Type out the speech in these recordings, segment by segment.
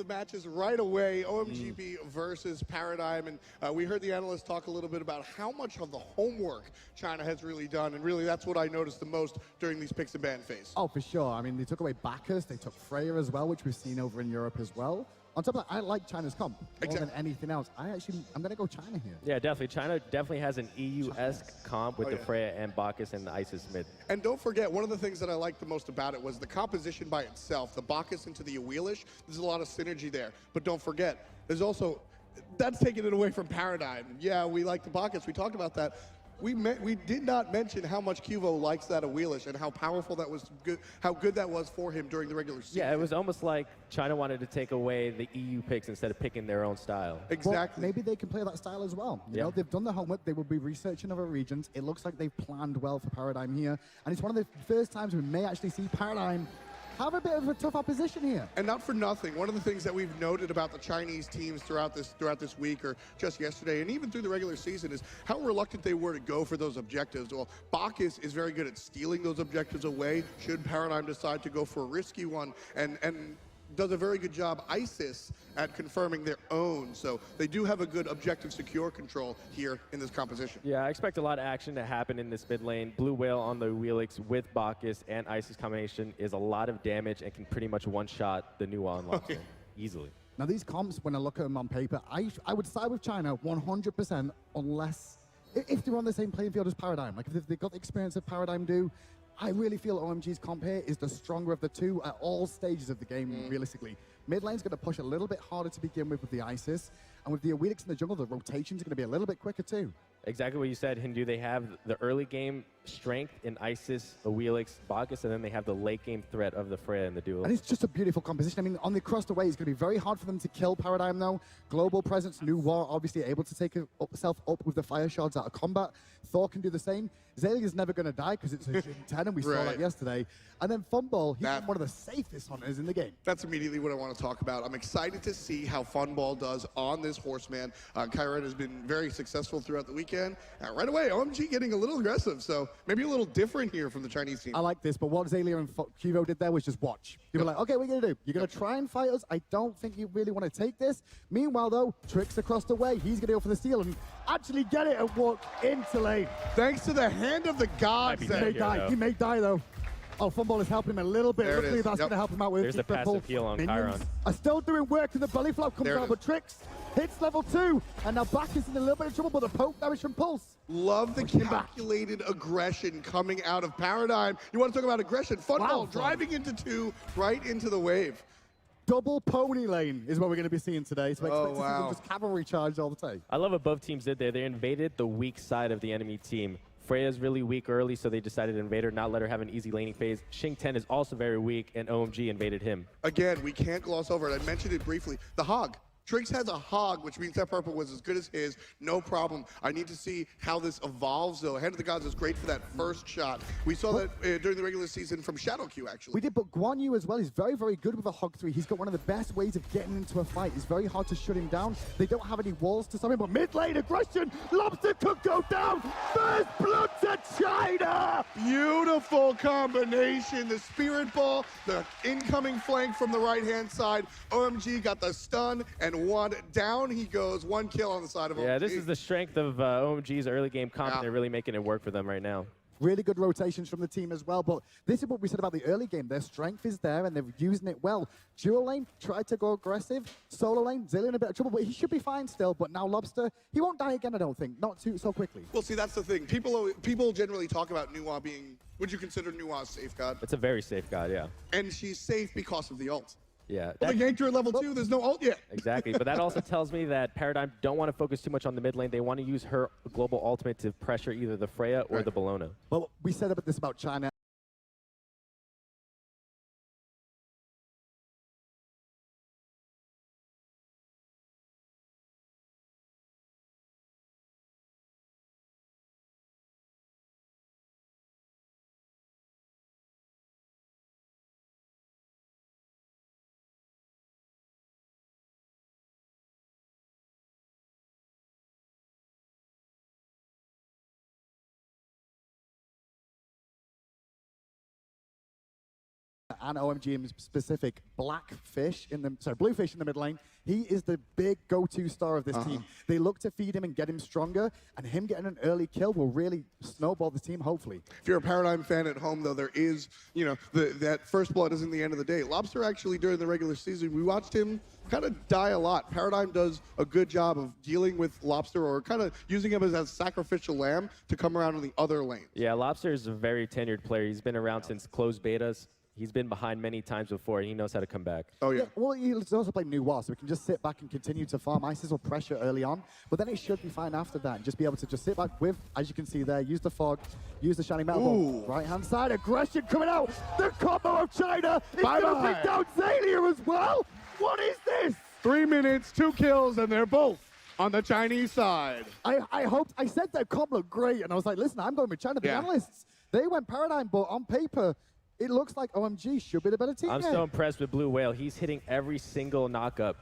the matches right away. OMGB versus Paradigm. And we heard the analysts talk a little bit about how much of the homework China has really done. And really, that's what I noticed the most during these picks and ban phase. Oh, for sure. I mean, they took away Bacchus. They took Freya as well, which we've seen over in Europe as well. On top of that, I like China's comp more than anything else. I'm going to go China here. Yeah, definitely. China definitely has an EU-esque comp with the Freya and Bacchus and the Isis mid. And don't forget, one of the things that I liked the most about it was the composition by itself. The Bacchus into the Awelish, there's a lot of synergy there. But don't forget, there's also, that's taking it away from Paradigm. Yeah, we like the Bacchus. We talked about that. We did not mention how much Cuvo likes that Awelish and how powerful that was, how good that was for him during the regular season. Yeah, it was almost like China wanted to take away the EU picks instead of picking their own style. Exactly. Well, maybe they can play that style as well. You know, they've done the homework. They will be researching other regions. It looks like they've planned well for Paradigm here. And it's one of the first times we may actually see Paradigm have a bit of a tough opposition here. And not for nothing, one of the things that we've noted about the Chinese teams throughout this week or just yesterday and even through the regular season is how reluctant they were to go for those objectives. Well, Bacchus is very good at stealing those objectives away should Paradigm decide to go for a risky one, and does a very good job, Isis, at confirming their own. So they do have a good objective secure control here in this composition. Yeah, I expect a lot of action to happen in this mid lane. Blue Whale on the Wheelix with Bacchus and Isis combination is a lot of damage and can pretty much one-shot the new on lobster easily. Now these comps, when I look at them on paper, I would side with China 100% unless, if they're on the same playing field as Paradigm. Like if they've got the experience that Paradigm do, I really feel OMG's comp here is the stronger of the two at all stages of the game, realistically. Mid lane's going to push a little bit harder to begin with the Isis, and with the Awelix in the jungle, the rotations are going to be a little bit quicker too. Exactly what you said, Hindu. They have the early game strength in Isis, Awelix, Bacchus, and then they have the late game threat of the Freya and the duo. And it's just a beautiful composition. I mean, on the across the way, it's going to be very hard for them to kill Paradigm though. Global presence, New War, obviously able to take himself up with the fire shards out of combat. Thor can do the same. Zayli is never going to die because it's a Jin 10, and we saw that yesterday. And then Funball, he's one of the safest hunters in the game. That's immediately what I want to talk about. I'm excited to see how Funball does on this horseman. Kyren has been very successful throughout the weekend. And right away, OMG getting a little aggressive, so maybe a little different here from the Chinese team. I like this, but what Zalia and Cuvo did there was just watch. You were like, okay, what are you going to do? You're going to try and fight us? I don't think you really want to take this. Meanwhile, though, Trix across the way. He's going to go for the steal and actually get it and walk into lane. Thanks to the hand of the gods. He may die. He may die, though. Oh, Funball is helping him a little bit. Luckily, that's going to help him out with There's the passive heal on Chiron. Are still doing work, and the belly flop comes out, but Trix hits level 2, and now Bacchus in a little bit of trouble, but the poke damage from Pulse. Love the calculated aggression coming out of Paradigm. You want to talk about aggression? Funball driving into 2, right into the wave. Double pony lane is what we're going to be seeing today. So expect to see them just cavalry charge all the time. I love what both teams did there. They invaded the weak side of the enemy team. Freya's really weak early, so they decided to invade her, not let her have an easy laning phase. Xing 10 is also very weak, and OMG invaded him. Again, we can't gloss over it. I mentioned it briefly. The Hog. Trix has a hog, which means that purple was as good as his, no problem. I need to see how this evolves, though. Hand of the Gods is great for that first shot. We saw that during the regular season from Shadow Q, actually. We did, but Guan Yu as well is very, very good with a hog 3. He's got one of the best ways of getting into a fight. It's very hard to shut him down. They don't have any walls to stop him, but mid-lane aggression, Lobster could go down. First blood to China! Beautiful combination. The Spirit Ball, the incoming flank from the right-hand side. OMG got the stun, and one down he goes. 1 kill on the side of OMG. Yeah, this is the strength of OMG's early game comp. They're really making it work for them right now. Really good rotations from the team as well, but this is what we said about the early game. Their strength is there, and they're using it well. Dual lane tried to go aggressive. Solo lane, Zillion in a bit of trouble, but he should be fine still. But now Lobster, he won't die again, I don't think. Not too so quickly. Well, see, that's the thing. People generally talk about Nuwa being, would you consider Nuwa a safe god? It's a very safe god, yeah. And she's safe because of the ult. Yeah. Well, they yanked her at level 2. There's no ult yet. Exactly. But that also tells me that Paradigm don't want to focus too much on the mid lane. They want to use her global ultimate to pressure either the Freya or the Bellona. Well, we said about this about China. and OMG in specific, Bluefish in the mid lane. He is the big go-to star of this team. They look to feed him and get him stronger, and him getting an early kill will really snowball the team, hopefully. If you're a Paradigm fan at home, though, there is, you know, that first blood isn't the end of the day. Lobster actually, during the regular season, we watched him kind of die a lot. Paradigm does a good job of dealing with Lobster or kind of using him as a sacrificial lamb to come around in the other lanes. Yeah, Lobster is a very tenured player. He's been around since closed betas. He's been behind many times before, and he knows how to come back. Oh, yeah. Well, he's also playing New War, so we can just sit back and continue to farm. ISIS will pressure early on, but then it should be fine after that, and just be able to just sit back with, as you can see there, use the fog, use the shiny metal ball. Right-hand side, aggression coming out. The combo of China is going to bring down Zalia as well. What is this? 3 minutes, 2 kills, and they're both on the Chinese side. I said that comp looked great, and I was like, listen, I'm going with China. The analysts, they went Paradigm, but on paper, it looks like OMG should be the better team. I'm so impressed with Blue Whale. He's hitting every single knock-up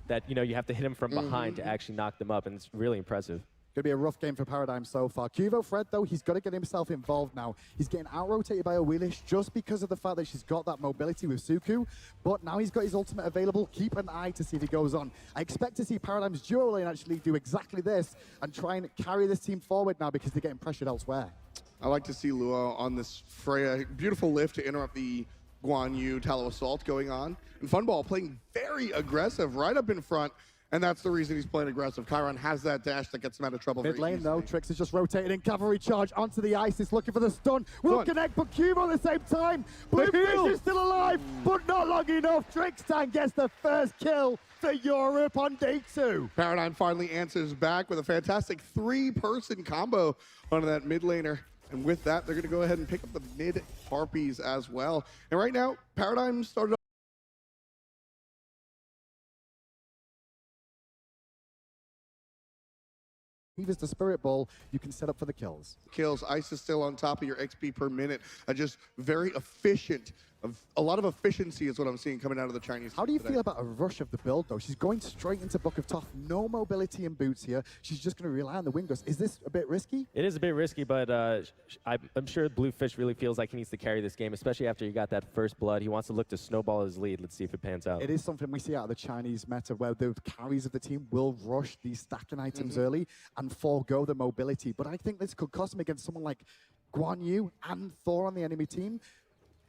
that, you know, you have to hit him from behind to actually knock them up, and it's really impressive. Going to be a rough game for Paradigm so far. Cuvo Fred, though, he's got to get himself involved now. He's getting out-rotated by a Wheelish just because of the fact that she's got that mobility with Suku, but now he's got his ultimate available. Keep an eye to see if he goes on. I expect to see Paradigm's duo lane actually do exactly this and try and carry this team forward now because they're getting pressured elsewhere. I like to see Luo on this Freya. Beautiful lift to interrupt the Guan Yu Tallow Assault going on. And Funball playing very aggressive right up in front. And that's the reason he's playing aggressive. Chiron has that dash that gets him out of trouble. Mid lane, though, Trix is just rotating in cavalry charge onto the ISIS, looking for the stun. Will connect, but Cubo at the same time. Bluefish is still alive, but not long enough. Trixtan gets the first kill for Europe on day 2. Paradigm finally answers back with a fantastic 3-person combo onto that mid laner. And with that, they're going to go ahead and pick up the mid Harpies as well. And right now, Paradigm started off. Even the Spirit Ball, you can set up for the kills. Ice is still on top of your XP per minute. Just very efficient. A lot of efficiency is what I'm seeing coming out of the Chinese. How do you feel about a rush of the build, though? She's going straight into Book of Thoth. No mobility in boots here. She's just going to rely on the Wingos. Is this a bit risky? It is a bit risky, but I'm sure Bluefish really feels like he needs to carry this game, especially after he got that first blood. He wants to look to snowball his lead. Let's see if it pans out. It is something we see out of the Chinese meta where the carries of the team will rush these stacking items early and forego the mobility. But I think this could cost him against someone like Guan Yu and Thor on the enemy team.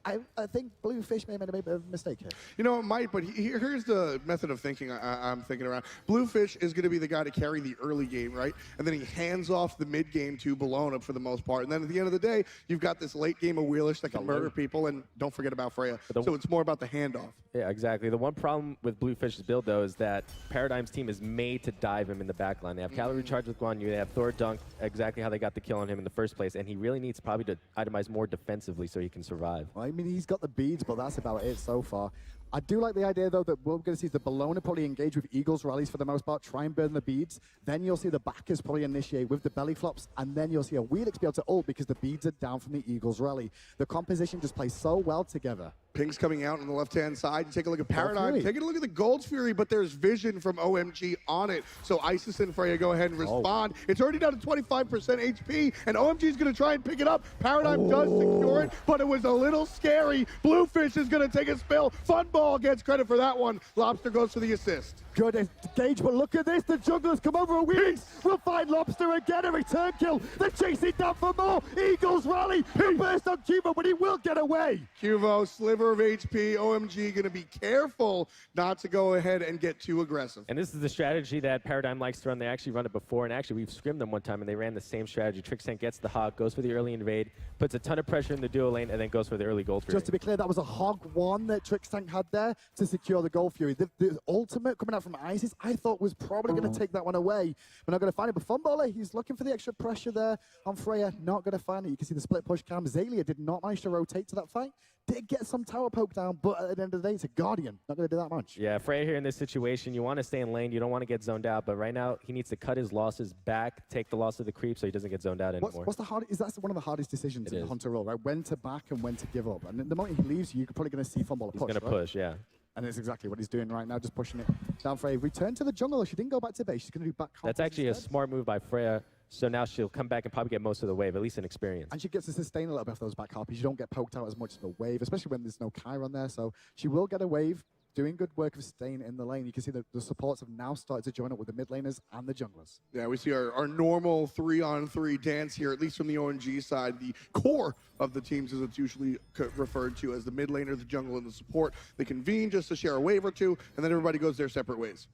I think Bluefish may have made a bit of a mistake here. You know, it might, but here's the method of thinking I'm thinking around. Bluefish is going to be the guy to carry the early game, right? And then he hands off the mid game to Bologna for the most part. And then at the end of the day, you've got this late game of Wheelish that can murder people, and don't forget about Freya. So it's more about the handoff. Yeah, exactly. The one problem with Bluefish's build, though, is that Paradigm's team is made to dive him in the backline. They have Calorie Charge with Guan Yu. They have Thor Dunk, exactly how they got the kill on him in the first place. And he really needs probably to itemize more defensively so he can survive. Well, I mean, he's got the beads, but that's about it so far. I do like the idea, though, that what we're going to see is the Bologna probably engage with Eagles rallies for the most part, try and burn the beads. Then you'll see the backers probably initiate with the belly flops, and then you'll see a Wheelix be able to ult because the beads are down from the Eagles rally. The composition just plays so well together. Ping's coming out on the left-hand side. You take a look at Paradigm, taking a look at the Gold's Fury, but there's vision from OMG on it. So Isis and Freya go ahead and respond. It's already down to 25% HP, and OMG's going to try and pick it up. Paradigm does secure it, but it was a little scary. Bluefish is going to take a spill. Funball gets credit for that one. Lobster goes for the assist. Good Gage, but look at this. The junglers come over a Wheelix. We'll find Lobster again, a return kill. They're chasing down for more. Eagles rally. The burst on Cuvo, but he will get away. Cuvo, sliver of HP. OMG going to be careful not to go ahead and get too aggressive. And this is the strategy that Paradigm likes to run. They actually run it before, and actually we've scrimmed them one time, and they ran the same strategy. Trixtan gets the hog, goes for the early invade, puts a ton of pressure in the duo lane, and then goes for the early Gold Fury. Just to be clear, that was a hog one that Trixtan had there to secure the Gold Fury. The ultimate coming out from ISIS, I thought was probably going to take that one away. We're not going to find it, but Funballer, he's looking for the extra pressure there on Freya. Not going to find it. You can see the split push cam. Zalia did not manage to rotate to that fight. Did get some tower poke down, but at the end of the day, it's a Guardian. Not going to do that much. Yeah, Freya here in this situation, you want to stay in lane. You don't want to get zoned out, but right now, he needs to cut his losses back, take the loss of the creep so he doesn't get zoned out anymore. What's the hardest? Is that one of the hardest decisions in the Hunter role, right? When to back and when to give up. And the moment he leaves, you're probably going to see Funballer push. He's going to push, yeah. And that's exactly what he's doing right now, just pushing it down Freya. Return to the jungle. She didn't go back to base. She's going to do back. That's actually a smart move by Freya. So now she'll come back and probably get most of the wave, at least in experience. And she gets to sustain a little bit of those back harpies. You don't get poked out as much as the wave, especially when there's no Chiron there. So she will get a wave, doing good work of staying in the lane. You can see that the supports have now started to join up with the mid laners and the junglers. Yeah, we see our normal 3-on-3 dance here, at least from the ONG side. The core of the teams, as it's usually referred to as the mid laner, the jungle, and the support. They convene just to share a wave or two, and then everybody goes their separate ways.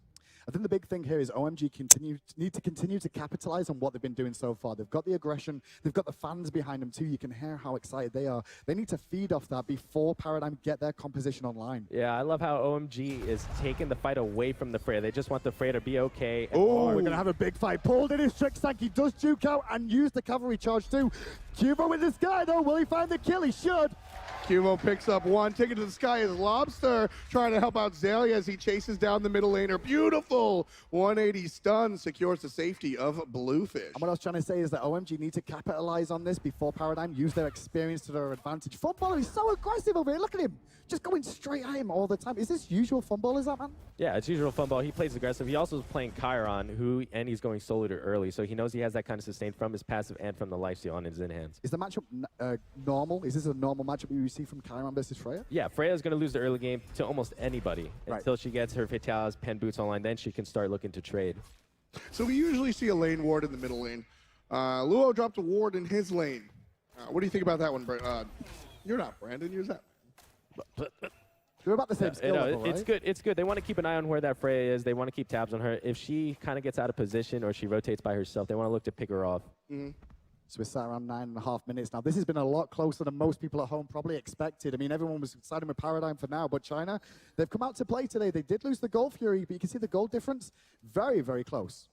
I think the big thing here is OMG need to continue to capitalize on what they've been doing so far. They've got the aggression. They've got the fans behind them, too. You can hear how excited they are. They need to feed off that before Paradigm get their composition online. Yeah, I love how OMG is taking the fight away from the Freya. They just want the Freya to be okay. Oh, we're going to have a big fight. Pulled in his trick tank. He does juke out and use the cavalry charge, too. Cubo with this guy, though. Will he find the kill? He should. Cubo picks up one, taking to the sky is Lobster, trying to help out Zalia as he chases down the middle laner. Beautiful 180 stun secures the safety of Bluefish. And what I was trying to say is that OMG need to capitalize on this before Paradigm use their experience to their advantage. Funballer is so aggressive over here. Look at him. Just going straight at him all the time. Is this usual Funball, is that, man? Yeah, it's usual Funball. He plays aggressive. He also is playing Chiron, and he's going solo to early, so he knows he has that kind of sustain from his passive and from the lifesteal on his in-hands. Is the matchup normal? Is this a normal matchup you see from Chiron versus Freya? Yeah, Freya's going to lose the early game to almost anybody Right. until she gets her Fatales, Pen Boots online. Then she can start looking to trade. So we usually see a lane ward in the middle lane. Luo dropped a ward in his lane. What do you think about that one, you're not Brandon, you're Zach. They're about the same skill level, right? It's good. It's good. They want to keep an eye on where that Freya is. They want to keep tabs on her. If she kind of gets out of position or she rotates by herself, they want to look to pick her off. So we're sat around 9.5 minutes now. This has been a lot closer than most people at home probably expected. I mean, everyone was siding with Paradigm for now, but China, they've come out to play today. They did lose the goal Fury, but you can see the goal difference. Very, very close.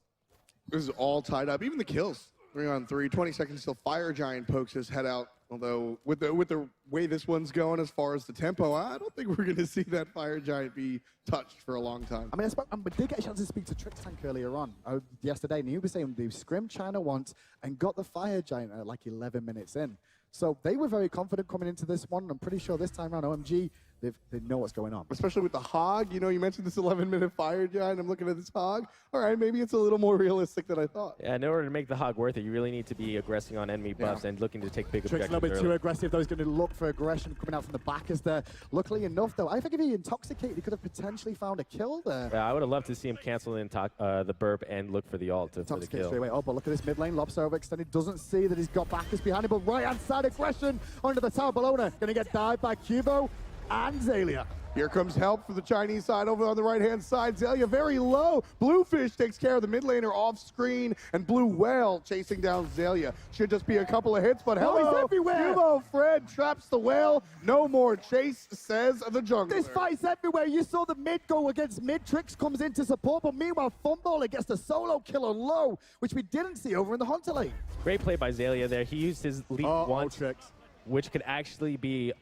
This is all tied up. Even the kills. 3-on-3, 20 seconds till Fire Giant pokes his head out. Although with the way this one's going as far as the tempo, I don't think we're going to see that Fire Giant be touched for a long time. I mean, I did get a chance to speak to Trick Tank earlier on yesterday, and he was saying they scrimmed China once and got the Fire Giant at like 11 minutes in. So they were very confident coming into this one. I'm pretty sure this time around, OMG, they know what's going on. Especially with the Hog. You know, you mentioned this 11-minute Fire Giant. I'm looking at this Hog. All right, maybe it's a little more realistic than I thought. Yeah, in order to make the Hog worth it, you really need to be aggressing on enemy buffs and looking to take big Trick's objectives a little bit early. too aggressive, though. He's going to look for aggression coming out from the back as there. Luckily enough, though, I think if he intoxicated, he could have potentially found a kill there. Yeah, I would have loved to see him cancel the burp and look for the ult for the Intoxicate kill. straight away. Oh, but look at this mid lane. Lobster overextended. Doesn't see that he's got backers behind him, but right-hand side aggression under the tower. Bologna going to get dived by Cubo and Zalia. Here comes help for the Chinese side over on the right-hand side. Zalia very low. Bluefish takes care of the mid laner off screen, and Blue Whale chasing down Zalia. Should just be a couple of hits, but hello. He's everywhere. Cubo Fred traps the whale. No more chase, says the jungler. This fight's everywhere. You saw the mid go against mid. Trix comes in to support, but meanwhile, Funballer gets the solo kill on low, which we didn't see over in the Hunter lane. Great play by Zalia there. He used his leap once, Trix. which could actually be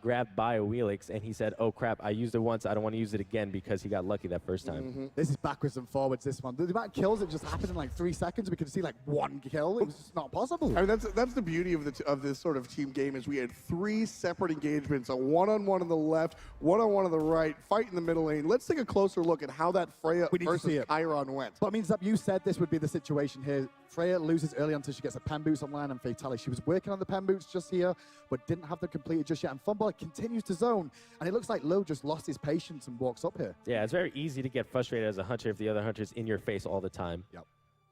grabbed by a Wheelix, and he said, oh crap, I used it once, I don't want to use it again, because he got lucky that first time. This is backwards and forwards, this one. The amount of kills that just happened in like 3 seconds, we could see like one kill. It was just not possible. I mean, that's the beauty of this sort of team game is we had 3 separate engagements, a one-on-one on the left, one-on-one on the right, fight in the middle lane. Let's take a closer look at how that Freya versus Chiron went. But I mean, Zap, you said this would be the situation here. Freya loses early on until she gets a pen boots online and Fatality. She was working on the pen boots just here, but didn't have them completed just yet. And Funballer continues to zone, and it looks like Low just lost his patience and walks up here. Yeah, it's very easy to get frustrated as a hunter if the other hunter's in your face all the time. Yep.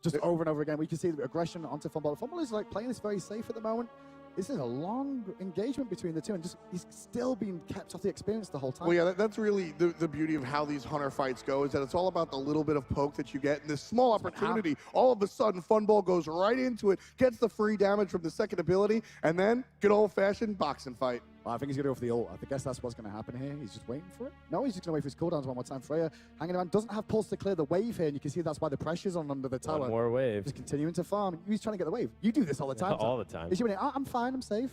Just over and over again. We can see the aggression onto Funballer. Funballer is like playing this very safe at the moment. This is a long engagement between the two, and just he's still being kept off the experience the whole time. Well, yeah, that's really the beauty of how these hunter fights go, is that it's all about the little bit of poke that you get. And this small opportunity, all of a sudden, Funball goes right into it, gets the free damage from the second ability, and then good old-fashioned boxing fight. Well, I think he's going to go for the ult. I guess that's what's going to happen here. He's just waiting for it. No, he's just going to wait for his cooldowns one more time. Freya hanging around, doesn't have pulse to clear the wave here, and you can see that's why the pressure's on under the tower. One more wave. Just continuing to farm. He's trying to get the wave. You do this all the time. All the time. Is he winning? I'm fine. I'm safe.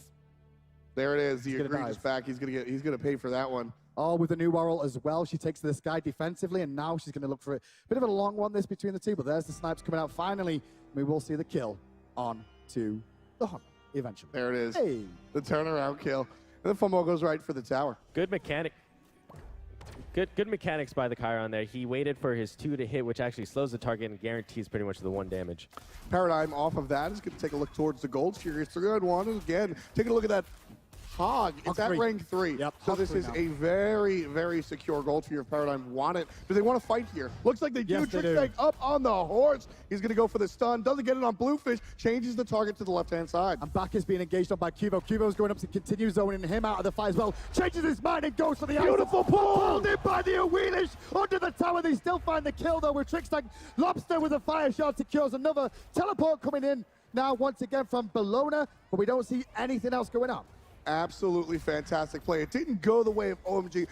There it is. The He's gonna egregious dive. back. He's gonna pay for that one. Oh, with the new Warrel as well. She takes this guy defensively, and now she's going to look for it. Bit of a long one, this between the two, but there's the snipes coming out. Finally, we will see the kill on to the Hunter eventually. There it is. Hey. The turnaround kill. And then Funball goes right for the tower. Good mechanic. Good mechanics by the Chiron there. He waited for his 2 to hit, which actually slows the target and guarantees pretty much the 1 damage. Paradigm off of that is going to take a look towards the gold. Furious 3-on-1, and again, taking a look at that Hog. It's at rank 3. Yep, so this is a very, very secure gold for your Paradigm. Want it. Do they want to fight here? Looks like they do. Yes, they do. Trick up on the horse. He's going to go for the stun. Doesn't get it on Bluefish. Changes the target to the left-hand side. And back is being engaged on by Cubo. Cubo's going up to continue zoning him out of the fight as well. Changes his mind and goes for the Beautiful pull! Pulled in by the Wheelish under the tower. They still find the kill though with Trickstack. Lobster with a fire shot secures another teleport coming in now once again from Bologna, but we don't see anything else going on. Absolutely fantastic play. It didn't go the way of OMG.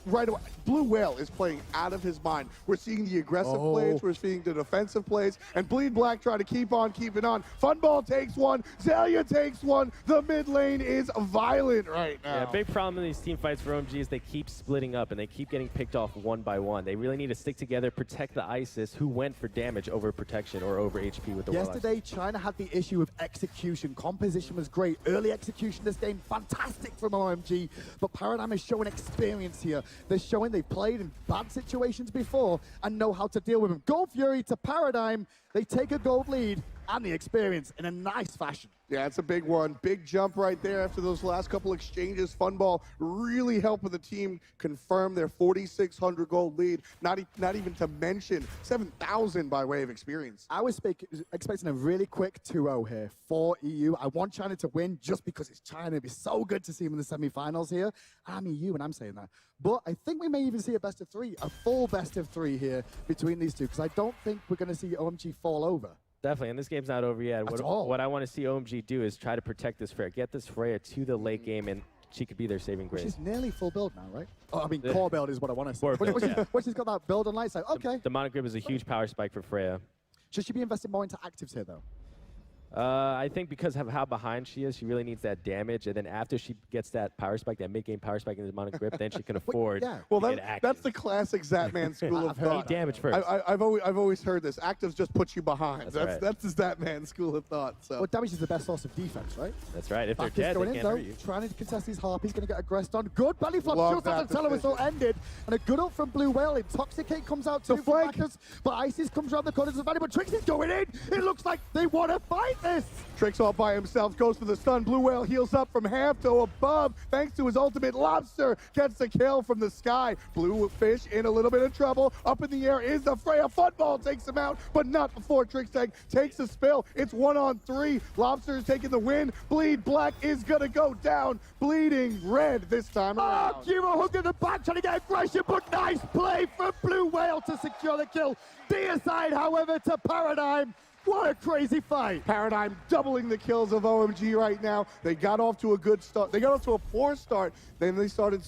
Right away, Blue Whale is playing out of his mind. We're seeing the aggressive plays, we're seeing the defensive plays, and Bleed Black trying to keep on keeping on. Funball takes one, Zalia takes one. The mid lane is violent right now. Yeah, big problem in these team fights for OMG is they keep splitting up and they keep getting picked off one by one. They really need to stick together, protect the Isis, who went for damage over protection or over HP with the Yesterday, China had the issue of execution. Composition was great. Early execution this game, fantastic from OMG, but Paradigm is showing experience here. They're showing they've played in bad situations before and know how to deal with them. Gold Fury to Paradigm. They take a gold lead and the experience in a nice fashion. Yeah, it's a big one. Big jump right there after those last couple exchanges. Funball really helping the team confirm their 4,600 gold lead. Not even to mention 7,000 by way of experience. I was expecting a really quick 2-0 here for EU. I want China to win just because it's China. It'd be so good to see them in the semifinals here. I'm EU and I'm saying that. But I think we may even see a best of 3, a full best of 3 here between these two, because I don't think we're going to see OMG fall over. Definitely, and this game's not over yet. What I want to see OMG do is try to protect this Freya, get this Freya to the late game, and she could be their saving grace. She's nearly full build now, right? Oh, I mean, core build is what I want to say. Core build, yeah. When she's got that build on light side, okay. Demonic Grip is a huge power spike for Freya. Should she be investing more into actives here, though? I think because of how behind she is, she really needs that damage, and then after she gets that power spike, that mid-game power spike in the Demonic Grip, then she can afford yeah. Well, to get active. that's the classic Zatman school of thought. Damage first. I've always heard this. Actives just put you behind. That's the Zatman school of thought. So. Well, damage is the best source of defense, right? That's right. If Back they're is dead, going they in, can't though, hurt you. trying to contest these Harpies, going to get aggressed on. Good belly flop, Love just as the televisor ended. And a good ult from Blue Whale. Intoxicate comes out too for backers, but Isis comes around the corners of Vanny, but Trixie's going in. It looks like they want to fight this. Tricks all by himself, goes for the stun. Blue Whale heals up from half to above. Thanks to his ultimate, Lobster gets the kill from the sky. Blue Fish in a little bit of trouble. Up in the air is the Freya. Funball takes him out, but not before Trickstag takes a spill. It's 1-on-3. Lobster is taking the win. Bleed Black is going to go down. Bleeding red this time around. Oh, Kiro Hook in the back trying to get aggression, but nice play from Blue Whale to secure the kill. Deicide, however, to Paradigm. What a crazy fight. Paradigm doubling the kills of OMG right now. They got off to a good start. They got off to a poor start. Then they started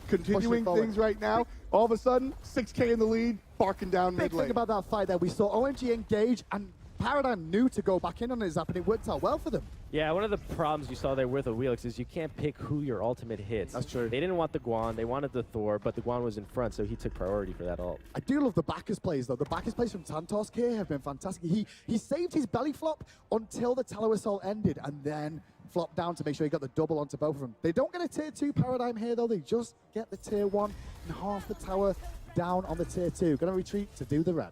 continuing things right now. All of a sudden, 6K in the lead, barking down mid lane. Think about that fight there. We saw OMG engage, and Paradigm knew to go back in on his zap, and it worked out well for them. Yeah, one of the problems you saw there with the Wheelix is you can't pick who your ultimate hits. That's true. They didn't want the Guan, they wanted the Thor, but the Guan was in front, so he took priority for that ult. I do love the backers plays, though. The backers plays from Tantos here have been fantastic. He saved his belly flop until the Tallow Assault ended, and then flopped down to make sure he got the double onto both of them. They don't get a tier 2 Paradigm here, though. They just get the tier 1 and half the tower down on the tier 2. Gonna retreat to do the red.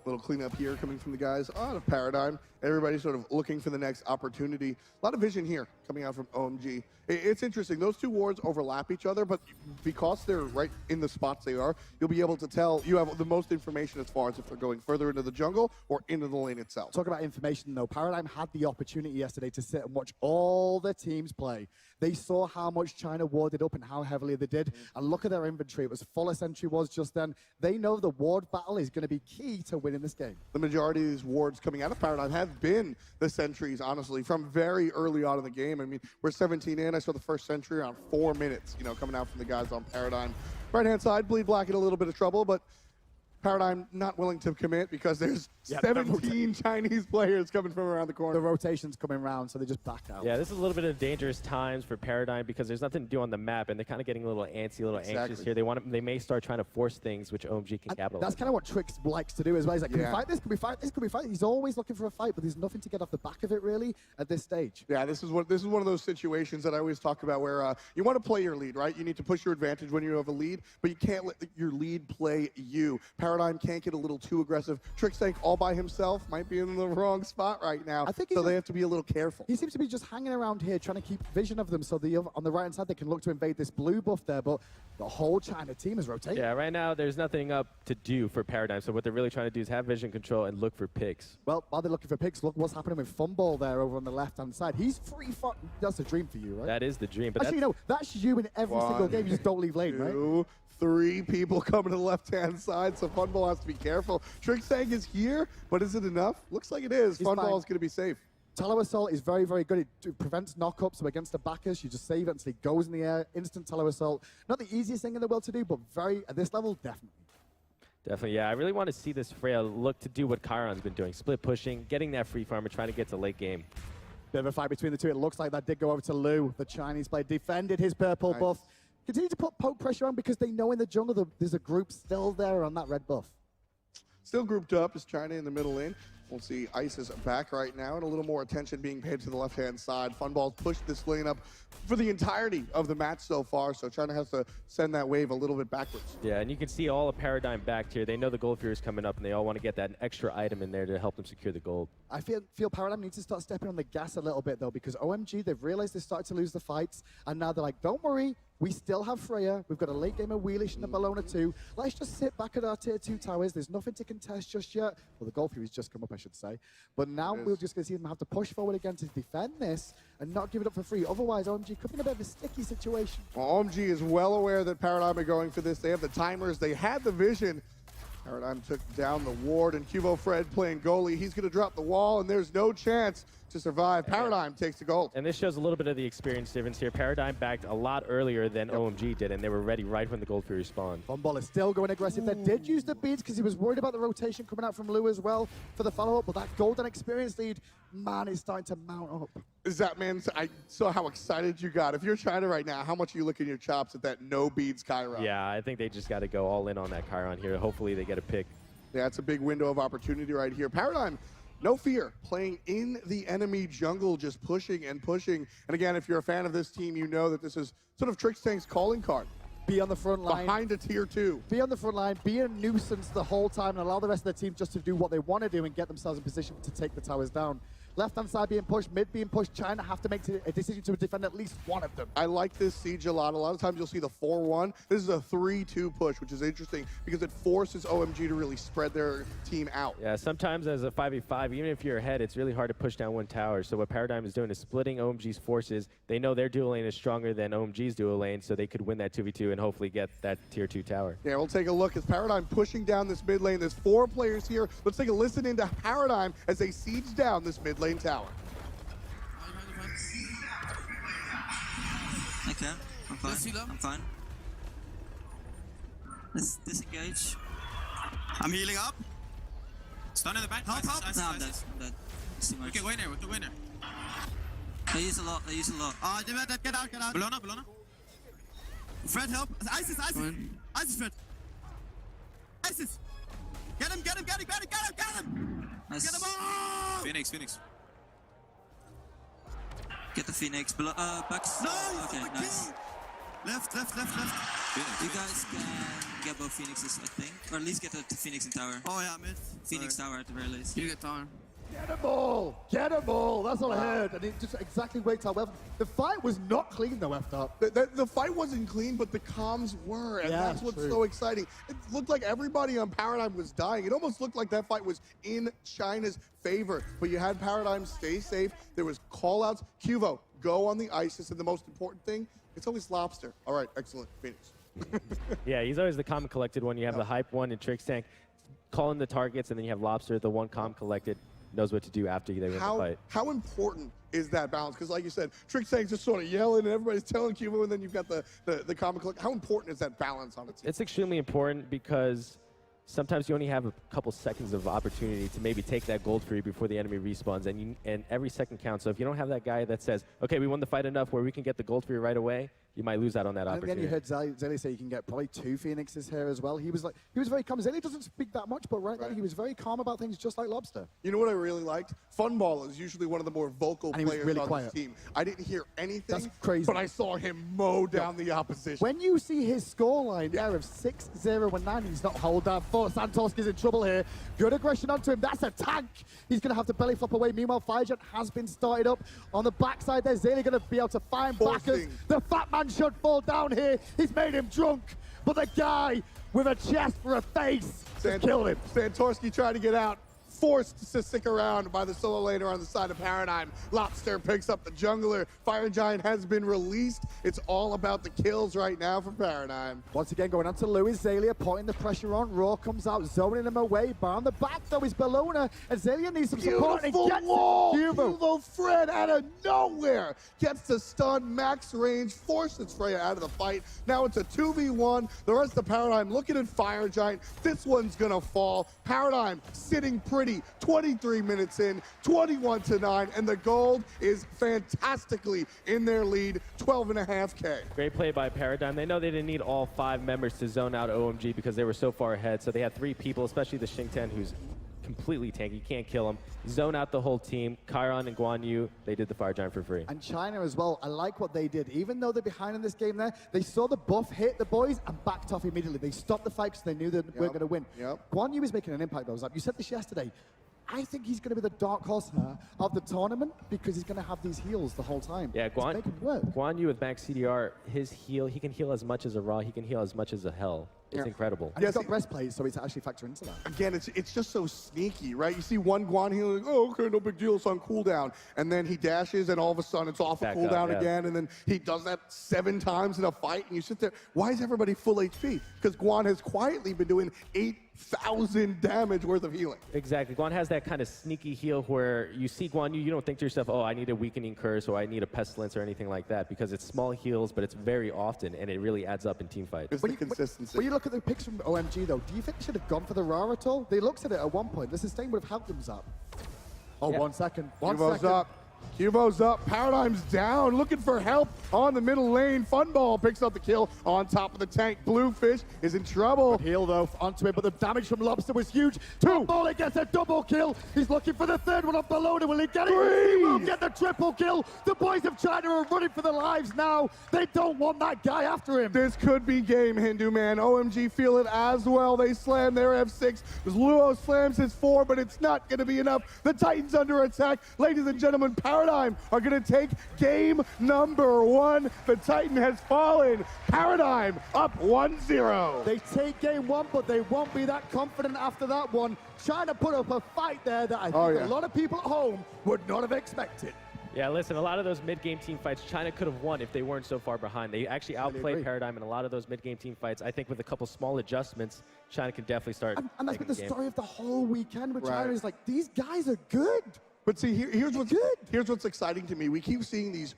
Little cleanup here coming from the guys on Paradigm. Everybody's sort of looking for the next opportunity. A lot of vision here coming out from OMG. It's interesting. Those two wards overlap each other, but because they're right in the spots they are, you'll be able to tell you have the most information as far as if they're going further into the jungle or into the lane itself. Talk about information, though. Paradigm had the opportunity yesterday to sit and watch all the teams play. They saw how much China warded up and how heavily they did. And look at their inventory. It was full as Sentry was just then. They know the ward battle is going to be key to winning this game. The majority of these wards coming out of Paradigm have been the sentries, honestly, from very early on in the game. I mean, we're 17 in. I saw the first sentry around 4 minutes, coming out from the guys on Paradigm. Right-hand side, Bleed Black in a little bit of trouble, but Paradigm not willing to commit because there's 17 Chinese players coming from around the corner. The rotation's coming around, so they just back out. Yeah, this is a little bit of dangerous times for Paradigm because there's nothing to do on the map, and they're kind of getting a little antsy, a little anxious here. They may start trying to force things, which OMG can capitalize. That's kind of what Trix likes to do as well. He's like, can we fight this? Can we fight this? Can we fight? He's always looking for a fight, but there's nothing to get off the back of it really at this stage. Yeah, this is one of those situations that I always talk about where you want to play your lead, right? You need to push your advantage when you have a lead, but you can't let your lead play you. Paradigm can't get a little too aggressive. Trixtank all by himself might be in the wrong spot right now, I think so they have to be a little careful. He seems to be just hanging around here trying to keep vision of them, so on the right-hand side they can look to invade this blue buff there, but the whole China team is rotating. Yeah, right now there's nothing up to do for Paradigm, so what they're really trying to do is have vision control and look for picks. Well, while they're looking for picks, look what's happening with Funball there over on the left-hand side. He's free fun. That's a dream for you, right? That is the dream. But actually, that's you in every single game. You just don't leave lane, right? 3 people coming to the left-hand side, so Funball has to be careful. Trixtank is here, but is it enough? Looks like it is. Funball is going to be safe. Tallow Assault is very, very good. It prevents knockups, so against the backers, you just save it until he goes in the air. Instant Tallow Assault. Not the easiest thing in the world to do, but at this level, definitely. Definitely, yeah. I really want to see this Freya look to do what Chiron's been doing. Split pushing, getting that free farm, and trying to get to late game. Bit of a fight between the two. It looks like that did go over to Lou. The Chinese player defended his purple buff. Continue to put poke pressure on because they know in the jungle there's a group still there on that red buff. Still grouped up is China in the middle lane. We'll see Isis back right now, and a little more attention being paid to the left-hand side. Funball's pushed this lane up for the entirety of the match so far, so China has to send that wave a little bit backwards. Yeah, and you can see all of Paradigm back here. They know the Gold Fury is coming up, and they all want to get that extra item in there to help them secure the gold. I feel Paradigm needs to start stepping on the gas a little bit, though, because OMG, they've realized they started to lose the fights, and now they're like, don't worry, we still have Freya. We've got a late gamer Wheelish and the Bellona too. Let's just sit back at our tier 2 towers. There's nothing to contest just yet. Well, the Gold Fury's just come up, I should say. But now we're just going to see them have to push forward again to defend this and not give it up for free. Otherwise, OMG could be in a bit of a sticky situation. Well, OMG is well aware that Paradigm are going for this. They have the timers. They had the vision. Paradigm took down the ward, and Cubo Fred playing goalie. He's going to drop the wall, and there's no chance to survive. Paradigm takes the gold. And this shows a little bit of the experience difference here. Paradigm backed a lot earlier than OMG did, and they were ready right when the Gold Fury spawned. Funball is still going aggressive. They did use the beads because he was worried about the rotation coming out from Lou as well for the follow-up, but that golden experience lead, man, is starting to mount up. Is that, man, I saw how excited you got. If you're China right now, how much are you licking your chops at that no beads Chiron? Yeah, I think they just got to go all in on that Chiron here. Hopefully they get a pick. Yeah, it's a big window of opportunity right here. Paradigm, no fear, playing in the enemy jungle, just pushing and pushing. And again, if you're a fan of this team, you know that this is sort of Trixtank's calling card. Be on the front line. Behind a tier 2. Be on the front line, be a nuisance the whole time, and allow the rest of the team just to do what they want to do and get themselves in position to take the towers down. Left-hand side being pushed, mid being pushed. China have to make a decision to defend at least one of them. I like this siege a lot. A lot of times you'll see the 4-1. This is a 3-2 push, which is interesting because it forces OMG to really spread their team out. Yeah, sometimes as a 5v5, even if you're ahead, it's really hard to push down one tower. So what Paradigm is doing is splitting OMG's forces. They know their dual lane is stronger than OMG's dual lane, so they could win that 2v2 and hopefully get that tier 2 tower. Yeah, we'll take a look as Paradigm pushing down this mid lane. There's 4 players here. Let's take a listen into Paradigm as they siege down this mid lane tower. Okay, I'm fine. I'm fine. Let's disengage. I'm healing up. Stun in the back. Help. No, I'm dead. I'm dead. It's too much. Okay, wait there. We'll do winner. They use a lot. Get out. Bellona. Fred, help. Isis. Isis, Fred. Isis. Get him. Nice. Get him all. Phoenix. Get the Phoenix. Bucks. No. Okay, nice. Left. You guys can get both Phoenixes, I think. Or at least get the Phoenix in tower. Oh, yeah, mid. Phoenix tower at the very least. You get tower. Get them all! Get them all! That's all I heard. And it just exactly worked out well. The fight was not clean though, F-Top. The fight wasn't clean, but the comms were, and that's what's so exciting. It looked like everybody on Paradigm was dying. It almost looked like that fight was in China's favor, but you had Paradigm stay safe. There was call-outs. Cuvo, go on the Isis, and the most important thing, it's always Lobster. All right, excellent. Phoenix. Yeah, he's always the calm collected one. You have the hype one in Trixtank calling the targets, and then you have Lobster, the one calm collected, knows what to do after they win the fight. How important is that balance? Because like you said, Trixtank's just sort of yelling and everybody's telling Cubo, and then you've got the comic look. How important is that balance on a team? It's extremely important because sometimes you only have a couple seconds of opportunity to maybe take that gold free before the enemy respawns, and every second counts. So if you don't have that guy that says, okay, we won the fight enough where we can get the gold free right away, you might lose out on that opportunity. And then you heard Zelly say you can get probably 2 Phoenixes here as well. He was very calm. Zelly doesn't speak that much, but right there he was very calm about things, just like Lobster. You know what I really liked? Funball is usually one of the more vocal And he was players really on quiet. this team. I didn't hear anything, That's crazy. but I saw him mow down the opposition. When you see his scoreline there of 6-0 and 9, he's not hold that thought. Santorski's in trouble here. Good aggression onto him. That's a tank. He's going to have to belly flop away. Meanwhile, Firejet has been started up. On the backside there, Zelly going to be able to find backers. The fat man should fall down here. He's made him drunk. But the guy with a chest for a face just killed him. Santorski tried to get out. Forced to stick around by the solo laner on the side of Paradigm. Lobster picks up the jungler. Fire Giant has been released. It's all about the kills right now for Paradigm. Once again, going on to Lewis. Zalia putting the pressure on. Raw comes out, zoning him away. Bar on the back, though, is Bellona. And Zalia needs some support. And gets Hugo Fred out of nowhere gets the stun, max range, forces Freya out of the fight. Now it's a 2v1. The rest of Paradigm looking at Fire Giant. This one's gonna fall. Paradigm sitting pretty. 23 minutes in, 21-9, and the gold is fantastically in their lead, 12.5K. Great play by Paradigm. They know they didn't need all 5 members to zone out OMG because they were so far ahead. So they had 3 people, especially the Xingtian, who's completely tanky. You can't kill him. Zone out the whole team. Chiron and Guan Yu, they did the Fire Giant for free. And China as well, I like what they did. Even though they're behind in this game there, they saw the buff hit the boys and backed off immediately. They stopped the fight because they knew they weren't going to win. Guan Yu is making an impact, though. You said this yesterday. I think he's going to be the dark horse of the tournament because he's going to have these heals the whole time. Yeah, Guan Yu with max CDR, his heal, he can heal as much as a Raw, he can heal as much as a Hell. It's incredible. And he's got breastplate, so it's actually factor into that. Again, it's just so sneaky, right? You see one Guan healing, oh, okay, no big deal, it's on cooldown. And then he dashes, and all of a sudden it's off of cooldown again, and then he does that 7 times in a fight, and you sit there, why is everybody full HP? Because Guan has quietly been doing 8,000 damage worth of healing. Exactly. Guan has that kind of sneaky heal where you see Guan Yu, you don't think to yourself, oh, I need a weakening curse or I need a pestilence or anything like that, because it's small heals, but it's very often, and it really adds up in team fights. It's the consistency. When you look at the picks from OMG, though, do you think they should have gone for the Ra at all? They looked at it at one point. The sustain would have helped them, Zap. Oh, Yeah. 1 second. Cubo's up. Cubo's up. Paradigm's down. Looking for help on the middle lane. Funball picks up the kill on top of the tank. Bluefish is in trouble. Heal, though, onto him, but the damage from Lobster was huge. Funball gets a double kill. He's looking for the 3rd one off Bellona. Will he get it? He won't get the triple kill. The boys of China are running for their lives now. They don't want that guy after him. This could be game, Hindu man. OMG feel it as well. They slam their F6. Luo slams his 4, but it's not going to be enough. The Titans under attack. Ladies and gentlemen, Paradigm are going to take game number 1. The Titan has fallen. Paradigm up 1-0. They take game 1, but they won't be that confident after that one. China put up a fight there that I think a lot of people at home would not have expected. Yeah, listen, a lot of those mid-game team fights, China could have won if they weren't so far behind. They actually outplayed Paradigm in a lot of those mid-game team fights. I think with a couple small adjustments, China can definitely start. And that's been the story of the whole weekend with China is like, these guys are good. But see, here's what's exciting to me. We keep seeing these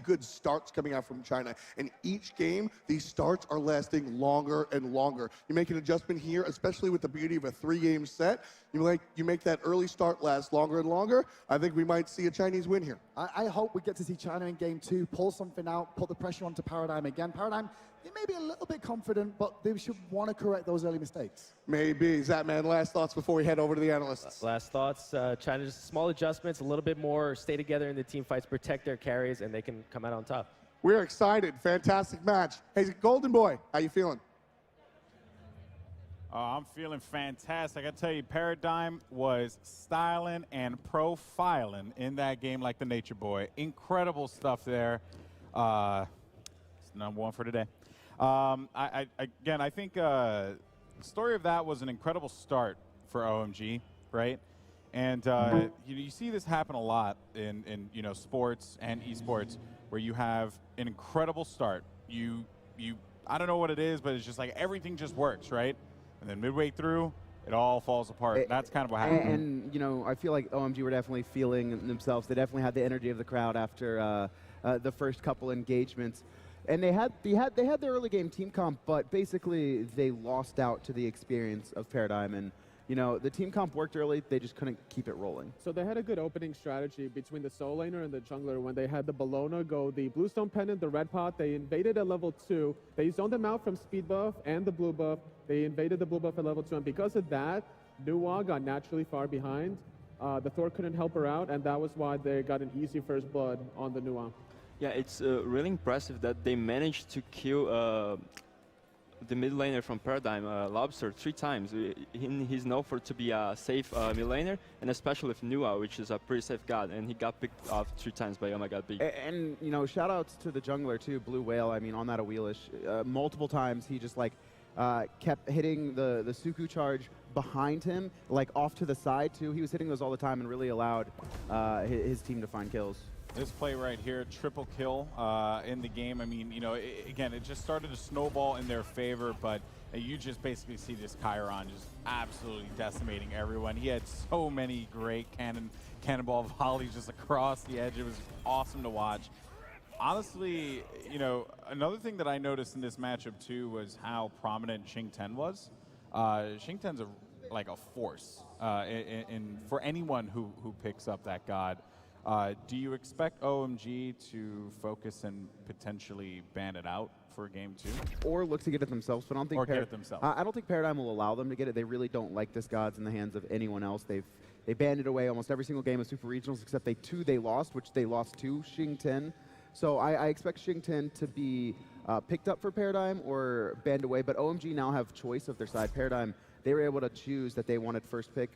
good starts coming out from China, and each game these starts are lasting longer and longer. You make an adjustment here, especially with the beauty of a 3-game set. You make that early start last longer and longer. I think we might see a Chinese win here. I hope we get to see China in game 2 pull something out, put the pressure onto Paradigm again. Paradigm, they may be a little bit confident, but they should want to correct those early mistakes. Maybe. Zatman, last thoughts before we head over to the analysts. Last thoughts. China, just small adjustments, a little bit more, stay together in the team fights, protect their carries, and they can come out on top. We're excited. Fantastic match. Hey, Golden Boy, how you feeling? I'm feeling fantastic. I tell you, Paradigm was styling and profiling in that game like the Nature Boy. Incredible stuff there. It's number 1 for today. I think the story of that was an incredible start for OMG, right? And you see this happen a lot in sports and esports, where you have an incredible start. I don't know what it is, but it's just like everything just works, right? And then midway through, it all falls apart. That's kind of what happened. And I feel like OMG were definitely feeling themselves. They definitely had the energy of the crowd after the first couple engagements. And they had their early game team comp, but basically they lost out to the experience of Paradigm. And you know, the team comp worked early, they just couldn't keep it rolling. So they had a good opening strategy between the soul laner and the jungler when they had the Bologna go the Bluestone Pendant, the red pot. They invaded at level 2. They zoned them out from speed buff and the blue buff. They invaded the blue buff at level 2, and because of that, Nuwa got naturally far behind. The Thor couldn't help her out, and that was why they got an easy first blood on the Nuwa. Yeah, it's really impressive that they managed to kill the mid laner from Paradigm, Lobster, 3 times. He's known for to be a safe mid laner, and especially with Nuwa, which is a pretty safe god, and he got picked off 3 times by Oh My God Big. And you know, shout outs to the jungler too, Blue Whale. I mean, on that Awelish, multiple times he just like kept hitting the Suku charge behind him, like off to the side too. He was hitting those all the time and really allowed his team to find kills. This play right here, triple kill in the game. I mean, you know, again, it just started to snowball in their favor, but you just basically see this Chiron just absolutely decimating everyone. He had so many great cannonball volleys just across the edge. It was awesome to watch. Honestly, you know, another thing that I noticed in this matchup too was how prominent Xing was. Xing like a force for anyone who picks up that god. Do you expect OMG to focus and potentially ban it out for game 2? Or look to get it themselves, but I don't think get it themselves. I don't think Paradigm will allow them to get it. They really don't like this god's in the hands of anyone else. They banned it away almost every single game of Super Regionals except they lost, which they lost to Xing. So I expect Xing to be picked up for Paradigm or banned away, but OMG now have choice of their side. Paradigm, they were able to choose that they wanted first pick.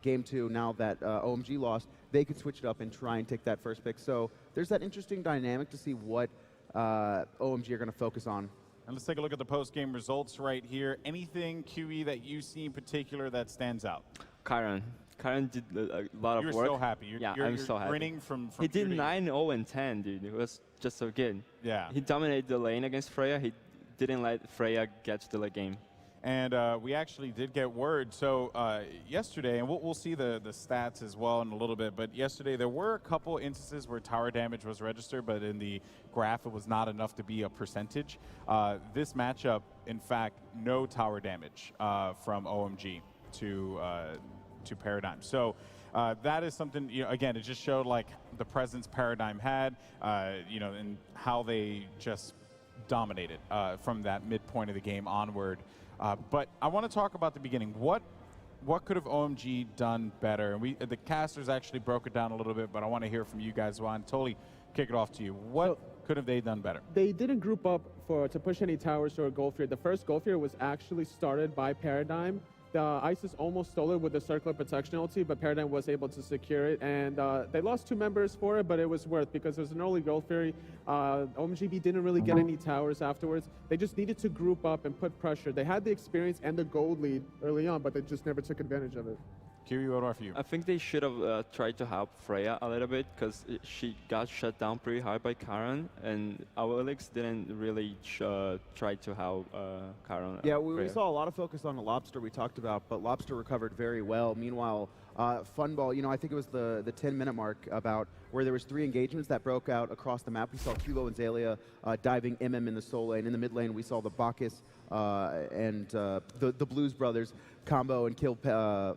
Game 2, now that OMG lost, they could switch it up and try and take that first pick. So there's that interesting dynamic to see what OMG are going to focus on. And let's take a look at the post-game results right here. Anything, QE, that you see in particular that stands out? Chiron did a lot of work. You're so happy. I'm so happy. Grinning from he did 9-0-10, dude. It was just so good. Yeah. He dominated the lane against Freya. He didn't let Freya get to the late game. And we actually did get word. So yesterday, and we'll see the stats as well in a little bit, but yesterday there were a couple instances where tower damage was registered, but in the graph it was not enough to be a percentage. This matchup, in fact, no tower damage from OMG to Paradigm. So that is something, you know, again, it just showed like the presence Paradigm had, you know, and how they just dominated from that midpoint of the game onward. But I want to talk about the beginning. What could have OMG done better? And the casters actually broke it down a little bit, but I want to hear from you guys. Well, and totally kick it off to you. What could have they done better? They didn't group up to push any towers or Gold Fear. The first Gold Fear was actually started by Paradigm. The ISIS almost stole it with the circular protection ulti, but Paradigm was able to secure it, and they lost 2 members for it, but it was worth because it was an early Gold Fury. OMGB didn't really get any towers afterwards. They just needed to group up and put pressure. They had the experience and the gold lead early on, but they just never took advantage of it. Kiwi, what for you? I think they should have tried to help Freya a little bit because she got shut down pretty hard by Chiron, and Alex didn't really try to help Chiron. Yeah, we saw a lot of focus on the Lobster we talked about, but Lobster recovered very well. Meanwhile, Funball, you know, I think it was the 10-minute mark about where there was 3 engagements that broke out across the map. We saw Kulo and Zalia diving MM in the soul lane. In the mid lane, we saw the Bacchus and the Blues Brothers combo and kill, Lobster.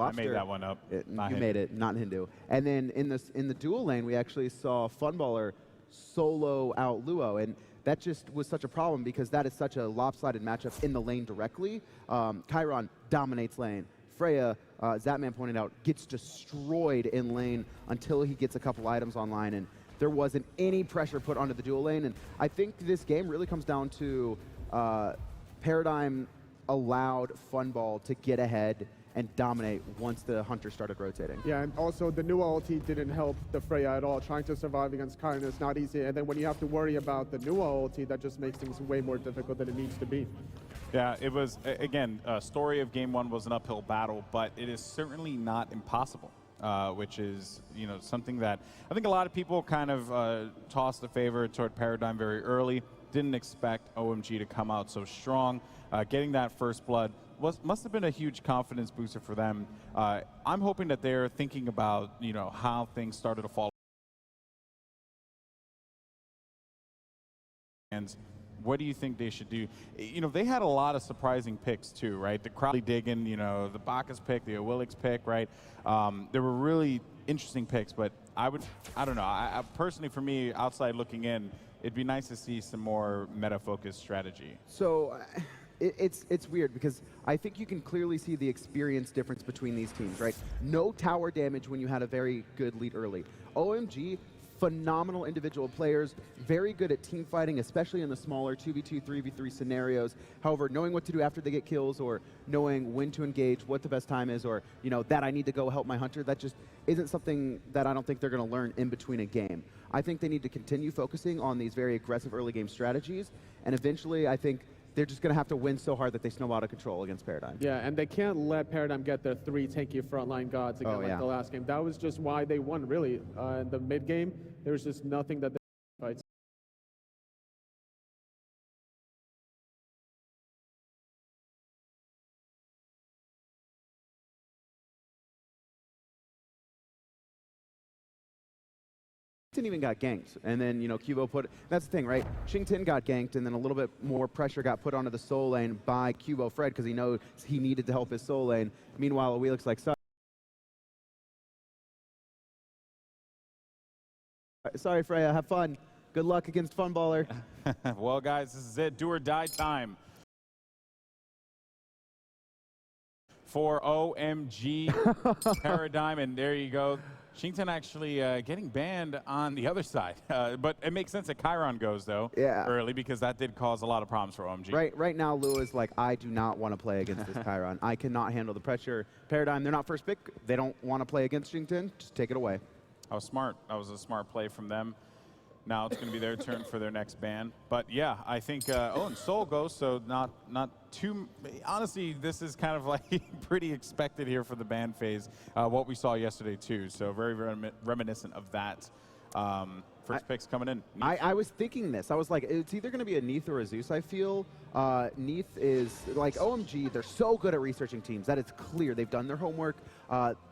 I made that one up. You made it, not Hindu. And then in the dual lane, we actually saw Funballer solo out Luo, and that just was such a problem because that is such a lopsided matchup in the lane directly. Chiron dominates lane. Freya, Zatman pointed out, gets destroyed in lane until he gets a couple items online, and there wasn't any pressure put onto the dual lane. And I think this game really comes down to Paradigm allowed Funball to get ahead and dominate once the Hunter started rotating. Yeah, and also the new ulti didn't help the Freya at all. Trying to survive against Chiron is not easy, and then when you have to worry about the new ulti, that just makes things way more difficult than it needs to be. Yeah, it was, again, story of game 1 was an uphill battle, but it is certainly not impossible, which is, you know, something that I think a lot of people kind of tossed the favor toward Paradigm very early. Didn't expect OMG to come out so strong. Getting that first blood must have been a huge confidence booster for them. I'm hoping that they're thinking about, you know, how things started to fall. fans, what do you think they should do? You know, they had a lot of surprising picks too, right? The Crowley digging, you know, the Bacchus pick, the Willix pick, right? There were really interesting picks, but I don't know. I personally, for me, outside looking in, it'd be nice to see some more meta-focused strategy. So it's weird because I think you can clearly see the experience difference between these teams, right? No tower damage when you had a very good lead early. OMG, phenomenal individual players, very good at team fighting, especially in the smaller 2v2, 3v3 scenarios. However, knowing what to do after they get kills, or knowing when to engage, what the best time is, or you know that I need to go help my hunter, that just isn't something that I don't think they're going to learn in between a game. I think they need to continue focusing on these very aggressive early game strategies, and eventually I think they're just going to have to win so hard that they snowball out of control against Paradigm. Yeah, and they can't let Paradigm get their 3 tanky frontline gods again like the last game. That was just why they won, really. In the mid game, there was just nothing that they fights. Xingtin even got ganked, and then you know Cubo put. That's the thing, right? Xingtin got ganked, and then a little bit more pressure got put onto the soul lane by Cubo Fred because he knows he needed to help his soul lane. Meanwhile, we looks like. Sorry, Freya. Have fun. Good luck against Funballer. Well, guys, this is it. Do or die time for OMG Paradigm, and there you go. Xingtin actually getting banned on the other side, but it makes sense that Chiron goes though early because that did cause a lot of problems for OMG. Right now, Lua is like, I do not want to play against this Chiron. I cannot handle the pressure. Paradigm, they're not first pick. They don't want to play against Xingtin. Just take it away. That was smart. That was a smart play from them. Now it's going to be their turn for their next ban. But yeah, I think, oh, and Soul goes, so not too, honestly, this is kind of like pretty expected here for the ban phase, what we saw yesterday too. So very reminiscent of that. First picks coming in. I was thinking this. I was like, it's either going to be a Neath or a Zeus, I feel. Neath is, like, OMG, they're so good at researching teams. That is clear. They've done their homework.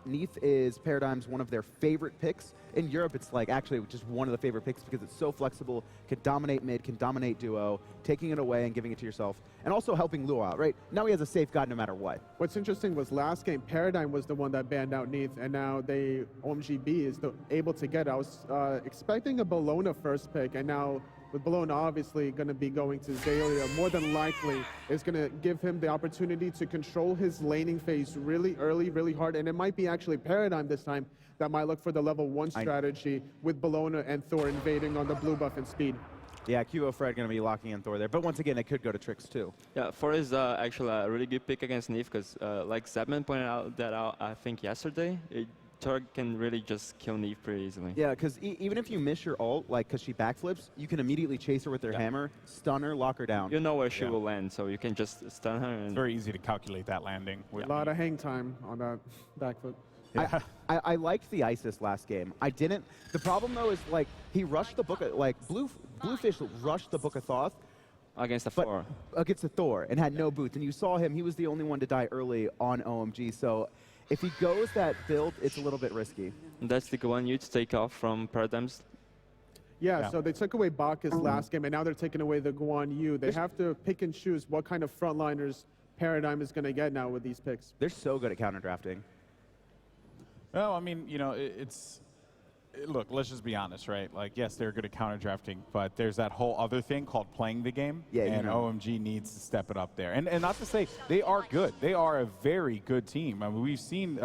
Neath is Paradigm's one of their favorite picks. In Europe, it's like actually just one of the favorite picks because it's so flexible, can dominate mid, can dominate duo, taking it away and giving it to yourself, and also helping Lua out, right? Now he has a safe god no matter what. What's interesting was last game, Paradigm was the one that banned out Neath, and now OMGB is able to get it. I was expecting a Bologna first pick, and now with Bologna obviously going to be going to Zalia, more than likely is going to give him the opportunity to control his laning phase really early, really hard, and it might be actually Paradigm this time that might look for the level 1 strategy with Bologna and Thor invading on the blue buff and speed. Yeah, QO Fred going to be locking in Thor there, but once again, it could go to Trix too. Yeah, Thor is actually a really good pick against Neath because, like Zebman pointed out, I think yesterday, Thor can really just kill Neath pretty easily. Yeah, because even if you miss your ult, like because she backflips, you can immediately chase her with their hammer, stun her, lock her down. You know where she will land, so you can just stun her. And it's very easy to calculate that landing. A lot of hang time on that back foot. Yeah. I liked the Isis last game. I didn't. The problem though is like he rushed the book of, like Bluefish rushed the Book of Thoth against the Thor. Against the Thor and had no boots. And you saw him. He was the only one to die early on OMG. So if he goes that build, it's a little bit risky. And that's the one you to take off from Paradigms. Yeah, so they took away Bacchus last game, and now they're taking away the Guan Yu. They have to pick and choose what kind of frontliners Paradigm is going to get now with these picks. They're so good at counter drafting. Well, I mean, you know, look, let's just be honest, right? Like, yes, they're good at counter drafting, but there's that whole other thing called playing the game. Yeah, and OMG needs to step it up there. And not to say they are good. They are a very good team. I mean, we've seen,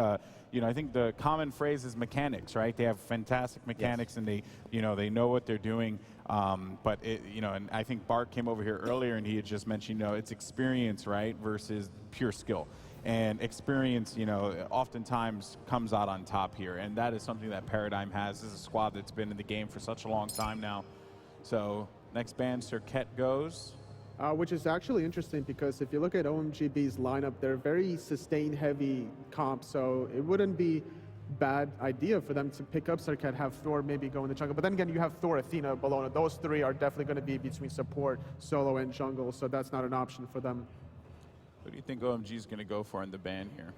you know, I think the common phrase is mechanics, right? They have fantastic mechanics, and they, you know, they know what they're doing. But you know, and I think Bart came over here earlier, and he had just mentioned, you know, it's experience, right, versus pure skill. And experience, you know, oftentimes comes out on top here. And that is something that Paradigm has. This is a squad that's been in the game for such a long time now. So next band, Serket goes. Which is actually interesting because if you look at OMGB's lineup, they're very sustain-heavy comp. So it wouldn't be bad idea for them to pick up Serket, have Thor maybe go in the jungle. But then again, you have Thor, Athena, Bologna. Those three are definitely going to be between support, solo, and jungle. So that's not an option for them. Who do you think OMG is going to go for in the ban here?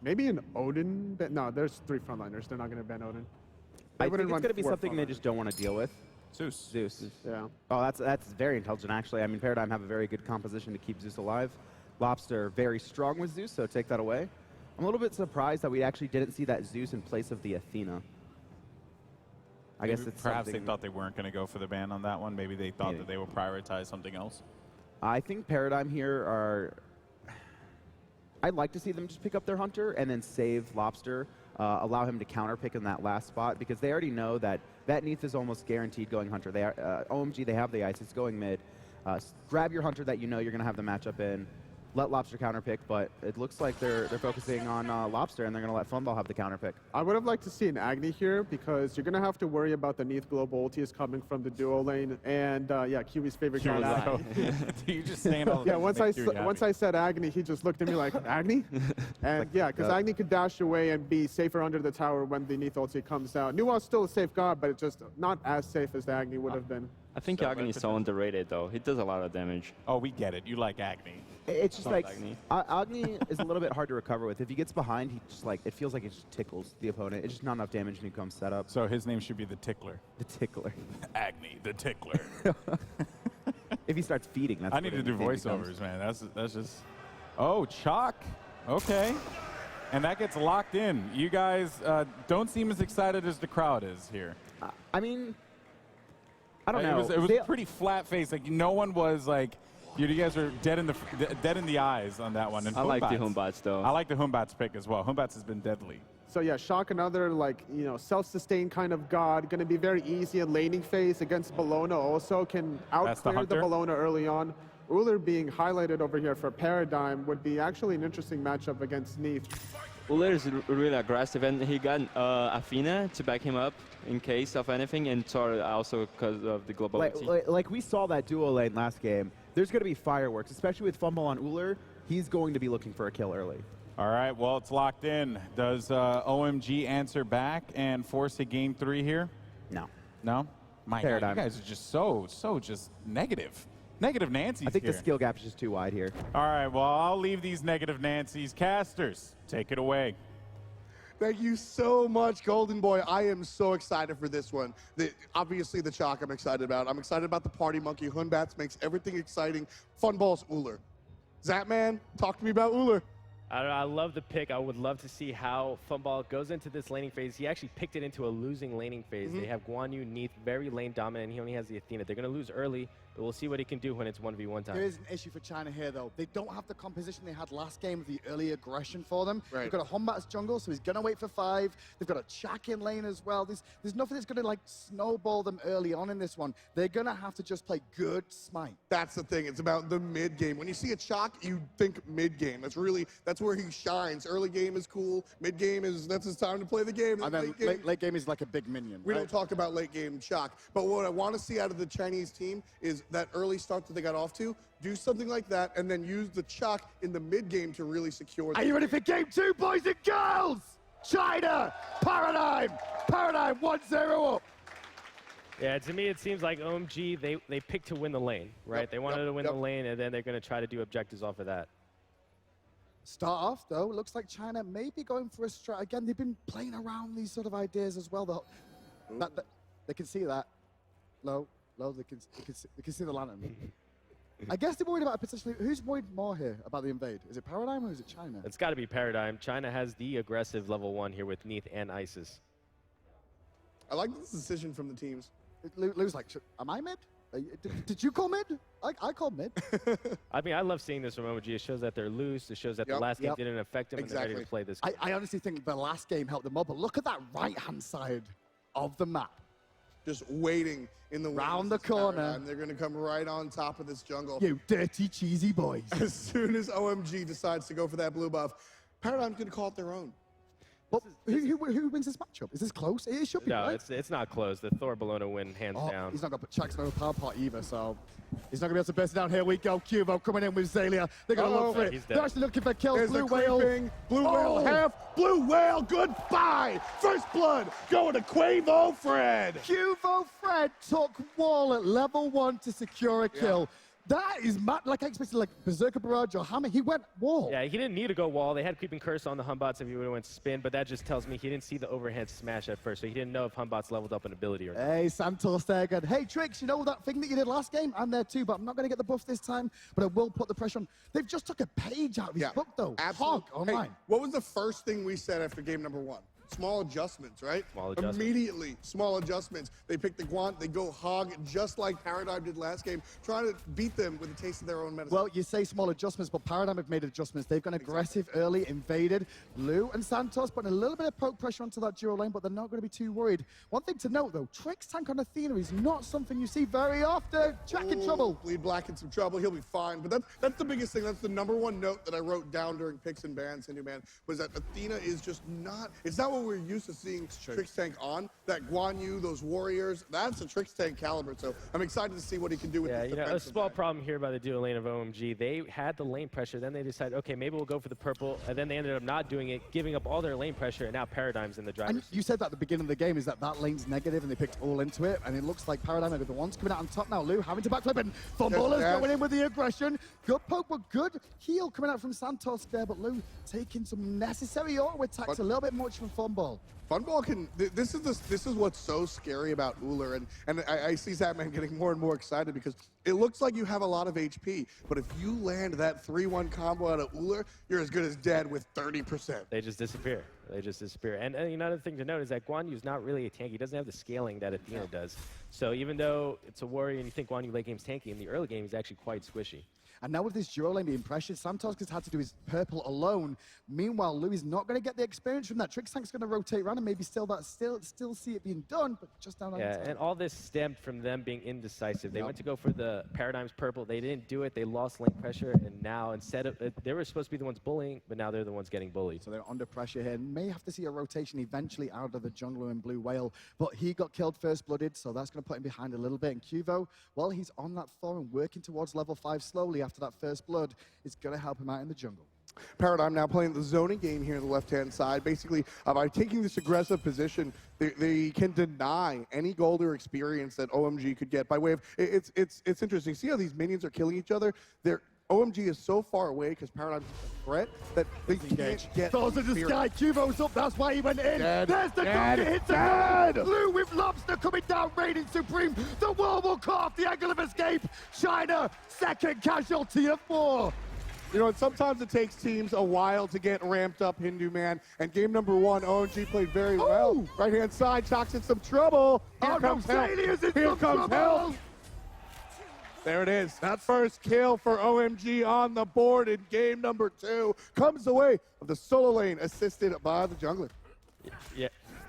Maybe an Odin? No, there's 3 frontliners. They're not going to ban Odin. I think it's going to be something they just don't want to deal with. Zeus. Zeus. Yeah. Oh, that's very intelligent, actually. I mean, Paradigm have a very good composition to keep Zeus alive. Lobster very strong with Zeus, so take that away. I'm a little bit surprised that we actually didn't see that Zeus in place of the Athena. I guess it's perhaps they something- thought they weren't going to go for the ban on that one. Maybe they thought that they would prioritize something else. I think Paradigm here are... I'd like to see them just pick up their Hunter and then save Lobster, allow him to counter pick in that last spot, because they already know that Neath is almost guaranteed going Hunter. They are, OMG, they have the ice. It's going mid. Grab your Hunter that you know you're going to have the matchup in. Let Lobster counter pick, but it looks like they're focusing on Lobster, and they're going to let Funball have the counter pick. I would have liked to see an Agni here because you're going to have to worry about the Neath global ulti is coming from the duo lane, and yeah, Kiwi's favorite guy. You just saying all Yeah, once I said Agni, he just looked at me like, Agni? And yeah, because Agni could dash away and be safer under the tower when the Neath ulti comes out. Nua's still a safe guard, but it's just not as safe as the Agni would have been. I think Agni is so underrated, though. He does a lot of damage. Oh, we get it. You like Agni. It's just like Agni. Agni is a little bit hard to recover with. If he gets behind, he just like it feels like it just tickles the opponent. It's just not enough damage when he comes set up. So his name should be the Tickler. The tickler. Agni, the Tickler. If he starts feeding, that's I need to do voiceovers, man. That's just. Oh, Chalk. Okay. And that gets locked in. You guys don't seem as excited as the crowd is here. I mean, I don't know. It was pretty flat face. Like no one was like. You guys are dead in the eyes on that one. And I like the Humbats, though. I like the Humbats pick as well. Humbats has been deadly. So yeah, Shock, another like, you know, self-sustained kind of god, going to be very easy in laning phase against Bologna also, can out-clear the Bologna early on. Uller being highlighted over here for Paradigm would be actually an interesting matchup against Neath. Uller is really aggressive, and he got Athena to back him up in case of anything, and Tor also because of the global like we saw that duo lane last game. There's going to be fireworks, especially with Fumble on Uller. He's going to be looking for a kill early. All right, well, it's locked in. Does OMG answer back and force a game 3 here? No. No? My God, you guys are just so just negative. Negative Nancy's I think here. the skill gap is just too wide here. All right, well, I'll leave these negative Nancy's. Casters, take it away. Thank you so much, Golden Boy. I am so excited for this one. Obviously, the Chalk I'm excited about. I'm excited about the Party Monkey. Hunbats makes everything exciting. Funball's Uller. Zapman, talk to me about Uller. I love the pick. I would love to see how Funball goes into this laning phase. He actually picked it into a losing laning phase. They have Guan Yu, Neath, very lane dominant. He only has the Athena. They're going to lose early, but we'll see what he can do when it's 1v1 time. There is an issue for China here, though. They don't have the composition they had last game with the early aggression for them. Right. They've got a Humbat's jungle, so he's going to wait for 5. They've got a Chak in lane as well. There's nothing that's going to, like, snowball them early on in this one. They're going to have to just play good smite. That's the thing. It's about the mid game. When you see a Chalk, you think mid game. That's where he shines. Early game is cool. Mid game that's his time to play the game. And then late game is like a big minion. We don't talk about late game Chalk. But what I want to see out of the Chinese team is that early start that they got off to, do something like that, and then use the Chalk in the mid game to really secure. Are you ready for game 2, boys and girls? China, Paradigm 1-0 up. Yeah, to me it seems like OMG, they picked to win the lane, right? They wanted to win the lane, and then they're going to try to do objectives off of that. Start off, though, it looks like China may be going for a strat. Again, they've been playing around these sort of ideas as well. They can see that. Low, they can see the lantern. I guess they're worried about potentially. Who's worried more here about the invade? Is it Paradigm or is it China? It's got to be Paradigm. China has the aggressive level 1 here with Neath and Isis. I like this decision from the teams. Lou's like, am I mid? Did you call mid? I called mid. I mean, I love seeing this from OMG. It shows that they're loose. It shows that the last game didn't affect them, and they're ready to play this game. I honestly think the last game helped them up, but look at that right-hand side of the map. Just waiting in the round the corner. They're going to come right on top of this jungle. You dirty, cheesy boys. As soon as OMG decides to go for that blue buff, Paradigm's going to call it their own. But who wins this matchup? Is this close? It should be, no, right? it's not close. The Thor Bologna win, hands down. He's not got Chak's no power pot either, so he's not going to be able to burst it down. Here we go. Cuvo coming in with Zalia. They're going to look for it. They're actually looking for kills. There's Blue Whale. Blue Whale half. Blue Whale, goodbye. First blood going to Quavo Fred. Cuvo Fred took wall at level 1 to secure a kill. That is mad. Like I expected, like Berserker Barrage or Hammer. He went wall. Yeah, he didn't need to go wall. They had Creeping Curse on the Humbots if he would have went spin, but that just tells me he didn't see the overhead smash at first, so he didn't know if Humbots leveled up an ability or not. Hey, Santos there again. Hey, Trix, you know that thing that you did last game? I'm there too, but I'm not going to get the buff this time, but I will put the pressure on. They've just took a page out of his book, though. Absolutely. Hog online. Hey, what was the first thing we said after game number 1? Small adjustments, right? Small adjustments. Immediately, small adjustments. They pick the Guan, they go hog, just like Paradigm did last game, trying to beat them with a taste of their own medicine. Well, you say small adjustments, but Paradigm have made adjustments. They've gone aggressive early, invaded. Lou and Santos putting a little bit of poke pressure onto that duo lane, but they're not going to be too worried. One thing to note, though, Trix tank on Athena is not something you see very often. Jack in trouble. Bleed Black in some trouble. He'll be fine. But that's the biggest thing. That's the #1 note that I wrote down during picks and bans, Hindu Man, was that Athena is just not, it's not what we're used to seeing Trix tank on. That Guan Yu, those warriors, that's a Trix tank caliber. So I'm excited to see what he can do with this Yeah, you know, a defensive small side. problem here by the duo lane of OMG. They had the lane pressure, then they decided, okay, maybe we'll go for the purple, and then they ended up not doing it, giving up all their lane pressure, and now Paradigm's in the driver's And seat. you said that at the beginning of the game, is that lane's negative, and they picked all into it, and it looks like Paradigm are the ones coming out on top now. Lou having to backflip, and Fumballer's Yes. going in with the aggression. Good poke, but good heal coming out from Santos there, but Lou taking some necessary auto attacks, a little bit much from Fumball. Funball can. This is what's so scary about Uller, and I see Zapman getting more and more excited because it looks like you have a lot of HP, but if you land that 3-1 combo out of Uller, you're as good as dead with 30%. They just disappear. They just disappear. And another thing to note is that Guan Yu's not really a tank. He doesn't have the scaling that Athena does. So even though it's a warrior and you think Guan Yu late game's tanky, in the early game he's actually quite squishy. And now with this duo lane being pressured, Santos has had to do his purple alone. Meanwhile, Louis is not going to get the experience from that. Trix tank's going to rotate around and maybe still see it being done, but just down on the Yeah, side. and all this stemmed from them being indecisive. They went to go for the Paradigm's purple. They didn't do it. They lost lane pressure, and now instead of they were supposed to be the ones bullying, but now they're the ones getting bullied. So they're under pressure here. May have to see a rotation eventually out of the jungler and Blue Whale, but he got killed first-blooded, so that's going to put him behind a little bit. And Cuvo, well, he's on that Thor and working towards level 5 slowly after that first blood. It's going to help him out in the jungle. Paradigm now playing the zoning game here on the left-hand side. Basically, by taking this aggressive position, they can deny any gold or experience that OMG could get by way of. It's interesting. See how these minions are killing each other? OMG is so far away because Paradigm's a threat that they can't get. Throws in the sky, Cuvo's up, that's why he went in. Dead. There's the Dead. dunk, it hits Dead. again. Blue with Lobster coming down, reigning supreme. The wall will cut off the angle of escape. China, second casualty of 4. You know, and sometimes it takes teams a while to get ramped up, Hindu Man. And game number 1, OMG played very well. Right-hand side, Chalk's in some trouble. Here comes help. Here comes help. There it is. That first kill for OMG on the board in game number 2 comes the way of the solo lane assisted by the jungler.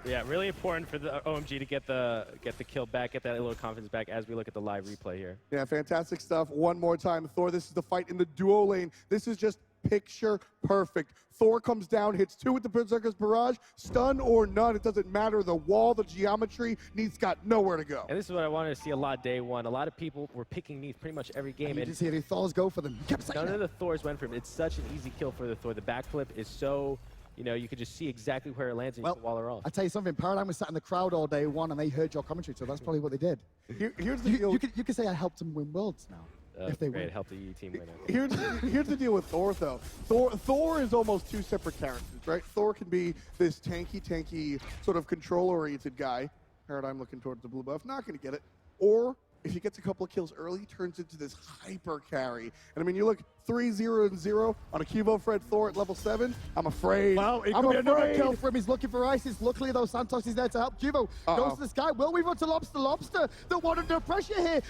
Yeah, really important for the OMG to get the kill back, get that little confidence back as we look at the live replay here. Yeah, fantastic stuff. One more time, Thor. This is the fight in the duo lane. This is just picture perfect. Thor comes down, hits 2 with the Berserker's Barrage, stun or none. It doesn't matter. The wall, the geometry, Neith's got nowhere to go. And this is what I wanted to see a lot day 1. A lot of people were picking Neith pretty much every game. And you just hear the Thors go for them. He kept saying None of it. the Thors went for him. It's such an easy kill for the Thor. The backflip is so, you could just see exactly where it lands and you can wall her off. I tell you something, Paradigm was sat in the crowd all day 1 and they heard your commentary, so that's probably what they did. Here's the deal. You could say I helped them win worlds now. If they great, win. help the EU team win. Here's the deal with Thor, though. Thor is almost 2 separate characters, right? Thor can be this tanky, sort of control-oriented guy. Paradigm looking towards the blue buff, not going to get it. Or if he gets a couple of kills early, he turns into this hyper carry. And I mean, you look 3-0-0 on a Cubo Fred Thor at level 7. I'm afraid. Well, it could be another kill for him. He's looking for Isis. Luckily, though, Santos is there to help. Cubo goes to the sky. Will we run to Lobster? Lobster, the one under pressure here,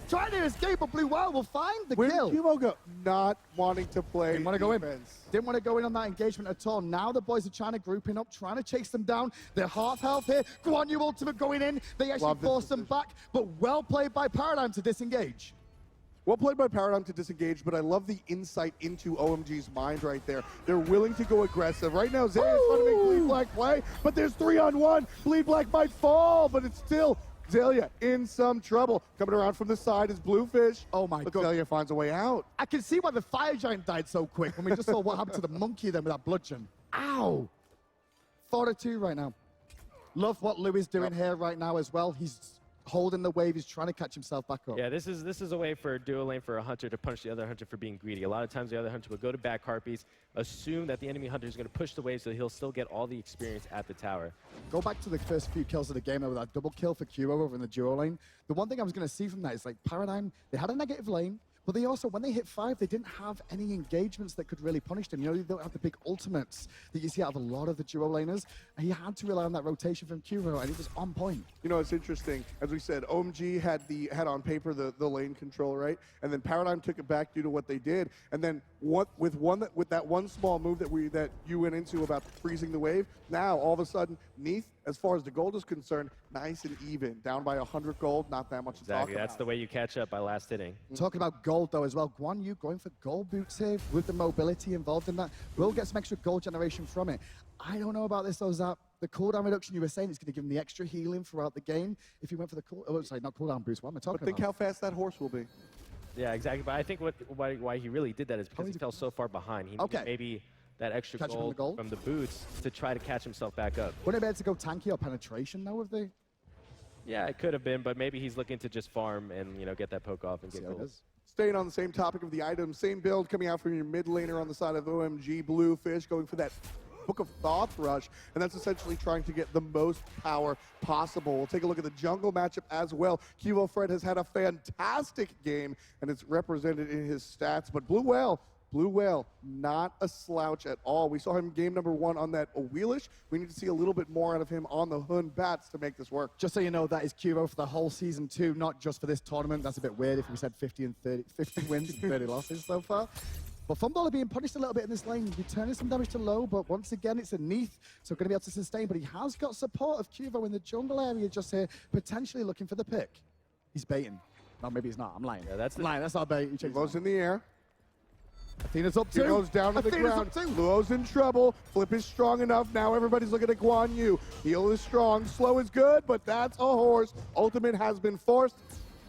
trying to escape, but Blue Whale will find the Where kill. did Cubo go? Not wanting to play Didn't want to go in. defense. Didn't want to go in on that engagement at all. Now the boys are trying to grouping up, trying to chase them down. They're half health here. Guan Yu ultimate going in. They actually Love this force them back, but well played by Paradigm to disengage. Well played by Paradigm to disengage, but I love the insight into OMG's mind right there. They're willing to go aggressive. Right now, Zay is trying to make Bleed Black play, but there's 3-on-1. Bleed Black might fall, but it's still Xaylia in some trouble. Coming around from the side is Bluefish. Oh my but God. Xaylia finds a way out. I can see why the Fire Giant died so quick when we just saw what happened to the monkey then with that bludgeon. Ow! 4-2 right now. Love what Lou is doing here right now as well. He's holding the wave. He's trying to catch himself back up. Yeah, this is a way for a duo lane for a hunter to punish the other hunter for being greedy. A lot of times the other hunter will go to back harpies, assume that the enemy hunter is going to push the wave so he'll still get all the experience at the tower. Go back to the first few kills of the game, though, with that double kill for Kuro over in the duo lane. The one thing I was going to see from that is, like, Paradigm, they had a negative lane, but they also, when they hit 5, they didn't have any engagements that could really punish them. You know, they don't have the big ultimates that you see out of a lot of the duo laners. And he had to rely on that rotation from Kuro, and it was on point. You know, it's interesting. As we said, OMG had on paper the lane control, right? And then Paradigm took it back due to what they did. And then with that one small move that you went into about freezing the wave, now all of a sudden, Neath, as far as the gold is concerned, nice and even. Down by 100 gold, not that much to talk about. That's the way you catch up by last hitting. Talking about gold, though, as well, Guan Yu going for gold boots here with the mobility involved in that. Will get some extra gold generation from it. I don't know about this, though, Zap. The cooldown reduction you were saying is going to give him the extra healing throughout the game. If he went for the not cooldown boost, what am I talking But think about? how fast that horse will be. Yeah, exactly. But I think why he really did that is because he fell so far behind. He needed maybe that extra Catch him from the gold gold? from the boots to try to catch himself back up. Wouldn't it be able to go tanky or penetration, though, with the... Yeah, it could have been, but maybe he's looking to just farm and, you know, get that poke off and get gold. Staying on the same topic of the items, same build coming out from your mid laner on the side of OMG, Bluefish, going for that Book of Thought Rush, and that's essentially trying to get the most power possible. We'll take a look at the jungle matchup as well. Kivo Fred has had a fantastic game, and it's represented in his stats, but Blue Whale, not a slouch at all. We saw him game number 1 on that Wheelish. We need to see a little bit more out of him on the Hun Bats to make this work. Just so you know, that is Kuro for the whole season 2, not just for this tournament. That's a bit weird if we said 50 wins and 30 losses so far. But Funballer being punished a little bit in this lane, returning some damage to low, but once again, it's a Neath, so going to be able to sustain. But he has got support of Kuro in the jungle area just here, potentially looking for the pick. He's baiting. No, maybe he's not. I'm lying. Yeah, that's lying. That's not bait. He goes in the air. Athena's up 2. He goes down to the ground. Luo's in trouble. Flip is strong enough. Now everybody's looking at Guan Yu. Heal is strong. Slow is good, but that's a horse. Ultimate has been forced.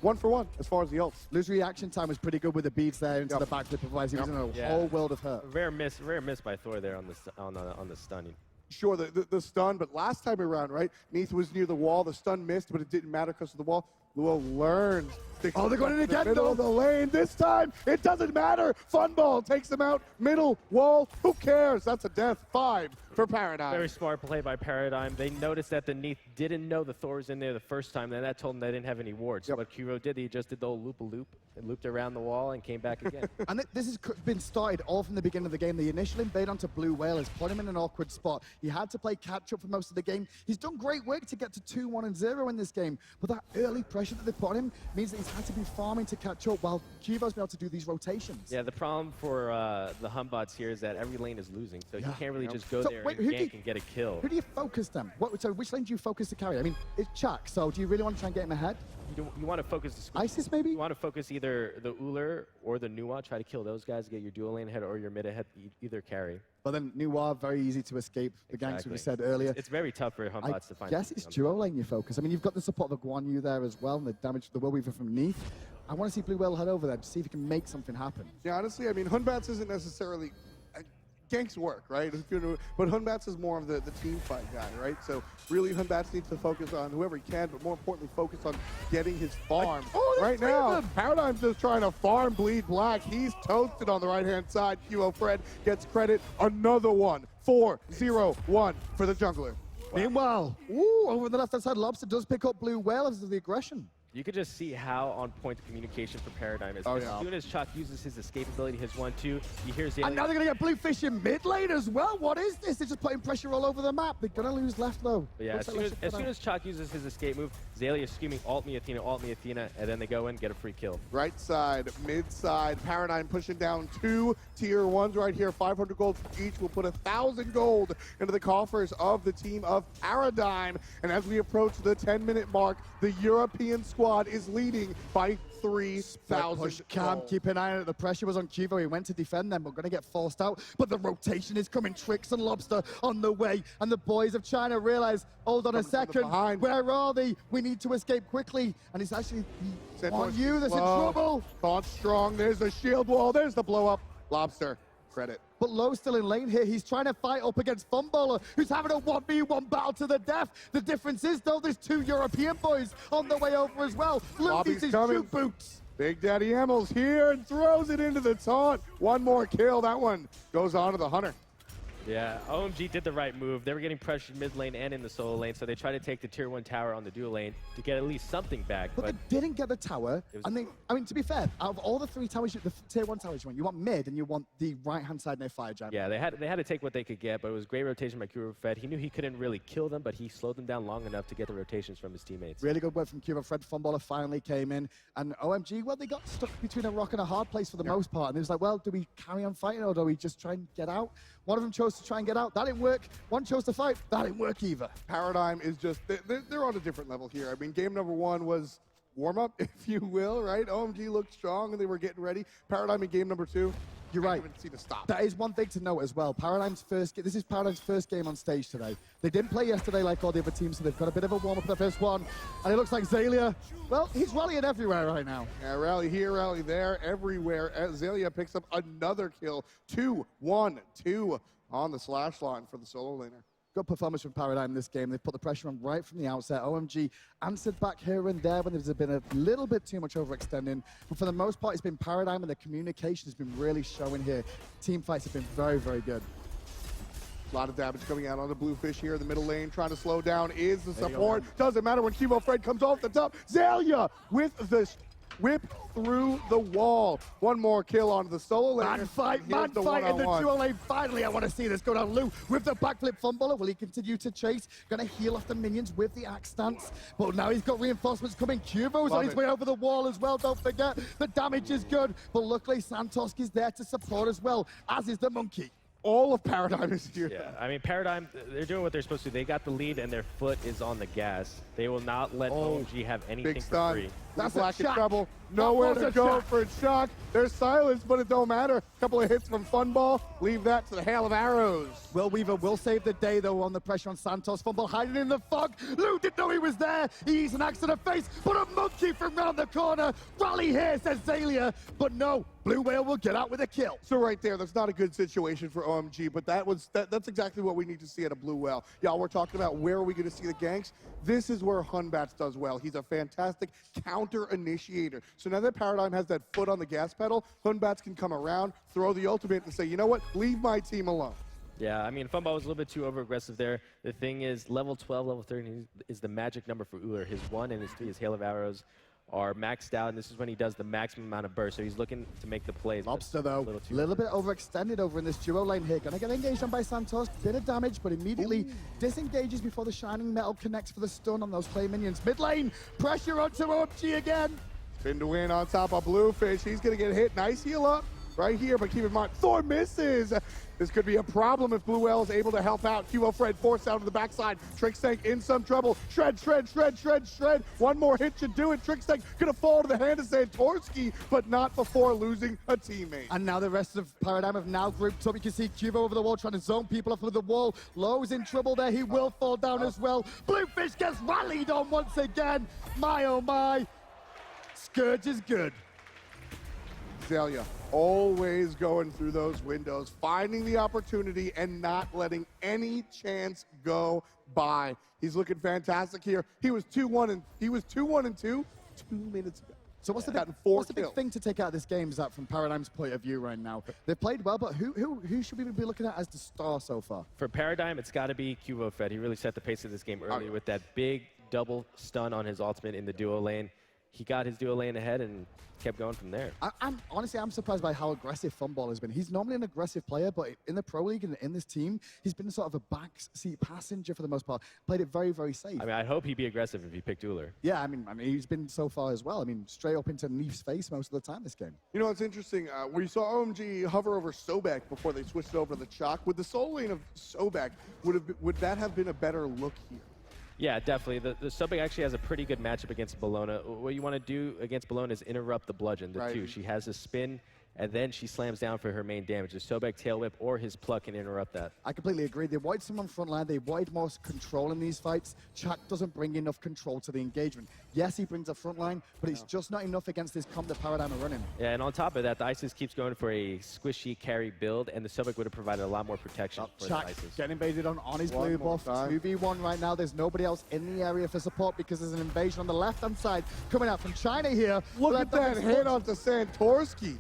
1 for 1 as far as the ults. Lou's reaction time was pretty good with the beads there into the backflip. Otherwise, he was in a whole world of hurt. Rare miss by Thor there on the stunning. Sure, the stun, but last time around, right? Neath was near the wall. The stun missed, but it didn't matter because of the wall. Luo learned. Oh, they're going in again, middle of the lane. This time, it doesn't matter. Funball takes them out. Middle, wall, who cares? That's a death. 5 for Paradigm. Very smart play by Paradigm. They noticed that the Neath didn't know the Thor was in there the first time, and that told them they didn't have any wards. So what Kuro did, he just did the old loop-a-loop and looped around the wall and came back again. And this has been started all from the beginning of the game. The initial invade onto Blue Whale has put him in an awkward spot. He had to play catch-up for most of the game. He's done great work to get to 2-1 and 0 in this game, but that early pressure that they put on him means that he's had to be farming to catch up while Kuvo's been able to do these rotations. Yeah, the problem for the Humbots here is that every lane is losing, so you can't really just go there and gank and get a kill. Who do you focus them? So which lane do you focus to carry? I mean, it's Chuck, so do you really want to try and get him ahead? You want to focus the squad. Isis, maybe? You want to focus either the Uller or the Nuwa, try to kill those guys, get your dual lane ahead or your mid ahead, either carry. But then Nuwa, very easy to escape the ganks we said earlier. It's very tough for Humbots to find. Yes, it's duo lane you focus. I mean, you've got the support of the Guan Yu there as well, and the damage to the Will Weaver from Neath. I want to see Blue Whale head over there to see if he can make something happen. Yeah, honestly, I mean, Hunbats isn't necessarily... ganks work, right? But Hunbats is more of the team fight guy, right? So really Hunbats needs to focus on whoever he can, but more importantly, focus on getting his farm. Right now, Paradigm's just trying to farm Bleed Black. He's toasted on the right-hand side. QO Fred gets credit. Another one. 4-0-1 for the jungler. Meanwhile, over the left-hand side, Lobster does pick up Blue Whale as the aggression. You could just see how on point the communication for Paradigm is. As soon as Chuck uses his escape ability, his 1-2, he hears the And now they're going to get Bluefish in mid lane as well. What is this? They're just putting pressure all over the map. They're going to lose left, though. But yeah, as soon as Chuck uses his escape move, Zaylee is screaming, ult me Athena, and then they go in, get a free kill. Right side, mid side, Paradigm pushing down 2 tier 1s right here. 500 gold for each will put 1,000 gold into the coffers of the team of Paradigm. And as we approach the 10-minute mark, the European squad is leading by 3,000 Cam, keep an eye on it. The pressure was on Kuvo. He went to defend them. We're going to get forced out. But the rotation is coming. Tricks and Lobster on the way. And the boys of China realize, hold on a second. Where are they? We need to escape quickly. And it's actually on you that's in trouble. Thought strong. There's the shield wall. There's the blow up. Lobster credit. But Lowe's still in lane here. He's trying to fight up against Funballer, who's having a 1v1 battle to the death. The difference is, though, there's 2 European boys on their way over as well. Lobby's Luffy's his coming. 2 boots. Big Daddy Emil's here and throws it into the taunt. One more kill. That one goes on to the Hunter. Yeah, OMG did the right move. They were getting pressured mid lane and in the solo lane, so they tried to take the tier 1 tower on the dual lane to get at least something back. But they didn't get the tower. I mean, to be fair, out of all the 3 towers, the tier 1 towers you want mid and you want the right-hand side near Fire Giant. Yeah, they had to take what they could get, but it was great rotation by Kuro Fed. He knew he couldn't really kill them, but he slowed them down long enough to get the rotations from his teammates. Really good work from Kuro Fred. Funballer finally came in, and OMG, well, they got stuck between a rock and a hard place for the most part, and it was like, well, do we carry on fighting or do we just try and get out? One of them chose to try and get out. That didn't work. One chose to fight. That didn't work either. Paradigm is just, they're on a different level here. I mean, game number 1 was warm-up, if you will, right? OMG looked strong and they were getting ready. Paradigm in game number 2. You're right. I didn't see the stop. That is one thing to note as well. This is Paradigm's first game on stage today. They didn't play yesterday like all the other teams, so they've got a bit of a warm-up for the first one. And it looks like Zalia, well, he's rallying everywhere right now. Yeah, rally here, rally there, everywhere. Azalea picks up another kill. 2-1-2 on the slash line for the solo laner. Good performance from Paradigm in this game. They've put the pressure on right from the outset. OMG answered back here and there when there's been a little bit too much overextending. But for the most part, it's been Paradigm, and the communication has been really showing here. Team fights have been very, very good. A lot of damage coming out on the Bluefish here in the middle lane. Trying to slow down is the support. Doesn't matter when Kibo Fred comes off the top. Zalia with the whip through the wall. One more kill onto the solo lane. Man fight in the duo lane. Finally, I want to see this go down. Lou with the backflip Funballer. Will he continue to chase? Going to heal off the minions with the axe stance. But now he's got reinforcements coming. Cubo's on his way over the wall as well. Don't forget, the damage is good. But luckily, Santos is there to support as well, as is the monkey. All of Paradigm is here. Yeah, I mean, Paradigm, they're doing what they're supposed to. They got the lead, and their foot is on the gas. They will not let OMG have anything Big for stun. free. That's Black in trouble. Nowhere to go for a shock. There's silence, but it don't matter. Couple of hits from Funball. Leave that to the hail of arrows. Will Weaver will save the day, though, on the pressure on Santos. Funball hiding in the fog. Lou didn't know he was there. He eats an axe to the face, but a monkey from round the corner. Rally here, says Zalia. But no, Blue Whale will get out with a kill. So right there, that's not a good situation for OMG, but that's exactly what we need to see at a Blue Whale. Y'all, we're talking about where are we going to see the ganks. This is where Hunbats does well. He's a fantastic counter initiator. So now that Paradigm has that foot on the gas pedal, Hunbats can come around, throw the ultimate, and say, you know what, leave my team alone. Yeah, I mean, Funball was a little bit too over-aggressive there. The thing is, level 12, level 13 is the magic number for Uller. His 1 and his 3, his Hail of Arrows, are maxed out, and this is when he does the maximum amount of burst. So he's looking to make the plays. Lobster, though, a little bit overextended over in this duo lane here. Gonna get engaged on by Santos. Bit of damage, but immediately disengages before the Shining Metal connects for the stun on those play minions. Mid lane, pressure onto OMG again. Spin to win on top of Bluefish. He's going to get hit. Nice heal up right here, but keep in mind, Thor misses. This could be a problem if Blue Whale is able to help out. Kibo Fred forced out to the backside. Trickstank in some trouble. Shred, shred, shred, shred, shred. One more hit should do it. Trickstank gonna fall to the hand of Santorsky, but not before losing a teammate. And now the rest of Paradigm have now grouped up. You can see Cubo over the wall trying to zone people off of the wall. Lowe's in trouble there. He will fall down as well. Bluefish gets rallied on once again. My, oh my. Scourge is good. Zalia always going through those windows, finding the opportunity and not letting any chance go by. He's looking fantastic here. He was 2-1 and 2 minutes ago. So what's the big thing to take out of this game, Zach, from Paradigm's point of view right now? They've played well, but who should we be looking at as the star so far? For Paradigm, it's got to be Cubo Fed. He really set the pace of this game early with that big double stun on his ultimate in the duo lane. He got his duo lane ahead and kept going from there. Honestly, I'm surprised by how aggressive Funball has been. He's normally an aggressive player, but in the Pro League and in this team, he's been sort of a backseat passenger for the most part. Played it very, very safe. I mean, I'd hope he'd be aggressive if he picked Uller. Yeah, I mean, he's been so far as well. I mean, straight up into Neef's face most of the time this game. You know, it's interesting. We saw OMG hover over Sobek before they switched over to the Chalk. With the solo lane of Sobek, would that have been a better look here? Yeah, definitely. The Sobek actually has a pretty good matchup against Bologna. What you want to do against Bologna is interrupt the bludgeon, the 2. She has a spin and then she slams down for her main damage. The Sobek tail whip or his pluck can interrupt that. I completely agree. They wanted someone front line. They wanted more control in these fights. Chuck doesn't bring enough control to the engagement. Yes, he brings a front line, but it's just not enough against this comp that Paradigm are running. Yeah, and on top of that, the Isis keeps going for a squishy carry build, and the Sobek would have provided a lot more protection for the Chuck Isis. getting baited on his One blue more buff. time. 2v1 right now. There's nobody else in the area for support because there's an invasion on the left-hand side coming out from China here. Look But at that hit onto Santorsky.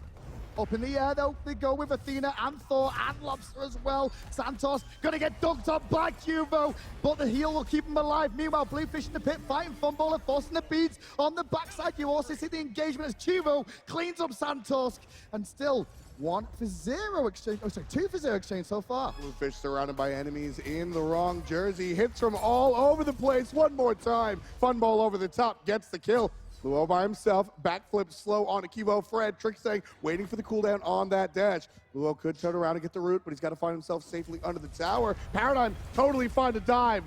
Up in the air, though, they go with Athena and Thor and Lobster as well. Santos gonna get dunked up by Cubo, but the heal will keep him alive. Meanwhile, Bluefish in the pit fighting Funballer, forcing the beads on the backside. You also see the engagement as Cubo cleans up Santos, and still 1-for-0 exchange. Oh, sorry, 2-for-0 exchange so far. Bluefish surrounded by enemies in the wrong jersey. Hits from all over the place. One more time. Funball over the top gets the kill. Luo by himself, backflip slow on Akivo. Fred, Tricksang, waiting for the cooldown on that dash. Luo could turn around and get the root, but he's got to find himself safely under the tower. Paradigm totally find a dive.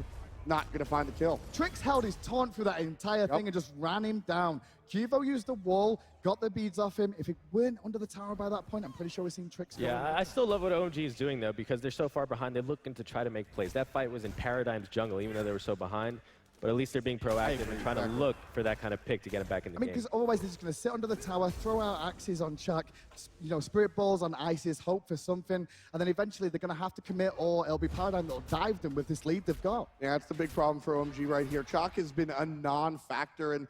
Not going to find the kill. Trix held his taunt through that entire thing and just ran him down. Kivo used the wall, got the beads off him. If it weren't under the tower by that point, I'm pretty sure we've seen Trix. Yeah, I still love what OMG is doing, though, because they're so far behind. They're looking to try to make plays. That fight was in Paradigm's jungle, even though they were so behind. But at least they're being proactive and trying to look for that kind of pick to get it back in the game. because otherwise they're just going to sit under the tower, throw out axes on Chuck, spirit balls on Isis, hope for something, and then eventually they're going to have to commit, or it'll be Paradigm that'll dive them with this lead they've got. Yeah, that's the big problem for OMG right here. Chalk has been a non-factor, and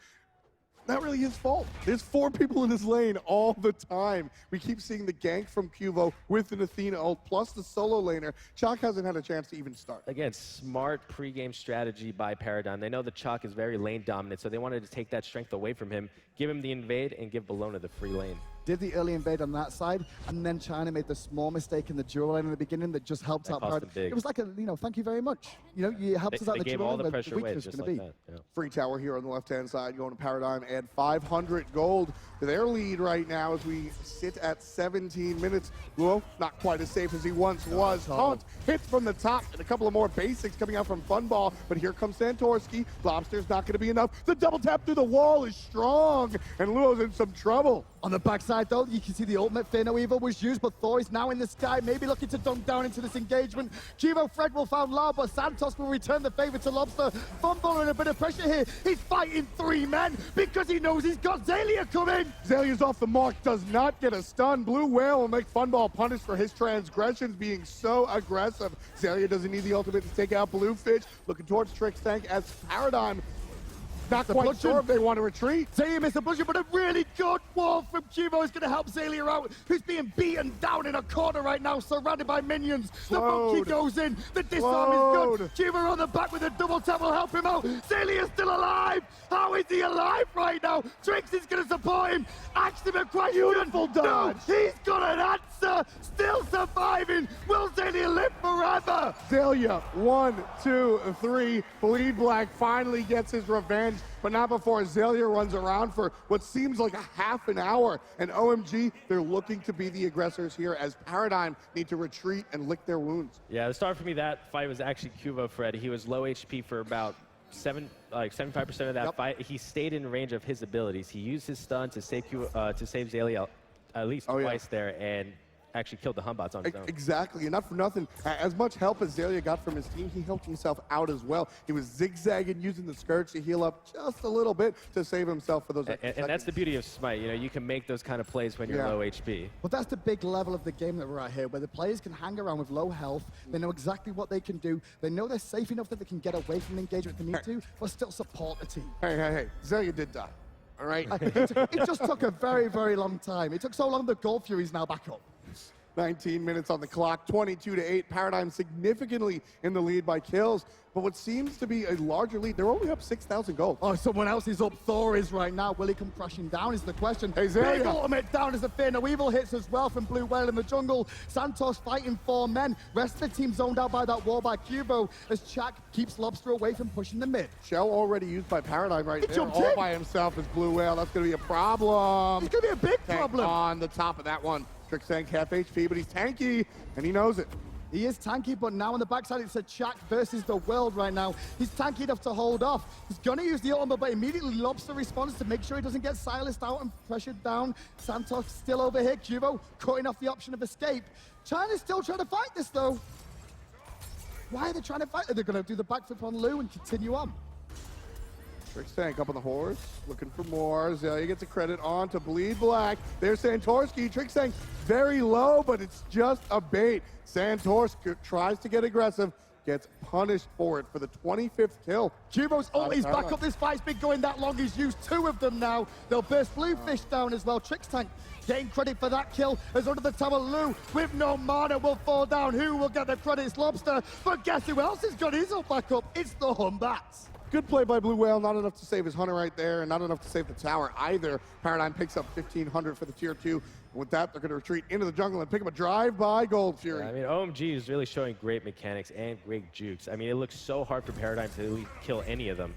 not really his fault. There's 4 people in his lane all the time. We keep seeing the gank from Cubo with an Athena ult, plus the solo laner. Chalk hasn't had a chance to even start. Again, smart pregame strategy by Paradigm. They know that Chalk is very lane dominant, so they wanted to take that strength away from him, give him the invade, and give Bologna the free lane. Did the early invade on that side, and then China made the small mistake in the dual lane in the beginning that just helped out Paradigm. Big. It was like a, thank you very much. You helped us out in the They gave dual all lane the where pressure weak away, was just gonna like be. that. Yeah. Free tower here on the left-hand side, going to Paradigm, add 500 gold to their lead right now as we sit at 17 minutes. Luo, not quite as safe as he once was. Taunt hits from the top, and a couple of more basics coming out from Funball, but here comes Santorsky. Lobster's not going to be enough. The double tap through the wall is strong, and Luo's in some trouble. On the backside, though, you can see the ultimate Fear No Evil was used, but Thor is now in the sky, maybe looking to dunk down into this engagement. Cubo Fred will found loud, but Santos will return the favor to Lobster. Funball in a bit of pressure here. He's fighting 3 men because he knows he's got Zalia coming. Zalia's off the mark, does not get a stun. Blue Whale will make Funball punished for his transgressions, being so aggressive. Zalia doesn't need the ultimate to take out Bluefish. Looking towards Trickstank as Paradigm. Not quite sure if they want to retreat. Zalia missed a bludgeon, but a really good wall from Cubo is going to help Zalia out, who's being beaten down in a corner right now, surrounded by minions. The monkey goes in, the disarm is good. Cubo on the back with a double tap will help him out. Zalia's still alive. How is he alive right now? Trix is going to support him. Axe him a question. Beautiful dodge. No, he's got an answer. Still surviving. Will Zalia live forever? Zalia, 1, 2, 3. Bleed Black finally gets his revenge, but not before Zalia runs around for what seems like a half an hour. And OMG, they're looking to be the aggressors here as Paradigm need to retreat and lick their wounds. Yeah, the start for me, that fight was actually Cubo Fred. He was low HP for about 75% of that fight. He stayed in range of his abilities. He used his stun to save Zalia at least twice there, and actually killed the Humbots on his own. Exactly, and not for nothing. As much help as Zalia got from his team, he helped himself out as well. He was zigzagging, using the skirts to heal up just a little bit to save himself for those extra and that's the beauty of Smite. You can make those kind of plays when you're low HP. But that's the big level of the game that we're at here, where the players can hang around with low health. They know exactly what they can do. They know they're safe enough that they can get away from the engagement if they need to, but still support the team. Hey, Zalia did die, all right? It just took a very, very long time. It took so long that Gold Fury's now back up. 19 minutes on the clock, 22-8. Paradigm significantly in the lead by kills, but what seems to be a larger lead, they're only up 6,000 gold. Oh, someone else is up. Thor is right now. Will he come crashing down is the question. Hey, Zalia. Big ultimate down as the Fear No Evil hits as well from Blue Whale in the jungle. Santos fighting 4 men. Rest of the team zoned out by that wall by Cubo as Chak keeps Lobster away from pushing the mid. Shell already used by Paradigm right there, jumped all in. by himself as Blue Whale. That's going to be a problem. It's going to be a big Tank problem. on the top of that one. Trickstank half HP, but he's tanky, and he knows it. He is tanky, but now on the backside, it's a Chak versus the world right now. He's tanky enough to hold off. He's gonna use the ultimate, but immediately Lobster responds to make sure he doesn't get silenced out and pressured down. Santos still over here. Cubo cutting off the option of escape. China's still trying to fight this, though. Why are they trying to fight? Are they gonna do the backflip on Lou and continue on? Trixtank up on the horse, looking for more. Zelia gets a credit on to Bleed Black. There's Santorski. Trixtank very low, but it's just a bait. Santorski tries to get aggressive, gets punished for it for the 25th kill. Cubo's always back up. This fight's been going that long. He's used 2 of them now. They'll burst Bluefish down as well. Trixtank getting credit for that kill as under the tower. Lou with no mana will fall down. Who will get the credits? Lobster. But guess who else has got his up back up? It's the Humbats. Good play by Blue Whale, not enough to save his hunter right there, and not enough to save the tower either. Paradigm picks up 1,500 for the tier 2. And with that, they're going to retreat into the jungle and pick up a drive by Gold Fury. Yeah, I mean, OMG is really showing great mechanics and great jukes. I mean, it looks so hard for Paradigm to really kill any of them.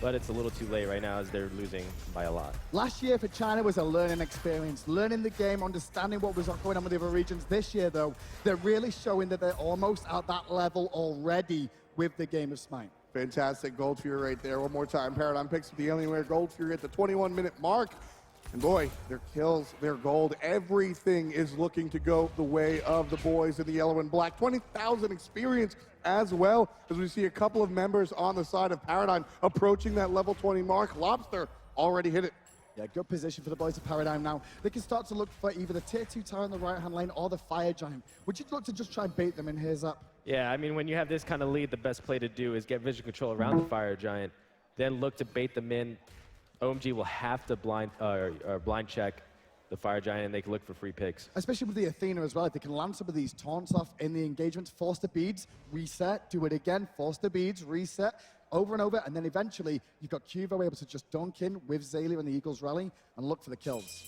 But it's a little too late right now as they're losing by a lot. Last year for China was a learning experience, learning the game, understanding what was going on with the other regions. This year, though, they're really showing that they're almost at that level already with the game of Smite. Fantastic Gold Fury right there. One more time, Paradigm picks up the Alienware Gold Fury at the 21-minute mark. And boy, their kills, their gold, everything is looking to go the way of the boys in the yellow and black. 20,000 experience as well, as we see a couple of members on the side of Paradigm approaching that level 20 mark. Lobster already hit it. Yeah, good position for the boys of Paradigm now. They can start to look for either the tier 2 tower in the right-hand lane or the Fire Giant. Would you look to just try and bait them in here's up? Yeah, I mean, when you have this kind of lead, the best play to do is get vision control around the Fire Giant, then look to bait them in. OMG will have to blind check the Fire Giant, and they can look for free picks. Especially with the Athena as well. If they can land some of these taunts off in the engagements, force the beads, reset, do it again, force the beads, reset, over and over, and then eventually you've got Cuvo able to just dunk in with Zelia and the Eagles rally and look for the kills.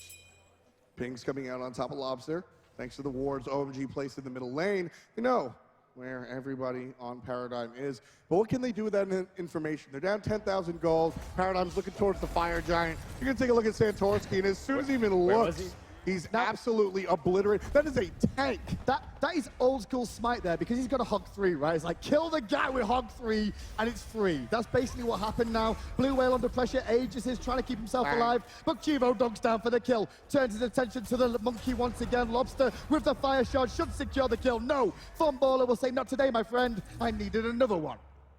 Ping's coming out on top of Lobster. Thanks to the wards OMG placed in the middle lane. You know where everybody on Paradigm is. But what can they do with that information? They're down 10,000 gold. Paradigm's looking towards the Fire Giant. You're going to take a look at Santorski, and as soon as he even looks, he's absolutely obliterated. That is a tank. That is old school Smite there because he's got a hog 3, right? It's like kill the guy with hog 3 and it's free. That's basically what happened now. Blue Whale under pressure, Aegis is trying to keep himself alive, but Cubo dunks down for the kill. Turns his attention to the monkey once again. Lobster with the fire shot should secure the kill. No, Funballer will say, not today, my friend. I needed another one.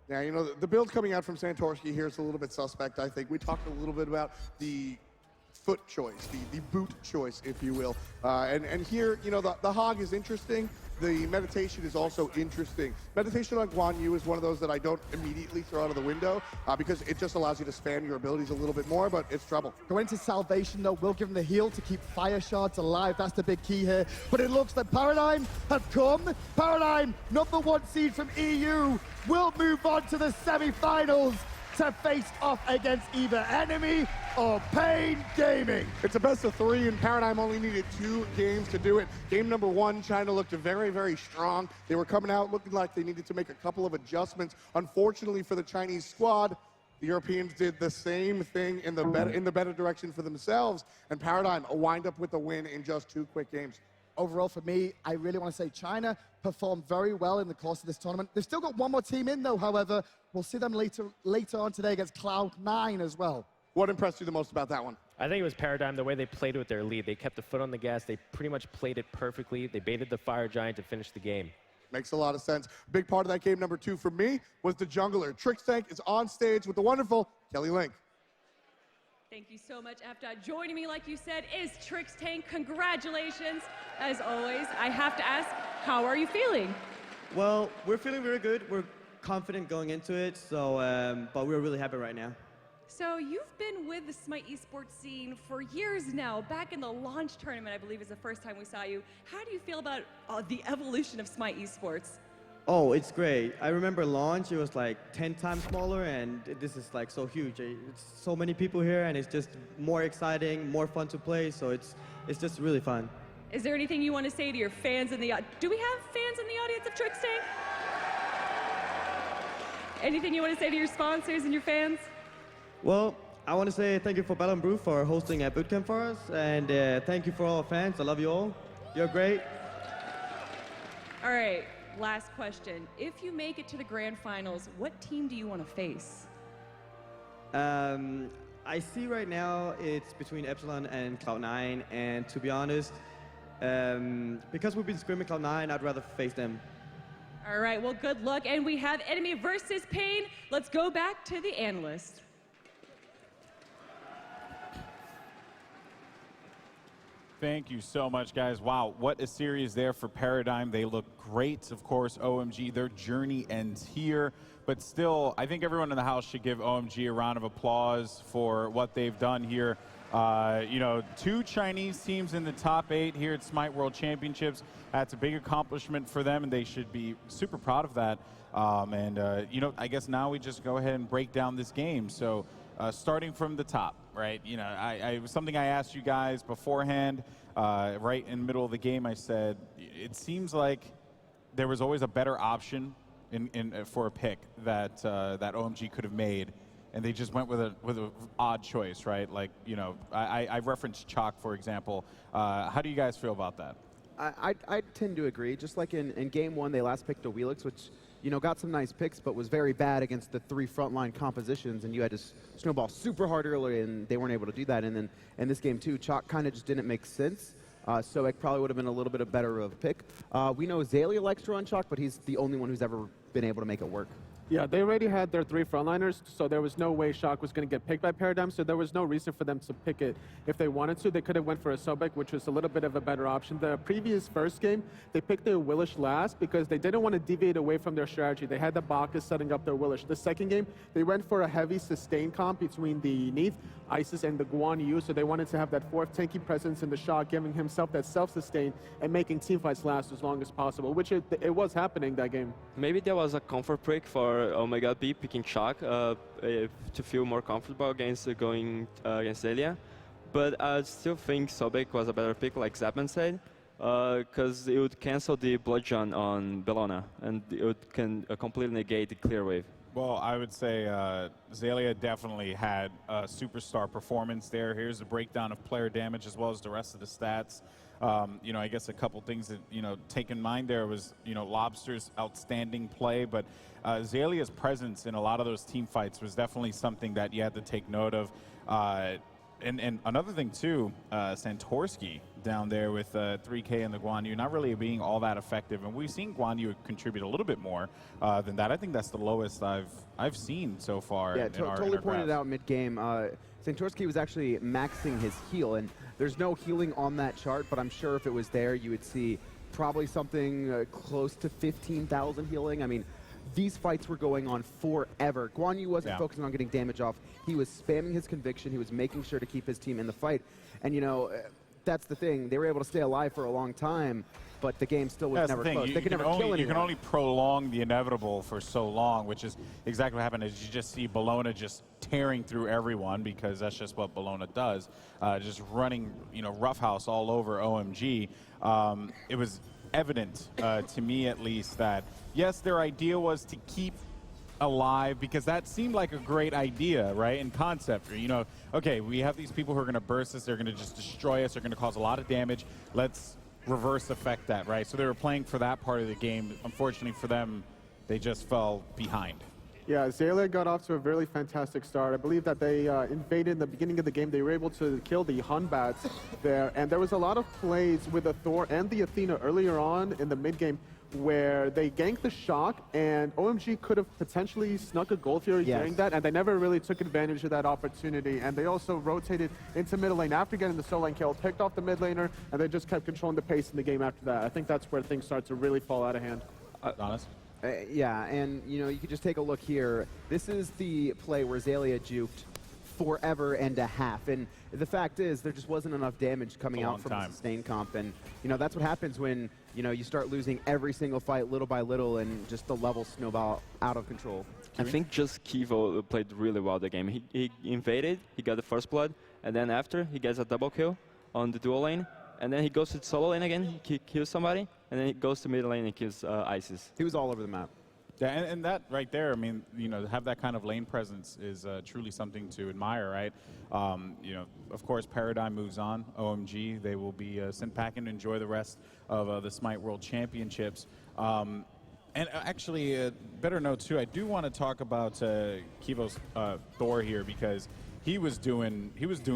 Yeah, you know, the build coming out from Santorski here is a little bit suspect, I think. We talked a little bit about the foot choice, the boot choice, if you will. And here, you know, the hog is interesting. The meditation is also interesting. Meditation on Guan Yu is one of those that I don't immediately throw out of the window because it just allows you to spam your abilities a little bit more, but it's trouble. Go into Salvation, though, will give him the heal to keep Fire Shards alive. That's the big key here. But it looks like Paradigm have come. Paradigm, #1 seed from EU, will move on to the semi-finals to face off against either Enemy or Pain Gaming. It's a best of 3, and Paradigm only needed 2 games to do it. Game number 1, China looked very, very strong. They were coming out looking like they needed to make a couple of adjustments. Unfortunately for the Chinese squad, the Europeans did the same thing in the better direction for themselves, and Paradigm wind up with the win in just 2 quick games. Overall, for me, I really want to say China performed very well in the course of this tournament. They've still got one more team in, though, however. We'll see them later on today against Cloud9 as well. What impressed you the most about that one? I think it was Paradigm, the way they played with their lead. They kept the foot on the gas. They pretty much played it perfectly. They baited the Fire Giant to finish the game. Makes a lot of sense. Big part of that game number 2 for me was the jungler. Trixtank is on stage with the wonderful Kelly Link. Thank you so much, Afta. Joining me, like you said, is Trixtank. Congratulations. As always, I have to ask, how are you feeling? Well, we're feeling very good. We're confident going into it, so but we're really happy right now. So you've been with the Smite esports scene for years now. Back in the launch tournament, I believe is the first time we saw you. How do you feel about the evolution of Smite esports? Oh, it's great. I remember launch, it was like 10 times smaller, and this is like so huge. It's so many people here, and it's just more exciting, more fun to play, so it's just really fun. Is there anything you want to say to your fans in the do we have fans in the audience of Trixtank? Anything you want to say to your sponsors and your fans? Well, I want to say thank you for Battle & Brew for hosting a bootcamp for us, and thank you for all our fans. I love you all. You're great. All right, last question. If you make it to the grand finals, what team do you want to face? I see right now it's between Epsilon and Cloud9, and to be honest, because we've been scrimming Cloud9, I'd rather face them. All right, well, good luck. And we have enemy versus Pain. Let's go back to the analyst. Thank you so much, guys. Wow, what a series there for Paradigm. They look great. Of course, OMG, their journey ends here. But still, I think everyone in the house should give OMG a round of applause for what they've done here. You know, 2 Chinese teams in the top 8 here at Smite World Championships. That's a big accomplishment for them, and they should be super proud of that. You know, I guess now we just go ahead and break down this game. So starting from the top, right? You know, it was something I asked you guys beforehand, right in the middle of the game. I said, it seems like there was always a better option for a pick that that OMG could have made, and they just went with an odd choice, right? Like, you know, I referenced Chalk, for example. How do you guys feel about that? I tend to agree. Just like in game 1, they last picked a Wheelix, which, you know, got some nice picks, but was very bad against the 3 frontline compositions, and you had to snowball super hard early, and they weren't able to do that. And then in this game, too, Chalk kind of just didn't make sense. So it probably would have been a little bit better of a pick. We know Azalea likes to run Chalk, but he's the only one who's ever been able to make it work. Yeah, they already had their 3 frontliners, so there was no way Shock was going to get picked by Paradigm, so there was no reason for them to pick it. If they wanted to, they could have went for a Sobek, which was a little bit of a better option. The previous first game, they picked their Willish last because they didn't want to deviate away from their strategy. They had the Bacchus setting up their Willish. The second game, they went for a heavy sustain comp between the Neath, Isis, and the Guan Yu, so they wanted to have that 4th tanky presence in the Shock, giving himself that self-sustain and making teamfights last as long as possible, which it was happening that game. Maybe there was a comfort break for Omega B picking Chalk to feel more comfortable against going against Elia. But I still think Sobek was a better pick, like Zapman said, because it would cancel the Bludgeon on Bellona, and it can completely negate the Clear Wave. Well, I would say Zalia definitely had a superstar performance there. Here's a breakdown of player damage as well as the rest of the stats. You know, I guess a couple things that, you know, take in mind there was, you know, Lobster's outstanding play, but Zalia's presence in a lot of those team fights was definitely something that you had to take note of. And another thing too, Santorsky down there with 3K and the Guan Yu not really being all that effective, and we've seen Guan Yu contribute a little bit more than that. I think that's the lowest I've seen so far. Yeah, in totally our pointed graphs. out mid-game. Santorsky was actually maxing his heal, and there's no healing on that chart, but I'm sure if it was there, you would see probably something close to 15,000 healing. I mean, these fights were going on forever. Guan Yu wasn't focusing on getting damage off. He was spamming his conviction. He was making sure to keep his team in the fight. And, you know, that's the thing. They were able to stay alive for a long time, but the game still was never close. They could never kill anyone. You can only prolong the inevitable for so long, which is exactly what happened. Is you just see Bellona just tearing through everyone, because that's just what Bellona does, just running, you know, roughhouse all over OMG. It was evident to me, at least, that yes, their idea was to keep alive, because that seemed like a great idea, right, in concept. You know, okay, we have these people who are going to burst us, they're going to just destroy us, they're going to cause a lot of damage, let's reverse effect that, right? So they were playing for that part of the game. Unfortunately for them, they just fell behind. Yeah, Zayla got off to a really fantastic start. I believe that they invaded in the beginning of the game. They were able to kill the Hun Bats there, and there was a lot of plays with the Thor and the Athena earlier on in the mid-game where they ganked the Shock, and OMG could have potentially snuck a Gold Fury during that, and they never really took advantage of that opportunity. And they also rotated into mid lane after getting the solo lane kill, picked off the mid laner, and they just kept controlling the pace in the game after that. I think that's where things start to really fall out of hand. Honest? Yeah, and you know, you could just take a look here. This is the play where Zalia juked forever and a half, and the fact is there just wasn't enough damage coming out from the sustain comp, and you know, that's what happens when, you know, you start losing every single fight little by little, and just the levels snowball out of control. I think just Kivo played really well the game. He invaded, he got the first blood, and then after he gets a double kill on the dual lane, and then he goes to the solo lane again, he kills somebody, and then he goes to mid lane and kills Isis. He was all over the map. Yeah, and that right there, I mean, you know, to have that kind of lane presence is truly something to admire, right? You know, of course, Paradigm moves on. OMG, they will be sent back in to enjoy the rest of the Smite World Championships. And actually, better note too, I do want to talk about Kivo's Thor here, because he was doing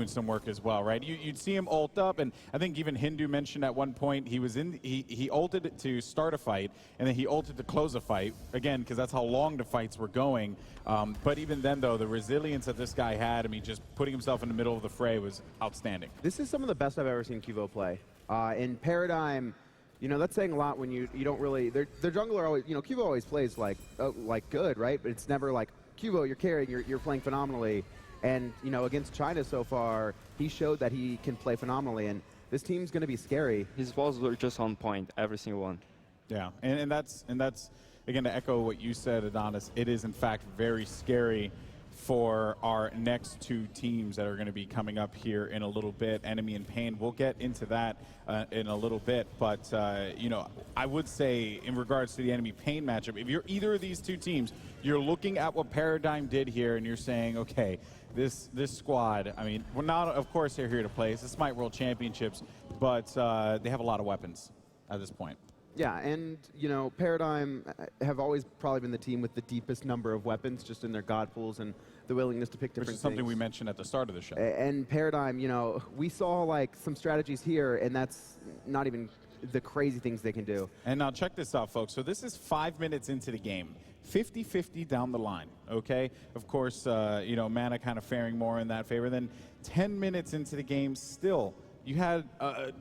some work as well, right? You'd see him ult up, and I think even Hindu mentioned at one point he ulted to start a fight, and then he ulted to close a fight, again, because that's how long the fights were going. But even then, though, the resilience that this guy had, I mean, just putting himself in the middle of the fray was outstanding. This is some of the best I've ever seen Kivo play. In Paradigm, you know, that's saying a lot when you don't really, their jungler always, you know, Kivo always plays like good, right? But it's never like, Kivo, you're carrying, you're playing phenomenally. And, you know, against China so far, he showed that he can play phenomenally, and this team's going to be scary. His balls were just on point, every single one. Yeah, and that's again, to echo what you said, Adonis, it is in fact very scary for our next two teams that are going to be coming up here in a little bit, Enemy and Pain. We'll get into that in a little bit, but you know, I would say in regards to the Enemy Pain matchup, if you're either of these two teams, you're looking at what Paradigm did here and you're saying, okay, this squad, I mean, we're not, of course, they're here to play. It's the Smite World Championships, but they have a lot of weapons at this point. Yeah, and, you know, Paradigm have always probably been the team with the deepest number of weapons just in their god pools and the willingness to pick different things. Which is something we mentioned at the start of the show. And Paradigm, you know, we saw, like, some strategies here, and that's not even the crazy things they can do. And now check this out, folks. So this is 5 minutes into the game. 50-50 down the line, okay? Of course, you know, Mana kind of faring more in that favor. Then 10 minutes into the game, still, you had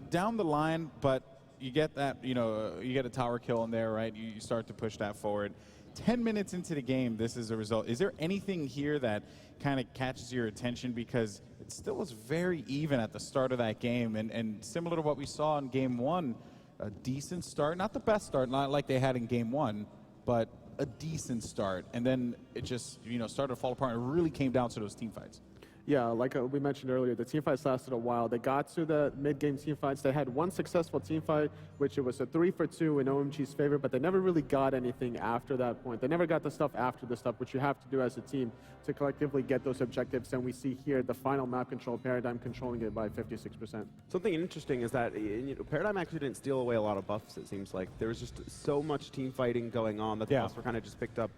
down the line, but you get that, you know, you get a tower kill in there, right? You start to push that forward. 10 minutes into the game, this is a result. Is there anything here that kind of catches your attention? Because it still was very even at the start of that game, and similar to what we saw in Game 1, a decent start. Not the best start, not like they had in Game 1, but a decent start. And then it just, you know, started to fall apart. It really came down to those team fights. Yeah, like we mentioned earlier, the team fights lasted a while. They got to the mid-game team fights. They had one successful team fight, which it was a 3-for-2 in OMG's favor, but they never really got anything after that point. They never got the stuff after the stuff, which you have to do as a team to collectively get those objectives. And we see here the final map control, Paradigm controlling it by 56%. Something interesting is that, you know, Paradigm actually didn't steal away a lot of buffs, it seems like. There was just so much team fighting going on that the buffs were kind of just picked up.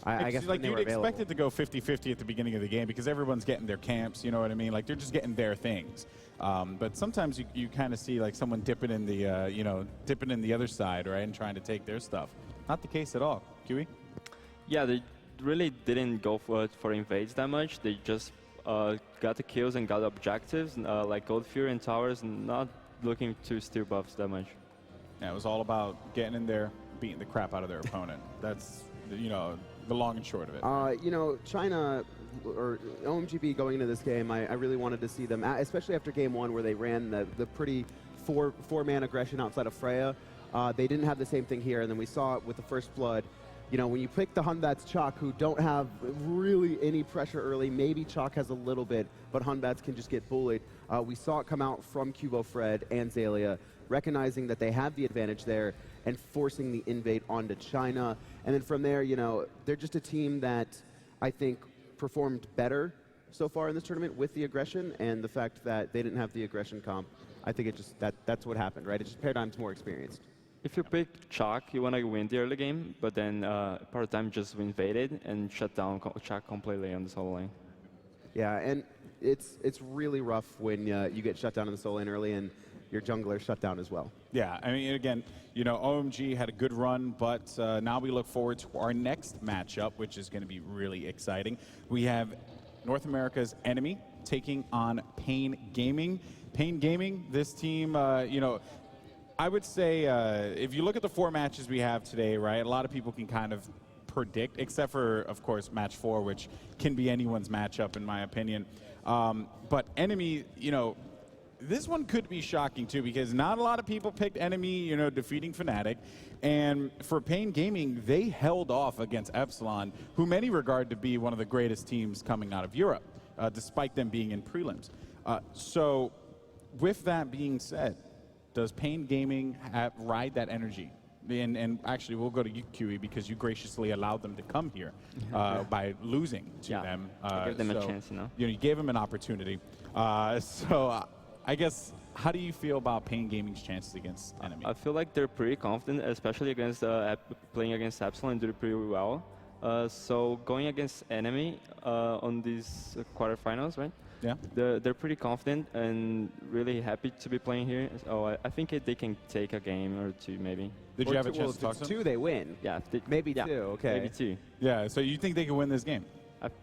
I guess like you'd expect it to go 50-50 at the beginning of the game because everyone's getting their camps, you know what I mean? Like they're just getting their things. But sometimes you kind of see like someone dipping in the, you know, dipping in the other side, right, and trying to take their stuff. Not the case at all. QE? Yeah, they really didn't go for invades that much. They just got the kills and got objectives, like Gold Fury and Towers, not looking to steal buffs that much. Yeah, it was all about getting in there, beating the crap out of their opponent. That's, you know, the long and short of it. You know, China, or OMGB going into this game, I really wanted to see them, especially after Game 1 where they ran the pretty four-man aggression outside of Freya. They didn't have the same thing here, and then we saw it with the First Blood. You know, when you pick the Hunbats Chalk, who don't have really any pressure early, maybe Chalk has a little bit, but Hunbats can just get bullied. We saw it come out from Cubo Fred and Zalia, recognizing that they have the advantage there and forcing the invade onto China. And then from there, you know, they're just a team that I think performed better so far in this tournament with the aggression, and the fact that they didn't have the aggression comp. I think it just, that's what happened, right? It's just Paradigm's more experienced. If you pick Chalk, you want to win the early game, but then Paradigm just invaded and shut down Chalk completely on the solo lane. Yeah, and it's really rough when you get shut down in the solo lane early and your jungler shut down as well. Yeah, I mean, again, you know, OMG had a good run, but now we look forward to our next matchup, which is going to be really exciting. We have North America's Enemy taking on Pain Gaming. Pain Gaming, this team, you know, I would say if you look at the 4 matches we have today, right, a lot of people can kind of predict, except for, of course, match 4, which can be anyone's matchup, in my opinion. But Enemy, you know, this one could be shocking, too, because not a lot of people picked Enemy, you know, defeating Fnatic. And for Pain Gaming, they held off against Epsilon, who many regard to be one of the greatest teams coming out of Europe, despite them being in prelims. So with that being said, does Pain Gaming ride that energy? And actually, we'll go to you, QE, because you graciously allowed them to come here by losing to them. Give them a chance, you know? You gave them an opportunity. So I guess How do you feel about Pain Gaming's chances against Enemy? I feel like they're pretty confident, especially against playing against Epsilon, did pretty well. So going against Enemy on these quarterfinals, right? Yeah. They're pretty confident and really happy to be playing here. So I think they can take a game or two, maybe. Did you have a chance to talk to them? Two, they win. Yeah. Maybe two, okay. Maybe two. Yeah, so you think they can win this game?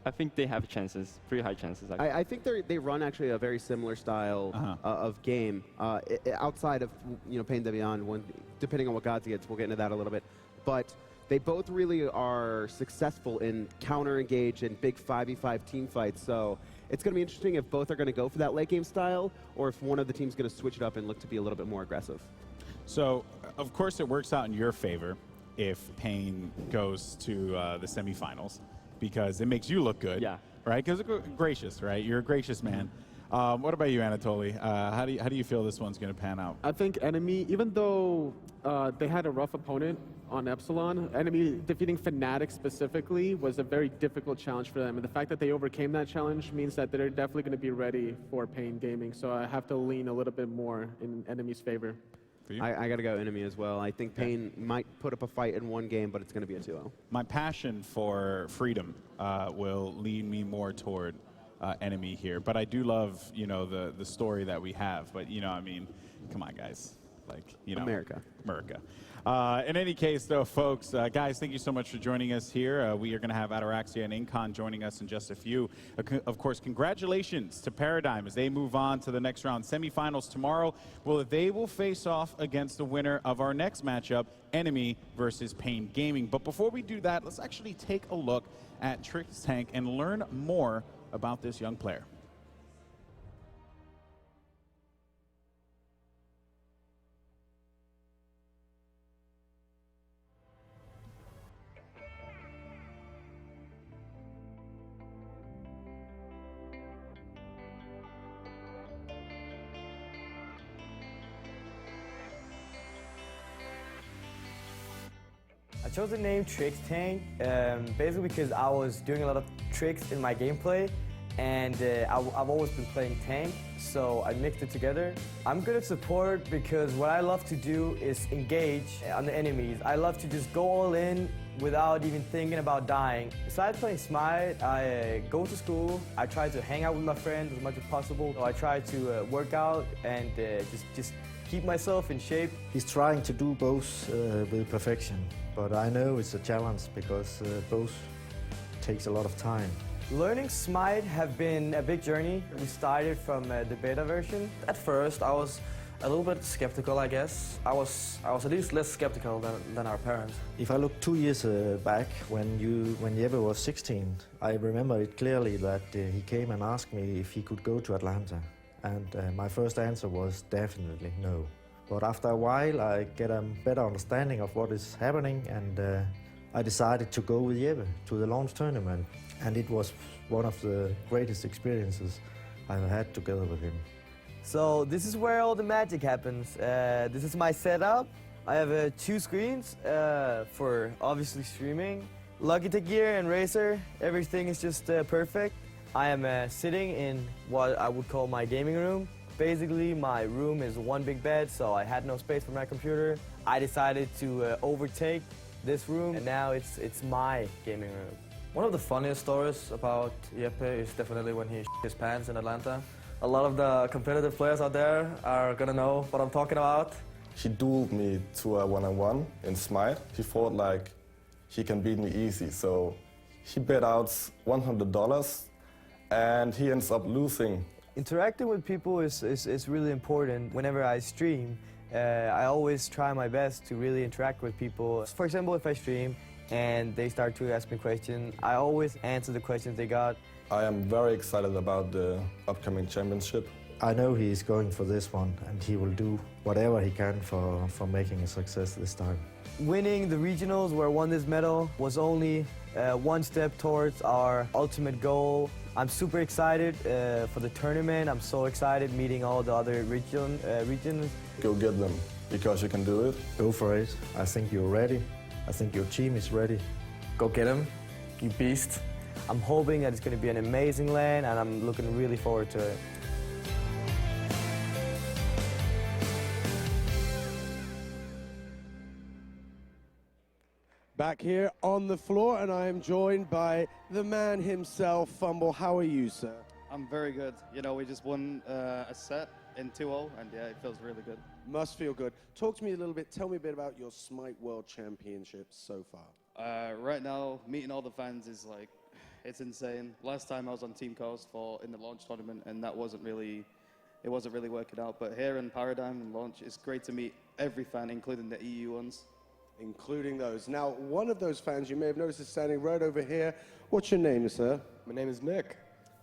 I think they have chances, pretty high chances. I think they run actually a very similar style of game outside of Pain Deviant. Depending on what Gods gets, we'll get into that a little bit. But they both really are successful in counter-engage and big 5v5 team fights. So it's going to be interesting if both are going to go for that late game style or if one of the teams is going to switch it up and look to be a little bit more aggressive. So, of course, it works out in your favor if Pain goes to the semifinals because it makes you look good. Yeah. Right? Because gracious, right? You're a gracious man. What about you, Anatoly? How do you feel this one's going to pan out? I think Enemy, even though they had a rough opponent on Epsilon, Enemy defeating Fnatic specifically was a very difficult challenge for them. And the fact that they overcame that challenge means that they're definitely going to be ready for Pain Gaming. So I have to lean a little bit more in Enemy's favor. I got to go Enemy as well. I think Pain might put up a fight in one game, but it's going to be a 2-0. My passion for freedom will lead me more toward Enemy here. But I do love, the story that we have. But, I mean, come on, guys. America. In any case, though, folks, guys, thank you so much for joining us here. We are going to have Ataraxia and Incon joining us in just a few. Of course, congratulations to Paradigm as they move on to the next round semifinals tomorrow. Well, they will face off against the winner of our next matchup, Enemy versus Pain Gaming. But before we do that, let's actually take a look at Trix Tank and learn more about this young player. I chose the name Trix Tank basically because I was doing a lot of tricks in my gameplay and I've always been playing tank, so I mixed it together. I'm good at support because what I love to do is engage on the enemies. I love to just go all in without even thinking about dying. Besides playing Smite, I go to school, I try to hang out with my friends as much as possible. So I try to work out and just keep myself in shape. He's trying to do both with perfection, but I know it's a challenge because both takes a lot of time. Learning Smite have been a big journey. We started from the beta version. At first, I was a little bit skeptical, I guess. I was at least less skeptical than our parents. If I look 2 years back, when Jeppe was 16, I remember it clearly that he came and asked me if he could go to Atlanta. And my first answer was definitely no. But after a while, I get a better understanding of what is happening, and I decided to go with Jeppe to the launch tournament. And it was one of the greatest experiences I've had together with him. So this is where all the magic happens. This is my setup. I have 2 screens for obviously streaming. Logitech gear and Razer, everything is just perfect. I am sitting in what I would call my gaming room. Basically, my room is one big bed, so I had no space for my computer. I decided to overtake this room, and now it's my gaming room. One of the funniest stories about Jeppe is definitely when he his pants in Atlanta. A lot of the competitive players out there are gonna know what I'm talking about. He dueled me to a one-on-one in Smite. He thought like he can beat me easy, so he bet out $100 and he ends up losing. Interacting with people is really important. Whenever I stream, I always try my best to really interact with people. For example, if I stream and they start to ask me questions, I always answer the questions they got. I am very excited about the upcoming championship. I know he's going for this one, and he will do whatever he can for making a success this time. Winning the regionals where I won this medal was only one step towards our ultimate goal. I'm super excited for the tournament. I'm so excited meeting all the other regions. Go get them, because you can do it. Go for it. I think you're ready. I think your team is ready. Go get him, you beast. I'm hoping that it's going to be an amazing LAN, and I'm looking really forward to it. back here on the floor, and I am joined by the man himself, Fumble. How are you, sir? I'm very good. You know, we just won a set in 2-0, and yeah, it feels really good. Must feel good. Talk to me a little bit. Tell me a bit about your Smite World Championships so far. Right now, meeting all the fans is like, it's insane. Last time I was on Team Coast in the launch tournament, and it wasn't really working out. But here in Paradigm and launch, it's great to meet every fan, including the EU ones. Including those. Now, one of those fans you may have noticed is standing right over here. What's your name, sir? My name is Mick.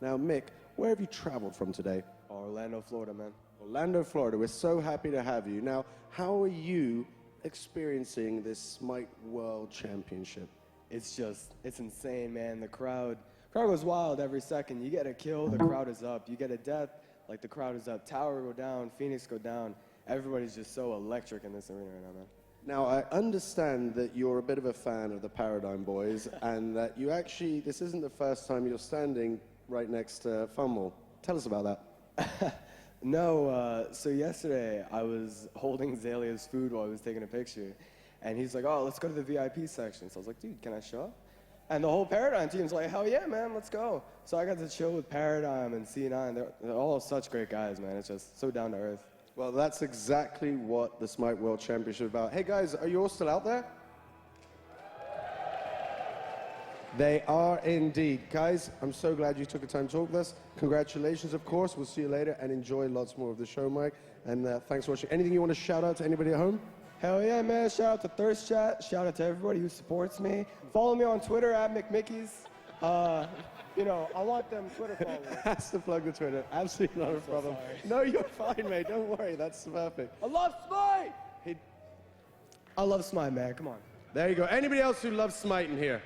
Now, Mick, where have you traveled from today? Orlando, Florida, man. Orlando, Florida. We're so happy to have you. Now, how are you experiencing this Smite World Championship? It's insane, man. The crowd goes wild every second. You get a kill, the crowd is up. You get a death, like the crowd is up. Tower go down, Phoenix go down. Everybody's just so electric in this arena right now, man. Now, I understand that you're a bit of a fan of the Paradigm Boys, and that you actually, this isn't the first time you're standing right next to Fumble. Tell us about that. No, so yesterday I was holding Zalia's food while I was taking a picture, and he's like, oh, let's go to the VIP section. So I was like, dude, can I show up? And the whole Paradigm team's like, hell yeah, man, let's go. So I got to chill with Paradigm and C9. They're all such great guys, man. It's just so down to earth. Well, that's exactly what the Smite World Championship is about. Hey, guys, are you all still out there? They are indeed. Guys, I'm so glad you took the time to talk with us. Congratulations, of course. We'll see you later, and enjoy lots more of the show, Mike. And thanks for watching. Anything you want to shout out to anybody at home? Hell yeah, man. Shout out to Thirst Chat. Shout out to everybody who supports me. Follow me on Twitter at McMickeys. You know, I want them Twitter followers. Has to plug the Twitter. Absolutely not a problem. No, you're fine, mate. Don't worry. That's perfect. I love Smite! I love Smite, man. Come on. There you go. Anybody else who loves Smite in here?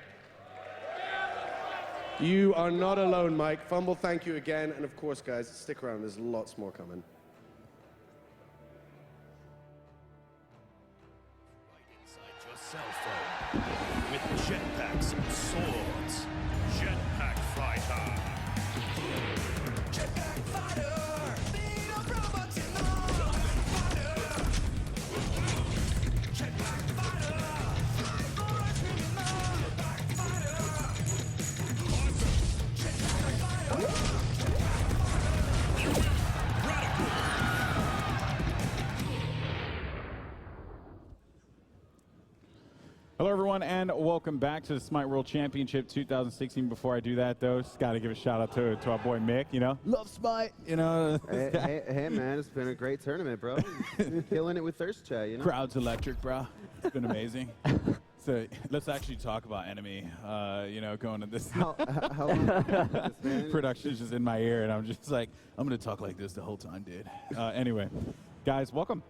You are not alone, Mike. Fumble, thank you again. And of course, guys, stick around. There's lots more coming. Inside your cell phone with jetpacks and swords. Jetpack Fighter. Jetpack Fighter. Beat up robots in the Jetpack Fighter. For a criminal. Jetpack Fighter. Hello, everyone, and welcome back to the Smite World Championship 2016. Before I do that, though, just got to give a shout out to our boy Mick. You know, love Smite. You know, hey, man, it's been a great tournament, bro. Killing it with Thirst Chat. You know, crowd's electric, bro. It's been amazing. So let's actually talk about Enemy. You know, going to this. How production is just in my ear, and I'm just like, I'm gonna talk like this the whole time, dude. Anyway, guys, welcome.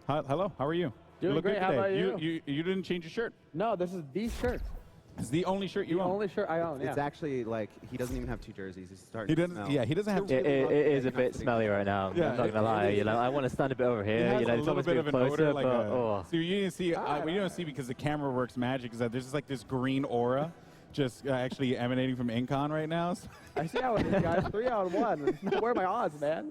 Hello, how are you? Doing you look great. good How today. about you? You didn't change your shirt. No, this is the shirt. It's the only shirt you own. The only shirt I own. Yeah. It's actually like he doesn't even have two jerseys. He's starting. He to doesn't. smell. Yeah, he doesn't have. It is a bit smelly right now. Yeah, I'm not gonna lie. You know, I want to stand a bit over here. You know, it's almost a bit closer, but So you didn't see. What you don't see because the camera works magic is that there's just like this green aura, just actually emanating from Incon right now. So I see how it is, guys. 3-on-1. Where are my odds, man?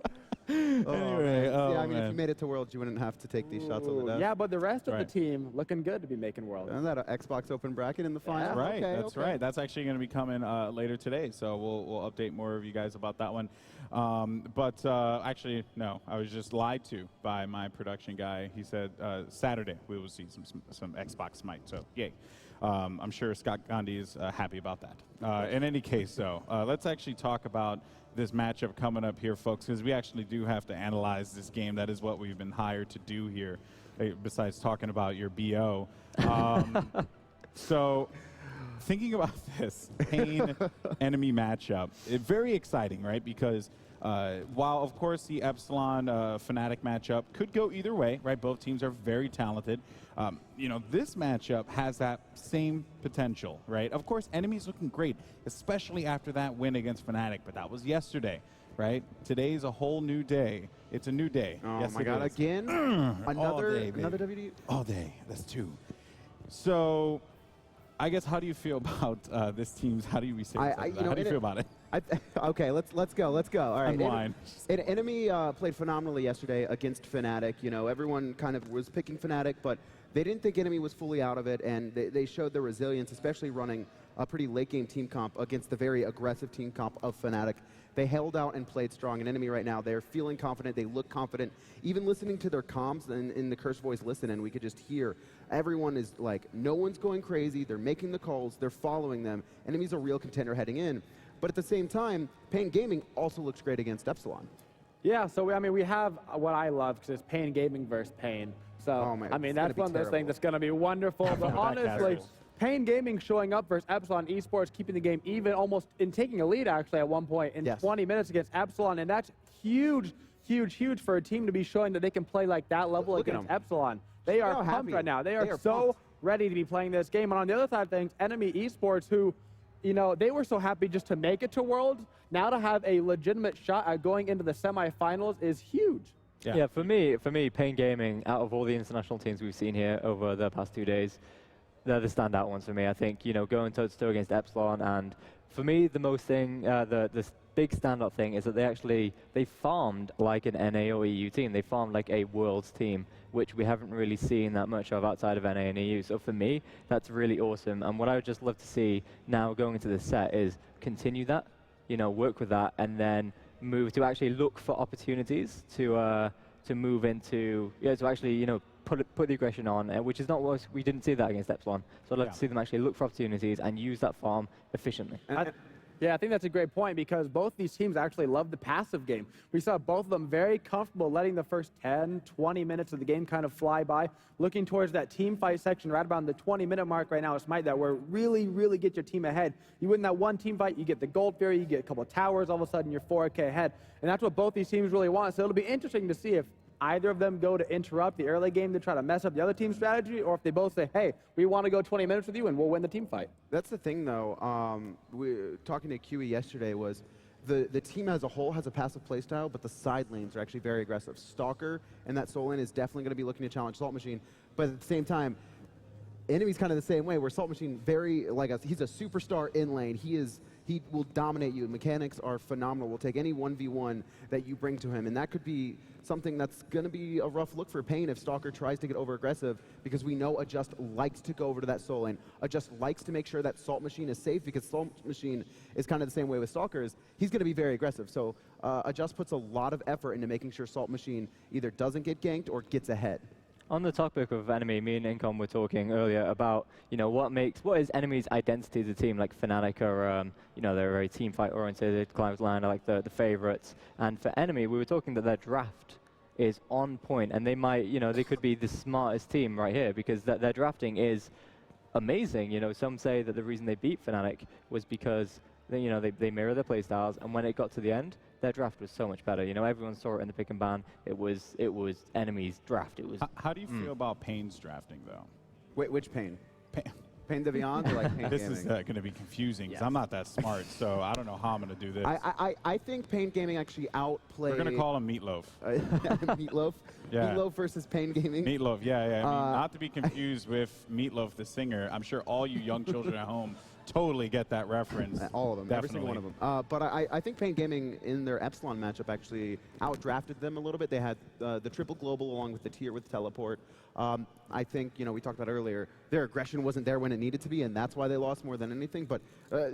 Anyway, I mean, if you made it to Worlds, you wouldn't have to take these shots over that. Yeah, but the rest of the team looking good to be making Worlds. And that Xbox Open bracket in the final. Right, Okay, that's right. That's actually going to be coming later today, so we'll update more of you guys about that one. But actually, no, I was just lied to by my production guy. He said Saturday we will see some Xbox Smite, so yay. I'm sure Scott Gandhi is happy about that. In any case, though, let's actually talk about this matchup coming up here, folks, because we actually do have to analyze this game. That is what we've been hired to do here, besides talking about your BO. So thinking about this Pain-Enemy matchup, very exciting, right? Because while, of course, the Epsilon Fnatic matchup could go either way, right? Both teams are very talented. You know, this matchup has that same potential, right? Of course, Enemy's looking great, especially after that win against Fnatic, but that was yesterday, right? Today's a whole new day. It's a new day. Oh, yes, my it God, is. again? Another WD? All day. That's two. So, I guess, how do you feel about this team's? How do you say this? How do you feel about it? Okay, let's go. All right. Unwind. Enemy played phenomenally yesterday against Fnatic. You know, everyone kind of was picking Fnatic, but they didn't think Enemy was fully out of it, and they showed their resilience, especially running a pretty late-game team comp against the very aggressive team comp of Fnatic. They held out and played strong. And Enemy right now, they're feeling confident. They look confident. Even listening to their comms and in the Curse Voice listen, and we could just hear everyone is like, no one's going crazy. They're making the calls. They're following them. Enemy's a real contender heading in. But at the same time, Pain Gaming also looks great against Epsilon. Yeah, so we have what I love, because it's Pain Gaming versus Pain. So, I mean, that's one of those things that's going to be wonderful. But honestly, Pain Gaming showing up versus Epsilon Esports, keeping the game even, almost in taking a lead, actually, at one point in 20 minutes against Epsilon. And that's huge, huge, huge for a team to be showing that they can play like that level against Epsilon. They are pumped right now. They are so ready to be playing this game. And on the other side of things, Enemy Esports, who, you know, they were so happy just to make it to Worlds. Now to have a legitimate shot at going into the semifinals is huge. Yeah, for me, Pain Gaming, out of all the international teams we've seen here over the past 2 days, they're the standout ones for me. I think, you know, going toe-to-toe against Epsilon, and for me, the most thing, the big standout thing is that they farmed like an NA or EU team. They farmed like a Worlds team, which we haven't really seen that much of outside of NA and EU. So for me, that's really awesome. And what I would just love to see now going into this set is continue that, you know, work with that, and then move to actually look for opportunities to move into, to actually, you know, put the aggression on, which is not what we didn't see that against Epsilon. So I'd love to see them actually look for opportunities and use that farm efficiently. Yeah, I think that's a great point, because both these teams actually love the passive game. We saw both of them very comfortable letting the first 10, 20 minutes of the game kind of fly by, looking towards that team fight section right around the 20-minute mark right now at Smite, that where really, really get your team ahead. You win that one team fight, you get the Gold Fury, you get a couple of towers, all of a sudden you're 4K ahead. And that's what both these teams really want. So it'll be interesting to see if either of them go to interrupt the early game to try to mess up the other team's strategy, or if they both say, hey, we want to go 20 minutes with you and we'll win the team fight. That's the thing, though. We talking to QE yesterday was the team as a whole has a passive playstyle, but the side lanes are actually very aggressive. Stalker and that Soul Lane is definitely going to be looking to challenge Salt Machine, but at the same time, Enemy's kind of the same way, where Salt Machine he's a superstar in lane. He will dominate you. Mechanics are phenomenal. Will take any 1v1 that you bring to him, and that could be something that's going to be a rough look for Pain if Stalker tries to get over aggressive, because we know Adjust likes to go over to that Soul Lane. Adjust likes to make sure that Salt Machine is safe, because Salt Machine is kind of the same way with Stalkers. He's going to be very aggressive. So Adjust puts a lot of effort into making sure Salt Machine either doesn't get ganked or gets ahead. On the topic of Enemy, me and Incom were talking earlier about, you know, what is Enemy's identity as a team. Like Fnatic are, you know, they're very team fight oriented. Cloud9 are like the favorites. And for Enemy, we were talking that their draft is on point, and they might, you know, they could be the smartest team right here, because their drafting is amazing. You know, some say that the reason they beat Fnatic was because they mirror their playstyles, and when it got to the end, their draft was so much better. You know, everyone saw it in the pick and ban. It was Enemy's draft. It was. How do you feel about Pain's drafting, though? Wait, which Pain? Pain de Beyond or like Pain This Gaming? is going to be confusing, because I'm not that smart, so I don't know how I'm going to do this. I think Pain Gaming actually outplayed. We're going to call him Meatloaf. Meatloaf? Yeah. Meatloaf versus Pain Gaming? Meatloaf, yeah. I mean, not to be confused with Meatloaf the singer. I'm sure all you young children at home totally get that reference. All of them, Definitely. every single one of them. But I think Pain Gaming in their Epsilon matchup actually outdrafted them a little bit. They had the triple global along with the tier with teleport. I think, you know, we talked about earlier, their aggression wasn't there when it needed to be, and that's why they lost more than anything. But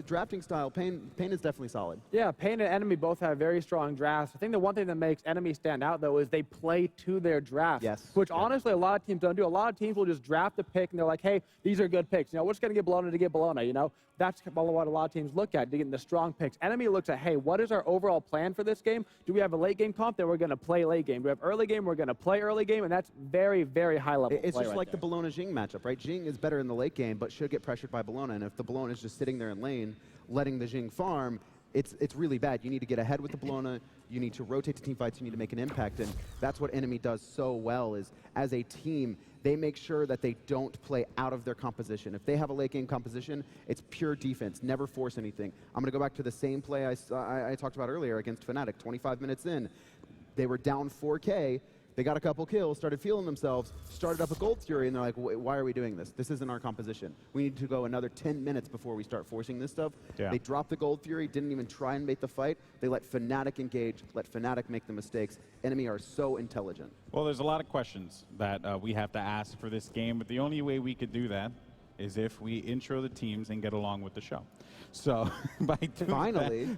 drafting style, Pain is definitely solid. Yeah, Pain and Enemy both have very strong drafts. I think the one thing that makes Enemy stand out, though, is they play to their draft. Yes. Which, honestly, a lot of teams don't do. A lot of teams will just draft a pick, and they're like, hey, these are good picks. You know, we're just going to get Bologna to get Bologna, you know? That's what a lot of teams look at, to get the strong picks. Enemy looks at, hey, what is our overall plan for this game? Do we have a late game comp? Then we're going to play late game. Do we have early game? We're going to play early game, and that's very, very high level It's play just right like there. the Bologna-Jing matchup, right? Jing is better in the late game, but should get pressured by Bologna. And if the Bologna is just sitting there in lane, letting the Jing farm, it's really bad. You need to get ahead with the Bologna. You need to rotate to team fights. You need to make an impact. And that's what Enemy does so well, is as a team, they make sure that they don't play out of their composition. If they have a late game composition, it's pure defense. Never force anything. I'm going to go back to the same play I talked about earlier against Fnatic. 25 minutes in, they were down 4K. They got a couple kills, started feeling themselves, started up a Gold Fury, and they're like, why are we doing this? This isn't our composition. We need to go another 10 minutes before we start forcing this stuff. Yeah. They dropped the Gold Fury, didn't even try and make the fight. They let Fnatic engage, let Fnatic make the mistakes. Enemy are so intelligent. Well, there's a lot of questions that we have to ask for this game, but the only way we could do that is if we intro the teams and get along with the show. So by doing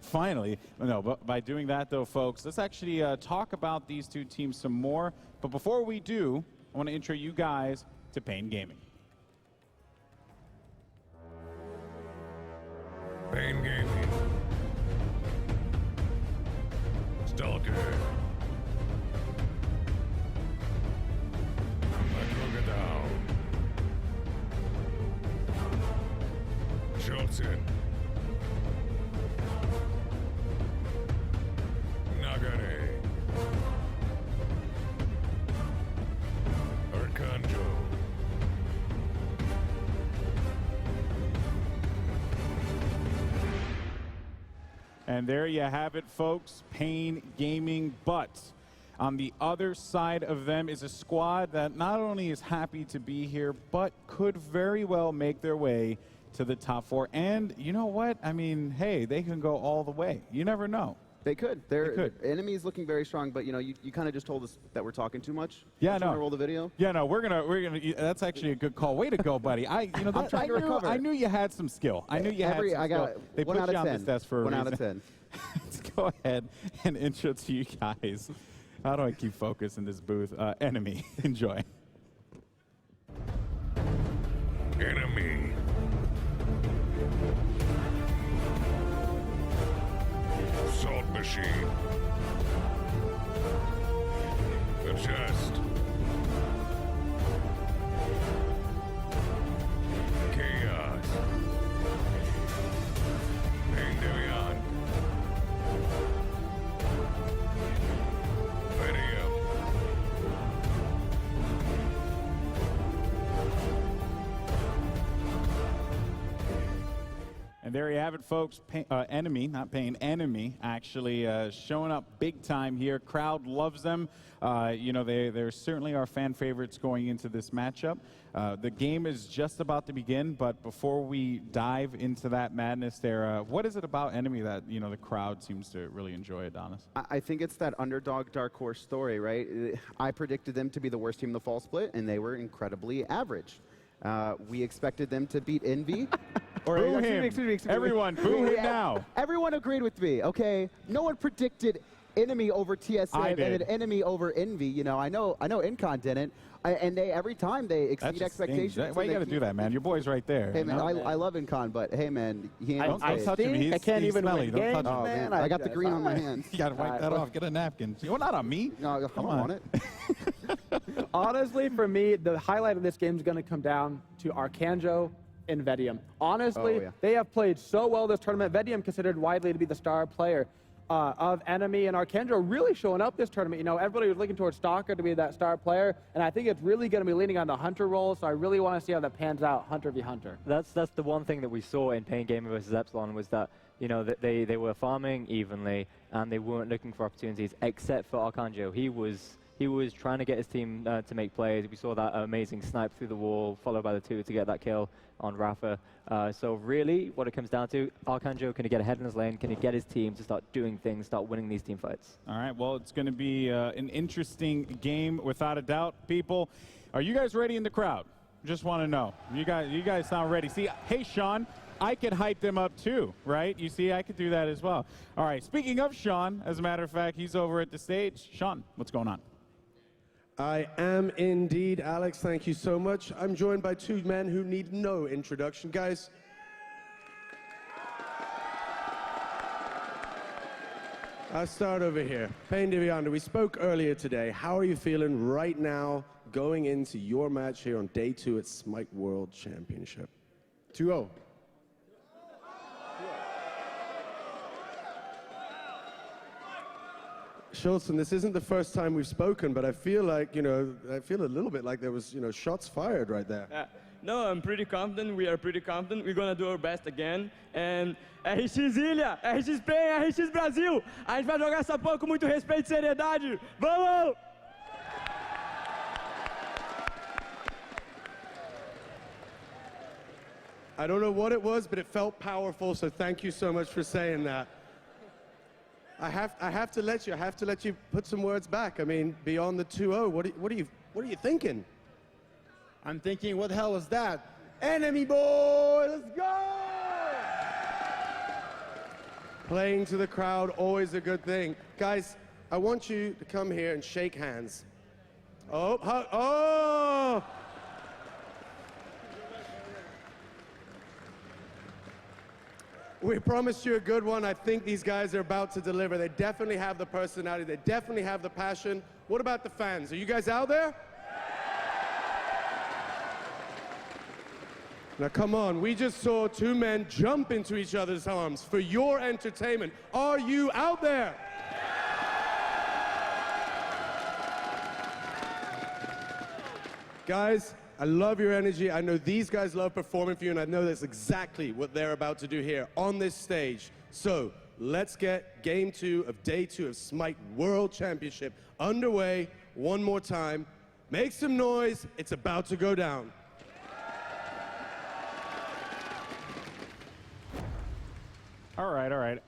but by doing that, though, folks, let's actually talk about these two teams some more. But before we do, I want to intro you guys to Pain Gaming. Pain Gaming. Stalker. Crocodile. Johnson. Nagare. Arcanjo. And there you have it, folks. Pain Gaming. But on the other side of them is a squad that not only is happy to be here, but could very well make their way to the top 4. And you know what? I mean, hey, they can go all the way. You never know. They could. Enemy is looking very strong, but you kind of just told us that we're talking too much. Yeah, no. Roll the video. Yeah, no, we're gonna. That's actually a good call. Way to go, buddy. I'm trying to recover. I knew you had some skill. I knew you had some skill. They put you on this test for a reason. 1 out of 10. Let's go ahead and intro to you guys. How do I keep focus in this booth? Enemy, enjoy. Enemy. Salt machine. Adjust. Chaos. Pandavion. Video. And there you have it, folks. Enemy, not Pain, Enemy, actually showing up big time here. Crowd loves them. They're certainly our fan favorites going into this matchup. The game is just about to begin, but before we dive into that madness there, what is it about Enemy that, the crowd seems to really enjoy, Adonis? I think it's that underdog dark horse story, right? I predicted them to be the worst team in the fall split, and they were incredibly average. We expected them to beat Envy. Boo him. Excuse me. Everyone, boo him now. Everyone agreed with me, okay? No one predicted Enemy over TSM and then Enemy over Envy. I know Incon didn't. And every time they exceed expectations. Why you got to do that, man? Your boy's right there. Hey, man, I love Incon, but hey, man, he ain't on don't stage. touch him. I can't even win games, Oh, man, I got the green on my hands. You got to wipe that off. Get a napkin. You're not on me. No, I don't want it. Honestly, for me, the highlight of this game is going to come down to Arcanjo and Vedium. Honestly, they have played so well this tournament. Vedium considered widely to be the star player of Enemy, and Arcanjo really showing up this tournament. Everybody was looking towards Stalker to be that star player, and I think it's really going to be leaning on the Hunter role, so I really want to see how that pans out, Hunter v. Hunter. That's the one thing that we saw in Pain Gaming versus Epsilon was that, that they were farming evenly, and they weren't looking for opportunities, except for Arcanjo. He was trying to get his team to make plays. We saw that amazing snipe through the wall, followed by the 2 to get that kill on Rafa. So really, what it comes down to, Arcanjo, can he get ahead in his lane? Can he get his team to start doing things, start winning these team fights? All right, well, it's going to be an interesting game, without a doubt. People, are you guys ready in the crowd? Just want to know. You guys sound ready. See, hey, Sean, I could hype them up too, right? You see, I could do that as well. All right, speaking of Sean, as a matter of fact, he's over at the stage. Sean, what's going on? I am indeed, Alex. Thank you so much. I'm joined by 2 men who need no introduction. Guys, I'll start over here. Pain Divianda, we spoke earlier today. How are you feeling right now going into your match here on day 2 at Smite World Championship? 2-0. Schultzen, this isn't the first time we've spoken, but I feel like, I feel a little bit like there was, shots fired right there. No, I'm pretty confident. We are pretty confident. We're going to do our best again. And RX Ilha, RX Spain, RX Brasil. A gente vai jogar essa porra com muito respeito e seriedade. Vamos! I don't know what it was, but it felt powerful, so thank you so much for saying that. I have to let you put some words back. I mean, beyond the 2-0, what are you thinking? I'm thinking, what the hell was that? Enemy boy, let's go! Playing to the crowd, always a good thing. Guys, I want you to come here and shake hands. Oh! We promised you a good one. I think these guys are about to deliver. They definitely have the personality. They definitely have the passion. What about the fans? Are you guys out there? Now, come on. We just saw two men jump into each other's arms for your entertainment. Are you out there? Guys, I love your energy. I know these guys love performing for you, and I know that's exactly what they're about to do here on this stage. So let's get game 2 of day 2 of Smite World Championship underway one more time. Make some noise. It's about to go down. All right.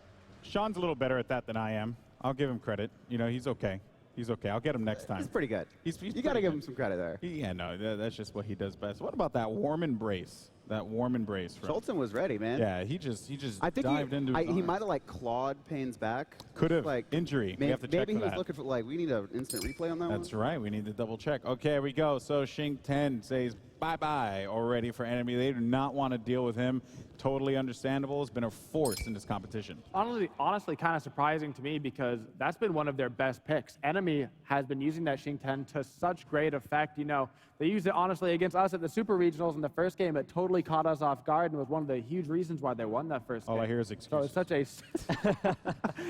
Sean's a little better at that than I am. I'll give him credit. You know, he's okay. He's okay. I'll get him next time. He's pretty good. You got to give him some credit there. Yeah, no, that's just what he does best. What about that warm embrace? That warm embrace. Schultzen was ready, man. Yeah, he just I think dived into his he arms. might have like clawed Payne's back. Could have. Like Injury. We have to check maybe for he was that. looking for we need an instant replay on that one. That's right. We need to double check. Okay, here we go. So Shing 10 says bye-bye already for Enemy. They do not want to deal with him. Totally understandable. Has been a force in this competition. Honestly, kind of surprising to me because that's been one of their best picks. Enemy has been using that Shing 10 to such great effect. You know, they used it honestly against us at the Super Regionals in the first game. It totally caught us off guard and was one of the huge reasons why they won that first game. All I hear is excuses. So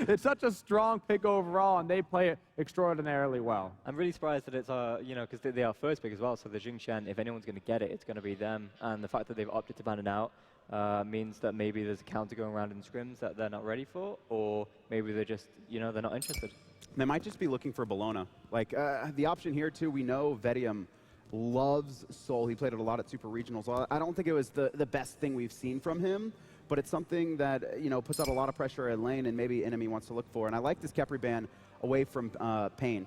it's such a strong pick overall, and they play it extraordinarily well. I'm really surprised that it's, you know, because they are first pick as well. So the Jing Chen, if anyone's going to get it, it's going to be them. And the fact that they've opted to ban it out means that maybe there's a counter going around in scrims that they're not ready for, or maybe they're just, you know, they're not interested. They might just be looking for Bologna. Like the option here too. We know Vedium loves Soul. He played it a lot at Super Regionals. So I don't think it was the best thing we've seen from him, but it's something that, you know, puts out a lot of pressure at lane and maybe Enemy wants to look for. And I like this Kepri ban away from Payne.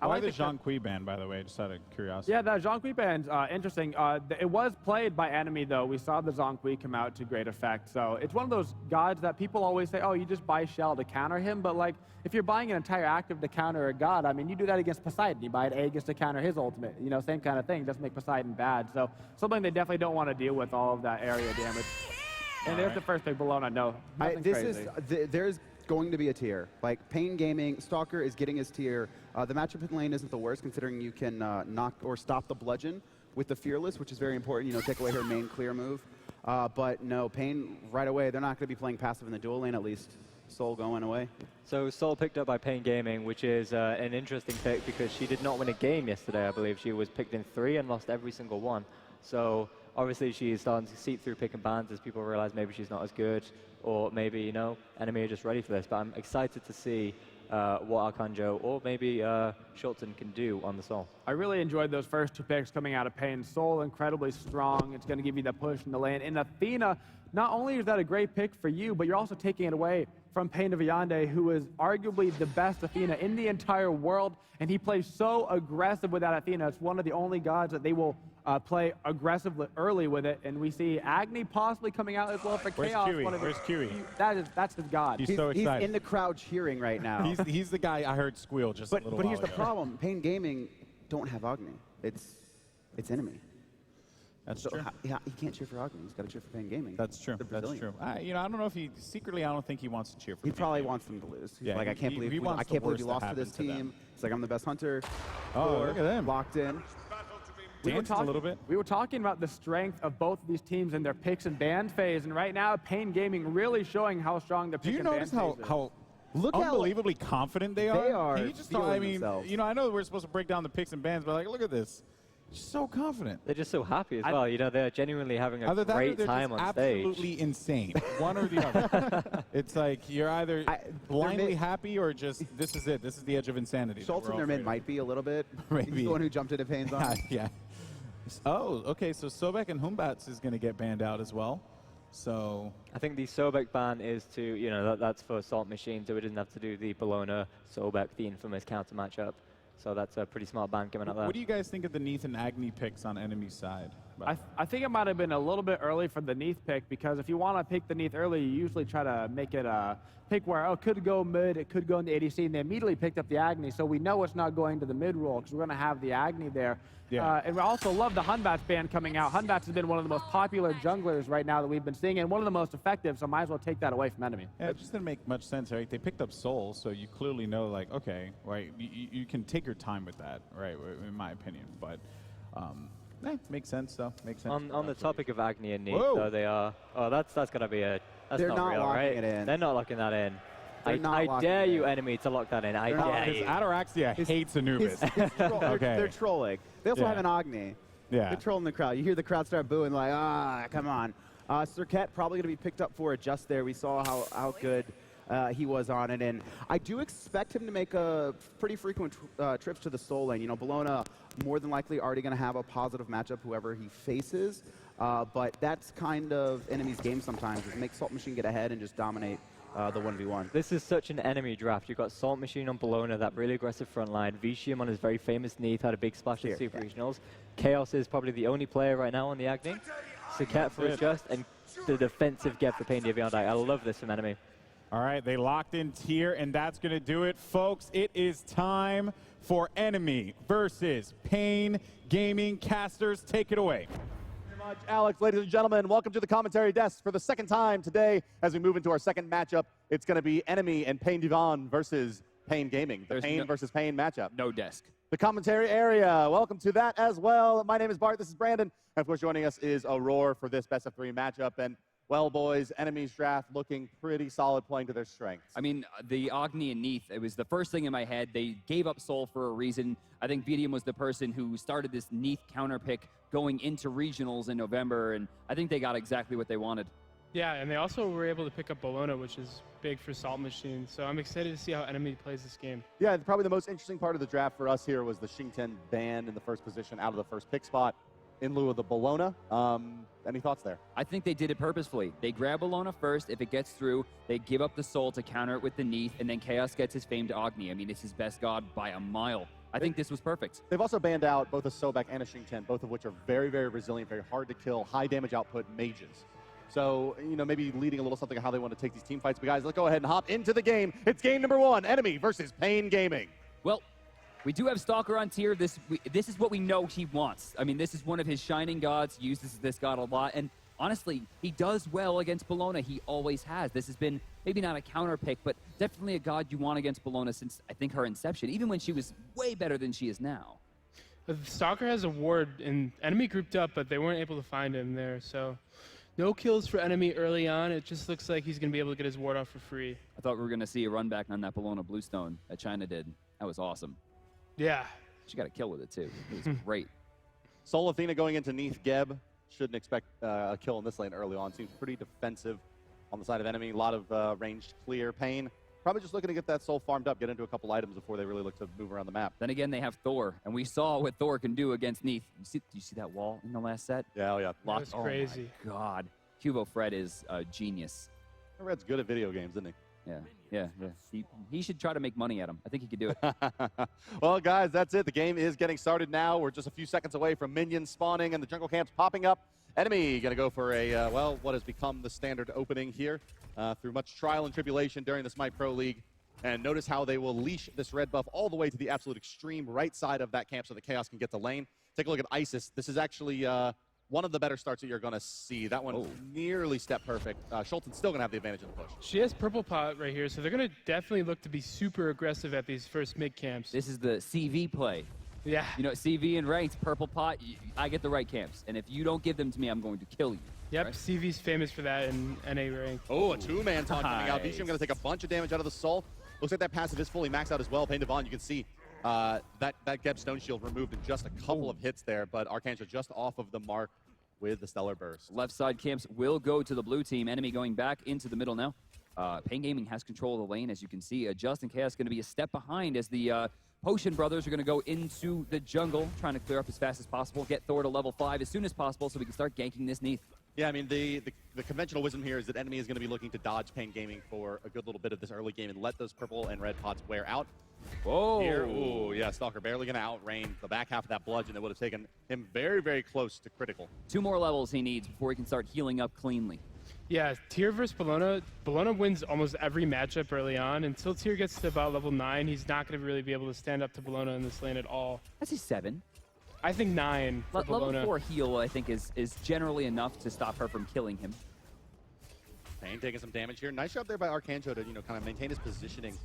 I like the Zhang Kui ban, by the way, just out of curiosity. Yeah, that Zhang Kui band's interesting. It was played by Enemy, though. We saw the Zhang Kui come out to great effect. So it's one of those gods that people always say, oh, you just buy Shell to counter him. But, like, if you're buying an entire active to counter a god, I mean, you do that against Poseidon. You buy an Aegis to counter his ultimate. You know, same kind of thing. Doesn't make Poseidon bad. So something they definitely don't want to deal with, all of that area damage. And there's the first pick, Bologna. No, nothing crazy. There's going to be a tier. Like, Payne Gaming, Stalker is getting his tier. The matchup in lane isn't the worst, considering you can knock or stop the bludgeon with the Fearless, which is very important. You know, take away her main clear move. But no, Payne right away, they're not going to be playing passive in the dual lane, at least. Soul going away. So Soul picked up by Payne Gaming, which is an interesting pick because she did not win a game yesterday, I believe. She was picked in 3 and lost every single one. So obviously she is starting to seep through pick and bans as people realize maybe she's not as good, or maybe, you know, Enemy are just ready for this. But I'm excited to see what Arcanjo or maybe Schultzen can do on the Soul. I really enjoyed those first 2 picks coming out of Payne. Soul, incredibly strong. It's going to give you the push in the lane. And Athena, not only is that a great pick for you, but you're also taking it away from Payne Viande, who is arguably the best Athena in the entire world. And he plays so aggressive with that Athena. It's one of the only gods that they will play aggressively early with it. And we see Agni possibly coming out as well for Chaos. Where's Kiwi? That's his god. He's so excited. He's in the crowd cheering right now. He's the guy I heard squeal just a little while But here's the ago. problem. Payne Gaming don't have Agni. It's Enemy. That's so true. He can't cheer for Agni. He's got to cheer for Payne Gaming. That's true. That's true. You know, I don't know if he secretly. I don't think he wants to cheer for. He probably wants them to lose. He's Yeah, like, I can't believe you lost to this team. He's like, I'm the best hunter. Oh, look at them. Locked in. Danced a little bit. We were talking about the strength of both of these teams in their picks and ban phase, and right now, Payne Gaming really showing how strong their pick and ban phase is. Do you notice how unbelievably confident they are? They are. Can you just I mean, you know, I know we're supposed to break down the picks and bans, but like, look at this. Just so confident. They're just so happy as well. You know, they're genuinely having a Either that or great they're time just on stage. absolutely insane. One or the other. It's like you're either blindly happy or just this is it. This is the edge of insanity. Schultz in their mid might be a little bit. Maybe. He's the one who jumped into Payne's arm. Yeah. Oh, okay. So Sobek and Humbats is going to get banned out as well. So I think the Sobek ban is to, you know, that's for Salt Machine, so it doesn't have to do the Bologna Sobek, the infamous counter matchup. So that's a pretty smart ban coming out there. what do you guys think of the Neath and Agni picks on enemy side? I think it might have been a little bit early for the Neath pick, because if you want to pick the Neath early, you usually try to make it a pick where, oh, it could go mid, it could go in the ADC, and they immediately picked up the Agni, so we know it's not going to the mid role because we're going to have the Agni there. Yeah. And we also love the Hunbatch ban coming out. Hunbatch has been one of the most popular junglers right now that we've been seeing, and one of the most effective, so might as well take that away from enemy. Yeah, it just didn't make much sense, right? They picked up Soul, so you clearly know, like, okay, right, you can take your time with that, right, in my opinion. But makes sense, though. Makes sense. On the topic of Agni and Neath, Whoa. though, they are. Oh, that's gonna be a. That's They're not not real, locking right? it in. They're not locking that in. They're not I locking dare it you, in. enemy, to lock that in. I They're not. dare Because you. Ataraxia hates Anubis. They're trolling. They also Yeah. have an Agni. Yeah. They're trolling the crowd. You hear the crowd start booing like, come on. Serket probably going to be picked up for a just there. We saw how good he was on it. And I do expect him to make a pretty frequent trips to the Soul lane. You know, Bologna more than likely already going to have a positive matchup, whoever he faces. But that's kind of enemy's game sometimes, is make Salt Machine get ahead and just dominate the 1v1. This is such an enemy draft. You've got Salt Machine on Bologna, that really aggressive front line. Vicium on his very famous Neath, had a big splash in Super Regionals. Chaos is probably the only player right now on the Agni. Saket for Adjust, and the defensive get for Pain Deviant. I love this from enemy. All right, they locked in tier, and that's going to do it. Folks, it is time for enemy versus Pain Gaming. Casters, take it away. Much, Alex. Ladies and gentlemen, welcome to the commentary desk for the second time today. As we move into our second matchup, it's going to be Enemy and Pain Divan versus Pain Gaming. The Pain versus Pain matchup. No desk. The commentary area. Welcome to that as well. My name is Bart. This is Brandon. And of course, joining us is Aurora for this best of 3 matchup. And well, boys, Enemy's draft looking pretty solid, playing to their strengths. I mean, the Agni and Neath, it was the first thing in my head. They gave up Soul for a reason. I think Vidium was the person who started this Neath counter pick going into regionals in November, and I think they got exactly what they wanted. Yeah, and they also were able to pick up Bologna, which is big for Salt Machine. So I'm excited to see how Enemy plays this game. Yeah, probably the most interesting part of the draft for us here was the Shingten ban in the first position out of the first pick spot in lieu of the Bologna. Any thoughts there? I think they did it purposefully. They grab Bologna first. If it gets through, they give up the Soul to counter it with the Neath, and then Chaos gets his famed Agni. I mean, it's his best god by a mile. I think this was perfect. They've also banned out both a Sobek and a Shingten, both of which are very, very resilient, very hard to kill, high damage output mages. So, you know, maybe leading a little something on how they want to take these team fights. But guys, let's go ahead and hop into the game. It's game number 1, Enemy versus Pain Gaming. Well, we do have Stalker on tier. This is what we know he wants. I mean, this is one of his shining gods. He uses this god a lot. And honestly, he does well against Bologna. He always has. This has been maybe not a counter pick, but definitely a god you want against Bologna since, I think, her inception, even when she was way better than she is now. Stalker has a ward, and Enemy grouped up, but they weren't able to find him there. So no kills for Enemy early on. It just looks like he's going to be able to get his ward off for free. I thought we were going to see a run back on that Bologna Bluestone that China did. That was awesome. Yeah. She got a kill with it, too. It was great. Soul Athena going into Neath Geb. Shouldn't expect a kill in this lane early on. Seems pretty defensive on the side of Enemy. A lot of ranged clear. Pain probably just looking to get that Soul farmed up, get into a couple items before they really look to move around the map. Then again, they have Thor, and we saw what Thor can do against Neath. Do you see that wall in the last set? Yeah, oh yeah. Locked. That's crazy. Oh my God. Cubo Fred is a genius. Red's good at video games, isn't he? Yeah. He should try to make money at him. I think he could do it. Well, guys, that's it. The game is getting started now. We're just a few seconds away from minions spawning and the jungle camps popping up. Enemy going to go for a, well, what has become the standard opening here through much trial and tribulation during the Smite Pro League. And notice how they will leash this red buff all the way to the absolute extreme right side of that camp so the Chaos can get to lane. Take a look at Isis. This is actually one of the better starts that you're going to see. That one nearly step perfect. Schulten's still going to have the advantage in the push. She has Purple Pot right here, so they're going to definitely look to be super aggressive at these first mid camps. This is the CV play. Yeah. You know, CV and ranked, Purple Pot, I get the right camps. And if you don't give them to me, I'm going to kill you. Yep, right? CV's famous for that in NA rank. Oh, a two-man taunt coming out. Nice. Vicium going to take a bunch of damage out of the Soul. Looks like that passive is fully maxed out as well. Pain Devon, you can see that Geb Stone Shield removed in just a couple of hits there, but Arcansha just off of the mark with the Stellar Burst. Left side camps will go to the blue team. Enemy going back into the middle now. Pain Gaming has control of the lane, as you can see. Justin Chaos going to be a step behind as the Potion Brothers are going to go into the jungle, trying to clear up as fast as possible, get Thor to level 5 as soon as possible so we can start ganking this Neath. Yeah, I mean, the conventional wisdom here is that enemy is going to be looking to dodge Pain Gaming for a good little bit of this early game and let those purple and red pots wear out. Whoa. Here, ooh, yeah, Stalker barely going to outrange the back half of that bludgeon that would have taken him very, very close to critical. 2 more levels he needs before he can start healing up cleanly. Yeah, Tyr versus Bologna. Bologna wins almost every matchup early on. Until Tyr gets to about level 9, he's not going to really be able to stand up to Bologna in this lane at all. That's a 7. I think 9 for Bologna. Level 4 heal, I think, is generally enough to stop her from killing him. Pain taking some damage here. Nice job there by Arcanjo to, kind of maintain his positioning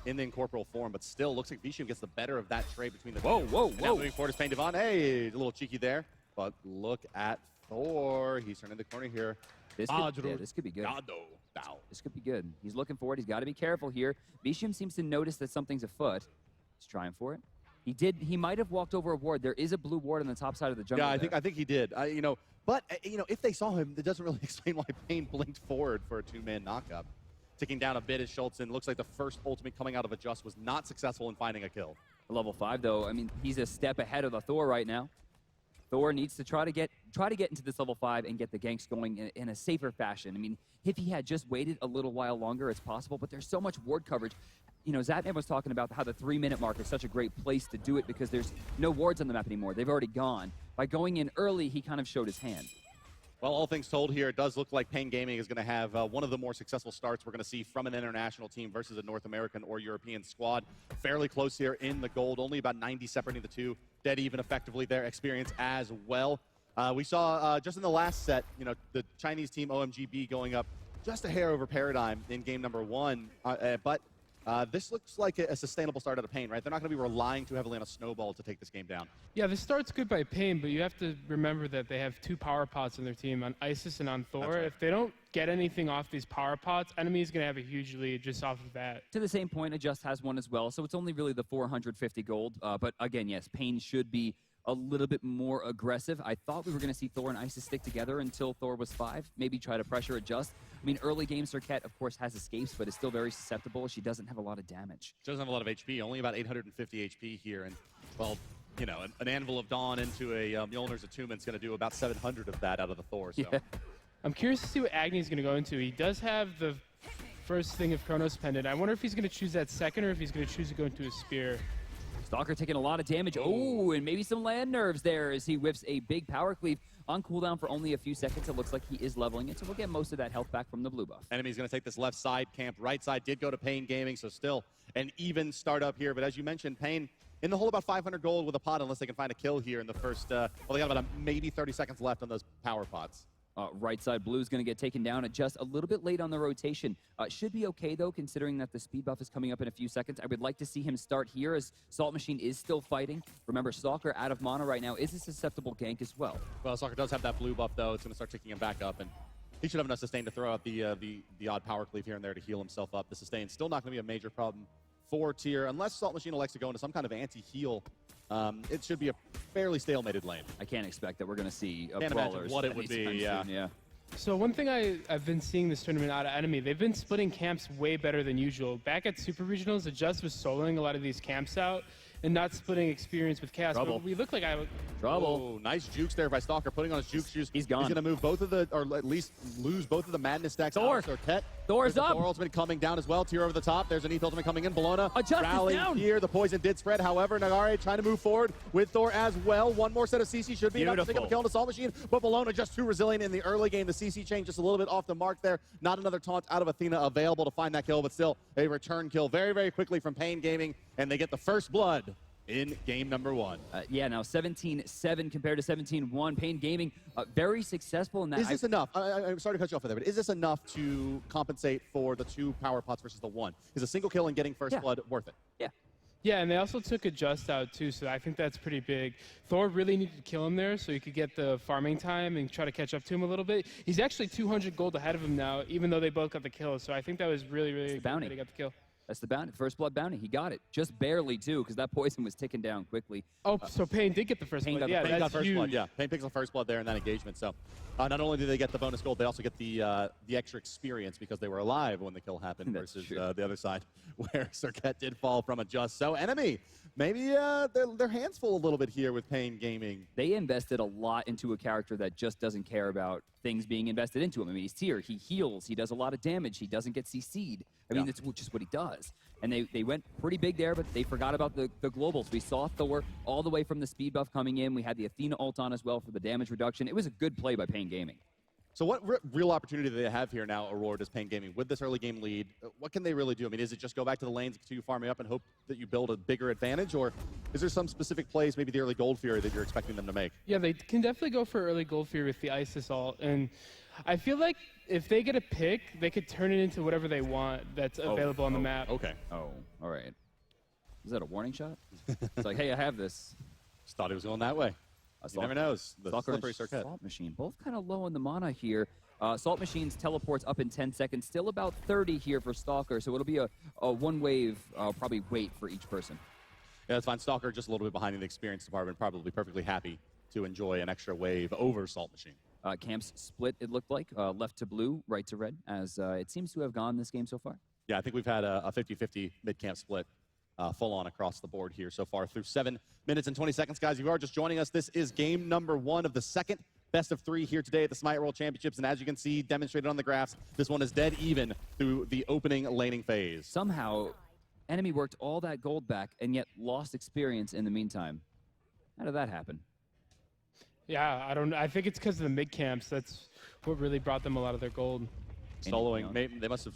in the incorporeal form, but still looks like Vishu gets the better of that trade between the two. Whoa. Now moving forward is Pain Devon. Hey, a little cheeky there, but look at Thor. He's turning the corner here. This could be good. This could be good. He's looking for it. He's got to be careful here. Bisham seems to notice that something's afoot. He's trying for it. He might have walked over a ward. There is a blue ward on the top side of the jungle. Yeah, I think he did. But if they saw him, that doesn't really explain why Pain blinked forward for a 2-man knockup. Ticking down a bit is Schultzen. Looks like the first ultimate coming out of Adjust was not successful in finding a kill. Level 5, though, I mean, he's a step ahead of the Thor right now. Thor needs to try to get into this level 5 and get the ganks going in a safer fashion. I mean, if he had just waited a little while longer, it's possible, but there's so much ward coverage. Zatman was talking about how the 3-minute mark is such a great place to do it because there's no wards on the map anymore. They've already gone. By going in early, he kind of showed his hand. Well, all things told here, it does look like Pain Gaming is going to have one of the more successful starts we're going to see from an international team versus a North American or European squad. Fairly close here in the gold, only about 90 separating the two. Dead even effectively their experience as well. We saw just in the last set, the Chinese team OMGB going up just a hair over Paradigm in game number 1. But this looks like a sustainable start out of Pain, right? They're not going to be relying too heavily on a snowball to take this game down. Yeah, the start's good by Pain, but you have to remember that they have 2 power pots on their team, on Isis and on Thor. Right. If they don't get anything off these power pots, enemy is going to have a huge lead just off of that. To the same point, Adjust has one as well, so it's only really the 450 gold. But again, yes, Pain should be a little bit more aggressive. I thought we were going to see Thor and Isis stick together until Thor was 5, maybe try to pressure Adjust. I mean, early game, Serket, of course, has escapes, but is still very susceptible. She doesn't have a lot of damage. She doesn't have a lot of HP, only about 850 HP here. And, well, an Anvil of Dawn into a Mjolnir's Attunement is going to do about 700 of that out of the Thor. So. Yeah. I'm curious to see what Agni's going to go into. He does have the first thing of Chronos Pendant. I wonder if he's going to choose that second or if he's going to choose to go into a spear. Stalker taking a lot of damage. Oh, and maybe some land nerves there as he whips a big power cleave on cooldown for only a few seconds. It looks like he is leveling it, so we'll get most of that health back from the blue buff. Enemy's going to take this left side camp. Right side did go to Pain Gaming, so still an even start up here. But as you mentioned, Pain in the hole about 500 gold with a pot unless they can find a kill here in the first, well, they got about maybe 30 seconds left on those power pots. Right side blue is going to get taken down just a little bit late on the rotation. Should be okay, though, considering that the speed buff is coming up in a few seconds. I would like to see him start here as Salt Machine is still fighting. Remember, Stalker out of mana right now is a susceptible gank as well. Well, Stalker does have that blue buff, though. It's going to start ticking him back up, and he should have enough sustain to throw out the odd power cleave here and there to heal himself up. The sustain still not going to be a major problem for Tyr, unless Salt Machine elects to go into some kind of anti-heal. It should be a fairly stalemated lane. I can't expect that we're going to see Can't brawlers imagine what it would be, yeah. So one thing I've been seeing this tournament out of Enemy, they've been splitting camps way better than usual. Back at Super Regionals, Adjust was soloing a lot of these camps out and not splitting experience with Chaos. Trouble. But we look like Trouble. Oh, nice jukes there by Stalker, putting on his juke shoes. He's gone. He's going to move both of the, or at least lose both of the Madness stacks. Thor. Thor's up. Thor ultimate coming down as well. Tyr over the top. There's an ETH ultimate coming in. Bologna rallying down. here. The poison did spread. However, Nagare trying to move forward with Thor as well. One more set of CC should be enough to pick up a kill on the Salt Machine, but Bologna just too resilient in the early game. The CC chain just a little bit off the mark there. Not another taunt out of Athena available to find that kill, but still a return kill very, very quickly from Pain Gaming, and they get the first blood in game number 1. Yeah, now 17-7 compared to 17-1. Pain Gaming very successful in that. Is this enough? I'm sorry to cut you off there, but is this enough to compensate for the 2 power pots versus the 1? Is a single kill and getting first blood worth it? Yeah. Yeah, and they also took Adjust out too, so I think that's pretty big. Thor really needed to kill him there so he could get the farming time and try to catch up to him a little bit. He's actually 200 gold ahead of him now, even though they both got the kill, so I think that was really, really good that he got the kill. That's the bounty, first blood bounty. He got it. Just barely, too, because that poison was ticking down quickly. Oh, so Pain did get the first blood. Yeah, Pain that's got first huge. blood, yeah. Pain picks the first blood there in that engagement. So not only do they get the bonus gold, they also get the extra experience because they were alive when the kill happened versus the other side where Circuit did fall from a just. So Enemy, maybe their hands full a little bit here with Pain Gaming. They invested a lot into a character that just doesn't care about things being invested into him. I mean, he's Tyr, he heals, he does a lot of damage, he doesn't get CC'd. I mean, that's just what he does. And they went pretty big there, but they forgot about the globals. We saw Thor all the way from the speed buff coming in. We had the Athena ult on as well for the damage reduction. It was a good play by Pain Gaming. So what real opportunity do they have here now, Aurora, does Pain Gaming, with this early game lead? What can they really do? I mean, is it just go back to the lanes, continue farming up, and hope that you build a bigger advantage? Or is there some specific plays, maybe the early Gold Fury, that you're expecting them to make? Yeah, they can definitely go for early Gold Fury with the Isis ult. And I feel like if they get a pick, they could turn it into whatever they want that's available on the map. Okay. Oh, all right. Is that a warning shot? It's like, hey, I have this. Just thought he was going that way. You never knows. The Stalker slippery and Circuit. Salt Machine, both kind of low on the mana here. Salt Machine's teleports up in 10 seconds. Still about 30 here for Stalker, so it'll be a one wave, probably wait for each person. Yeah, that's fine. Stalker just a little bit behind in the experience department, probably perfectly happy to enjoy an extra wave over Salt Machine. Camps split, it looked like, left to blue, right to red, as it seems to have gone this game so far. Yeah, I think we've had a 50-50 mid-camp split full on across the board here so far through 7 minutes and 20 seconds. Guys, if you are just joining us, this is game number 1 of the second best of 3 here today at the Smite World Championships. And as you can see, demonstrated on the graphs, this one is dead even through the opening laning phase. Somehow, Enemy worked all that gold back and yet lost experience in the meantime. How dhave that happen? Yeah, I think it's because of the mid camps. That's what really brought them a lot of their gold. Soloing, maybe they must have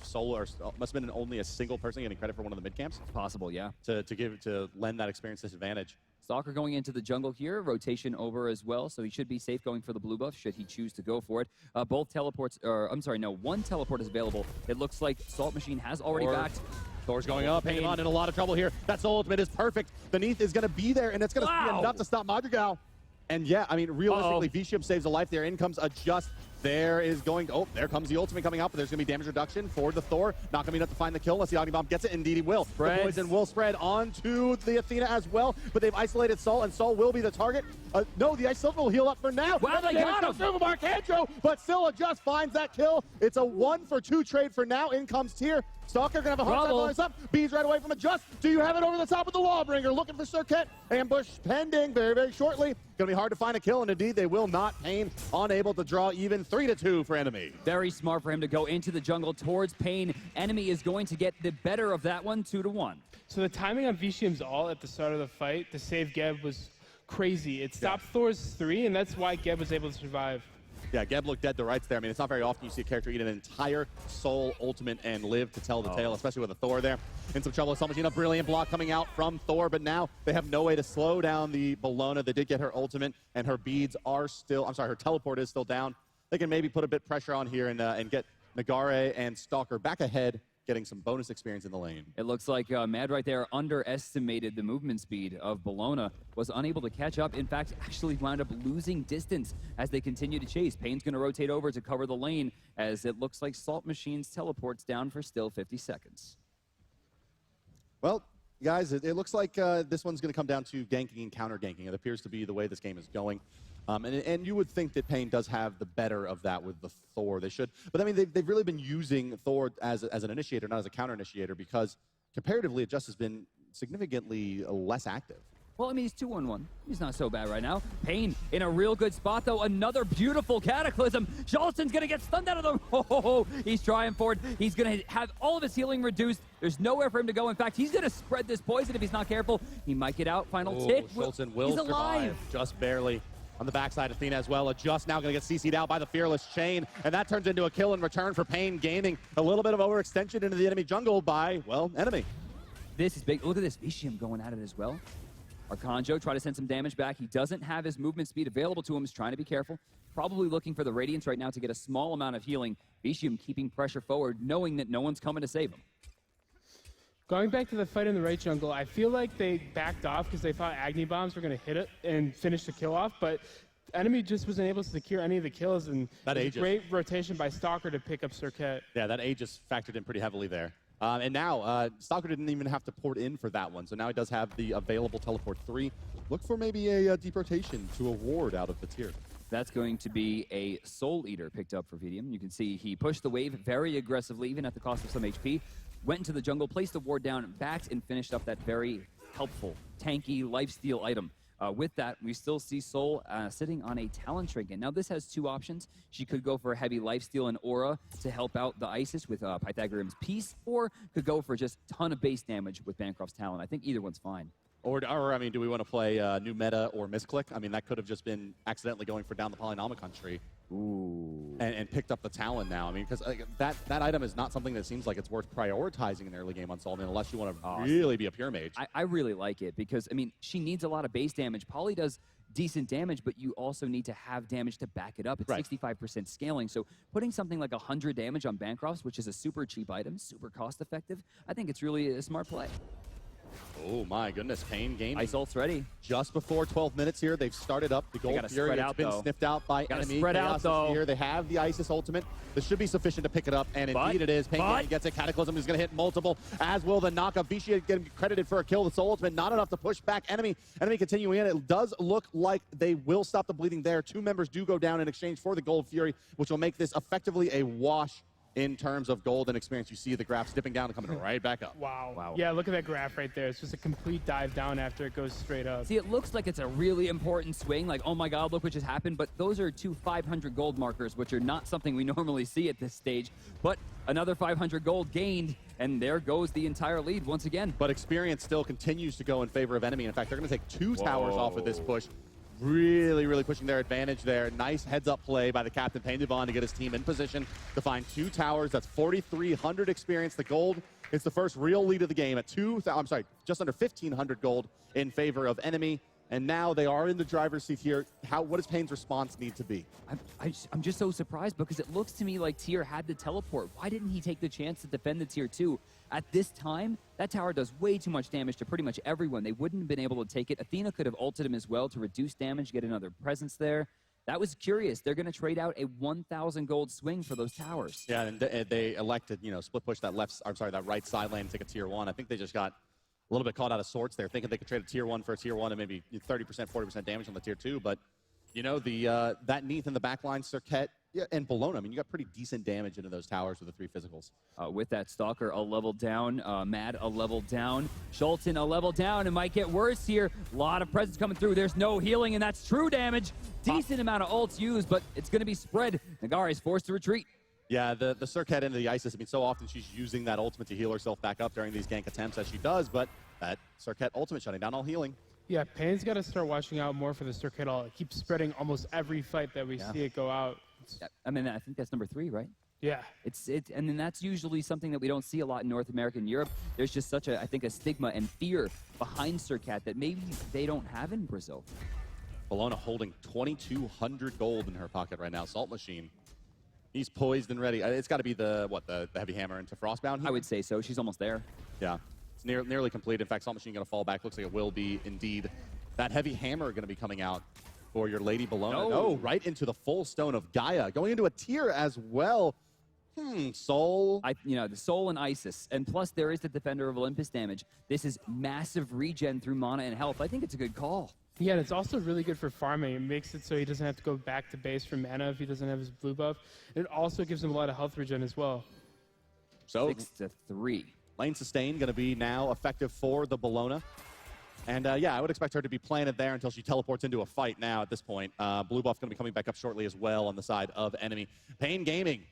must have been only a single person getting credit for one of the mid camps. Possible, yeah. To lend that experience disadvantage. Stalker going into the jungle here, rotation over as well, so he should be safe going for the blue buff should he choose to go for it. Both teleports, one teleport is available. It looks like Salt Machine has already backed. Thor's going up, hanging on in a lot of trouble here. That soul ultimate is perfect. The Neath is going to be there, and it's going to be enough to stop Madrigal. And yeah, I mean, realistically, Vicium saves a life there. In comes a just. There is going to, there comes the ultimate coming out, but there's going to be damage reduction for the Thor. Not going to be enough to find the kill unless the Agni Bomb gets it. Indeed, he will. The poison will spread onto the Athena as well, but they've isolated Sol, and Sol will be the target. No, the Ice Silver will heal up for now. Wow, they got him! Through Arcangelo, but Scylla just finds that kill. It's a 1-for-2 trade for now. In comes Tyr. Stalker gonna have a hard time blowing this up. Bees right away from a just. Do you have it over the top of the Lawbringer? Looking for Circuit. Ambush pending very, very shortly. Gonna be hard to find a kill, and indeed they will not. Pain unable to draw even 3-2 for Enemy. Very smart for him to go into the jungle towards Pain. Enemy is going to get the better of that one, 2-1. So the timing on Vicium's ult at the start of the fight to save Geb was crazy. It stopped Thor's 3, and that's why Geb was able to survive. Yeah, Geb looked dead to rights there. I mean, it's not very often you see a character eat an entire soul ultimate and live to tell the tale, especially with a Thor there. In some trouble, Salt Machine, a brilliant block coming out from Thor, but now they have no way to slow down the Bellona. They did get her ultimate, and her beads are still, her teleport is still down. They can maybe put a bit pressure on here and get Nagare and Stalker back ahead, getting some bonus experience in the lane. It looks like Mad right there underestimated the movement speed of Bellona, was unable to catch up. In fact, actually wound up losing distance as they continue to chase. Pain's going to rotate over to cover the lane as it looks like Salt Machine's teleports down for still 50 seconds. Well, guys, it looks like this one's going to come down to ganking and counter ganking. It appears to be the way this game is going. And you would think that Pain does have the better of that with the Thor. They should. But I mean, they've really been using Thor as an initiator, not as a counter initiator, because comparatively, it just has been significantly less active. Well, I mean, he's 2-1-1. He's not so bad right now. Pain in a real good spot, though. Another beautiful Cataclysm. Jolson's going to get stunned out of the... Oh, he's trying for it. He's going to have all of his healing reduced. There's nowhere for him to go. In fact, he's going to spread this poison if he's not careful. He might get out. Final tick. Jolson will he's survive. alive. Just barely. On the backside, Athena as well. Just now going to get CC'd out by the Fearless Chain, and that turns into a kill in return for Pain Gaming. A little bit of overextension into the enemy jungle by, well, Enemy. This is big. Look at this. Vicium going at it as well. Arcangelo try to send some damage back. He doesn't have his movement speed available to him. He's trying to be careful. Probably looking for the Radiance right now to get a small amount of healing. Vicium keeping pressure forward, knowing that no one's coming to save him. Going back to the fight in the right jungle, I feel like they backed off because they thought Agni Bombs were going to hit it and finish the kill off, but Enemy just wasn't able to secure any of the kills, and that great rotation by Stalker to pick up Circuit. Yeah, that Aegis factored in pretty heavily there. And now, Stalker didn't even have to port in for that one, so now he does have the available teleport 3. Look for maybe a deep rotation to a ward out of the tier. That's going to be a Soul Eater picked up for VDM. You can see he pushed the wave very aggressively, even at the cost of some HP. Went into the jungle, placed the ward down, backed, and finished up that very helpful, tanky lifesteal item. With that, we still see Soul sitting on a Talon Trinket. Now, this has two options. She could go for a heavy lifesteal and Aura to help out the Isis with Pythagorean's Peace, or could go for just a ton of base damage with Bancroft's Talon. I think either one's fine. Or I mean, do we want to play new meta or misclick? I mean, that could have just been accidentally going for down the Polynomic tree. Ooh. And picked up the Talon now. I mean, because that item is not something that seems like it's worth prioritizing in early game on Sultan unless you want to really be a pure mage. I really like it because, I mean, she needs a lot of base damage. Poly does decent damage, but you also need to have damage to back it up. It's 65% scaling. So putting something like 100 damage on Bancrofts, which is a super cheap item, super cost effective, I think it's really a smart play. Oh my goodness, Pain Gaming. Ice ult's ready. Just before 12 minutes here, they've started up. The Gold Fury has been sniffed out by enemy. Spread out, though. Here. They have the Isis ultimate. This should be sufficient to pick it up, and indeed it is. Pain Gaming gets it. Cataclysm is going to hit multiple, as will the knockup. Vici getting credited for a kill. The Soul ultimate, not enough to push back enemy. Enemy continuing in. It does look like they will stop the bleeding there. 2 members do go down in exchange for the Gold Fury, which will make this effectively a wash in terms of gold and experience. You see the graph dipping down and coming right back up. Wow. Yeah, look at that graph right there. It's just a complete dive down after it goes straight up. See, it looks like it's a really important swing, like, oh my god, look what just happened, but those are 2 500 gold markers, which are not something we normally see at this stage. But another 500 gold gained, and there goes the entire lead once again. But experience still continues to go in favor of enemy. In fact, they're going to take 2 towers off of this push. Really pushing their advantage there. Nice heads-up play by the captain, Pain Devon, to get his team in position to find 2 towers. That's 4,300 experience. The gold is the first real lead of the game at just under 1,500 gold in favor of enemy. And now they are in the driver's seat here. What does Pain's response need to be? I'm just so surprised because it looks to me like Tier had the teleport. Why didn't he take the chance to defend the Tier 2? At this time, that tower does way too much damage to pretty much everyone. They wouldn't have been able to take it. Athena could have ulted him as well to reduce damage, get another presence there. That was curious. They're going to trade out a 1,000 gold swing for those towers. Yeah, and they elected, split push that that right side lane and take a Tier 1. I think they just got a little bit caught out of sorts there, thinking they could trade a Tier 1 for a Tier 1 and maybe 30%, 40% damage on the Tier 2. But, that Neath in the backline, Cirquet, and Bologna, I mean, you got pretty decent damage into those towers with the 3 physicals. With that Stalker a level down, Mad a level down, Schulten a level down. It might get worse here. A lot of presence coming through. There's no healing, and that's true damage. Decent amount of ults used, but it's going to be spread. Nagari is forced to retreat. Yeah, the Cirquet into the Isis, I mean, so often she's using that ultimate to heal herself back up during these gank attempts, as she does, but that Cirquet ultimate shutting down all healing. Yeah, Pain's got to start watching out more for the Circuit All. It keeps spreading almost every fight that we see it go out. I mean, I think that's number 3, right? Yeah. And then that's usually something that we don't see a lot in North America and Europe. There's just such a stigma and fear behind Circat that maybe they don't have in Brazil. Bologna holding 2,200 gold in her pocket right now. Salt Machine. He's poised and ready. It's got to be the heavy hammer into Frostbound here? I would say so. She's almost there. Yeah. It's nearly complete. In fact, Salt Machine going to fall back. Looks like it will be indeed. That heavy hammer going to be coming out for your Lady Bologna. No, right into the full stone of Gaia. Going into a tier as well. Soul. The Soul and Isis. And plus, there is the Defender of Olympus damage. This is massive regen through mana and health. I think it's a good call. Yeah, and it's also really good for farming. It makes it so he doesn't have to go back to base for mana if he doesn't have his blue buff. It also gives him a lot of health regen as well. So 6-3. Lane sustain going to be now effective for the Bologna. And I would expect her to be planted there until she teleports into a fight now at this point. Blue buff going to be coming back up shortly as well on the side of enemy. Pain Gaming.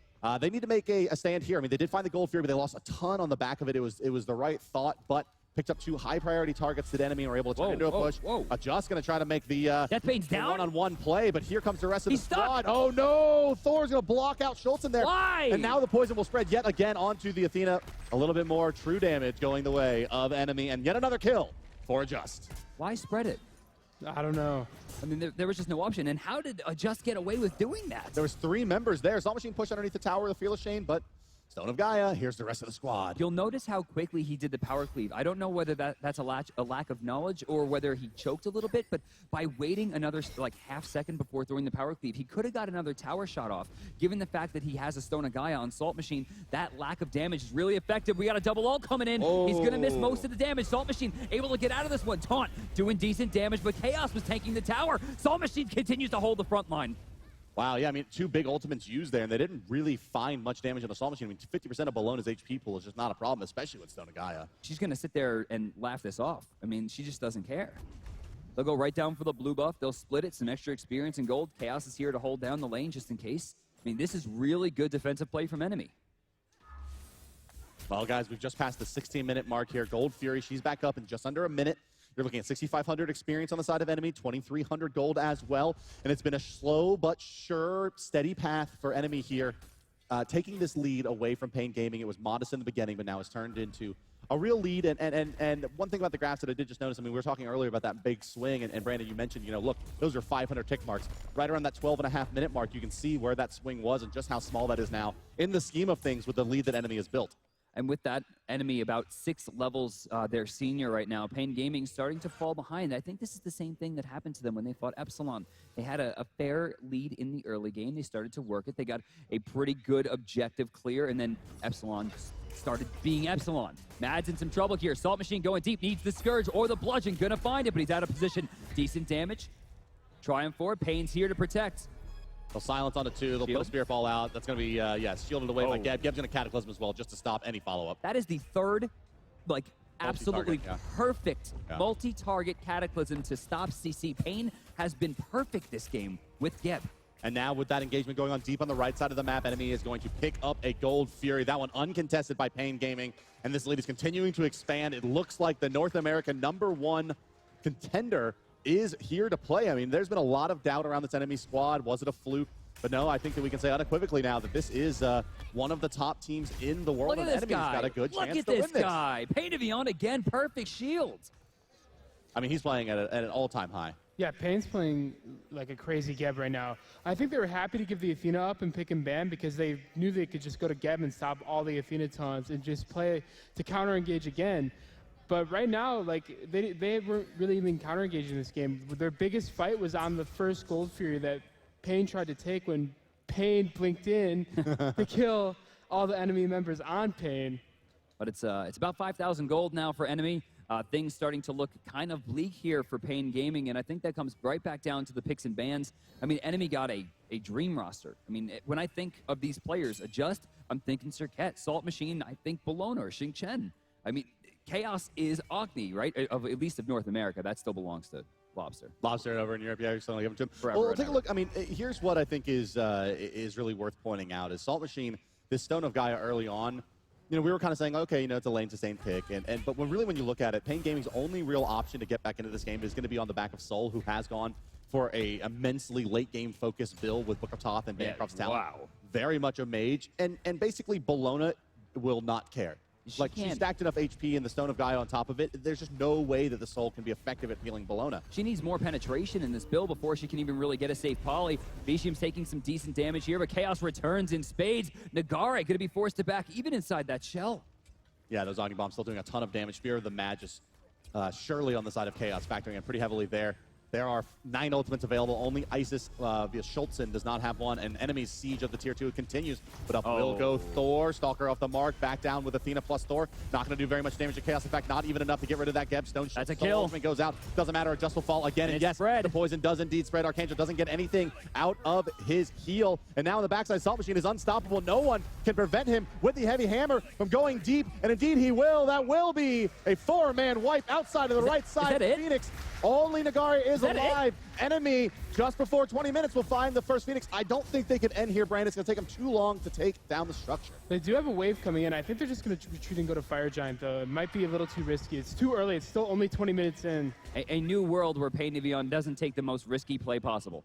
They need to make a stand here. I mean, they did find the Gold Fury, but they lost a ton on the back of it. It was the right thought, but picked up 2 high-priority targets to the enemy and were able to turn into a push. Just going to try to make the Pain's down one-on-one play, but here comes the rest of the squad. Oh, no! Thor's going to block out Schultz in there. Why? And now the poison will spread yet again onto the Athena. A little bit more true damage going the way of enemy, and yet another kill for Just. Why spread it? I don't know. I mean, there was just no option. And how did Just get away with doing that? There was 3 members there. Salt Machine pushed underneath the tower of the Fearless Chain, but Stone of Gaia, here's the rest of the squad. You'll notice how quickly he did the power cleave. I don't know whether that's a lack of knowledge or whether he choked a little bit, but by waiting another like half second before throwing the power cleave, he could have got another tower shot off. Given the fact that he has a Stone of Gaia on Salt Machine, that lack of damage is really effective. We got a double ult coming in. He's going to miss most of the damage. Salt Machine able to get out of this one. Taunt doing decent damage, but Chaos was tanking the tower. Salt Machine continues to hold the front line. Wow, yeah, I mean, 2 big ultimates used there, and they didn't really find much damage on the Salt Machine. I mean, 50% of Bologna's HP pool is just not a problem, especially with Stone of Gaia. She's going to sit there and laugh this off. I mean, she just doesn't care. They'll go right down for the blue buff. They'll split it, some extra experience and gold. Chaos is here to hold down the lane just in case. I mean, this is really good defensive play from Enemy. Well, guys, we've just passed the 16-minute mark here. Gold Fury, she's back up in just under a minute. You're looking at 6,500 experience on the side of Enemy, 2,300 gold as well. And it's been a slow but sure, steady path for Enemy here. Taking this lead away from Pain Gaming. It was modest in the beginning, but now it's turned into a real lead. And one thing about the graphs that I did just notice, I mean, we were talking earlier about that big swing, and Brandon, you mentioned, you know, look, those are 500 tick marks. Right around that 12.5-minute mark, you can see where that swing was and just how small that is now in the scheme of things with the lead that Enemy has built. And with that, Enemy about 6 levels their senior right now. Pain Gaming starting to fall behind. I think this is the same thing that happened to them when they fought Epsilon. They had a fair lead in the early game. They started to work it. They got a pretty good objective clear, and then Epsilon started being Epsilon. Mad's in some trouble here. Salt Machine going deep, needs the Scourge or the Bludgeon. Gonna find it, but he's out of position. Decent damage. Trying for it. Pain's here to protect. They'll silence onto 2. They'll put a Spirit Ball out. That's going to be, shielded away by Geb. Geb's going to Cataclysm as well, just to stop any follow-up. That is the third, like, absolutely perfect multi-target Cataclysm to stop CC. Pain has been perfect this game with Geb. And now with that engagement going on deep on the right side of the map, Enemy is going to pick up a Gold Fury. That one uncontested by Pain Gaming. And this lead is continuing to expand. It looks like the North America #1 contender is here to play. I mean, there's been a lot of doubt around this Enemy squad. Was it a fluke? But no, I think that we can say unequivocally now that this is one of the top teams in the world. Look at this Enemy's guy. got a good Look chance at to win this this. guy. Pain to Beyond again, perfect shield. I mean, he's playing at an all-time high. Yeah, Pain's playing like a crazy Geb right now. I think they were happy to give the Athena up and pick him ban because they knew they could just go to Geb and stop all the Athena taunts and just play to counter-engage again. But right now, like, they weren't really even counter-engaging this game. Their biggest fight was on the first Gold Fury that Pain tried to take when Pain blinked in to kill all the Enemy members on Pain. But it's about 5,000 gold now for Enemy. Things starting to look kind of bleak here for Pain Gaming, and I think that comes right back down to the picks and bans. I mean, Enemy got a dream roster. I mean, when I think of these players, Adjust, I'm thinking Cirquette. Salt Machine, I think Bologna or Xing Chen. I mean, Chaos is Ogni, right? At least of North America. That still belongs to Lobster. Lobster over in Europe, yeah, you're still giving to him. Forever Well, and take a ever. look. I mean, here's what I think is really worth pointing out is Salt Machine, this Stone of Gaia early on, you know, we were kind of saying, okay, you know, it's a lane sustained pick, but when you look at it, Pain Gaming's only real option to get back into this game is going to be on the back of Soul, who has gone for a immensely late game focused build with Book of Thoth and Bancroft's talent. Wow. Very much a mage, and basically Bologna will not care. She stacked enough HP in the Stone of Gaia on top of it. There's just no way that the Soul can be effective at healing Bologna. She needs more penetration in this build before she can even really get a safe poly. Vishium's taking some decent damage here, but Chaos returns in spades. Nagare going to be forced to back even inside that shell. Yeah, those Ogni Bombs still doing a ton of damage. Fear of the Mad just surely on the side of Chaos, factoring in pretty heavily there. There are 9 ultimates available. Only Isis via Schultzen does not have one, and Enemy's siege of the Tier 2 continues. But up will go Thor. Stalker off the mark. Back down with Athena plus Thor. Not going to do very much damage to Chaos. In fact, not even enough to get rid of that Geb. Stone That's a Stone kill. Ultimate goes out. Doesn't matter. Adjust will fall again. And yes, the poison does indeed spread. Archangel doesn't get anything out of his heal. And now on the backside, Salt Machine is unstoppable. No one can prevent him with the heavy hammer from going deep. And indeed he will. That will be a 4-man wipe outside of the right side of Phoenix. Only Nagare is alive. Enemy, just before 20 minutes, will find the first Phoenix. I don't think they can end here, Brandon. It's going to take them too long to take down the structure. They do have a wave coming in. I think they're just going to retreat and go to Fire Giant, though. It might be a little too risky. It's too early. It's still only 20 minutes in. A new world where Pain Nivion doesn't take the most risky play possible.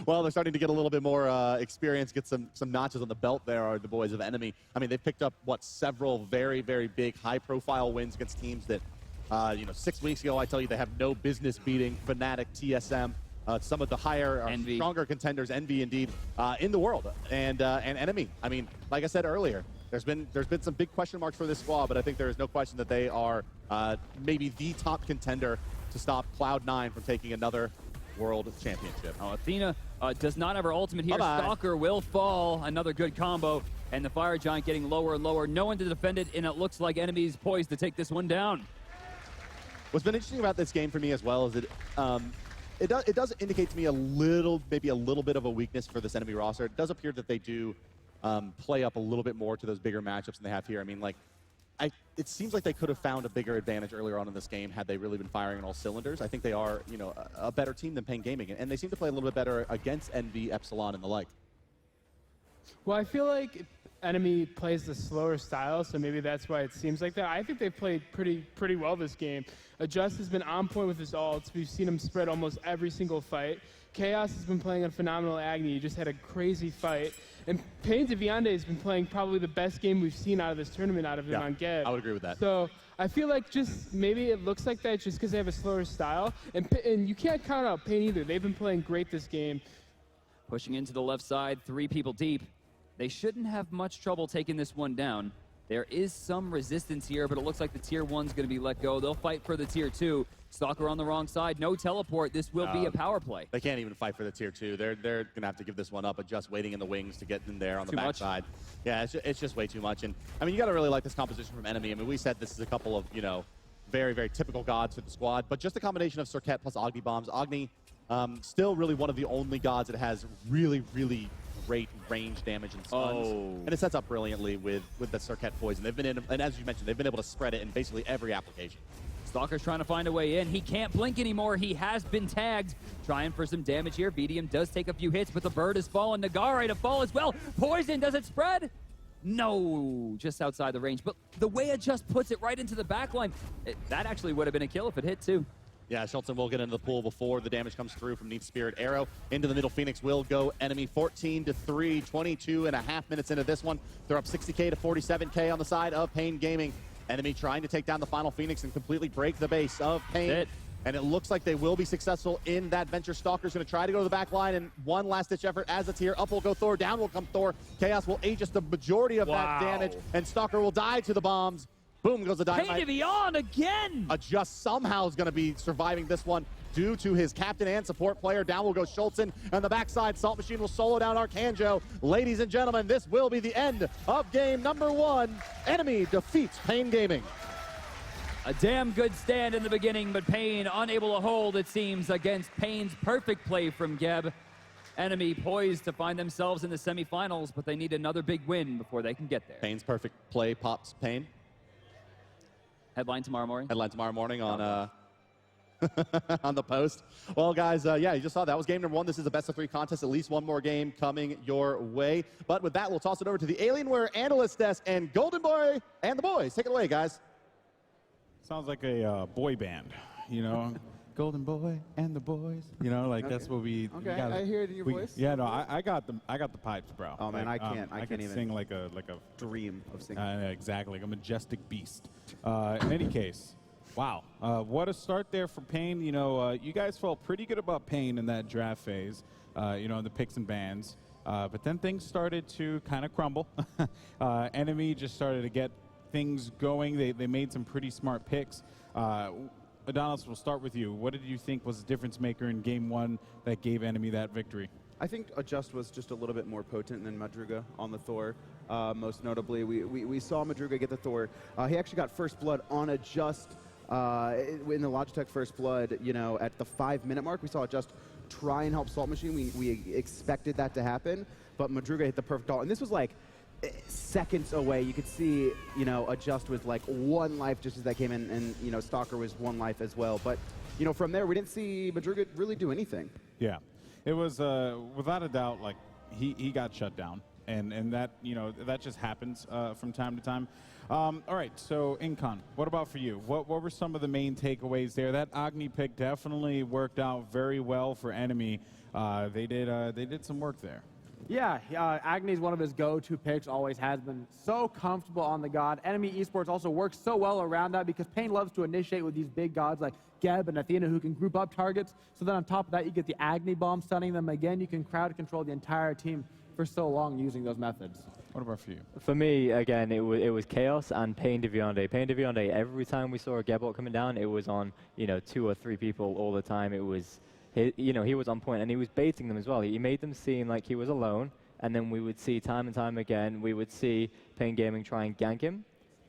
Well, they're starting to get a little bit more experience, get some notches on the belt there, are the boys of Enemy. I mean, they've picked up, several very, very big, high-profile wins against teams that, 6 weeks ago, I tell you, they have no business beating Fnatic, TSM, some of the higher, or stronger contenders, Envy indeed, in the world. And Enemy, I mean, like I said earlier, there's been some big question marks for this squad, but I think there is no question that they are maybe the top contender to stop Cloud9 from taking another world championship. Oh, Athena does not have her ultimate here. Bye-bye. Stalker will fall. Another good combo. And the Fire Giant getting lower and lower. No one to defend it, and it looks like Enemy's poised to take this one down. What's been interesting about this game for me as well is that it does indicate to me maybe a little bit of a weakness for this Enemy roster. It does appear that they do play up a little bit more to those bigger matchups than they have here. I mean, like, it seems like they could have found a bigger advantage earlier on in this game had they really been firing on all cylinders. I think they are, you know, a better team than Pain Gaming, and they seem to play a little bit better against Envy, Epsilon, and the like. Well, I feel like Enemy plays the slower style, so maybe that's why it seems like that. I think they played pretty well this game. Adjust has been on point with his ults. We've seen him spread almost every single fight. Chaos has been playing a phenomenal Agni. He just had a crazy fight. And Pain Deviande has been playing probably the best game we've seen out of this tournament out of him on Geb. I would agree with that. So I feel like just maybe it looks like that just because they have a slower style. And you can't count out Pain either. They've been playing great this game. Pushing into the left side, 3 people deep. They shouldn't have much trouble taking this one down. There is some resistance here, but it looks like the tier 1's going to be let go. They'll fight for the tier 2. Stalker on the wrong side. No teleport. This will be a power play. They can't even fight for the tier 2. They're going to have to give this one up, but just waiting in the wings to get in there on the backside. Yeah, it's just way too much. And I mean, you got to really like this composition from Enemy. I mean, we said this is a couple of, you know, very, very typical gods for the squad, but just a combination of Circuit plus Agni bombs. Agni, still really one of the only gods that has really, really great range damage and stuns. And it sets up brilliantly with the Circuit poison. They've been in, and as you mentioned, they've been able to spread it in basically every application. Stalker's trying to find a way in. He can't blink anymore. He has been tagged. Trying for some damage here. VDM does take a few hits, but the bird has fallen. Nagare to fall as well. Poison, does it spread? No, just outside the range. But the way it just puts it right into the back line, that actually would have been a kill if it hit too. Yeah, Schultzen will get into the pool before the damage comes through from Neath Spirit Arrow. Into the middle, Phoenix will go Enemy 14-3, 22.5 minutes into this one. They're up 60K to 47K on the side of Pain Gaming. Enemy trying to take down the final Phoenix and completely break the base of Pain. And it looks like they will be successful in that venture. Stalker's going to try to go to the back line, and one last-ditch effort as it's here. Up will go Thor, down will come Thor. Chaos will aegis the majority of that damage, and Stalker will die to the bombs. Boom goes the dynamite. Pain Beyond again! Adjust somehow is going to be surviving this one due to his captain and support player. Down will go Schultzen. On the backside, Salt Machine will solo down Arcanjo. Ladies and gentlemen, this will be the end of game number 1. Enemy defeats Pain Gaming. A damn good stand in the beginning, but Pain unable to hold, it seems, against Pain's perfect play from Geb. Enemy poised to find themselves in the semifinals, but they need another big win before they can get there. Pain's perfect play pops Pain. Headline tomorrow morning? Headline tomorrow morning on on the post. Well, guys, yeah, you just saw that was game number 1. This is a best-of-3 contest. At least one more game coming your way. But with that, we'll toss it over to the Alienware Analyst Desk and Golden Boy and the boys. Take it away, guys. Sounds like a boy band, you know? Golden Boy and the boys. You know, like that's what we. Okay, we gotta, I hear it in your voice. Yeah, no, I got the pipes, bro. Oh man, like, I can't even sing like a dream of singing. Exactly, like a majestic beast. In any case, wow, what a start there for Pain. You know, you guys felt pretty good about Pain in that draft phase. You know, in the picks and bans, but then things started to kind of crumble. Enemy just started to get things going. They made some pretty smart picks. Adonis, we'll start with you. What did you think was the difference maker in game 1 that gave Enemy that victory? I think Adjust was just a little bit more potent than Madruga on the Thor. Most notably, we saw Madruga get the Thor. He actually got first blood on Adjust in the Logitech first blood. You know, at the 5-minute mark, we saw Adjust try and help Salt Machine. We expected that to happen, but Madruga hit the perfect ult, and this was like seconds away. You could see, you know, Adjust was like 1 life just as that came in, and you know, Stalker was 1 life as well. But you know, from there, we didn't see Madruga really do anything. Yeah, it was without a doubt like he got shut down, and that, you know, that just happens from time to time. All right, so Incon, what about for you? What were some of the main takeaways there? That Agni pick definitely worked out very well for Enemy. They did some work there. Yeah, Agni's one of his go-to picks, always has been. So comfortable on the god. Enemy Esports also works so well around that because Pain loves to initiate with these big gods like Geb and Athena who can group up targets. So then on top of that, you get the Agni bomb stunning them. Again, you can crowd control the entire team for so long using those methods. What about for you? For me, again, it was Chaos and Pain de Viande. Pain de Viande, every time we saw a Gebot coming down, it was on, 2 or 3 people all the time. It was, he was on point, and he was baiting them as well. He made them seem like he was alone, and then we would see time and time again, we would see Pain Gaming try and gank him,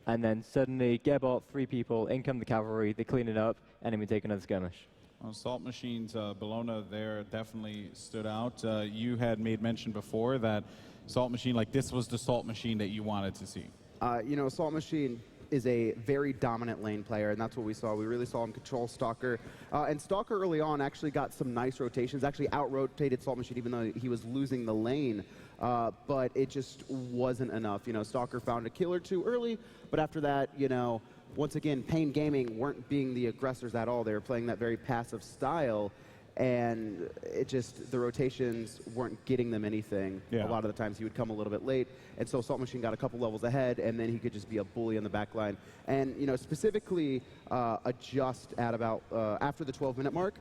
and then suddenly Gebot, 3 people, in come the cavalry, they clean it up, and then we take another skirmish. Well, Salt Machines, Bologna there definitely stood out. You had made mention before that Salt Machine, like this was the Salt Machine that you wanted to see. Salt Machine is a very dominant lane player, and that's what we saw. We really saw him control Stalker. And Stalker early on actually got some nice rotations, actually out-rotated Salt Machine even though he was losing the lane. But it just wasn't enough. Stalker found a kill or 2 early, but after that, once again, Pain Gaming weren't being the aggressors at all. They were playing that very passive style, and the rotations weren't getting them anything. Yeah. A lot of the times he would come a little bit late, and so Salt Machine got a couple levels ahead, and then he could just be a bully in the back line. And, specifically adjust at about after the 12-minute mark,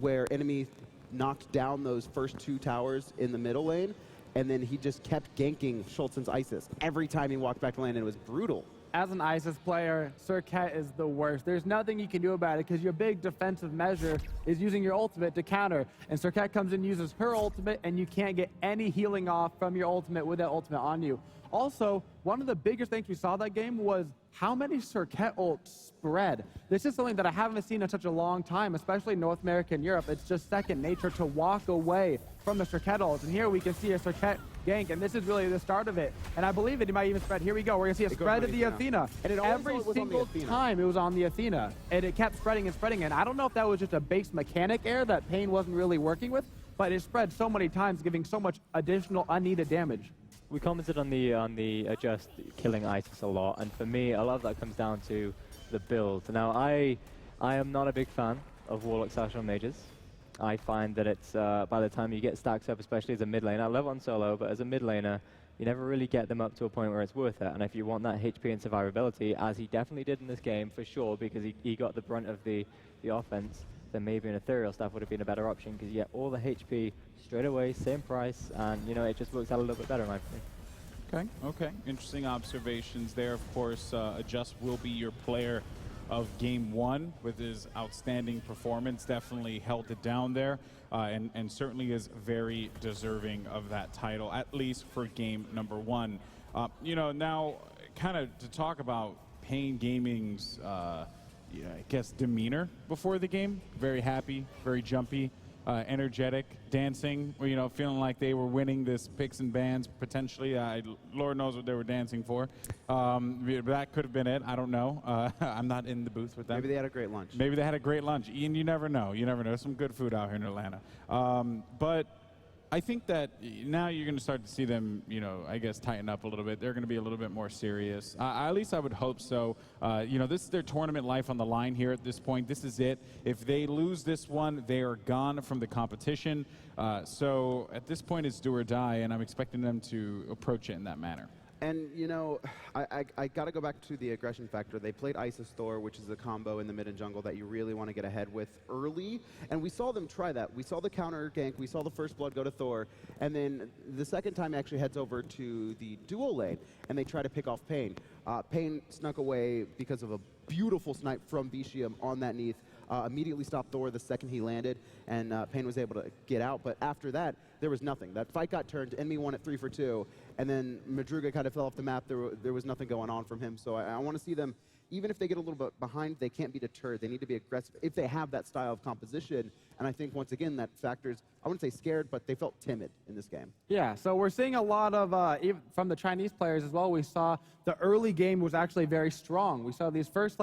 where enemy knocked down those first 2 towers in the middle lane, and then he just kept ganking Schultzen's Isis every time he walked back to lane, and it was brutal. As an ISIS player, Circuit is the worst. There's nothing you can do about it because your big defensive measure is using your ultimate to counter. And Circuit comes in, uses her ultimate, and you can't get any healing off from your ultimate with that ultimate on you. Also, one of the biggest things we saw that game was how many Circuit ults spread. This is something that I haven't seen in such a long time, especially in North America and Europe. It's just second nature to walk away from the Circuit ults. And here we can see a Circuit gank, and this is really the start of it. And I believe it might even spread. Here we go. We're going to see a spread of the Athena. And it every single time it was on the Athena. And it kept spreading and spreading. And I don't know if that was just a base mechanic error that Pain wasn't really working with, but it spread so many times, giving so much additional unneeded damage. We commented on the adjust killing ISIS a lot, and for me, a lot of that comes down to the build. Now, I am not a big fan of Warlock / Mages. I find that it's, by the time you get stacks up, especially as a mid laner, I love on solo, but as a mid laner, you never really get them up to a point where it's worth it. And if you want that HP and survivability, as he definitely did in this game, for sure, because he got the brunt of the offense, then maybe an ethereal staff would have been a better option, because you get all the HP straight away, same price, and it just works out a little bit better in my opinion. Okay. Interesting observations there. Of course, Adjust will be your player of Game 1 with his outstanding performance. Definitely held it down there, and certainly is very deserving of that title, at least for Game number 1. Now, kind of to talk about Pain Gaming's, I guess, demeanor before the game. Very happy, very jumpy. Energetic, dancing, feeling like they were winning this picks and bans potentially. Lord knows what they were dancing for. That could have been it. I don't know. I'm not in the booth with them. Maybe they had a great lunch. Maybe they had a great lunch. Ian, you never know. You never know. There's some good food out here in Atlanta. But I think that now you're going to start to see them, I guess, tighten up a little bit. They're going to be a little bit more serious. At least I would hope so. This is their tournament life on the line here at this point. This is it. If they lose this one, they are gone from the competition. So at this point, it's do or die, and I'm expecting them to approach it in that manner. And, I got to go back to the aggression factor. They played Isis Thor, which is a combo in the mid and jungle that you really want to get ahead with early. And we saw them try that. We saw the counter gank. We saw the first blood go to Thor. And then the second time actually heads over to the dual lane, and they try to pick off Pain. Pain snuck away because of a beautiful snipe from Vicium on that Neath. Immediately stopped Thor the second he landed, and Pain was able to get out. But after that, there was nothing. That fight got turned. Enemy won it 3 for 2, and then Madruga kind of fell off the map. There was nothing going on from him. So I want to see them, even if they get a little bit behind, they can't be deterred. They need to be aggressive if they have that style of composition. And I think, once again, that factors, I wouldn't say scared, but they felt timid in this game. Yeah, so we're seeing a lot of, even from the Chinese players as well, we saw the early game was actually very strong. We saw these first,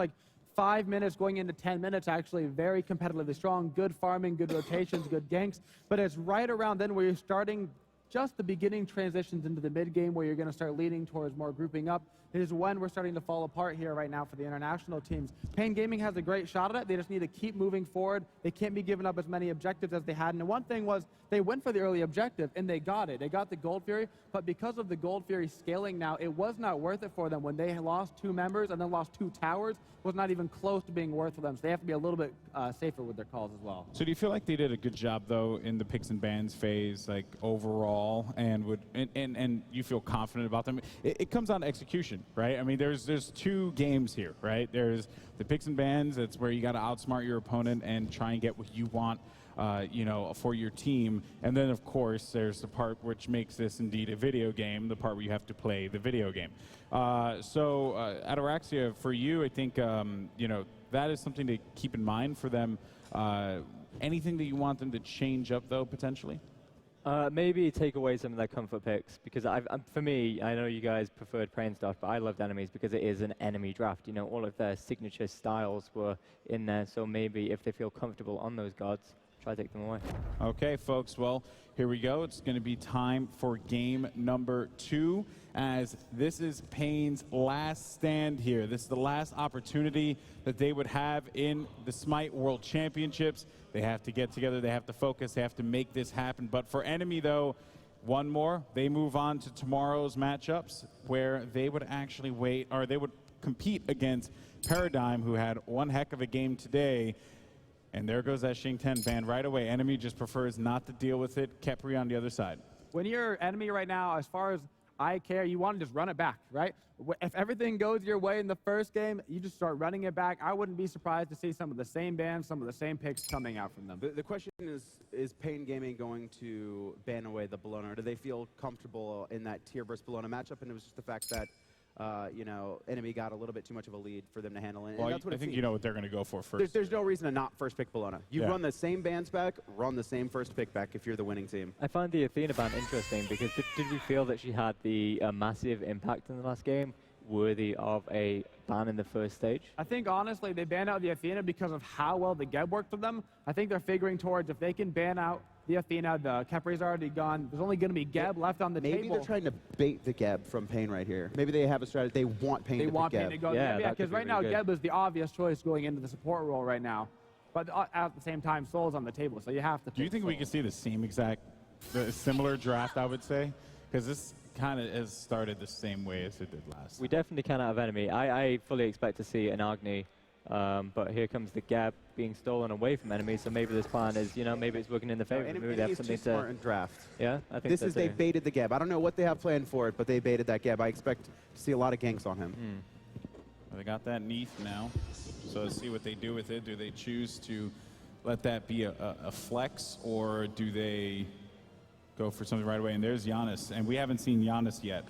5 minutes going into 10 minutes, actually very competitively strong, good farming, good rotations, good ganks. But it's right around then where you're starting just the beginning transitions into the mid game where you're going to start leaning towards more grouping up. is when we're starting to fall apart here right now for the international teams. Pain Gaming has a great shot at it. They just need to keep moving forward. They can't be giving up as many objectives as they had. And the one thing was they went for the early objective, and they got it. They got the Gold Fury, but because of the Gold Fury scaling now, it was not worth it for them when they lost 2 members and then lost 2 towers. It was not even close to being worth for them. So they have to be a little bit safer with their calls as well. So do you feel like they did a good job, though, in the picks and bans phase, like overall, and you feel confident about them? It comes down to execution, right? I mean, there's 2 games here, right? There's the picks and bans. That's where you got to outsmart your opponent and try and get what you want, for your team. And then, of course, there's the part which makes this indeed a video game, the part where you have to play the video game. Ataraxia, for you, I think, that is something to keep in mind for them. Anything that you want them to change up, though, potentially? Maybe take away some of their comfort picks, because for me, I know you guys preferred Praying stuff, but I loved enemies because it is an enemy draft. All of their signature styles were in there, so maybe if they feel comfortable on those gods, try to take them away. Okay, folks, well, here we go. It's going to be time for game number 2, as this is Pain's last stand here. This is the last opportunity that they would have in the Smite World Championships. They have to get together, they have to focus, they have to make this happen. But for Enemy, though, one more. They move on to tomorrow's matchups, where they would actually they would compete against Paradigm, who had one heck of a game today. And there goes that Xing 10 ban right away. Enemy just prefers not to deal with it. Kepri on the other side. When you're Enemy right now, as far as I care, you want to just run it back, right? If everything goes your way in the first game, you just start running it back. I wouldn't be surprised to see some of the same bans, some of the same picks coming out from them. The question is Pain Gaming going to ban away the Bologna, or do they feel comfortable in that tier versus Bologna matchup? And it was just the fact that Enemy got a little bit too much of a lead for them to handle. And Well, that's what I think you know what they're going to go for first. There's no reason to not first pick Bologna. You Yeah. run the same bans back, run the same first pick back if you're the winning team. I find the Athena ban interesting because did we feel that she had the massive impact in the last game, worthy of a ban in the first stage? I think, honestly, they banned out the Athena because of how well the Geb worked for them. I think they're figuring towards if they can ban out the Athena, the Kepri's already gone. There's only going to be Geb left on the table. Maybe they're trying to bait the Geb from Pain right here. Maybe they have a strategy. They want Pain to pick Geb. To go yeah, because right now Geb is the obvious choice going into the support role right now. But at the same time, Soul's on the table, so you have to. Do you think we can see the same similar draft, I would say? Because this kind of has started the same way as it did last. We definitely can out of Enemy. I fully expect to see an Agni, but here comes the Geb being stolen away from Enemy, so maybe this plan is, maybe it's working in the favor. Maybe they have something too smart in draft. Yeah, I think this is they baited the Geb. I don't know what they have planned for it, but they baited that Geb. I expect to see a lot of ganks on him. Well, they got that Neath now, so let's see what they do with it. Do they choose to let that be a flex, or do they go for something right away? And there's Giannis, and we haven't seen Giannis yet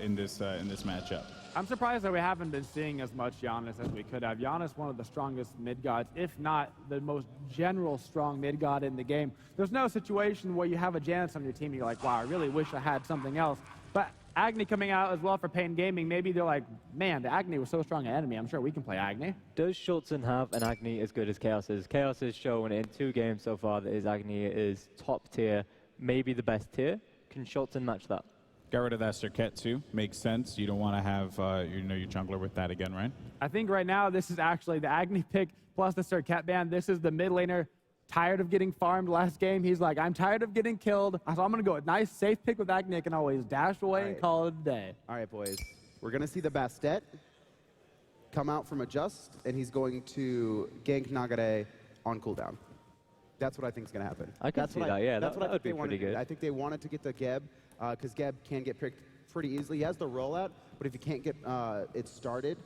in this matchup. I'm surprised that we haven't been seeing as much Giannis as we could have. Giannis, one of the strongest mid-gods, if not the most general strong mid-god in the game. There's no situation where you have a Janus on your team and you're like, wow, I really wish I had something else. But Agni coming out as well for Pain Gaming, maybe they're like, man, the Agni was so strong at Enemy. I'm sure we can play Agni. Does Schultzen have an Agni as good as Chaos's? Chaos has shown in 2 games so far that his Agni is top tier, maybe the best tier. Can Schultzen match that? Got rid of that Circuit too. Makes sense. You don't want to have your jungler with that again, right? I think right now this is actually the Agni pick plus the Circuit ban. This is the mid laner tired of getting farmed last game. He's like, I'm tired of getting killed, so I'm going to go a nice safe pick with Agni. I can always dash away and call it a day. All right, boys. We're going to see the Bastet come out from Adjust, and he's going to gank Nagare on cooldown. That's what I think is going to happen. I can see that, yeah. That's what I would think be they wanted pretty to do. good. I think they wanted to get the Geb, because Geb can get picked pretty easily. He has the rollout, but if you can't get it started,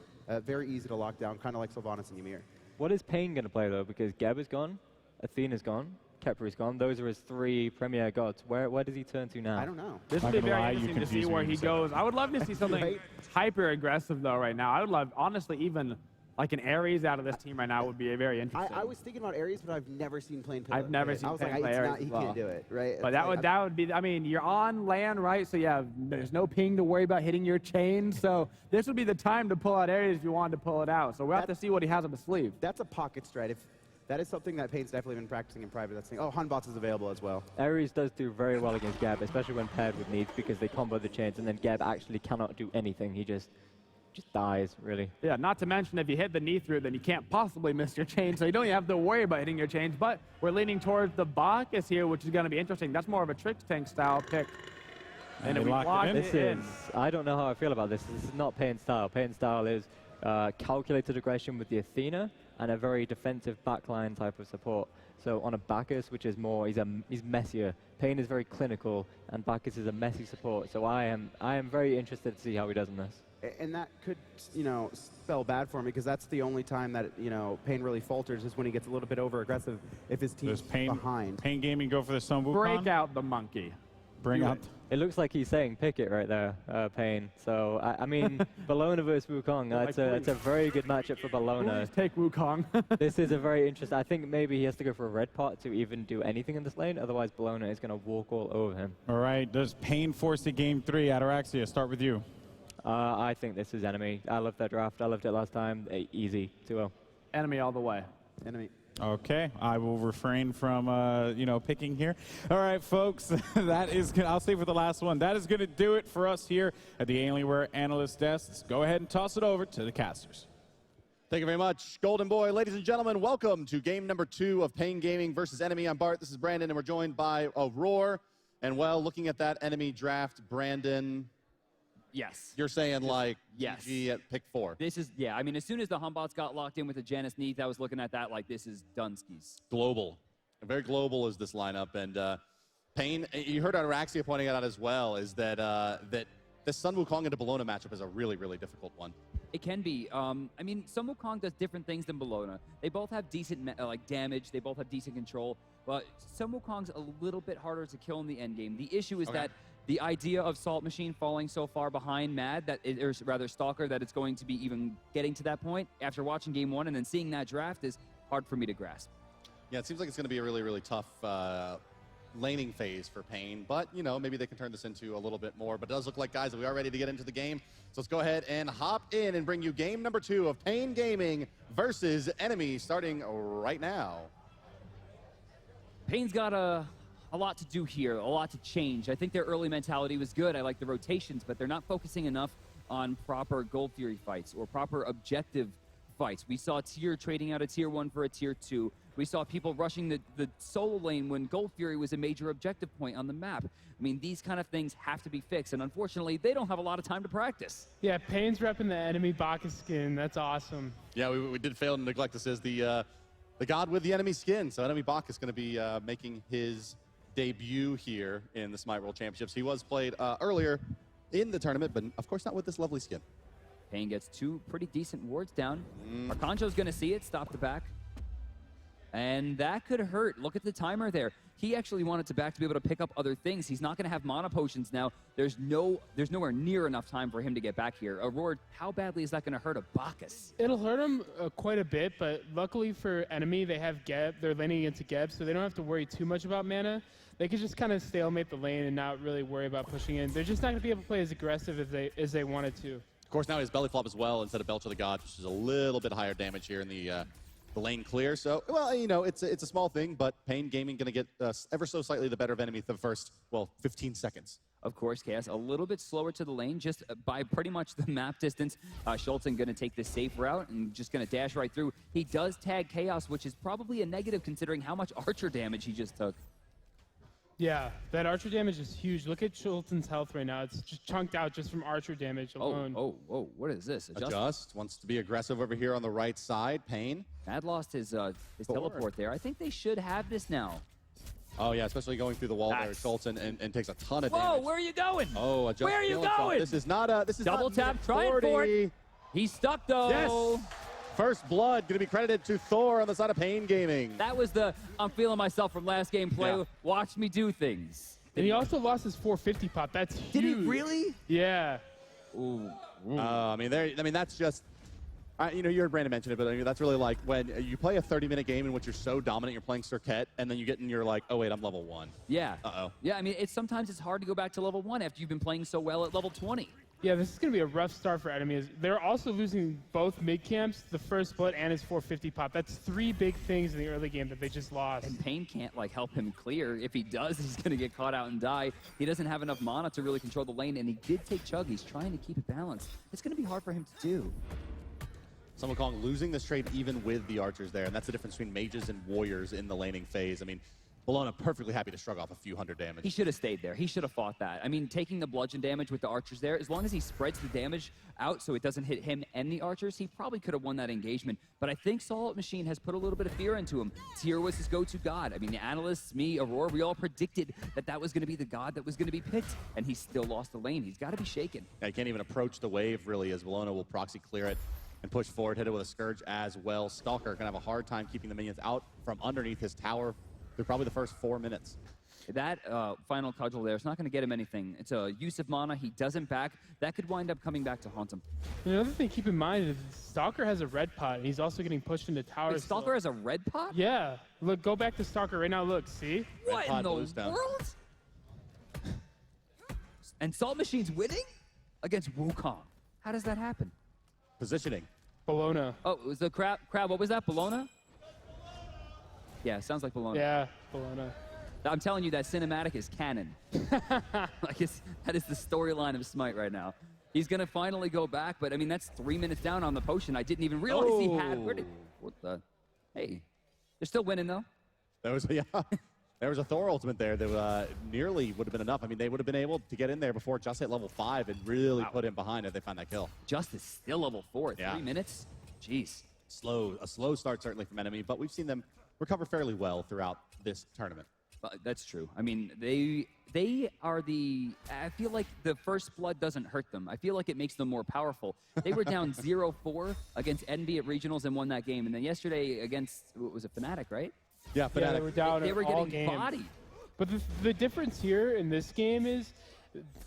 very easy to lock down, kind of like Sylvanas and Ymir. What is Pain going to play, though? Because Geb is gone, Athena's gone, Kepri is gone. Those are his 3 premier gods. Where does he turn to now? I don't know. This would be very interesting to see where he goes. I would love to see something hyper aggressive, though, right now. I would love, honestly, even like an Ares out of this team right now would be very interesting. I was thinking about Ares, but I've never seen Plain Pillow. I've never seen Plain play Ares. He can't do it, right? But that would be, I mean, you're on land, right? So yeah, there's no ping to worry about hitting your chain. So this would be the time to pull out Ares if you wanted to pull it out. So we'll have to see what he has up his sleeve. That's a pocket strat. That is something that Pain's definitely been practicing in private. That's oh, Hunbots is available as well. Ares does do very well against Geb, especially when paired with Needs, because they combo the chains, and then Geb actually cannot do anything. He just just dies, really. Yeah, not to mention if you hit the knee through, then you can't possibly miss your chain, so you don't even have to worry about hitting your chains. But we're leaning towards the Bacchus here, which is going to be interesting. That's more of a trick tank style pick. And if we lock it in. I don't know how I feel about this. This is not Pain style. Pain style is calculated aggression with the Athena and a very defensive backline type of support. So on a Bacchus, which is more, he's messier. Pain is very clinical, and Bacchus is a messy support. So I am very interested to see how he does in this. And that could, spell bad for me, because that's the only time that, Pain really falters is when he gets a little bit over-aggressive if his team's behind. Pain Gaming go for the Sun Wukong? Break out the monkey. Bring out. It looks like he's saying pick it right there, Pain. So, I mean, Bellona versus Wukong, that's a very good matchup for Bellona. Please take Wukong. This is a very interesting, I think maybe he has to go for a red pot to even do anything in this lane, otherwise Bellona is going to walk all over him. All right, does Pain force the game 3? Ataraxia, start with you. I think this is Enemy. I loved that draft. I loved it last time. Easy, 2-0. Enemy all the way. Enemy. Okay, I will refrain from, picking here. All right, folks, that is gonna, I'll save for the last one. That is going to do it for us here at the Alienware Analyst Desk. Let's go ahead and toss it over to the casters. Thank you very much, Golden Boy. Ladies and gentlemen, welcome to game number 2 of Pain Gaming versus Enemy. I'm Bart. This is Brandon, and we're joined by Aurora. And, well, looking at that Enemy draft, Brandon... Yes. You're saying, like, yes. GG at pick 4. This is, yeah, I mean, as soon as the Humbots got locked in with the Janus Neath, I was looking at that like this is Dunskies. Global. Very global is this lineup. And Pain, you heard Araxia pointing it out as well, is that that this Sun Wukong into Bellona matchup is a really, really difficult one. It can be. I mean, Sun Wukong does different things than Bellona. They both have decent damage. They both have decent control. But Sun Wukong's a little bit harder to kill in the end game. The issue is that the idea of Salt Machine falling so far behind Mad, or rather Stalker, that it's going to be even getting to that point after watching game 1 and then seeing that draft is hard for me to grasp. Yeah, it seems like it's going to be a really, really tough laning phase for Pain. But, maybe they can turn this into a little bit more. But it does look like, guys, that we are ready to get into the game. So let's go ahead and hop in and bring you game number 2 of Pain Gaming versus Enemy, starting right now. Pain's got a lot to do here, a lot to change. I think their early mentality was good. I like the rotations, but they're not focusing enough on proper Gold Fury fights or proper objective fights. We saw Tier trading out a Tier 1 for a Tier 2. We saw people rushing the solo lane when Gold Fury was a major objective point on the map. I mean, these kind of things have to be fixed, and unfortunately, they don't have a lot of time to practice. Yeah, Pain's repping the Enemy Bacchus skin. That's awesome. Yeah, we did fail to neglect this as the god with the enemy skin. So Enemy Bacchus is going to be making his debut here in the Smite World Championships. He was played earlier in the tournament, but of course not with this lovely skin. Pain gets 2 pretty decent wards down. Arcanjo's going to see it, stop the back. And that could hurt. Look at the timer there. He actually wanted to back to be able to pick up other things. He's not going to have mana potions now. There's nowhere near enough time for him to get back here. Aurora, how badly is that going to hurt a Bacchus? It'll hurt him quite a bit, but luckily for Enemy, they have Geb. They're laning into Geb, so they don't have to worry too much about mana. They can just kind of stalemate the lane and not really worry about pushing in. They're just not going to be able to play as aggressive as they wanted to. Of course, now he has Belly Flop as well instead of Belch of the Gods, which is a little bit higher damage here in the lane clear. So, well, it's a small thing, but Pain Gaming going to get ever so slightly the better of Enemy the first, 15 seconds. Of course, Chaos a little bit slower to the lane, just by pretty much the map distance. Schultzen going to take the safe route and just going to dash right through. He does tag Chaos, which is probably a negative considering how much Archer damage he just took. Yeah, that Archer damage is huge. Look at Schultzen's health right now. It's just chunked out just from Archer damage alone. Oh, what is this? Adjust. Wants to be aggressive over here on the right side. Pain. Mad lost his teleport there. I think they should have this now. Oh, yeah, especially going through the wall there, Schultzen, and takes a ton of damage. Whoa, where are you going? Oh, adjust. Where are you going? This is not double tap, trying for it. He's stuck, though. Yes. First blood going to be credited to Thor on the side of Pain Gaming. That was the I'm feeling myself from last game play. Yeah. Watch me do things. And he also lost his 450 pop. That's huge. Did he really? Yeah. Ooh. I mean, that's just, you heard Brandon mention it, but that's really like when you play a 30-minute game in which you're so dominant, you're playing Circuit, and then you get in, you're like, oh wait, I'm level 1. Yeah. Uh-oh. Yeah, I mean, sometimes it's hard to go back to level 1 after you've been playing so well at level 20. Yeah, this is going to be a rough start for enemies. They're also losing both mid camps, the first split, and his 450 pop. That's 3 big things in the early game that they just lost. And Pain can't like help him clear. If he does, he's going to get caught out and die. He doesn't have enough mana to really control the lane, and he did take Chug. He's trying to keep it balanced. It's going to be hard for him to do. Sun Wukong losing this trade even with the archers there, and that's the difference between mages and warriors in the laning phase. I mean, Bologna perfectly happy to shrug off a few hundred damage. He should have stayed there. He should have fought that. I mean, taking the bludgeon damage with the archers there, as long as he spreads the damage out so it doesn't hit him and the archers, he probably could have won that engagement. But I think Salt Machine has put a little bit of fear into him. Tyr was his go-to god. I mean, the analysts, me, Aurora, we all predicted that that was going to be the god that was going to be picked, and he still lost the lane. He's got to be shaken. Yeah, he can't even approach the wave, really, as Bologna will proxy clear it and push forward, hit it with a Scourge as well. Stalker can have a hard time keeping the minions out from underneath his tower through probably the first 4 minutes. That final cudgel there is not going to get him anything. It's a use of mana. He doesn't back. That could wind up coming back to haunt him. Another thing to keep in mind is Stalker has a red pot, and he's also getting pushed into towers. Wait, Stalker has a red pot? Yeah. Look, go back to Stalker right now. Look, see? What in the world? And Salt Machine's winning against Wukong. How does that happen? Positioning. Bologna. Oh, it was the crab. What was that? Bologna? Yeah, sounds like Bologna. Yeah, Bologna. I'm telling you, that cinematic is canon. That is the storyline of Smite right now. He's going to finally go back, but I mean, that's 3 minutes down on the potion. I didn't even realize he had. What the? Hey, they're still winning, though. There was a Thor ultimate there that nearly would have been enough. I mean, they would have been able to get in there before Just hit level 5 and really put him behind if they find that kill. Just is still level 4 at 3 minutes? Jeez. A slow start certainly from enemy, but we've seen them recover fairly well throughout this tournament. That's true. I mean, they are the... I feel like the first blood doesn't hurt them. I feel like it makes them more powerful. They were down 0-4 against NB at regionals and won that game. And then yesterday against, what was it, Fnatic, right? Yeah, Fnatic. Yeah, they were down They were all getting game. bodied. But the difference here in this game is,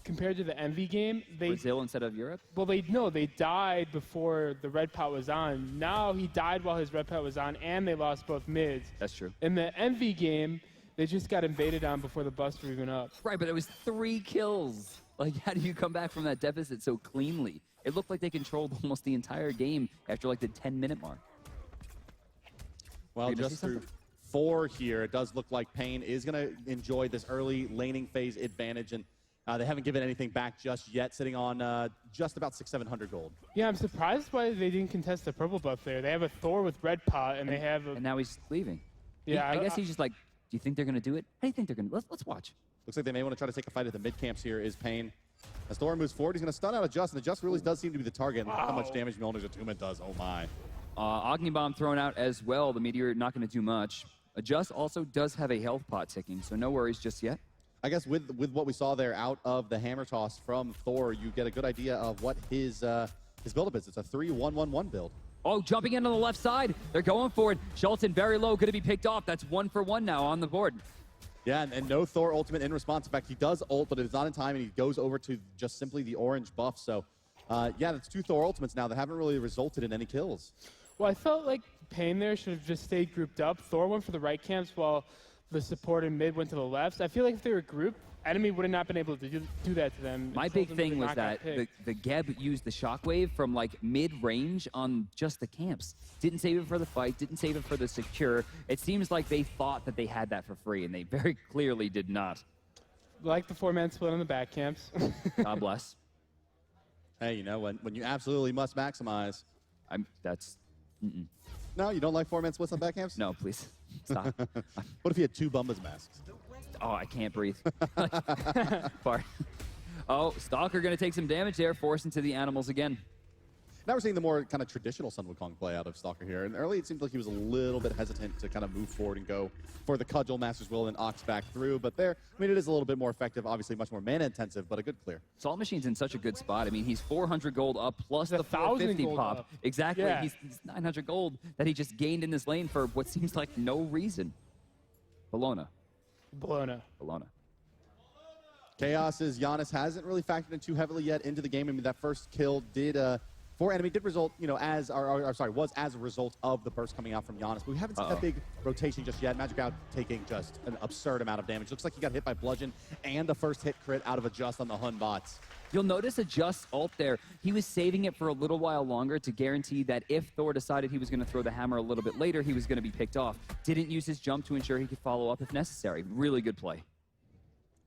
compared to the Envy game, Brazil instead of Europe? Well, they died before the red pot was on. Now he died while his red pot was on, and they lost both mids. That's true. In the Envy game, they just got invaded on before the bust were even up. Right, but it was 3 kills. Like, how do you come back from that deficit so cleanly? It looked like they controlled almost the entire game after like the 10-minute mark. Well, just through 4 here, it does look like Pain is going to enjoy this early laning phase advantage, and they haven't given anything back just yet, sitting on just about 600-700 gold. Yeah, I'm surprised why they didn't contest the purple buff there. They have a Thor with red pot, and they have a... And now he's leaving. Yeah, I guess he's just like, do you think they're going to do it? How do you think they're going to? Let's watch. Looks like they may want to try to take a fight at the mid camps here is Pain. As Thor moves forward, he's going to stun out Adjust, and Adjust really does seem to be the target. And look how much damage Mjolnir's Attunement does. Oh my. Agni Bomb thrown out as well. The Meteor not going to do much. Adjust also does have a health pot ticking, so no worries just yet. I guess with what we saw there out of the hammer toss from Thor, you get a good idea of what his build-up is. It's a 3-1-1-1 build. Oh, jumping in on the left side. They're going for it. Schulten very low, going to be picked off. That's 1 for 1 now on the board. Yeah, and no Thor ultimate in response. In fact, he does ult, but it is not in time, and he goes over to just simply the orange buff. So, yeah, that's 2 Thor ultimates now that haven't really resulted in any kills. Well, I felt like Pain there should have just stayed grouped up. Thor went for the right camps while the support and mid went to the left. I feel like if they were grouped, enemy would have not been able to do that to them. My big thing was that the Geb used the shockwave from like mid-range on just the camps. Didn't save it for the fight, didn't save it for the secure. It seems like they thought that they had that for free, and they very clearly did not. Like the 4-man split on the back camps. God bless. Hey, you know, when you absolutely must maximize. No, you don't like 4-man splits on back camps? No, please. Stop. What if you had 2 Bumbas masks? Oh, I can't breathe. Oh, Stalker going to take some damage there, force into the animals again. Now we're seeing the more kind of traditional Sun Wukong play out of Stalker here. And early it seemed like he was a little bit hesitant to kind of move forward and go for the Cudgel, Master's Will, and Ox back through. But there, I mean, it is a little bit more effective, obviously much more mana intensive, but a good clear. Salt Machine's in such a good spot. I mean, he's 400 gold up plus the 450 pop. Up. Exactly. Yeah. He's 900 gold that he just gained in this lane for what seems like no reason. Bologna. Chaos's Giannis hasn't really factored in too heavily yet into the game. I mean, that first kill did for Enemy did result, you know, was as a result of the burst coming out from Giannis. But we haven't seen that big rotation just yet. Magic out taking just an absurd amount of damage. Looks like he got hit by Bludgeon and a first hit crit out of Adjust on the Hun bots. You'll notice Adjust ult there. He was saving it for a little while longer to guarantee that if Thor decided he was going to throw the hammer a little bit later, he was going to be picked off. Didn't use his jump to ensure he could follow up if necessary. Really good play.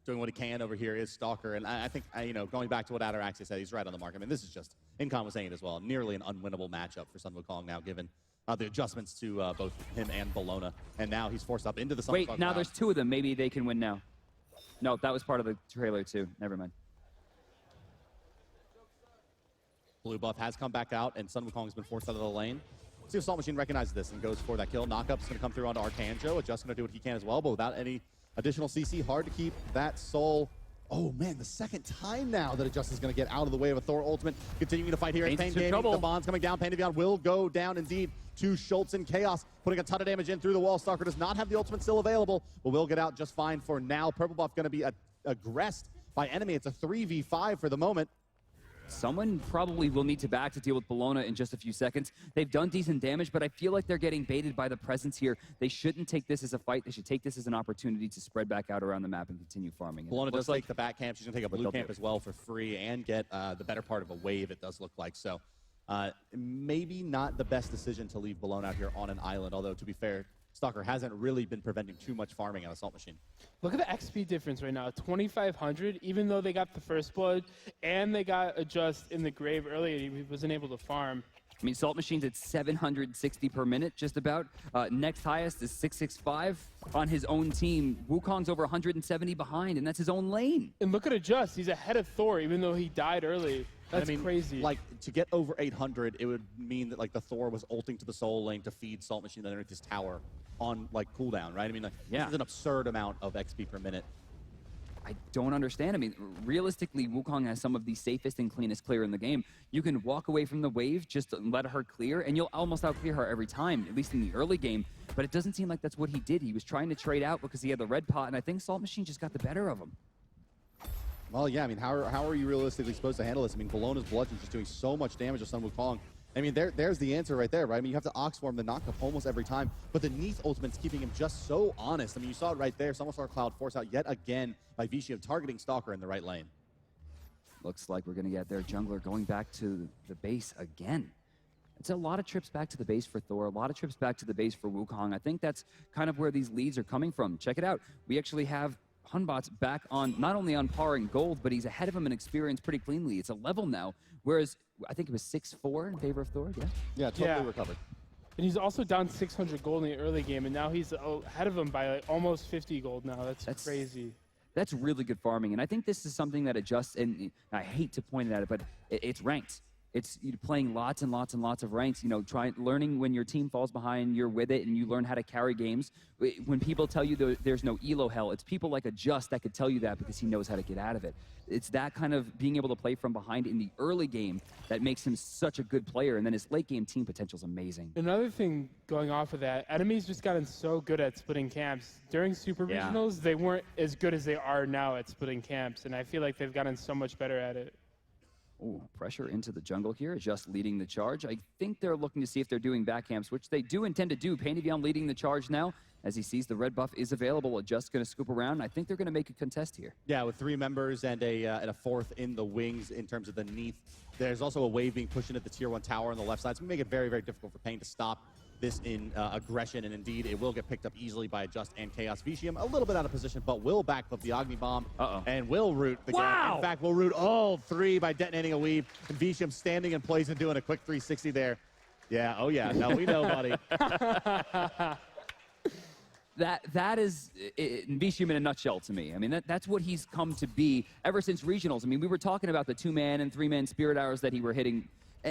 Doing what he can over here is Stalker, and I think, you know, going back to what Ataraxia said, he's right on the mark. I mean, this is just, Incon was saying it as well, nearly an unwinnable matchup for Sun Wukong now, given the adjustments to both him and Bologna, and now he's forced up into the Sun Wait, Wukong now round. there's two of them. Maybe they can win now. No, that was part of the trailer too. Never mind. Blue buff has come back out, and Sun Wukong has been forced out of the lane. See if Salt Machine recognizes this and goes for that kill. Knockup's going to come through onto Arcanjo. Adjust going to do what he can as well, but without any additional CC, hard to keep that soul. Oh man, the second time now that Adjust is going to get out of the way of a Thor ultimate. Continuing to fight here at Pain Gaming. The Bond's coming down. Pain Devion will go down indeed to Schultz and Chaos, putting a ton of damage in through the wall. Stalker does not have the ultimate still available, but will get out just fine for now. Purple buff going to be aggressed by Enemy. It's a 3v5 for the moment. Someone probably will need to back to deal with Bologna in just a few seconds. They've done decent damage, but I feel like they're getting baited by the presence here. They shouldn't take this as a fight. They should take this as an opportunity to spread back out around the map and continue farming. Bologna does take the back camp. She's going to take a blue camp as well for free and get the better part of a wave, it does look like. So maybe not the best decision to leave Bologna out here on an island, although to be fair, Stalker hasn't really been preventing too much farming on Assault Machine. Look at the XP difference right now, 2,500. Even though they got the first blood and they got Adjust in the grave earlier, he wasn't able to farm. I mean, Salt Machine's at 760 per minute, just about. Next highest is 665 on his own team. Wukong's over 170 behind, and that's his own lane. And look at Adjust. He's ahead of Thor, even though he died early. That's crazy. Like, to get over 800, it would mean that, like, the Thor was ulting to the Soul Lane to feed Salt Machine underneath this tower on, like, cooldown, right? I mean, like, this is an absurd amount of XP per minute. I don't understand. I mean, realistically, Wukong has some of the safest and cleanest clear in the game. You can walk away from the wave, just let her clear, and you'll almost out-clear her every time, at least in the early game. But it doesn't seem like that's what he did. He was trying to trade out because he had the red pot, and I think Salt Machine just got the better of him. Well, yeah, I mean, how are you realistically supposed to handle this? I mean, Bologna's Bludgeon's just doing so much damage to Sun Wukong. I mean, there's the answer right there, right? I mean, you have to Oxform the knockup almost every time, but the Neath ultimate's keeping him just so honest. I mean, you saw it right there. Summerstar Cloud force out yet again by Vicium targeting Stalker in the right lane. Looks like we're going to get their jungler going back to the base again. It's a lot of trips back to the base for Thor, a lot of trips back to the base for Wukong. I think that's kind of where these leads are coming from. Check it out. We actually have Hunbot's back on, not only on par in gold, but he's ahead of him in experience pretty cleanly. It's a level now, whereas I think it was 6-4 in favor of Thor, yeah? Yeah, totally recovered. And he's also down 600 gold in the early game, and now he's ahead of him by like almost 50 gold now. That's crazy. That's really good farming, and I think this is something that adjusts, and I hate to point it at it, but it's ranked. It's playing lots and lots and lots of ranks, you know, learning when your team falls behind, you're with it, and you learn how to carry games. When people tell you there's no elo hell, it's people like Adjust that could tell you that because he knows how to get out of it. It's that kind of being able to play from behind in the early game that makes him such a good player, and then his late game team potential is amazing. Another thing going off of that, enemies just gotten so good at splitting camps. During Super Regionals, they weren't as good as they are now at splitting camps, and I feel like they've gotten so much better at it. Ooh, pressure into the jungle here, just leading the charge. I think they're looking to see if they're doing back camps, which they do intend to do. Pain Devion leading the charge now as he sees the red buff is available. Just going to scoop around. I think they're going to make a contest here. Yeah, with 3 members and a 4th in the wings in terms of the Neath. There's also a wave being pushed into the tier 1 tower on the left side. It's going to make it very, very difficult for Pain to stop this in aggression, and indeed it will get picked up easily by Adjust and Chaos. Vicium a little bit out of position, but will backflip the Agni Bomb and will root the game. In fact, will root all 3 by detonating a weave, and Vicium standing in place and doing a quick 360 there. Yeah, oh yeah, no, we know, buddy. That is Vicium in a nutshell to me. I mean, that's what he's come to be ever since regionals. I mean, we were talking about the 2-man and 3-man spirit arrows that he were hitting.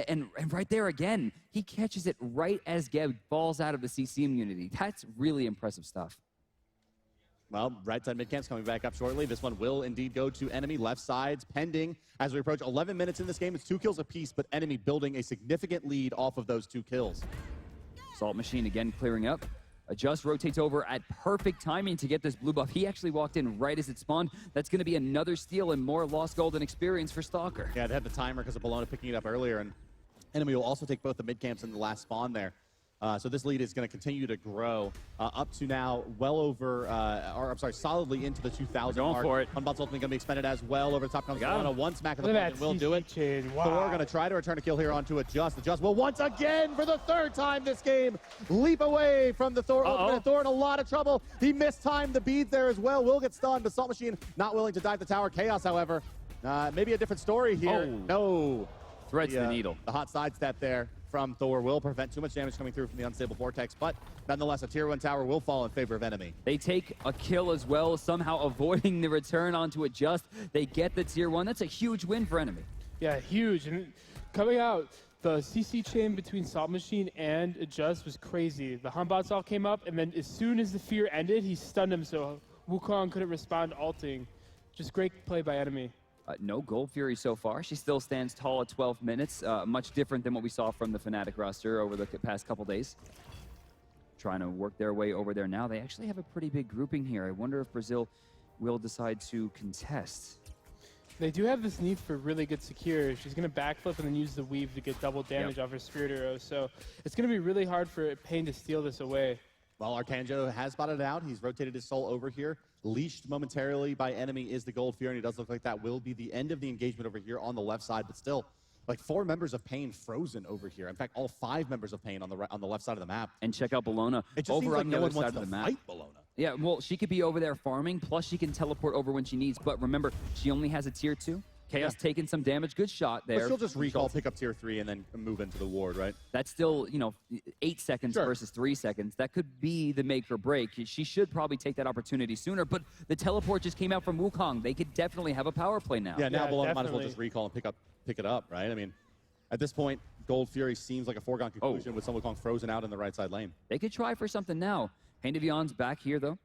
And right there again, he catches it right as Geb falls out of the CC immunity. That's really impressive stuff. Well, right side mid camp's coming back up shortly. This one will indeed go to Enemy. Left side's pending as we approach 11 minutes in this game. It's 2 kills apiece, but Enemy building a significant lead off of those 2 kills. Salt Machine again clearing up. Adjust rotates over at perfect timing to get this blue buff. He actually walked in right as it spawned. That's going to be another steal and more lost gold and experience for Stalker. Yeah, they had the timer because of Bologna picking it up earlier, and Enemy will also take both the mid camps and the last spawn there. So this lead is going to continue to grow up to now well over, or I'm sorry, solidly into the 2,000 going mark. for it. Unbots ultimately going to be expended as well. Over the top comes Got him. Bologna. One smack of the Look at poison that will do it. CC chain. Wow. Thor going to try to return a kill here onto Adjust. Adjust will once again, for the third time this game, leap away from the Thor ultimate. Thor in a lot of trouble. He mistimed the beads there as well. Will get stunned, but Salt Machine not willing to dive the tower. Chaos, however, maybe a different story here. No. Threads the needle. The hot sidestep there from Thor will prevent too much damage coming through from the unstable vortex, but nonetheless, a tier 1 tower will fall in favor of Enemy. They take a kill as well, somehow avoiding the return onto Adjust. They get the tier 1. That's a huge win for Enemy. Yeah, huge. And coming out, the CC chain between Salt Machine and Adjust was crazy. The Humbots all came up, and then as soon as the fear ended, he stunned him, so Wukong couldn't respond ulting. Just great play by Enemy. No Gold Fury so far. She still stands tall at 12 minutes. Much different than what we saw from the Fnatic roster over the past couple days. Trying to work their way over there now. They actually have a pretty big grouping here. I wonder if Brazil will decide to contest. They do have this need for really good secure. She's going to backflip and then use the weave to get double damage off her Spirit Arrow. So it's going to be really hard for Pain to steal this away. Well, Arcangelo has spotted it out. He's rotated his soul over here. Leashed momentarily by Enemy is the Gold Fury, and it does look like that will be the end of the engagement over here on the left side, but still, like 4 members of Pain frozen over here. In fact, all 5 members of Pain on the left side of the map. And check out Bologna It just over seems like on no the one other side wants of to the map. fight Bologna. Yeah, well, she could be over there farming, plus she can teleport over when she needs. But remember, she only has a tier 2. Chaos taking some damage. Good shot there. But she'll just recall, pick up tier 3, and then move into the ward, right? That's still, 8 seconds versus 3 seconds. That could be the make or break. She should probably take that opportunity sooner, but the teleport just came out from Wukong. They could definitely have a power play now. Yeah, now Bologna might as well just recall and pick it up, right? I mean, at this point, Gold Fury seems like a foregone conclusion with some Wukong frozen out in the right side lane. They could try for something now. Pain Devion's back here, though.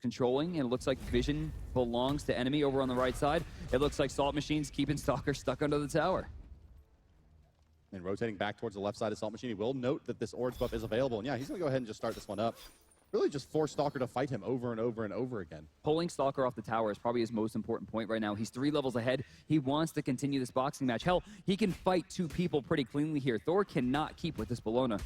Controlling, and it looks like Vision belongs to Enemy over on the right side. It looks like Salt Machine's keeping Stalker stuck under the tower. And rotating back towards the left side of Salt Machine, he will note that this Orange buff is available. And yeah, he's going to go ahead and just start this one up. Really just force Stalker to fight him over and over and over again. Pulling Stalker off the tower is probably his most important point right now. He's 3 levels ahead. He wants to continue this boxing match. Hell, he can fight 2 people pretty cleanly here. Thor cannot keep with this Bologna.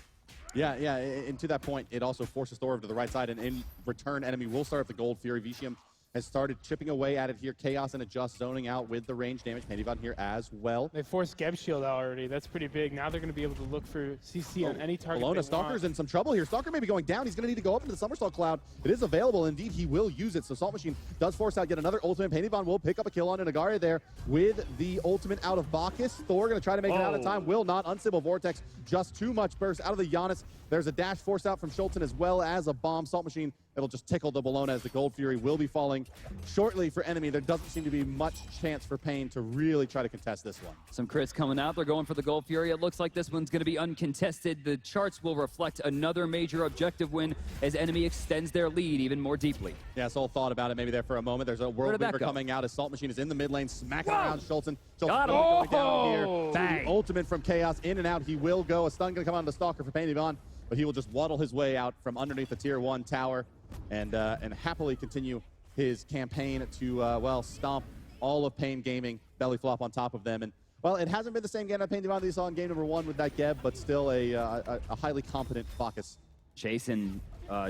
Yeah, and to that point, it also forces Thor over to the right side, and in return, Enemy will start up the Gold Fury. Vicium has started chipping away at it here. Chaos and Adjust zoning out with the range damage. Pandyvon here as well. They forced Geb Shield out already. That's pretty big. Now they're going to be able to look for CC on any target Bologna, they Stalker's want. in some trouble here. Stalker may be going down. He's going to need to go up into the Somersault Cloud. It is available. Indeed, he will use it. So Salt Machine does force out yet another ultimate. Pandyvon will pick up a kill on Nagaria there with the ultimate out of Bacchus. Thor going to try to make it out of time. Will not. Unstable Vortex. Just too much burst out of the Giannis. There's a dash force out from Schulten as well as a bomb. Salt Machine, it'll just tickle the Bologna as the Gold Fury will be falling shortly for Enemy. There doesn't seem to be much chance for Pain to really try to contest this one. Some crits coming out. They're going for the Gold Fury. It looks like this one's going to be uncontested. The charts will reflect another major objective win as Enemy extends their lead even more deeply. Yeah, Soul thought about it maybe there for a moment. There's a World Weaver coming out as Salt Machine is in the mid lane, smacking around Schulten. Got him. Going down here. Bang. The ultimate from Chaos, in and out. He will go. A stun going to come on to Stalker for Pandyvon, but he will just waddle his way out from underneath the tier 1 tower and happily continue his campaign to, well, stomp all of Pain Gaming, belly flop on top of them. And, well, it hasn't been the same game that Pain Devon that you saw in game number 1 with that Geb, but still a highly competent Bacchus. Jason,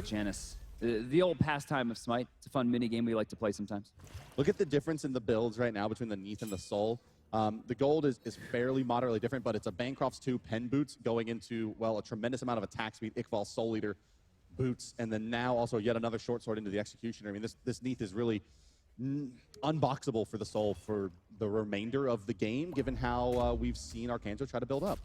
Janice. The old pastime of Smite. It's a fun mini game we like to play sometimes. Look at the difference in the builds right now between the Neath and the Soul. The gold is fairly moderately different, but it's a Bancroft's 2 pen boots going into, well, a tremendous amount of attack speed, Iqbal Soul Eater boots, and then now also yet another short sword into the Executioner. I mean, this Neath is really unboxable for the Soul for the remainder of the game, given how we've seen Arcangelo try to build up.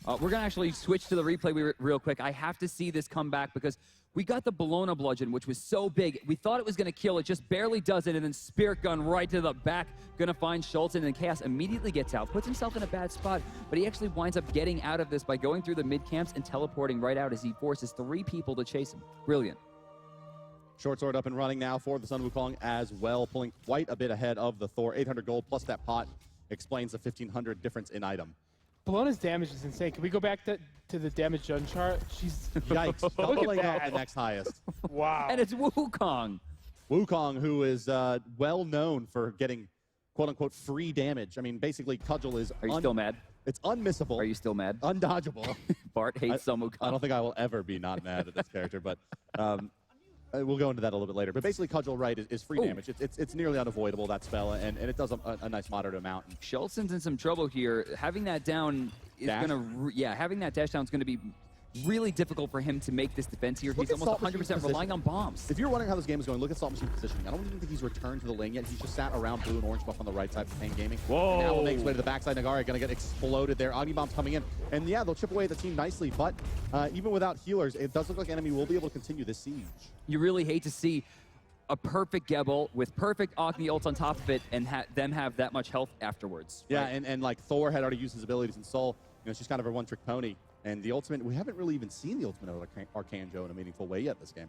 We're going to actually switch to the replay real quick. I have to see this come back because we got the Bologna bludgeon, which was so big. We thought it was going to kill. It just barely does it, and then Spirit Gun right to the back. Going to find Schulten, and then Chaos immediately gets out. Puts himself in a bad spot, but he actually winds up getting out of this by going through the mid-camps and teleporting right out as he forces 3 people to chase him. Brilliant. Short sword up and running now for the Sun Wukong as well, pulling quite a bit ahead of the Thor. 800 gold plus that pot explains the 1,500 difference in item. Bologna's damage is insane. Can we go back to the damage done chart? She's Yikes. Doubling up the next highest. Wow. And it's Wukong. Wukong, who is well known for getting quote-unquote free damage. I mean, basically, Cudgel is... Are you still mad? It's unmissable. Are you still mad? Undodgeable. Bart hates Sun Wukong. I don't think I will ever be not mad at this character, but we'll go into that a little bit later. But basically, Cudgel Right is free damage. It's nearly unavoidable, that spell, and it does a nice moderate amount. Schultz's in some trouble here. Having that down is going to, having that dash down is going to be really difficult for him to make this defense here. He's almost 100% relying on bombs. If you're wondering how this game is going, look at Salt Machine's positioning. I don't even think he's returned to the lane yet. He's just sat around blue and orange buff on the right side for Pain Gaming. Whoa! And now he'll make his way to the backside. Nagari going to get exploded there. Agni Bomb's coming in. And yeah, they'll chip away at the team nicely, but even without healers, it does look like Enemy will be able to continue this siege. You really hate to see a perfect Gebel with perfect Agni ults on top of it and them have that much health afterwards. Yeah, right? and like Thor had already used his abilities in Soul. You know, she's kind of a one-trick pony. And the ultimate, we haven't really even seen the ultimate of Arcane Joe in a meaningful way yet this game.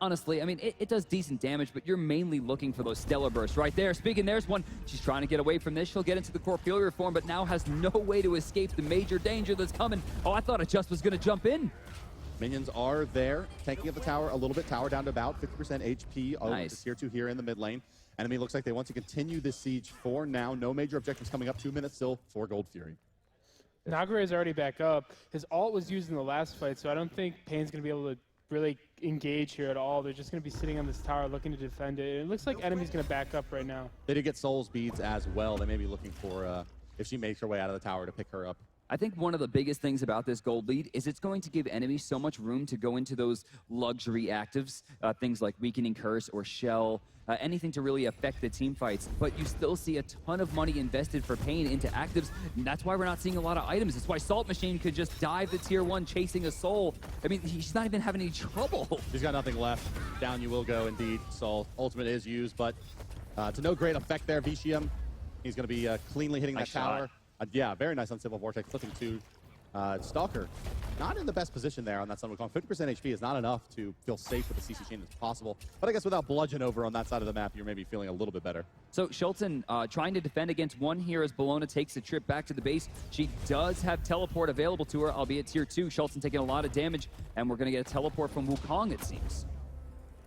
Honestly, I mean, it does decent damage, but you're mainly looking for those stellar bursts right there. Speaking, there's one. She's trying to get away from this. She'll get into the Corphelia form, but now has no way to escape the major danger that's coming. Oh, I thought it just was going to jump in. Minions are there, taking up the tower a little bit. Tower down to about 50% HP. Nice. To tier 2 here in the mid lane. Enemy looks like they want to continue this siege for now. No major objectives coming up. 2 minutes still for Gold Fury. Nagare is already back up. His ult was used in the last fight, so I don't think Pain's going to be able to really engage here at all. They're just going to be sitting on this tower looking to defend it. It looks like Enemy's going to back up right now. They did get Souls beads as well. They may be looking for, if she makes her way out of the tower, to pick her up. I think one of the biggest things about this gold lead is it's going to give enemies so much room to go into those luxury actives, things like Weakening Curse or Shell, anything to really affect the team fights. But you still see a ton of money invested for Pain into actives, and that's why we're not seeing a lot of items. It's why Salt Machine could just dive to tier 1 chasing a soul. I mean, he's not even having any trouble. He's got nothing left. Down you will go, indeed. Soul ultimate is used, but to no great effect there. Vicium, he's going to be cleanly hitting that tower. Yeah, very nice on Civil Vortex, flipping to Stalker. Not in the best position there on that Sun Wukong. 50% HP is not enough to feel safe with the CC chain as possible. But I guess without Bludgeon over on that side of the map, you're maybe feeling a little bit better. So Schultzen trying to defend against one here as Bologna takes a trip back to the base. She does have teleport available to her, albeit tier 2. Schultzen taking a lot of damage, and we're going to get a teleport from Wukong, it seems.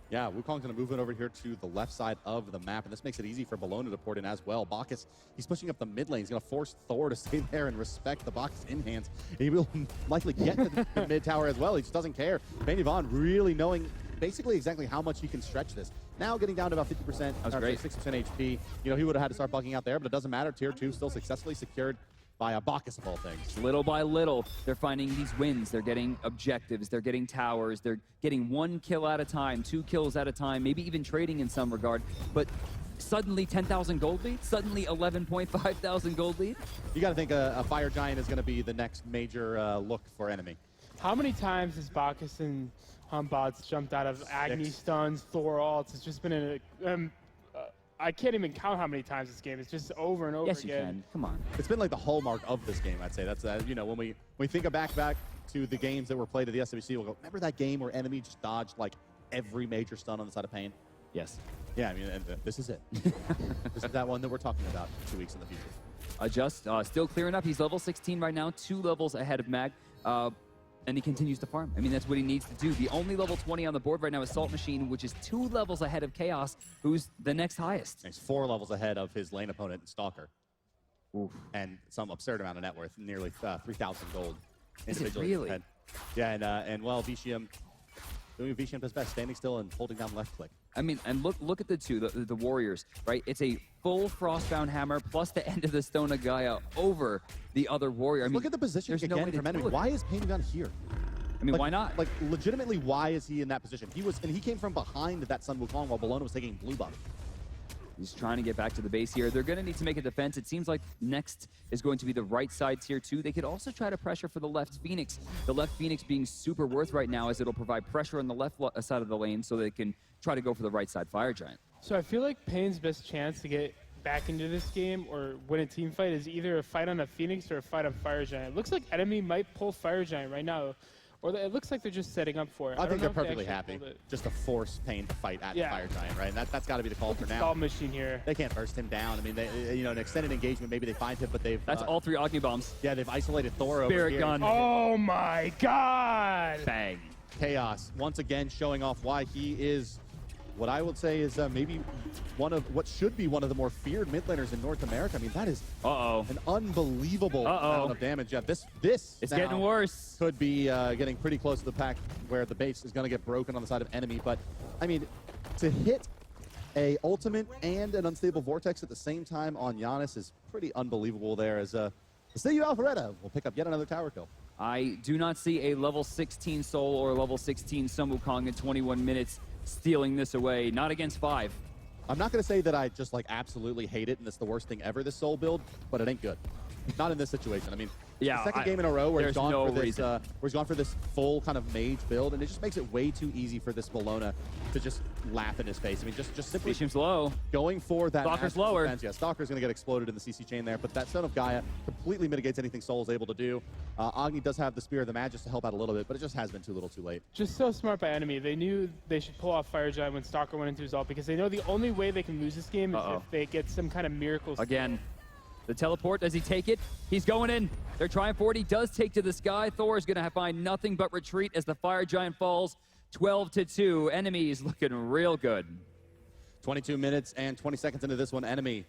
Yeah, Wukong's going to move it over here to the left side of the map, and this makes it easy for Bologna to port in as well. Bacchus, he's pushing up the mid lane. He's going to force Thor to stay there and respect the Bacchus in hands. He will likely get to the mid tower as well. He just doesn't care. Benny Vaughn really knowing basically exactly how much he can stretch this. Now getting down to about 50%, or 6% HP. You know, he would have had to start bugging out there, but it doesn't matter. Tier 2 still successfully secured by a Bacchus of all things. Little by little, they're finding these wins. They're getting objectives. They're getting towers. They're getting 1 kill at a time, 2 kills at a time, maybe even trading in some regard. But suddenly 10,000 gold lead, suddenly 11.5 thousand gold lead. You got to think a Fire Giant is going to be the next major look for Enemy. How many times has Bacchus and Humbots jumped out of Agni stuns, Thor ults? It's just been a... I can't even count how many times this game. It's just over and over again. Yes, you can. Come on. It's been like the hallmark of this game, I'd say. That's, you know, when we think back to the games that were played at the SWC, we'll go, remember that game where Enemy just dodged like every major stun on the side of Pain? Yes. Yeah, I mean, and this is it. This is that one that we're talking about 2 weeks in the future. Adjust, still clearing up. He's level 16 right now, 2 levels ahead of Mag. And he continues to farm. I mean, that's what he needs to do. The only level 20 on the board right now is Salt Machine, which is 2 levels ahead of Chaos, who's the next highest. He's 4 levels ahead of his lane opponent, Stalker. Oof. And some absurd amount of net worth, nearly 3,000 gold. Is it really? Ahead. Yeah, and well, Vicium doing what Vicium does best, standing still and holding down left click. I mean, and look at the two, the Warriors, right? It's a full Frostbound Hammer plus the end of the Stone of Gaia over the other Warrior. I mean, look at the position there's no again way from to Enemy. Why is Pain Gun here? I mean, why not? Like, legitimately, why is he in that position? He came from behind that Sun Wukong while Bologna was taking blue buff. He's trying to get back to the base here. They're going to need to make a defense. It seems like next is going to be the right side tier 2. They could also try to pressure for the left Phoenix. The left Phoenix being super worth right now as it'll provide pressure on the left side of the lane so they can try to go for the right side Fire Giant. So I feel like Pain's best chance to get back into this game or win a team fight is either a fight on a Phoenix or a fight on Fire Giant. It looks like Enemy might pull Fire Giant right now. Or it looks like they're just setting up for it. I think they're perfectly happy just to force Pain to fight at the Fire Giant, right? And that's got to be the call for now. Salt Machine here. They can't burst him down. I mean, they, you know, an extended engagement, maybe they find him, but they've... That's all 3 Agni Bombs. Yeah, they've isolated Thor over Spirit here. Gun. Oh my god! Bang. Chaos, once again, showing off why he is what I would say is maybe one of what should be one of the more feared mid laners in North America. I mean, that is an unbelievable amount of damage. Yeah, this it's getting worse. Could be getting pretty close to the pack where the base is going to get broken on the side of enemy. But I mean, to hit a ultimate and an unstable vortex at the same time on Giannis is pretty unbelievable there. As the City of Alpharetta will pick up yet another tower kill. I do not see a level 16 Soul or a level 16 Sun Wukong in 21 minutes stealing this away. Not against 5. I'm not going to say that I just like absolutely hate it and it's the worst thing ever, this Soul build, but it ain't good. Not in this situation. I mean, yeah, the second game in a row where he's gone no for this, where he's gone for this full kind of mage build, and it just makes it way too easy for this Bologna to just laugh in his face. I mean, just simply low. Going for that. Stalker's lower. Defense. Yeah, Stalker's going to get exploded in the CC chain there, but that Son of Gaia completely mitigates anything Soul is able to do. Agni does have the Spear of the Magus to help out a little bit, but it just has been too little too late. Just so smart by enemy. They knew they should pull off Fire Giant when Stalker went into his ult because they know the only way they can lose this game is if they get some kind of miracle. Again. The teleport, does he take it? He's going in. They're trying for it. He does take to the sky. Thor is going to find nothing but retreat as the Fire Giant falls 12-2. Enemies looking real good. 22 minutes and 20 seconds into this one, enemy.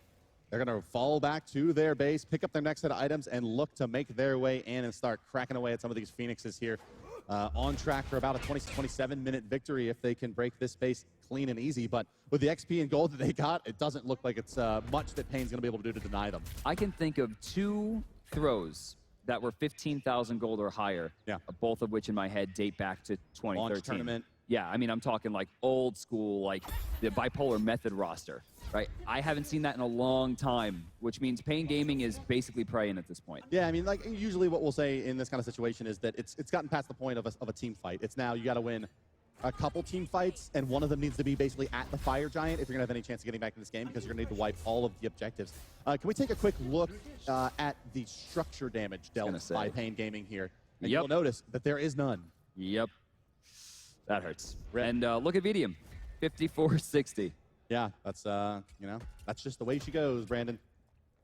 They're going to fall back to their base, pick up their next set of items, and look to make their way in and start cracking away at some of these Phoenixes here. On track for about a 27-minute victory if they can break this base clean and easy. But with the XP and gold that they got, it doesn't look like it's much that Pain's going to be able to do to deny them. I can think of 2 throws that were 15,000 gold or higher, both of which in my head date back to 2013. Launch tournament. Yeah, I mean, I'm talking like old school, like the bipolar method roster, right? I haven't seen that in a long time, which means Pain Gaming is basically praying at this point. Yeah, I mean, like usually what we'll say in this kind of situation is that it's gotten past the point of a team fight. It's now you got to win a couple team fights, and one of them needs to be basically at the Fire Giant if you're going to have any chance of getting back in this game, because you're going to need to wipe all of the objectives. Can we take a quick look at the structure damage dealt by Pain Gaming here? And you'll notice that there is none. Yep. That hurts. And look at Vedium, 54-60. Yeah, that's, you know, that's just the way she goes, Brandon.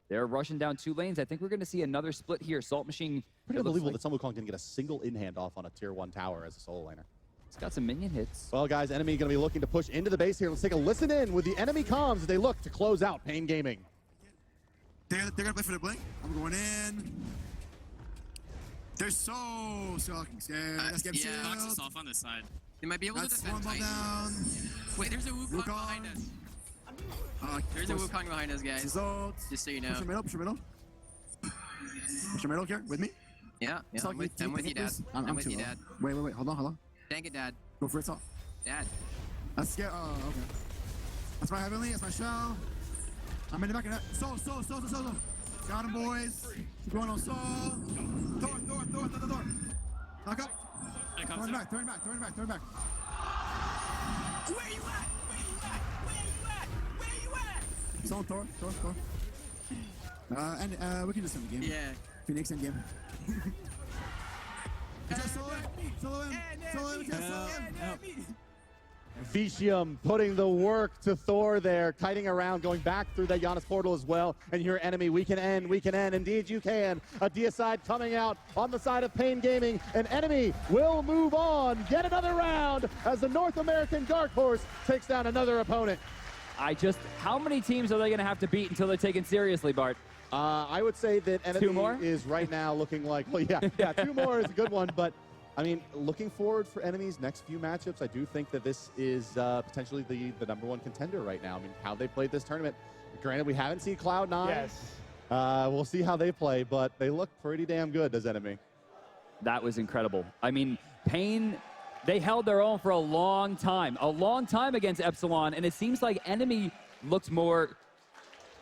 They're rushing down 2 lanes. I think we're going to see another split here. Salt Machine. Pretty unbelievable that Sun Wukong didn't get a single in-hand off on a tier 1 tower as a solo laner. It's got some minion hits. Well, guys, enemy going to be looking to push into the base here. Let's take a listen in with the enemy comms as they look to close out Pain Gaming. They're going to play for the blink. I'm going in. They're so fucking scared. Let's get yeah, knocks us off on this side. They might be able That's to defend one ball down. Wait, there's a Wukong behind us. There's a Wukong behind us, guys. Just so you know. Push your middle, push your middle. Push your middle here, with me? Yeah, I'm with you, Dad. I'm with you, Dad. Wait, hold on. Dang it, Dad. Go for it, Salt. Dad. That's scared. Oh, okay. That's my heavenly, that's my shell. I'm in the back of that. Soul. Got him, boys. Keep going on Soul. Thor. Knock up. Turn back. Where you at? Soul, Thor. And we can just end the game. Yeah. Phoenix end game. Solo him. Vicium putting the work to Thor there, kiting around, going back through that Giannis portal as well. And your enemy, we can end. Indeed you can. A deicide coming out on the side of Pain Gaming. An enemy will move on. Get another round as the North American Dark Horse takes down another opponent. How many teams are they going to have to beat until they're taken seriously, Bart? I would say that enemy 2 more? is right now looking like, well, yeah, 2 more is a good one, but I mean, looking forward for enemies next few matchups, I do think that this is potentially the #1 contender right now. I mean, how they played this tournament. Granted, we haven't seen Cloud9. Yes. We'll see how they play, but they look pretty damn good as enemy. That was incredible. I mean, Pain, they held their own for a long time against Epsilon, and it seems like enemy looks more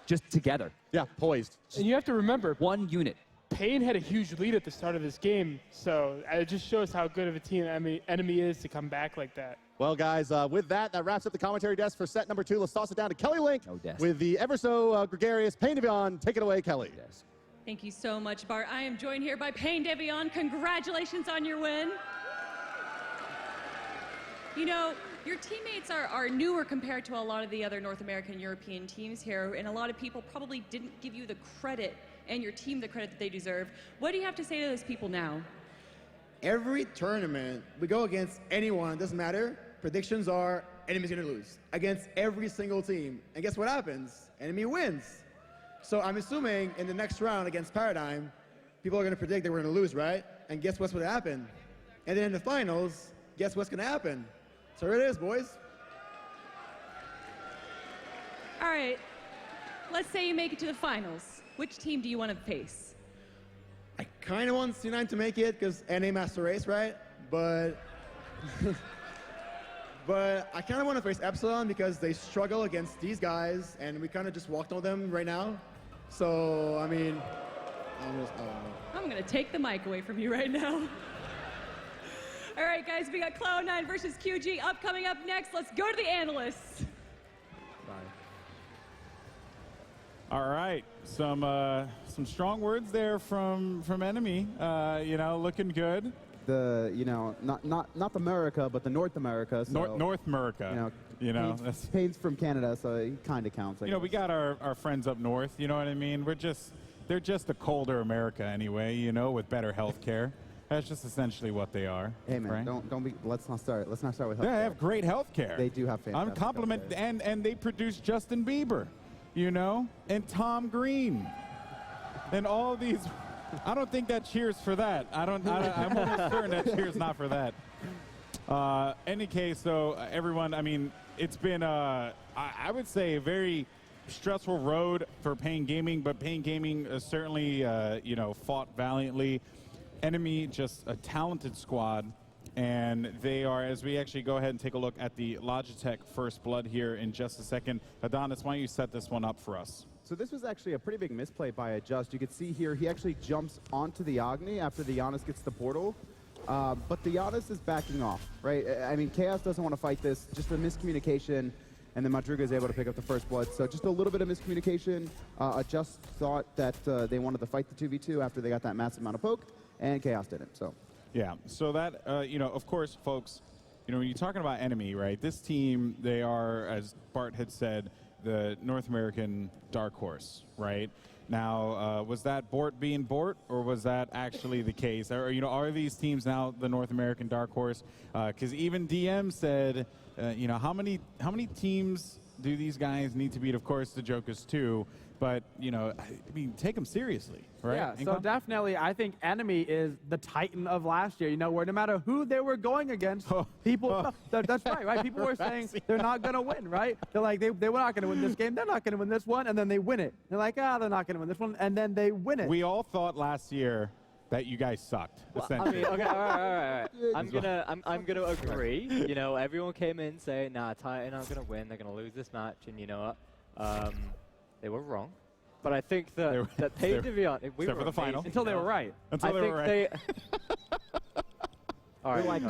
just together. Yeah, poised. And you have to remember, 1 unit. Pain had a huge lead at the start of this game, so it just shows how good of a team enemy is to come back like that. Well, guys, with that wraps up the commentary desk for set number 2. Let's toss it down to Kelly Link with the ever so gregarious Pain Devion. Take it away, Kelly. Thank you so much, Bart. I am joined here by Pain Devion. Congratulations on your win. You know, your teammates are newer compared to a lot of the other North American and European teams here, and a lot of people probably didn't give you the credit and your team the credit that they deserve. What do you have to say to those people now? Every tournament, we go against anyone, it doesn't matter. Predictions are Enemy's gonna lose against every single team. And guess what happens? Enemy wins. So I'm assuming in the next round against Paradigm, people are gonna predict that we're gonna lose, right? And guess what's gonna happen? And then in the finals, guess what's gonna happen? So here it is, boys. All right, let's say you make it to the finals. Which team do you want to face? I kind of want C9 to make it because NA Master Race, right? But but I kind of want to face Epsilon because they struggle against these guys, and we kind of just walked on them right now. So I mean, I'm gonna take the mic away from you right now. All right, guys, we got Cloud9 versus QG coming up next. Let's go to the analysts. All right, some strong words there from Enemy. You know, looking good. The not America, but the North America. So, North America. Pain's from Canada, so it kind of counts. We got our friends up north. You know what I mean? They're just a colder America anyway. You know, with better health care. That's just essentially what they are. Hey man, right? don't be. Let's not start with health. They have great health care. They do have fantastic. I'm complimenting, and they produce Justin Bieber, you know, and Tom Green, and all these. I don't think that cheers for that. I'm almost certain that cheers not for that. Any case, though, everyone. I mean, it's been I would say a very stressful road for Pain Gaming, but Pain Gaming certainly fought valiantly. Enemy, just a talented squad, and they are, as we actually go ahead and take a look at the Logitech First Blood here in just a second. Adonis, why don't you set this one up for us? So this was actually a pretty big misplay by Adjust. You can see here, he actually jumps onto the Agni after the Giannis gets the portal, but the Giannis is backing off, right? I mean, Chaos doesn't want to fight this, just a miscommunication, and then Madruga is able to pick up the First Blood. So just a little bit of miscommunication. Adjust thought that they wanted to fight the 2v2 after they got that massive amount of poke, and Chaos didn't, so. Yeah, so that, of course, folks, when you're talking about Enemy, right, this team, they are, as Bart had said, the North American dark horse, right? Now, was that Bort being Bort, or was that actually the case? Or, are these teams now the North American dark horse? Because even DM said, how many teams do these guys need to beat? Of course, the joke is 2. But, I mean, take them seriously, right? Yeah, so definitely, I think Enemy is the Titan of last year, where no matter who they were going against, people, that's right? People were saying they're not going to win, right? They're like, they were not going to win this game, they're not going to win this one, and then they win it. They're like, they're not going to win this one, and then they win it. We all thought last year that you guys sucked, essentially. I mean, okay, all right. I'm gonna agree. Everyone came in saying, nah, Titan aren't gonna win, they're gonna lose this match, and you know what? They were wrong, but I think that Pain Deviant, we were for the final until they were right. Until they were right. All right. Like,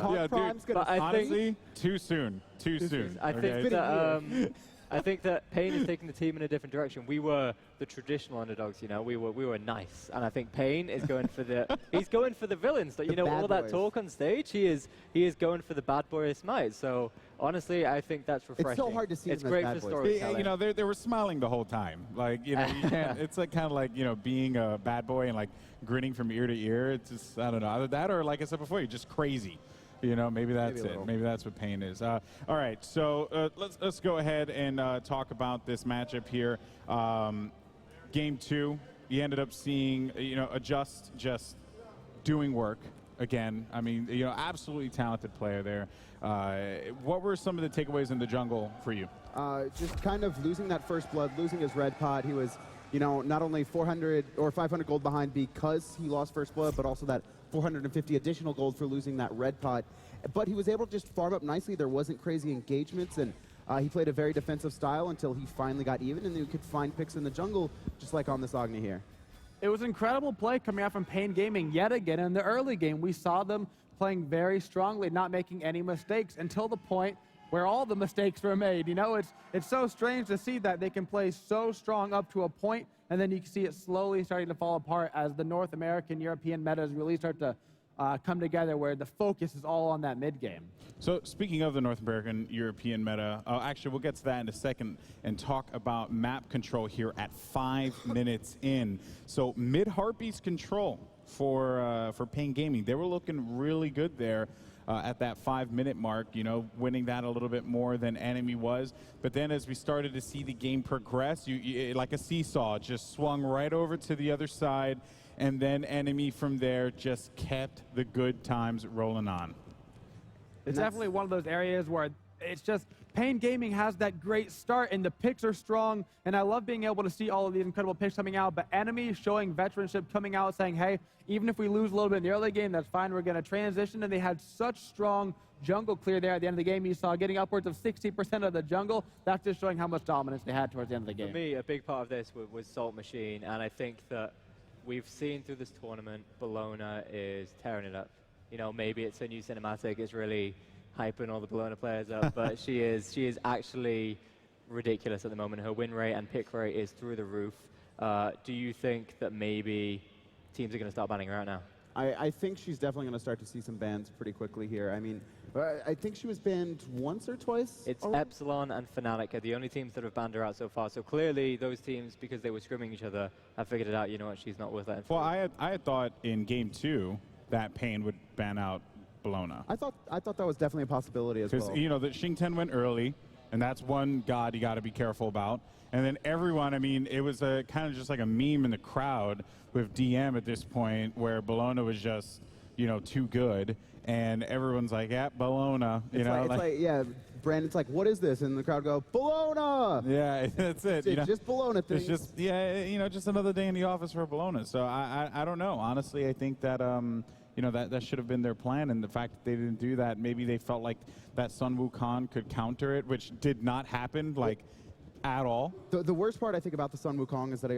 honestly, too soon. Too soon. I think that I think that Pain is taking the team in a different direction. We were the traditional underdogs, We were nice, and I think Pain is going for he's going for the villains. That all that talk on stage, he is going for the bad boy smite. So honestly, I think that's refreshing. It's so hard to see. It's great for storytelling. They were smiling the whole time. Like, you can't. It's like kind of like being a bad boy and like grinning from ear to ear. It's just, I don't know, either that or like I said before, you're just crazy. Maybe that's it. Maybe that's what Pain is. All right, so let's go ahead and talk about this matchup here. Game 2, you ended up seeing Adjust just doing work again. I mean, absolutely talented player there. What were some of the takeaways in the jungle for you? Just kind of losing that First Blood, losing his red pot. He was, not only 400 or 500 gold behind because he lost First Blood, but also that 450 additional gold for losing that red pot. But he was able to just farm up nicely. There wasn't crazy engagements, and he played a very defensive style until he finally got even, and then he could find picks in the jungle, just like on this Agni here. It was incredible play coming out from Pain Gaming yet again. In the early game, we saw them playing very strongly, not making any mistakes until the point where all the mistakes were made. It's so strange to see that they can play so strong up to a point, and then you can see it slowly starting to fall apart as the North American, European metas really start to come together, where the focus is all on that mid game. So speaking of the North American, European meta, actually we'll get to that in a second and talk about map control here at 5 minutes in. So mid Harpies control. for Pain Gaming. They were looking really good there at that 5-minute mark, you know, winning that a little bit more than Enemy was. But then as we started to see the game progress, you like a seesaw, just swung right over to the other side, and then Enemy from there just kept the good times rolling on. It's definitely one of those areas where it's just Pain Gaming has that great start, and the picks are strong, and I love being able to see all of these incredible picks coming out, but Enemy showing veteranship, coming out saying, hey, even if we lose a little bit in the early game, that's fine, we're going to transition, and they had such strong jungle clear there at the end of the game. You saw getting upwards of 60% of the jungle. That's just showing how much dominance they had towards the end of the game. For me, a big part of this was Salt Machine, and I think that we've seen through this tournament, Bologna is tearing it up. You know, maybe it's a new cinematic, it's really hyping all the Bologna players up, but she is actually ridiculous at the moment. Her win rate and pick rate is through the roof. Do you think that maybe teams are going to start banning her out now? I think she's definitely going to start to see some bans pretty quickly here. I mean, I think she was banned once or twice. It's Epsilon and Fnatic are the only teams that have banned her out so far. So clearly those teams, because they were scrimming each other, have figured it out. You know what, she's not worth that. Well, I had thought in game 2 that Pain would ban out Bologna. I thought that was definitely a possibility as well. Because, you know, the Xingtian went early, and that's one god you got to be careful about. And then everyone, I mean, it was a kind of just like a meme in the crowd with DM at this point where Bologna was just, you know, too good. And everyone's like, yeah, Bologna. You know, it's like, yeah, Brandon's like, what is this? And the crowd go, Bologna! Yeah, that's it. It's just Bologna things. It's just, yeah, you know, just another day in the office for Bologna. So I don't know. Honestly, I think that, you know, that should have been their plan. And the fact that they didn't do that, maybe they felt like that Sun Wukong could counter it, which did not happen, like, at all. The worst part, I think, about the Sun Wukong is that I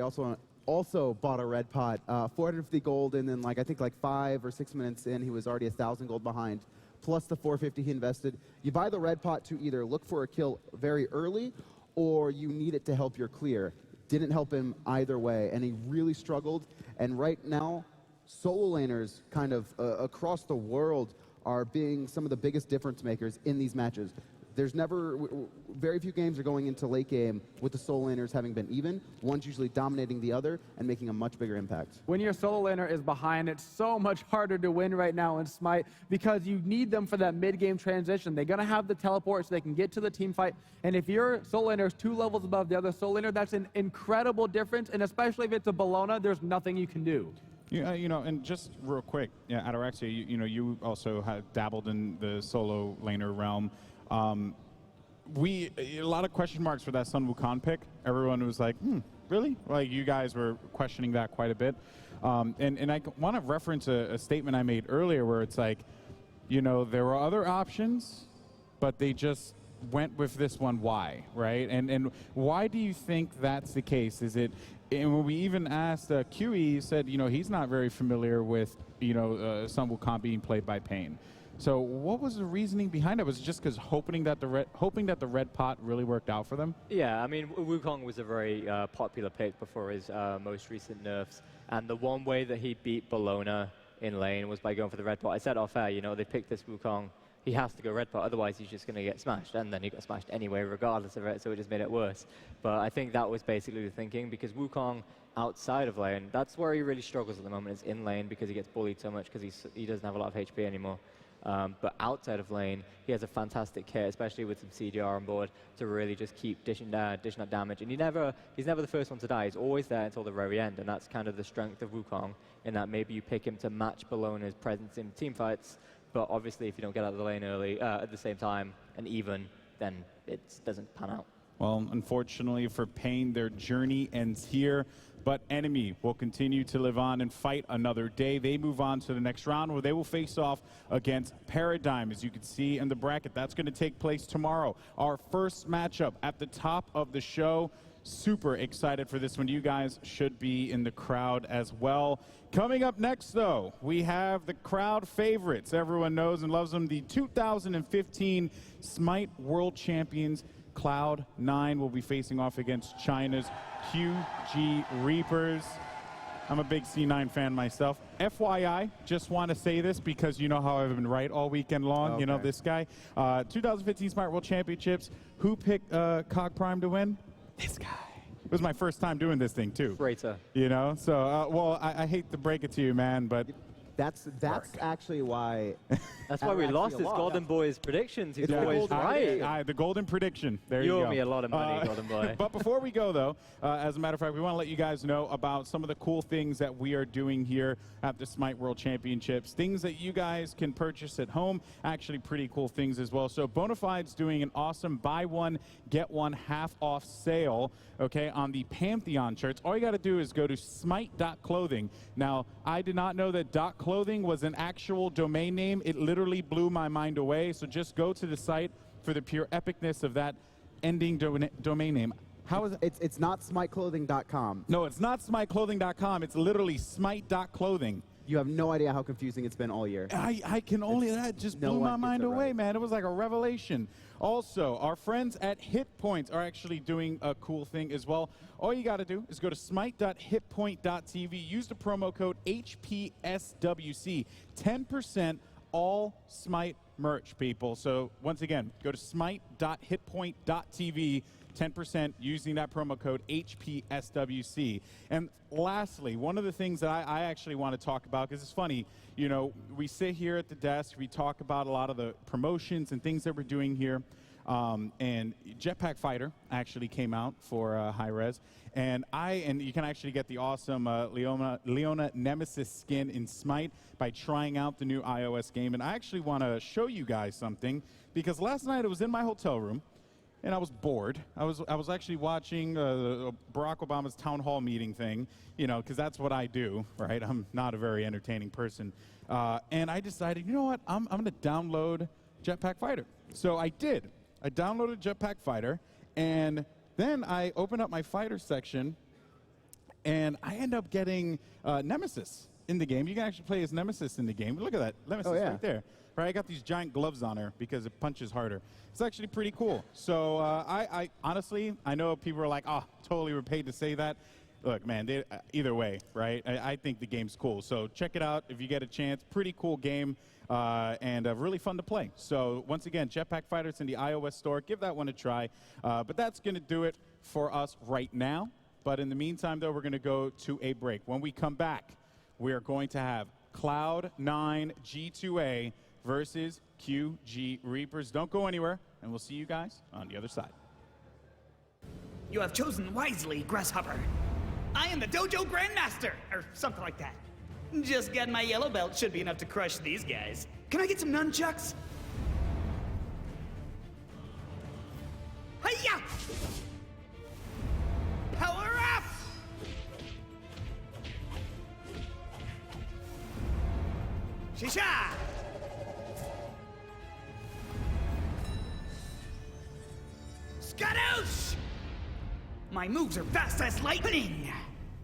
also bought a red pot, 450 gold, and then, like, I think, like 5 or 6 minutes in, he was already 1,000 gold behind, plus the 450 he invested. You buy the red pot to either look for a kill very early, or you need it to help your clear. Didn't help him either way, and he really struggled. And right now, solo laners kind of across the world are being some of the biggest difference makers in these matches. There's very few games are going into late game with the solo laners having been even. One's usually dominating the other and making a much bigger impact. When your solo laner is behind, it's so much harder to win right now in Smite because you need them for that mid-game transition. They're going to have the teleport so they can get to the team fight. And if your solo laner is 2 levels above the other solo laner, that's an incredible difference. And especially if it's a Bologna, there's nothing you can do. Yeah, you know, and just real quick, yeah, Ataraxia, you know, you also have dabbled in the solo laner realm. A lot of question marks for that Sun Wukong pick. Everyone was like, really? Like, you guys were questioning that quite a bit. And I want to reference a statement I made earlier where it's like, you know, there were other options, but they just went with this one. Why, right? And why do you think that's the case? Is it, and when we even asked QE, he said, you know, he's not very familiar with, you know, Sun Wukong being played by Pain. So what was the reasoning behind it? Was it just because hoping that the red pot really worked out for them? Yeah, I mean, Wukong was a very popular pick before his most recent nerfs, and the one way that he beat Bologna in lane was by going for the red pot. I said off air, you know, they picked this Wukong, he has to go red pot, otherwise he's just going to get smashed, and then he got smashed anyway, regardless of it, so it just made it worse. But I think that was basically the thinking, because Wukong outside of lane, that's where he really struggles at the moment, is in lane, because he gets bullied so much, because he doesn't have a lot of HP anymore. But outside of lane, he has a fantastic kit, especially with some CDR on board, to really just keep dishing out damage. And he's never the first one to die. He's always there until the very end, and that's kind of the strength of Wukong, in that maybe you pick him to match Bologna's presence in team fights, but obviously if you don't get out of the lane early at the same time and even, then it doesn't pan out. Well, unfortunately for Pain, their journey ends here. But Enemy will continue to live on and fight another day. They move on to the next round where they will face off against Paradigm. As you can see in the bracket, that's going to take place tomorrow. Our first matchup at the top of the show. Super excited for this one. You guys should be in the crowd as well. Coming up next, though, we have the crowd favorites. Everyone knows and loves them. The 2015 Smite World Champions. Cloud9 will be facing off against China's QG Reapers. I'm a big C9 fan myself. FYI, just want to say this because you know how I've been right all weekend long. Okay. You know this guy. 2015 Smart World Championships. Who picked Cog Prime to win? This guy. It was my first time doing this thing too. Freighter. You know, so well, I hate to break it to you, man, but that's actually why. That's why we lost his Golden Boy's predictions. He's always right. The golden prediction. There you You go. owe me a lot of money, Golden Boy. But before we go, though, as a matter of fact, we want to let you guys know about some of the cool things that we are doing here at the Smite World Championships. Things that you guys can purchase at home. Actually, pretty cool things as well. So Bonafide's doing an awesome buy one, get one half off sale, okay, on the Pantheon shirts. All you got to do is go to smite.clothing. Now, I did not know that .clothing was an actual domain name. It literally blew my mind away. So just go to the site for the pure epicness of that ending domain name. How is it? It's not smiteclothing.com. No, it's not smiteclothing.com. It's literally smite.clothing. You have no idea how confusing it's been all year. I can only, that just blew my mind away, man. It was like a revelation. Also, our friends at Hit Points are actually doing a cool thing as well. All you got to do is go to smite.hitpoint.tv. Use the promo code HPSWC. 10% all Smite merch, people. So once again, go to smite.hitpoint.tv. 10% using that promo code HPSWC. And lastly, one of the things that I actually want to talk about, because it's funny, you know, we sit here at the desk, we talk about a lot of the promotions and things that we're doing here. And Jetpack Fighter actually came out for High Res. And you can actually get the awesome Leona Nemesis skin in Smite by trying out the new iOS game. And I actually want to show you guys something, because last night I was in my hotel room, and I was bored. I was actually watching Barack Obama's town hall meeting thing, you know, because that's what I do, right? I'm not a very entertaining person. And I decided, you know what? I'm going to download Jetpack Fighter. So I did. I downloaded Jetpack Fighter, and then I opened up my fighter section, and I end up getting Nemesis in the game. You can actually play as Nemesis in the game. Look at that. Nemesis right there. Right, I got these giant gloves on her because it punches harder. It's actually pretty cool. So I honestly, I know people are like, oh, totally were paid to say that. Look, man, either way, right? I think the game's cool. So check it out if you get a chance. Pretty cool game and really fun to play. So once again, Jetpack Fighter's in the iOS store. Give that one a try. But that's going to do it for us right now. But in the meantime, though, we're going to go to a break. When we come back, we are going to have Cloud9 G2A versus QG Reapers. Don't go anywhere, and we'll see you guys on the other side. You have chosen wisely, Grasshopper. I am the Dojo Grandmaster, or something like that. Just getting my yellow belt should be enough to crush these guys. Can I get some nunchucks? Hiya! Power up! Shisha! Skadoosh! My moves are fast as lightning.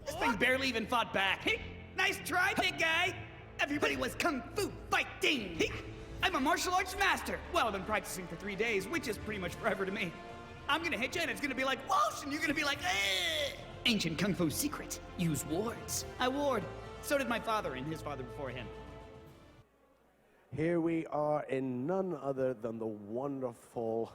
This thing barely even fought back. Hey, nice try, big guy. Everybody was kung fu fighting. Hey, I'm a martial arts master. Well, I've been practicing for 3 days, which is pretty much forever to me. I'm gonna hit you and it's gonna be like whoosh, and you're gonna be like, eh. Ancient kung fu secret. Use wards. I ward. So did my father and his father before him. Here we are in none other than the wonderful,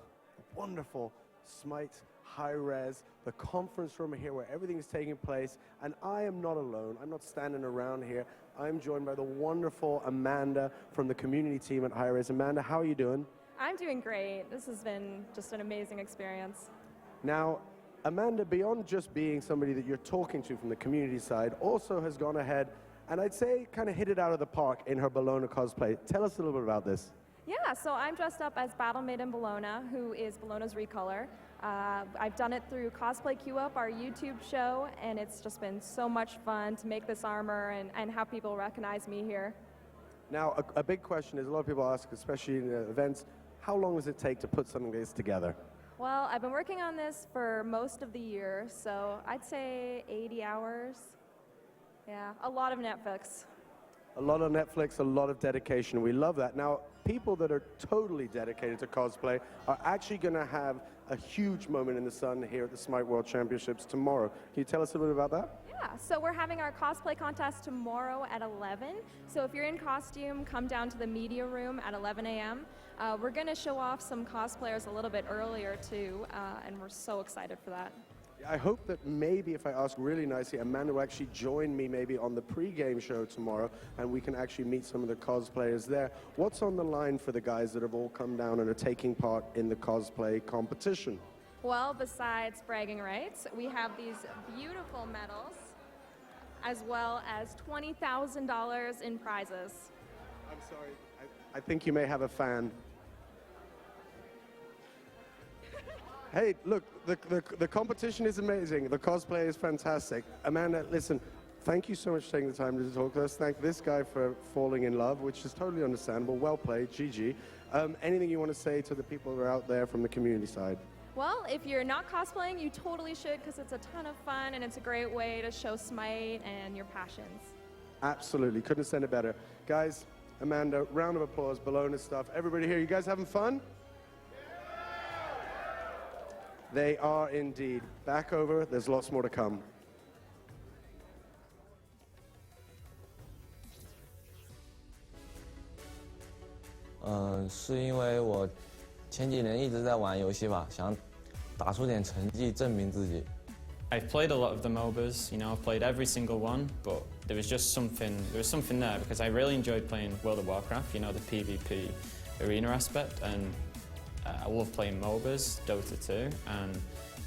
wonderful Smite High Res, the conference room here where everything is taking place. And I am not alone. I'm not standing around here. I'm joined by the wonderful Amanda from the community team at High Res. Amanda, how are you doing? I'm doing great. This has been just an amazing experience. Now, Amanda, beyond just being somebody that you're talking to from the community side, also has gone ahead and I'd say kind of hit it out of the park in her Bologna cosplay. Tell us a little bit about this. Yeah, so I'm dressed up as Battle Maiden Bologna, who is Bologna's recolor. I've done it through Cosplay Q Up, our YouTube show, and it's just been so much fun to make this armor and have people recognize me here. Now, a big question is, a lot of people ask, especially in events, how long does it take to put something like this together? Well, I've been working on this for most of the year, so I'd say 80 hours. Yeah, a lot of Netflix. A lot of Netflix, a lot of dedication. We love that. Now, people that are totally dedicated to cosplay are actually going to have a huge moment in the sun here at the Smite World Championships tomorrow. Can you tell us a little bit about that? Yeah, so we're having our cosplay contest tomorrow at 11. So if you're in costume, come down to the media room at 11 a.m. We're going to show off some cosplayers a little bit earlier, too, and we're so excited for that. I hope that maybe if I ask really nicely, Amanda will actually join me maybe on the pre-game show tomorrow, and we can actually meet some of the cosplayers there. What's on the line for the guys that have all come down and are taking part in the cosplay competition? Well, besides bragging rights, we have these beautiful medals, as well as $20,000 in prizes. I'm sorry, I think you may have a fan. Hey, look, the competition is amazing. The cosplay is fantastic. Amanda, listen, thank you so much for taking the time to talk to us. Thank this guy for falling in love, which is totally understandable. Well played, GG. Anything you want to say to the people that are out there from the community side? Well, if you're not cosplaying, you totally should, because it's a ton of fun and it's a great way to show Smite and your passions. Absolutely, couldn't have said it better. Guys, Amanda, round of applause, Bologna stuff. Everybody here, you guys having fun? They are indeed. Back over, there's lots more to come. 是因为我前几年一直在玩游戏吧，想打出点成绩证明自己。 I've played a lot of the MOBAs, you know, I've played every single one, but there was something there because I really enjoyed playing World of Warcraft, you know, the PvP arena aspect, and I love playing MOBAs, Dota 2, and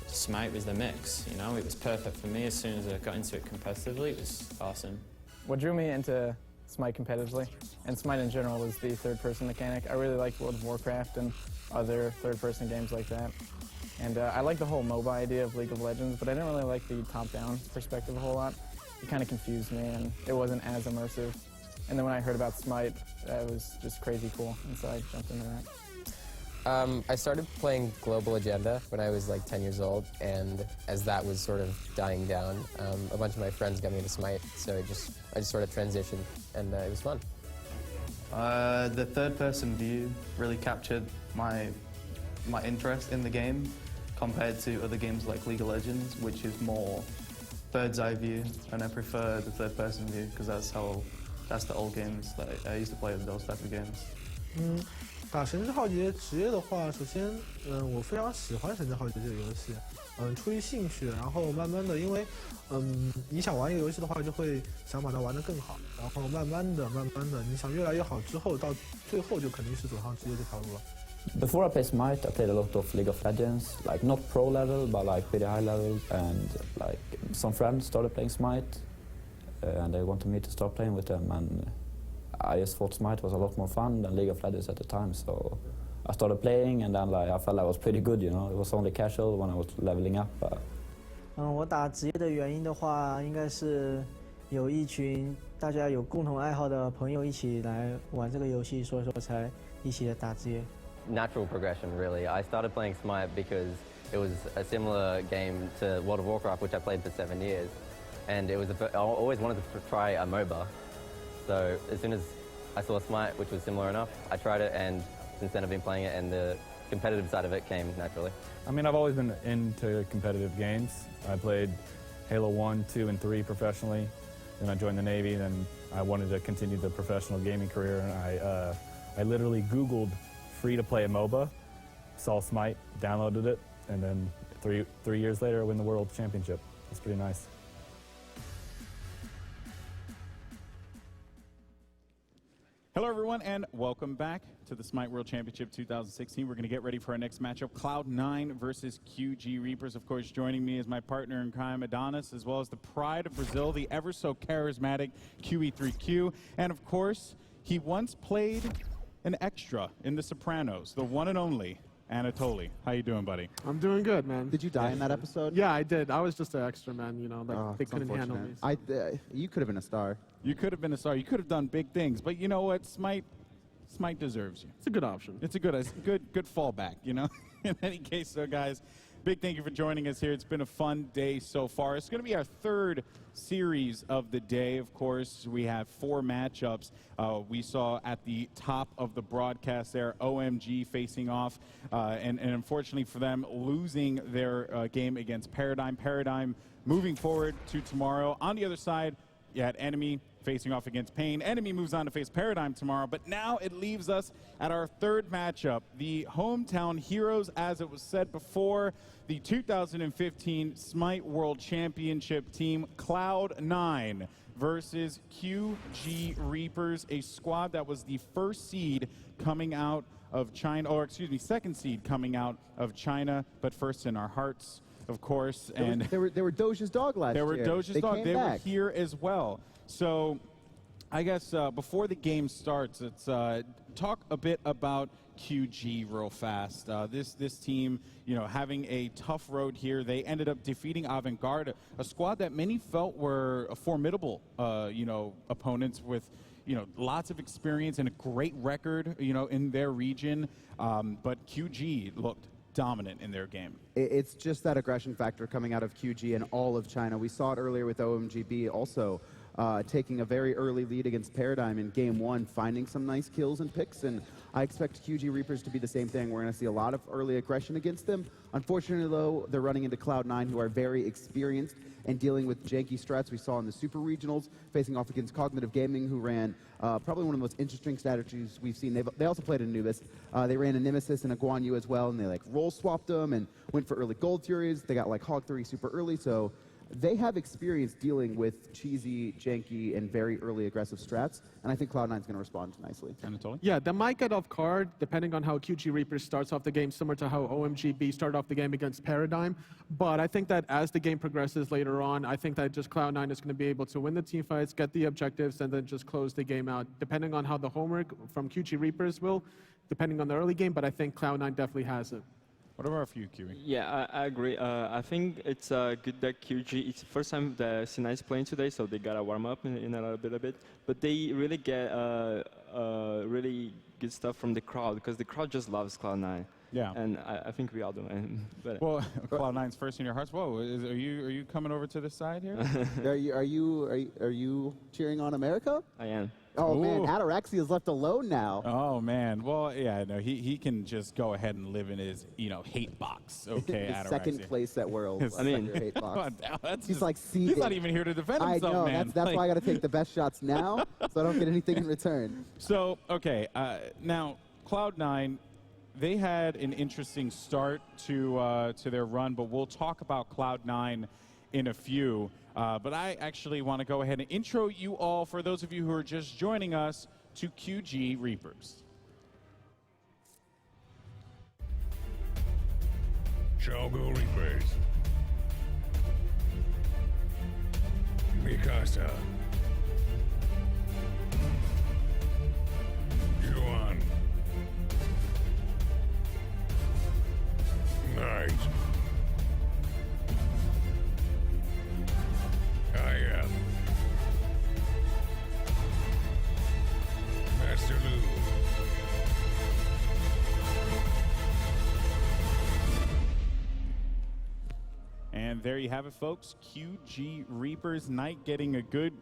Smite was the mix, you know, it was perfect for me. As soon as I got into it competitively, it was awesome. What drew me into Smite competitively, and Smite in general, was the third-person mechanic. I really liked World of Warcraft and other third-person games like that. And I like the whole MOBA idea of League of Legends, but I didn't really like the top-down perspective a whole lot. It kind of confused me, and it wasn't as immersive. And then when I heard about Smite, it was just crazy cool, and so I jumped into that. I started playing Global Agenda when I was like 10 years old, and as that was sort of dying down, a bunch of my friends got me into Smite, so I just sort of transitioned, and it was fun. The third-person view really captured my interest in the game compared to other games like League of Legends, which is more bird's-eye view, and I prefer the third-person view because that's the old games that I used to play with those type of games. 打神之浩劫职业的话，首先，我非常喜欢神之浩劫这个游戏，出于兴趣，然后慢慢的，因为，你想玩一个游戏的话，就会想把它玩得更好，然后慢慢的，你想越来越好之后，到最后就肯定是走上职业这条路了。Before I played Smite, I played a lot of League of Legends, like not pro level, but like pretty high level, and like some friends started playing Smite, and they wanted me to start playing with them, and I just thought Smite was a lot more fun than League of Legends at the time, so I started playing, and then like I felt I was pretty good, you know. It was only casual when I was leveling up. 我打职业的原因的话，应该是有一群大家有共同爱好的朋友一起来玩这个游戏，所以说才一起来打职业。Natural progression, really. I started playing Smite because it was a similar game to World of Warcraft, which I played for 7 years, and it was I always wanted to try a MOBA. So as soon as I saw Smite, which was similar enough, I tried it, and since then I've been playing it, and the competitive side of it came naturally. I mean, I've always been into competitive games. I played Halo 1, 2, and 3 professionally. Then I joined the Navy, then I wanted to continue the professional gaming career, and I literally Googled free-to-play MOBA, saw Smite, downloaded it, and then three years later I win the World Championship. It's pretty nice. Hello, everyone, and welcome back to the Smite World Championship 2016. We're going to get ready for our next matchup, Cloud9 versus QG Reapers. Of course, joining me is my partner in crime, Adonis, as well as the pride of Brazil, the ever-so-charismatic QE3Q. And, of course, he once played an extra in The Sopranos, the one and only Anatoly. How you doing, buddy? I'm doing good, man. Did you die in that episode? Yeah, I did. I was just an extra, man. You know, like they couldn't handle me. You could have been a star. You could have been a star. You could have done big things. But you know what? Smite deserves you. It's a good option. It's a good fallback, you know? In any case, so guys, big thank you for joining us here. It's been a fun day so far. It's going to be our third series of the day, of course. We have 4 matchups. We saw at the top of the broadcast there, OMG facing off, and unfortunately for them, losing their game against Paradigm. Paradigm moving forward to tomorrow. On the other side, you had Enemy facing off against Pain. Enemy moves on to face Paradigm tomorrow, but now it leaves us at our third matchup. The hometown heroes, as it was said before, the 2015 Smite World Championship team, Cloud9 versus QG Reapers, a squad that was the first seed coming out of China, or excuse me, second seed coming out of China, but first in our hearts, of course. And They were Doja's dog last year. They were Doja's dog. They were back. here as well. So I guess before the game starts, let's talk a bit about QG real fast. This team, having a tough road here. They ended up defeating Avant-Garde, a squad that many felt were a formidable, opponents with, lots of experience and a great record, in their region. But QG looked dominant in their game. It's just that aggression factor coming out of QG and all of China. We saw it earlier with OMGB also taking a very early lead against Paradigm in game one, finding some nice kills and picks, and I expect QG Reapers to be the same thing. We're going to see a lot of early aggression against them. Unfortunately, though, they're running into Cloud9, who are very experienced and dealing with janky strats we saw in the Super Regionals, facing off against Cognitive Gaming, who ran probably one of the most interesting strategies we've seen. They also played Anubis. They ran a Nemesis and a Guan Yu as well, and they roll swapped them and went for early Gold Furies. They got Hog 3 super early, so they have experience dealing with cheesy, janky, and very early aggressive strats, and I think Cloud9 is going to respond nicely. Anatoly? Yeah, they might get off guard depending on how QG Reaper starts off the game, similar to how OMGB started off the game against Paradigm. But I think that as the game progresses later on, I think that just Cloud9 is going to be able to win the team fights, get the objectives, and then just close the game out, depending on how the homework from QG Reapers will, depending on the early game, but I think Cloud9 definitely has it. What about for you, Kiwi? Yeah, I agree. I think it's good that QG, it's the first time that Sinai is playing today, so they got to warm up in a little bit. But they really get really good stuff from the crowd, because the crowd just loves Cloud9. Yeah. And I think we all do. But well, Cloud9's first in your hearts. Whoa, are you coming over to the side here? Are you cheering on America? I am. Oh, man, Ataraxia is left alone now. Oh, man. Well, yeah, no, he can just go ahead and live in his, hate box. Okay, His second place at Worlds. I mean, hate box. He's like seething. He's not even here to defend himself, I know, man. that's why I got to take the best shots now, so I don't get anything in return. So, okay, now, Cloud9, they had an interesting start to their run, but we'll talk about Cloud9 in a few. But I actually want to go ahead and intro you all, for those of you who are just joining us, to QG Reapers. Shogo Reapers. Mikasa. Yuan. Knight. Kaya. Master Lu. And there you have it, folks. QG Reapers. Knight getting a good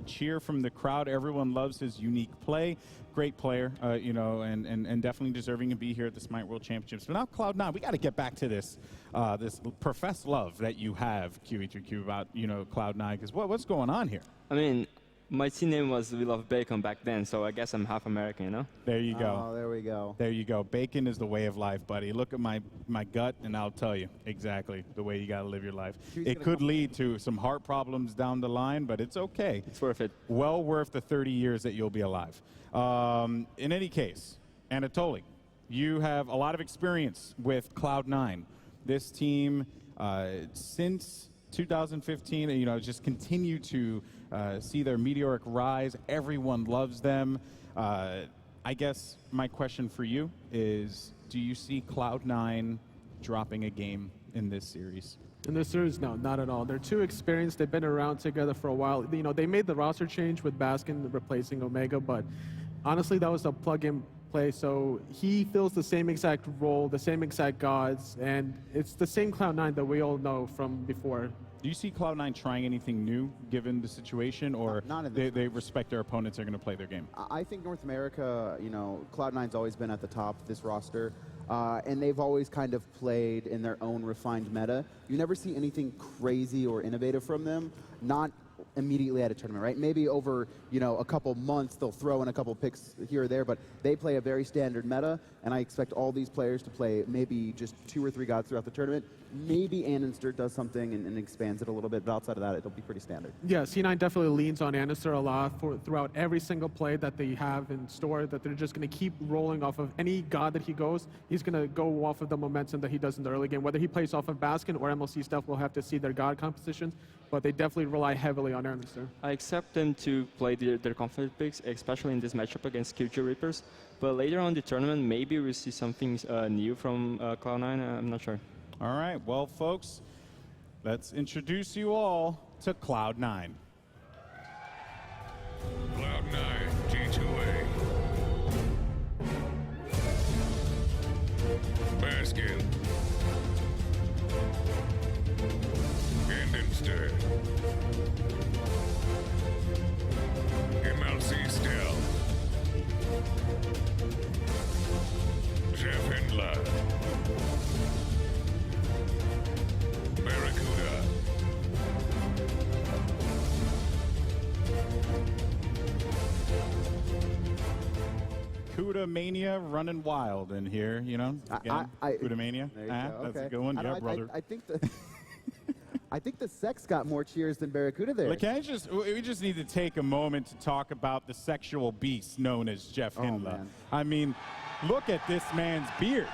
cheer from the crowd. Everyone loves his unique play. Great player, and definitely deserving to be here at the Smite World Championships. But now Cloud9, we got to get back to this this professed love that you have, QE2Q, about Cloud9. Because what's going on here? I mean, my team name was We Love Bacon back then, so I guess I'm half American, There you go. Oh, there we go. There you go. Bacon is the way of life, buddy. Look at my gut, and I'll tell you exactly the way you got to live your life. It could lead to some heart problems down the line, but it's okay. It's worth it. Well worth the 30 years that you'll be alive. In any case, Anatoly, you have a lot of experience with Cloud9. This team, since 2015, just continue to see their meteoric rise. Everyone loves them. I guess my question for you is, do you see Cloud9 dropping a game in this series? In this series, no, not at all. They're too experienced. They've been around together for a while. They made the roster change with Baskin replacing Omega, but honestly, that was a plug-in play. So he fills the same exact role, the same exact gods, and it's the same Cloud9 that we all know from before. Do you see Cloud9 trying anything new, given the situation, or they respect their opponents, they're going to play their game? I think North America, Cloud9's always been at the top of this roster, and they've always kind of played in their own refined meta. You never see anything crazy or innovative from them, not immediately at a tournament, right? Maybe over, you know, a couple months they'll throw in a couple picks here or there, but they play a very standard meta, and I expect all these players to play maybe just 2 or 3 gods throughout the tournament. Maybe Annister does something and expands it a little bit, but outside of that, it'll be pretty standard. Yeah, C9 definitely leans on Annister a lot throughout every single play that they have in store, that they're just going to keep rolling off of any god that he goes. He's going to go off of the momentum that he does in the early game. Whether he plays off of Baskin or MLC stuff, we'll have to see their god compositions, but they definitely rely heavily on Annister. I accept them to play their confident picks, especially in this matchup against QG Reapers. But later on in the tournament, maybe we'll see something new from Cloud9. I'm not sure. All right, well, folks, let's introduce you all to Cloud9. Cloud9, G2A. Baskin. Annister. MLC Stell. Jeff Hindler. Barracuda. Cuda Mania running wild in here, you know? Again, Cuda Mania. There you go. That's Okay. a good one. I Yeah, don't- brother. I think the I think the Sex got more cheers than Barracuda there. Look, we just need to take a moment to talk about the sexual beast known as Jeff Hindler. man. I mean, look at this man's beard.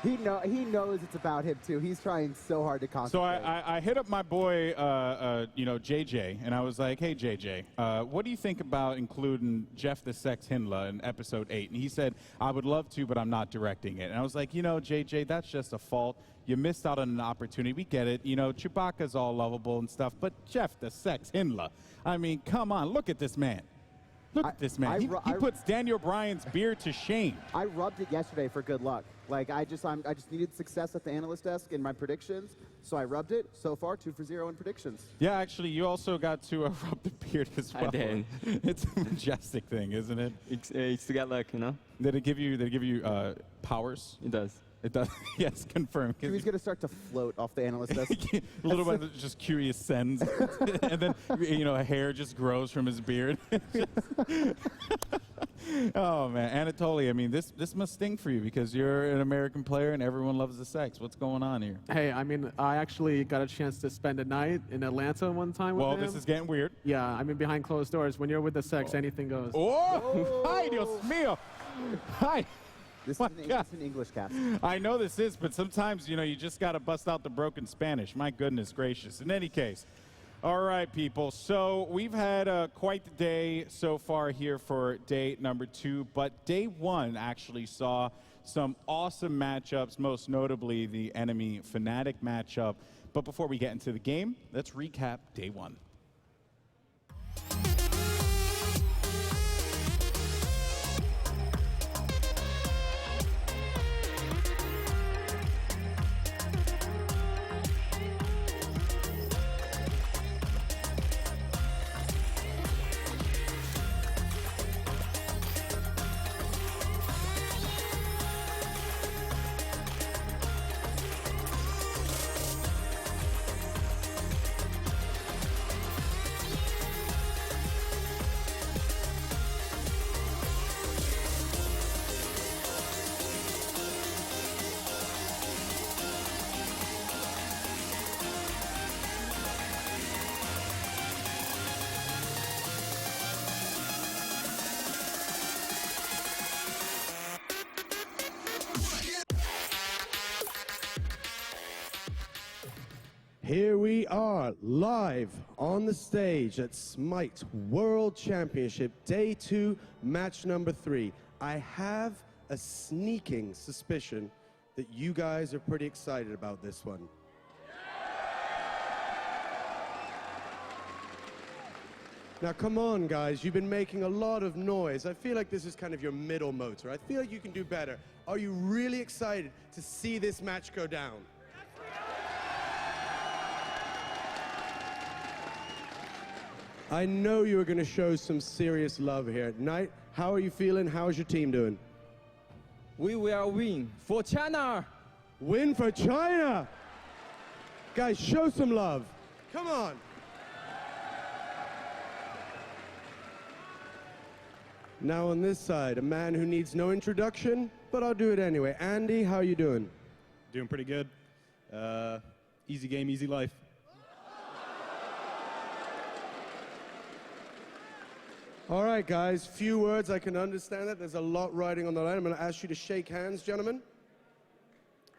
He knows it's about him too. He's trying so hard to So concentrate. I hit up my boy, you know, JJ, and I was like, hey, JJ, what do you think about including Jeff the Sex Hindler in episode 8? And he said, I would love to, but I'm not directing it. And I was like, you know, JJ, that's just a fault. You missed out on an opportunity. We get it. You know, Chewbacca's all lovable and stuff, but Jeff the Sex Hindler, I mean, come on, look at this man. Look at this man. He puts Daniel Bryan's beard to shame. I rubbed it yesterday for good luck. Like I just needed success at the analyst desk in my predictions, so I rubbed it. So far, 2 for 0 in predictions. Yeah, actually, you also got to rub the beard as well. I did. It's a majestic thing, isn't it? It's to get luck, you know. Did it give you powers? It does. It does. Yes, confirmed. So he's gonna start to float off the analyst desk. A little bit of just curious sends, and then you know a hair just grows from his beard. Oh man, Anatoly, I mean this must sting for you because you're an American player and everyone loves the sex. What's going on here? Hey, I mean, I actually got a chance to spend a night in Atlanta one time with him. Well, this is getting weird. Yeah, I mean, behind closed doors, when you're with the Sex, anything goes. Oh, hi, Dios mío. Hi. This is an English cast. I know this is, but sometimes, you know, you just got to bust out the broken Spanish. My goodness gracious. In any case, all right, people. So we've had quite the day so far here for day number 2, but day 1 actually saw some awesome matchups, most notably the enemy Fnatic matchup. But before we get into the game, let's recap day 1. Here we are, live on the stage at Smite World Championship, Day 2, match number 3. I have a sneaking suspicion that you guys are pretty excited about this one. Now, come on, guys. You've been making a lot of noise. I feel like this is kind of your middle motor. I feel like you can do better. Are you really excited to see this match go down? I know you are going to show some serious love here. Knight, how are you feeling? How's your team doing? We will win for China. Win for China! Guys, show some love. Come on. Now on this side, a man who needs no introduction, but I'll do it anyway. Andy, how you doing? Doing pretty good. Easy game, easy life. All right, guys, few words. I can understand that. There's a lot riding on the line. I'm going to ask you to shake hands, gentlemen.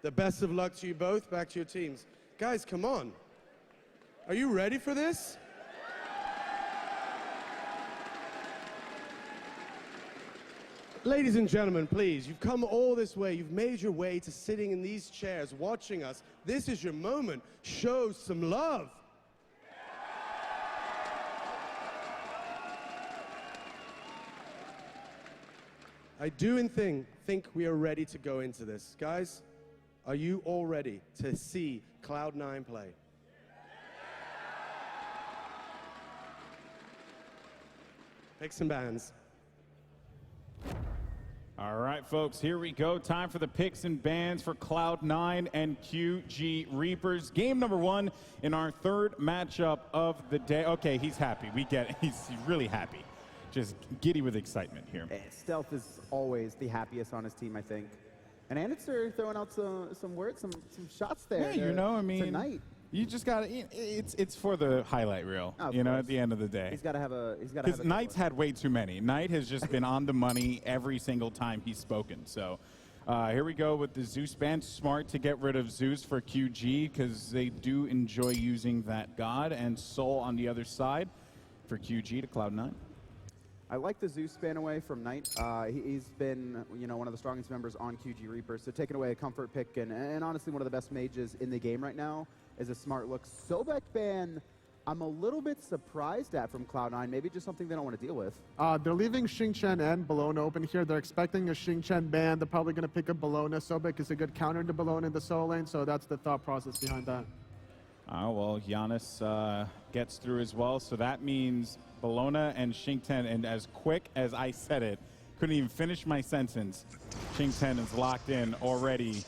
The best of luck to you both. Back to your teams. Guys, come on. Are you ready for this? Ladies and gentlemen, please, you've come all this way. You've made your way to sitting in these chairs, watching us. This is your moment. Show some love. I do think we are ready to go into this. Guys, are you all ready to see Cloud9 play? Picks and bans. All right, folks, here we go. Time for the picks and bans for Cloud9 and QG Reapers. Game number 1 in our third matchup of the day. Okay, he's happy. We get it. He's really happy. Just giddy with excitement here. Stealth is always the happiest on his team, I think. And Anitzer throwing out some words, some shots there. Yeah, you know, I mean, tonight. You just got to, it's for the highlight reel, you know, at the end of the day. He's got to have a, Because Knight's had way too many. Knight has just been on the money every single time he's spoken. So here we go with the Zeus ban. Smart to get rid of Zeus for QG because they do enjoy using that god. And Soul on the other side for QG to Cloud9. I like the Zeus ban away from Knight. He's been, you know, one of the strongest members on QG Reapers. So taking away a comfort pick and honestly one of the best mages in the game right now is a smart look. Sobek ban, I'm a little bit surprised at from Cloud9. Maybe just something they don't want to deal with. They're leaving Xingchen and Bologna open here. They're expecting a Xingchen ban. They're probably going to pick up Bologna. Sobek is a good counter to Bologna in the solo lane, so that's the thought process behind that. Well, Giannis gets through as well, so that means Bologna and Xingchen, and as quick as I said it, couldn't even finish my sentence, Xingchen is locked in already.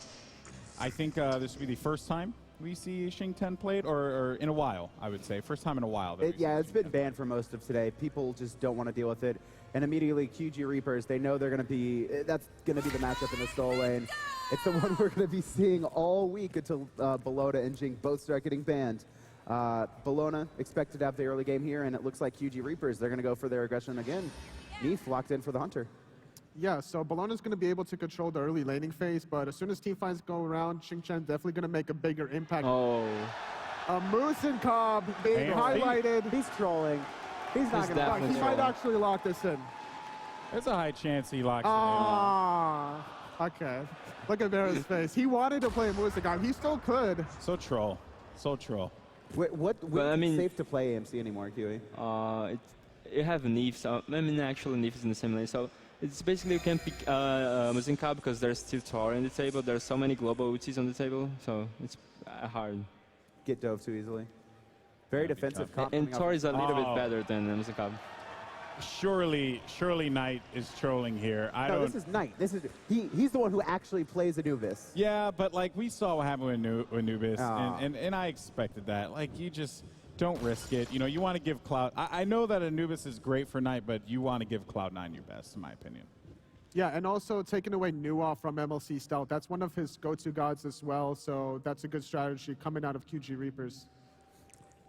I think this will be the first time we see Xingchen played, or in a while, I would say. First time in a while. Yeah, it's been banned for most of today. People just don't want to deal with it. And immediately, QG Reapers, they know they're going to be, that's going to be the matchup in the solo lane. It's the one we're going to be seeing all week until Bologna and Jing both start getting banned. Bologna expected to have the early game here, and it looks like QG Reapers, they're going to go for their aggression again. Neef locked in for the Hunter. Yeah, so Bologna's going to be able to control the early laning phase, but as soon as team fights go around, Xingchen definitely going to make a bigger impact. Oh. Moose and Cobb being highlighted. He's trolling. He's not going to lock. He might actually lock this in. There's a high chance he locks it in. Okay. Look at Vera's face. He wanted to play Moose and Cobb. He still could. So troll. So troll. What I mean, safe to play AMC anymore, Kiwi? You have Neef, so I mean, actually Neef is in the same lane, so it's basically you can pick Muzinka because there's still Tor in the table. There's so many global ultis on the table, so it's hard. Get dove too easily. Very defensive. And Tor is a little bit better than Muzinka. Surely Knight is trolling here. This is Knight. He's the one who actually plays Anubis. Yeah, but like we saw what happened with Anubis, and I expected that. Like you just don't risk it. You know, you want to give Cloud. I know that Anubis is great for Knight, but you want to give Cloud9 your best, in my opinion. Yeah, and also taking away Nuwa from MLC Stealth. That's one of his go-to gods as well, so that's a good strategy coming out of QG Reapers.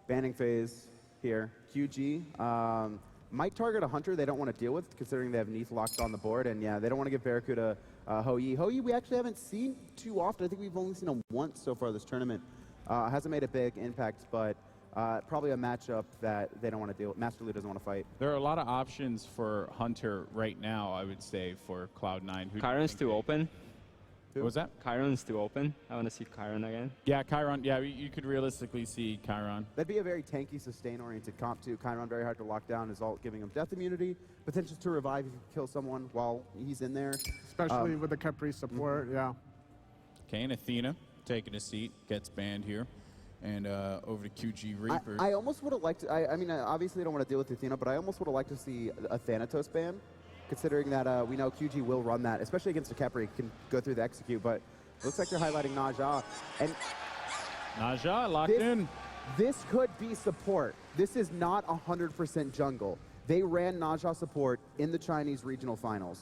Banning phase here. QG might target a Hunter they don't want to deal with, considering they have Neith locked on the board, and yeah, they don't want to give Barracuda Hou-Yi. Hou-Yi we actually haven't seen too often. I think we've only seen him once so far this tournament. Hasn't made a big impact, but probably a matchup that they don't want to deal with. Master Lu doesn't want to fight. There are a lot of options for Hunter right now, I would say, for Cloud9. Chiron's still open. What was that? Chiron's still open. I want to see Chiron again. Yeah, Chiron. Yeah, you could realistically see Chiron. That'd be a very tanky, sustain-oriented comp too. Chiron very hard to lock down. His ult giving him death immunity, potential to revive if you kill someone while he's in there. Especially with the Capri support, yeah. Okay, and Athena taking a seat, gets banned here. And over to QG Reapers. I almost would have liked to, I mean, obviously I don't want to deal with Athena, but I almost would have liked to see a Thanatos ban, considering that we know QG will run that, especially against a Capri, can go through the execute, but it looks like they're highlighting Naja. And Naja locked in. This could be support. This is not 100% jungle. They ran Naja support in the Chinese regional finals.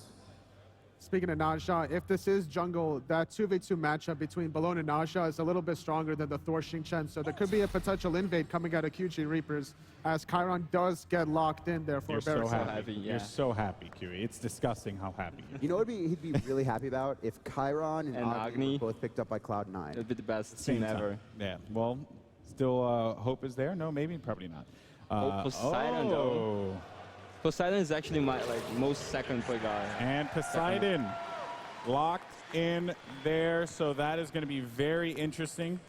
Speaking of Naja, if this is jungle, that 2v2 matchup between Balone and Naja is a little bit stronger than the Thor Xingchen, so there could be a potential invade coming out of QG Reapers as Chiron does get locked in there for You're Barracks. so happy. You're so happy, QE. It's disgusting how happy. You know what he'd be really happy about? If Chiron and Agni were both picked up by Cloud9. It'd be the best Same team time. ever. Yeah, well, still hope is there? No, maybe, probably not. Poseidon, though. Poseidon is actually my most second play guy. And Poseidon locked in there, so that is going to be very interesting.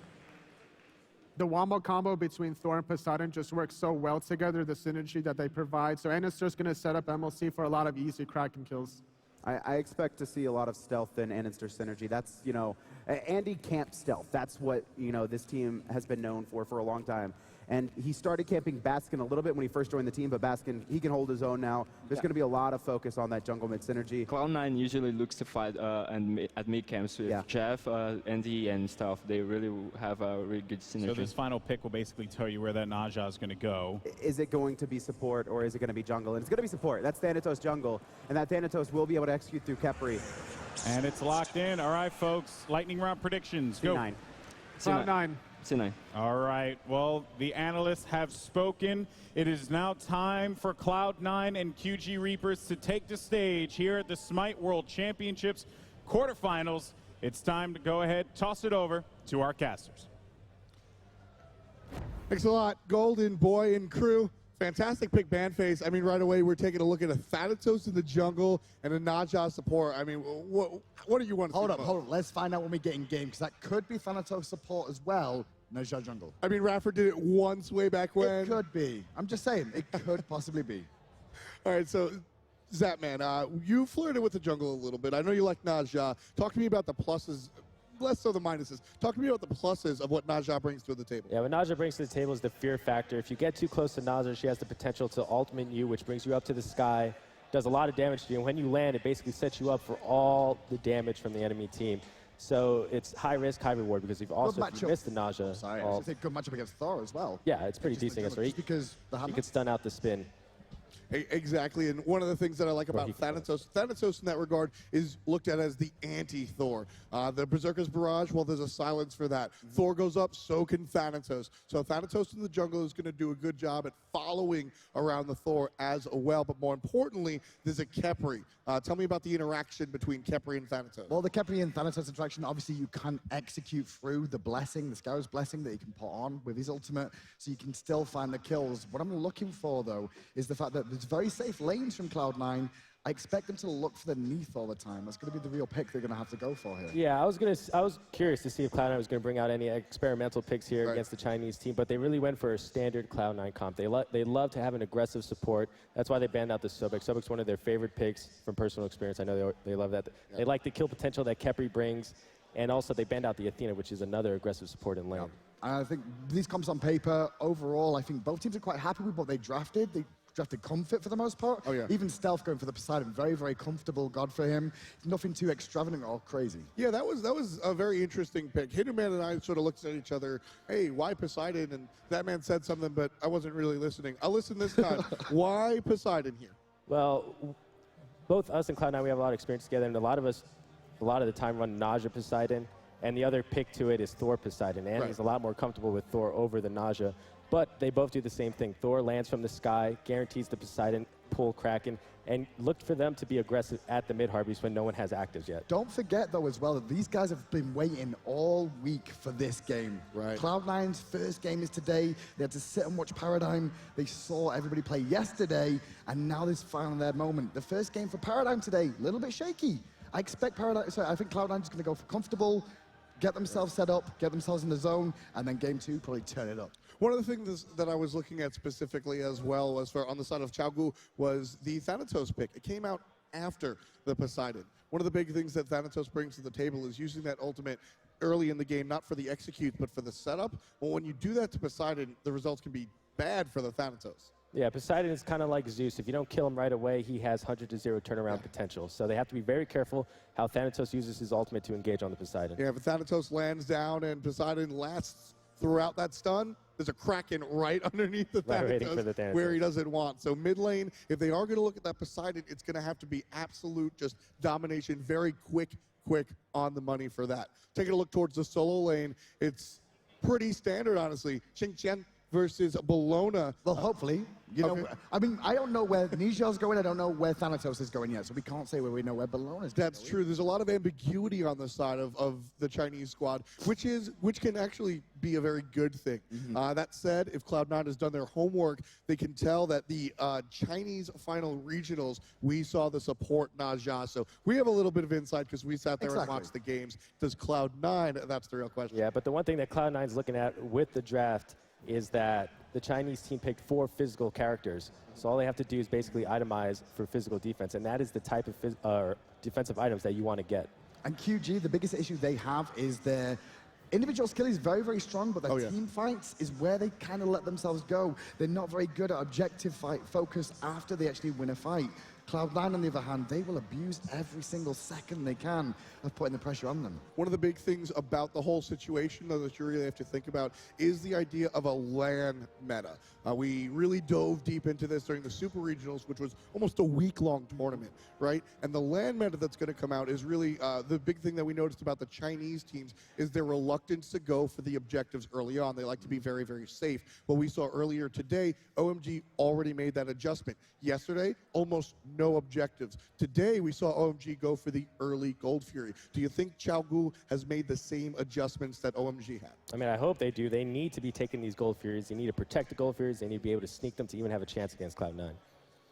The wombo combo between Thor and Poseidon just works so well together, the synergy that they provide. So Anister's going to set up MLC for a lot of easy Kraken kills. I expect to see a lot of stealth and Anister synergy. That's, Andy camp stealth. That's what, this team has been known for a long time. And he started camping Baskin a little bit when he first joined the team, but Baskin, he can hold his own now. There's going to be a lot of focus on that jungle mid synergy. Cloud9 usually looks to fight at mid camps with Jeff, Andy, and stuff. They really have a really good synergy. So this final pick will basically tell you where that Naja is going to go. Is it going to be support or is it going to be jungle? And it's going to be support. That's Thanatos jungle. And that Thanatos will be able to execute through Khepri. And it's locked in. All right, folks. Lightning round predictions. Go. C9. Cloud9. C9. All right. Well, the analysts have spoken. It is now time for Cloud9 and QG Reapers to take the stage here at the Smite World Championships quarterfinals. It's time to go ahead, toss it over to our casters. Thanks a lot, Golden Boy and crew. Fantastic pick, Bandface. I mean, right away, we're taking a look at a Thanatos in the jungle and a Naja support. I mean, what do you want to see? Hold up. Let's find out when we get in game, because that could be Thanatos support as well, Naja jungle. I mean, Rafford did it once way back when. It could be. I'm just saying, it could possibly be. All right, so Zapman, you flirted with the jungle a little bit. I know you like Naja. Talk to me about the pluses, less so the minuses. Talk to me about the pluses of what Naja brings to the table. Yeah, what Naja brings to the table is the fear factor. If you get too close to Naja, she has the potential to ultimate you, which brings you up to the sky, does a lot of damage to you. And when you land, it basically sets you up for all the damage from the enemy team. So it's high risk, high reward, because you've also if you missed the Naja. Sorry, I should say good matchup against Thor as well. Yeah, it's pretty decent against her. Because he could stun out the spin. Exactly, and one of the things that I like about Thanatos in that regard is looked at as the anti-Thor. The Berserker's Barrage, well, there's a silence for that. Thor goes up, so can Thanatos. So Thanatos in the jungle is going to do a good job at following around the Thor as well, but more importantly, there's a Khepri. Tell me about the interaction between Khepri and Thanatos. Well, the Khepri and Thanatos interaction, obviously you can execute through the blessing, the Scarab's blessing that he can put on with his ultimate, so you can still find the kills. What I'm looking for, though, is the fact that there's very safe lanes from Cloud9. I expect them to look for the Neath all the time. That's going to be the real pick they're going to have to go for here. Yeah, I was curious to see if Cloud9 was going to bring out any experimental picks here against the Chinese team, but they really went for a standard Cloud9 comp. They love to have an aggressive support. That's why they banned out the Sobek. Sobek's one of their favorite picks from personal experience. I know they love that. Yeah. They like the kill potential that Khepri brings, and also they banned out the Athena, which is another aggressive support in lane. Yeah. I think these comps on paper, overall, I think both teams are quite happy with what they drafted. They drafted comfort for the most part. Oh, yeah. Even Stealth going for the Poseidon, very, very comfortable god for him. Nothing too extravagant or crazy. Yeah, that was a very interesting pick. Hitterman and I sort of looked at each other, hey, why Poseidon? And that man said something, but I wasn't really listening. I'll listen this time. Why Poseidon here? Well, both us and Cloud9, we have a lot of experience together, and a lot of the time run Naja Poseidon, and the other pick to it is Thor Poseidon. And he's a lot more comfortable with Thor over the Naja. But they both do the same thing. Thor lands from the sky, guarantees the Poseidon pull Kraken, and look for them to be aggressive at the mid-harbies when no one has actives yet. Don't forget, though, as well, that these guys have been waiting all week for this game. Right. Cloud9's first game is today. They had to sit and watch Paradigm. They saw everybody play yesterday, and now this is finally their moment. The first game for Paradigm today, a little bit shaky. I expect Paradigm, I think Cloud9 is going to go for comfortable, get themselves set up, get themselves in the zone, and then game two, probably turn it up. One of the things that I was looking at specifically as well as for on the side of Chaogu was the Thanatos pick. It came out after the Poseidon. One of the big things that Thanatos brings to the table is using that ultimate early in the game, not for the execute, but for the setup. Well, when you do that to Poseidon, the results can be bad for the Thanatos. Yeah, Poseidon is kind of like Zeus. If you don't kill him right away, he has 100-0 turnaround potential. So they have to be very careful how Thanatos uses his ultimate to engage on the Poseidon. Yeah, if Thanatos lands down and Poseidon lasts throughout that stun, there's a Kraken right underneath the Thanatos where he doesn't want. So mid lane, if they are going to look at that Poseidon, it's going to have to be absolute just domination, very quick on the money for that. Taking a look towards the solo lane, it's pretty standard, honestly. Xingqian versus Bologna. Well, hopefully. You know, I mean, I don't know where Nija's going. I don't know where Thanatos is going yet, so we can't say where we know where Bologna's going. That's true. There's a lot of ambiguity on the side of the Chinese squad, which can actually be a very good thing. That said, if Cloud9 has done their homework, they can tell that the Chinese final regionals, we saw the support Naja. So we have a little bit of insight because we sat there and watched the games. Does Cloud9? That's the real question. Yeah, but the one thing that Cloud9 is looking at with the draft is that the Chinese team picked 4 physical characters. So all they have to do is basically itemize for physical defense, and that is the type of defensive items that you want to get. And QG, the biggest issue they have is their individual skill is very, very strong, but their team fights is where they kind of let themselves go. They're not very good at objective fight focus after they actually win a fight. Cloud9, on the other hand, they will abuse every single second they can of putting the pressure on them. One of the big things about the whole situation, though, that you really have to think about is the idea of a LAN meta. We really dove deep into this during the Super Regionals, which was almost a week-long tournament, right? And the LAN meta that's going to come out is really the big thing that we noticed about the Chinese teams is their reluctance to go for the objectives early on. They like to be very, very safe. What we saw earlier today, OMG already made that adjustment. Yesterday, almost no objectives. Today, we saw OMG go for the early Gold Fury. Do you think Xiaogu has made the same adjustments that OMG had? I mean, I hope they do. They need to be taking these Gold Furies. They need to protect the Gold Furies. They need to be able to sneak them to even have a chance against Cloud9.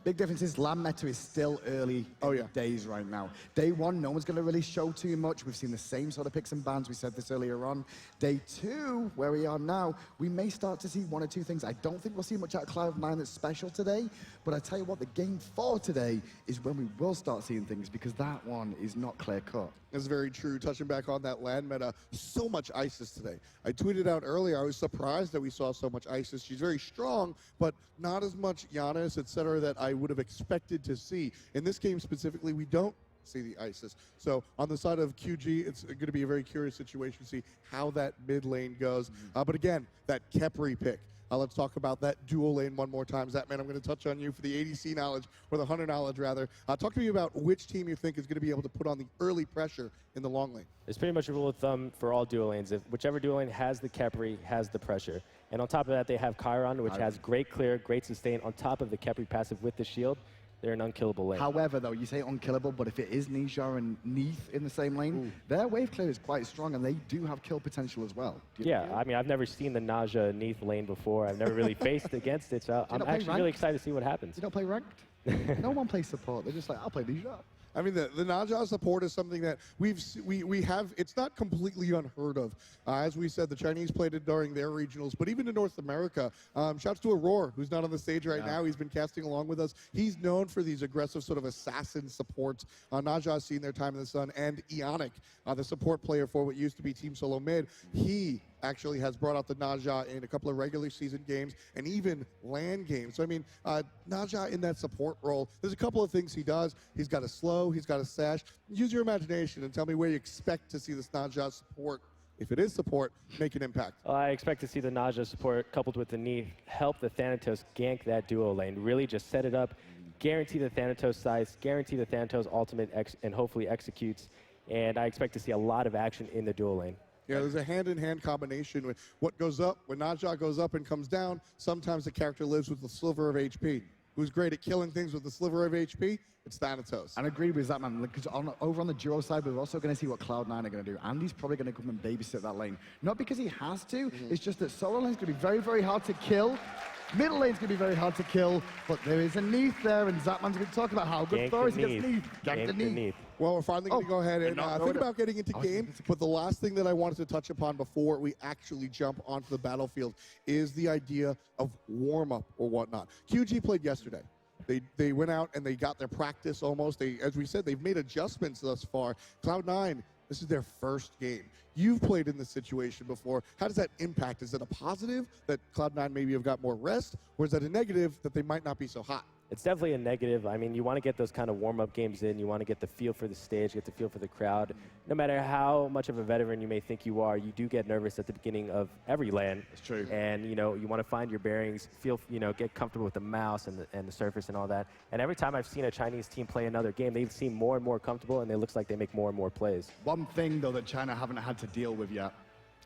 Big difference is LAN meta is still early days right now. Day 1, no one's going to really show too much. We've seen the same sort of picks and bans. We said this earlier on. Day 2, where we are now, we may start to see 1 or 2 things. I don't think we'll see much out of Cloud9 that's special today, but I tell you what, the game 4 today is when we will start seeing things because that one is not clear cut. That's very true. Touching back on that LAN meta, so much ISIS today. I tweeted out earlier, I was surprised that we saw so much ISIS. She's very strong, but not as much Giannis, etc., that I would have expected to see. In this game specifically, we don't see the ISIS. So on the side of QG, it's going to be a very curious situation to see how that mid lane goes. But again, that Kepri pick. Let's talk about that dual lane one more time. Zatman, I'm going to touch on you for the ADC knowledge, or the hunter knowledge, rather. Talk to me about which team you think is going to be able to put on the early pressure in the long lane. It's pretty much a rule of thumb for all dual lanes. If whichever dual lane has the Kepri, has the pressure. And on top of that, they have Chiron, which has great clear, great sustain on top of the Kepri passive with the shield. They're an unkillable lane. However, though, you say unkillable, but if it is Nisha and Neath in the same lane, their wave clear is quite strong, and they do have kill potential as well. Yeah, I mean, I've never seen the Naja Neath lane before. I've never really faced against it, so I'm actually really excited to see what happens. You don't play ranked? No one plays support. They're just like, I'll play Nisha. I mean, the Naja support is something that we have. It's not completely unheard of. As we said, the Chinese played it during their regionals, but even in North America, shouts to Aurora, who's not on the stage right now. He's been casting along with us. He's known for these aggressive sort of assassin supports. Naja has seen their time in the sun, and Ionic, the support player for what used to be Team Solo Mid, he actually has brought out the Naja in a couple of regular season games and even LAN games. So, I mean, Naja in that support role, there's a couple of things he does. He's got a slow, he's got a sash. Use your imagination and tell me where you expect to see this Naja support, if it is support, make an impact. I expect to see the Naja support coupled with the Neath help the Thanatos gank that duo lane. Really just set it up, guarantee the Thanatos size, guarantee the Thanatos ultimate, and hopefully executes. And I expect to see a lot of action in the duo lane. Yeah, there's a hand-in-hand combination with what goes up. When Naja goes up and comes down, sometimes the character lives with the sliver of HP. Who's great at killing things with the sliver of HP? It's Thanatos. And I agree with that, man. Because over on the duo side, we're also going to see what Cloud9 are going to do. Andy's probably going to come and babysit that lane. Not because he has to, it's just that solo lane's going to be very, very hard to kill. Middle lane's going to be very hard to kill, but there is a Neath there, and Zatman's going to talk about how good Thor is against Neath. Gank the Neath. Well, we're finally going to go ahead and think about getting into game, but the last thing that I wanted to touch upon before we actually jump onto the battlefield is the idea of warm-up or whatnot. QG played yesterday. They went out and they got their practice almost. As we said, they've made adjustments thus far. Cloud9, this is their first game. You've played in this situation before. How does that impact? Is it a positive that Cloud9 maybe have got more rest, or is that a negative that they might not be so hot? it's definitely a negative. I mean, you want to get those kind of warm-up games in. You want to get the feel for the stage, get the feel for the crowd. No matter how much of a veteran you may think you are, you do get nervous at the beginning of every LAN. It's true. And, you know, you want to find your bearings, feel, you know, get comfortable with the mouse and the surface and all that. And every time I've seen a Chinese team play another game, they seem more and more comfortable, and it looks like they make more and more plays. One thing, though, that China haven't had to deal with yet,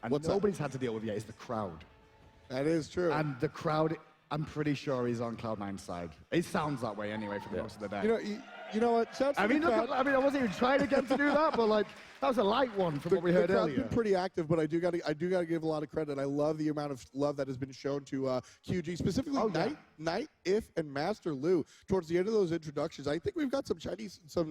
and nobody's had to deal with yet, is the crowd. That is true. And the crowd, I'm pretty sure he's on Cloud9's side. It sounds that way anyway for most of the day. You know what? I mean, I wasn't even trying to get to do that, but like that was a light one from what we heard the crowd's earlier. been pretty active, but I do got to give a lot of credit. I love the amount of love that has been shown to QG, specifically Knight, If, and Master Lu. Towards the end of those introductions, I think we've got some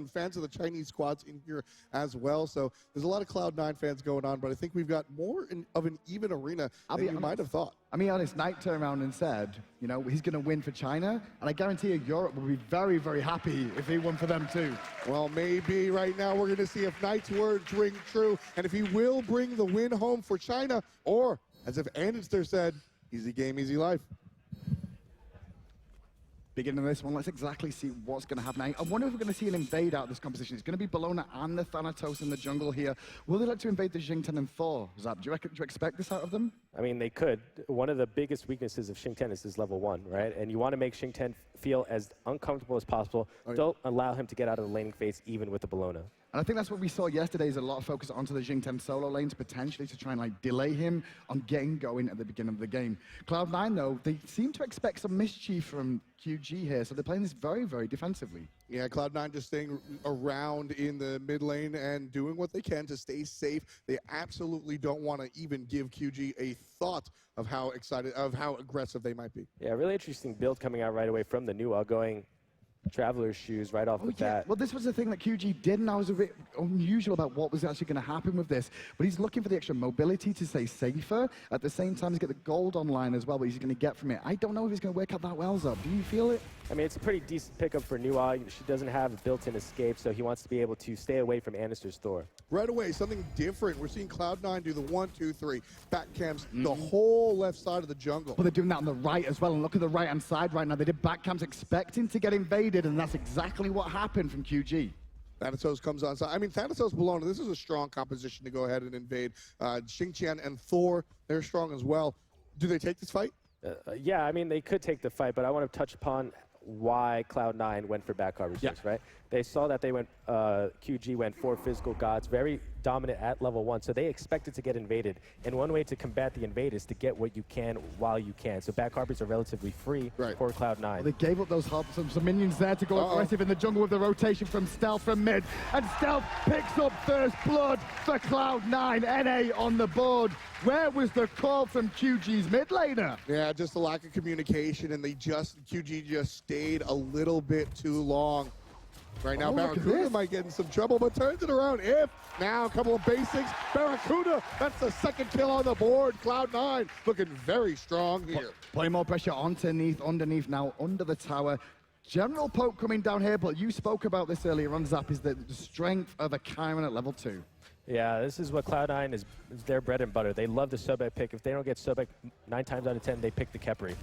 fans of the Chinese squads in here as well. So there's a lot of Cloud9 fans going on, but I think we've got more of an even arena than you might have thought. I'll be honest, Knight turned around and said, you know, he's going to win for China, and I guarantee you Europe will be very, very happy if he won for them too. Well, maybe right now we're going to see if Knight's words ring true, and if he will bring the win home for China, or, as if Anderster said, easy game, easy life. Beginning of this one, let's exactly see what's going to happen. I wonder if we're going to see an invade out of this composition. It's going to be Bellona and the Thanatos in the jungle here. Will they like to invade the Xingtian and Thor? Zap, do you expect this out of them? I mean, they could. One of the biggest weaknesses of Xingtian is his level 1, right? And you want to make Xingtian feel as uncomfortable as possible. Don't allow him to get out of the laning phase, even with the Bellona. And I think that's what we saw yesterday, is a lot of focus onto the Xingtian solo lanes, potentially to try and like delay him on getting going at the beginning of the game. Cloud9, though, they seem to expect some mischief from QG here, so they're playing this very, very defensively. Yeah, Cloud9 just staying around in the mid lane and doing what they can to stay safe. They absolutely don't want to even give QG a thought of how aggressive they might be. Yeah, really interesting build coming out right away from the Nuwa, going Traveler's Shoes right off the bat. Well, this was the thing that QG did, and I was a bit unusual about what was actually going to happen with this. But he's looking for the extra mobility to stay safer. At the same time, he's got the gold online as well, what he's going to get from it. I don't know if he's going to work out that well, Zub. Do you feel it? I mean, it's a pretty decent pickup for Nuwa. She doesn't have a built-in escape, so he wants to be able to stay away from Anderster's Thor. Right away, something different. We're seeing Cloud9 do the 1, 2, 3 back camps the whole left side of the jungle. Well, they're doing that on the right as well. And look at the right-hand side right now. They did back camps expecting to get invaded, and that's exactly what happened from QG. Thanatos comes on. So, I mean, Thanatos, Bellona, this is a strong composition to go ahead and invade. Xingtian and Thor, they're strong as well. Do they take this fight? Yeah, I mean, they could take the fight, but I want to touch upon why Cloud9 went for back harbor Six, right? They saw that they went, QG went 4 physical gods, very dominant at level 1, so they expected to get invaded. And one way to combat the invade is to get what you can while you can. So back harbors are relatively free for Cloud9. Well, they gave up those some minions there to go aggressive in the jungle with the rotation from Stealth from mid. And Stealth picks up first blood for Cloud9. NA on the board. Where was the call from QG's mid laner? Yeah, just a lack of communication, and QG just stayed a little bit too long. Right now, Barracuda might get in some trouble, but turns it around. If now a couple of basics, Barracuda, that's the second kill on the board. Cloud9 looking very strong here. Putting more pressure underneath now, under the tower. General poke coming down here, but you spoke about this earlier on, Zap, is the strength of a Chiron at level 2. Yeah, this is what Cloud9 is their bread and butter. They love the sub-back pick. If they don't get sub-back 9 times out of 10, they pick the Khepri.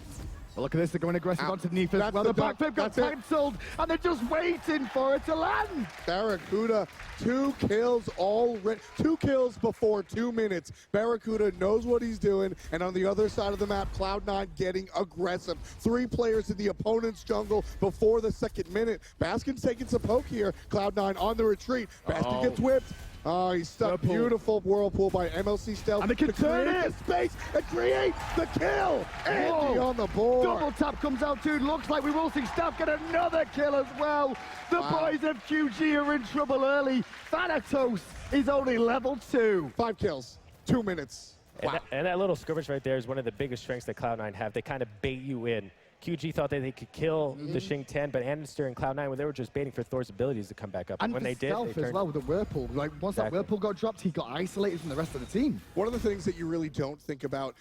Well, look at this, they're going aggressive onto Nifas. Well, the backflip got cancelled, and they're just waiting for it to land. Barracuda, 2 kills already. 2 kills before 2 minutes. Barracuda knows what he's doing, and on the other side of the map, Cloud9 getting aggressive. 3 players in the opponent's jungle before the 2nd minute. Baskin's taking some poke here. Cloud9 on the retreat. Baskin gets whipped. Oh, he's stuck. Beautiful whirlpool by MLC Stealth. And they can turn it. Space and create the kill. Andy on the board. Double tap comes out too. Looks like we will see Stealth get another kill as well. The boys of QG are in trouble early. Thanatos is only level 2. 5 kills, 2 minutes. Wow. And that little skirmish right there is one of the biggest strengths that Cloud9 have. They kind of bait you in. QG thought that they could kill the Xingtian, but Anderster and Cloud9, they were just baiting for Thor's abilities to come back up. And when they did, Stealth they as well with the Whirlpool. Like once that Whirlpool got dropped, he got isolated from the rest of the team. One of the things that you really don't think about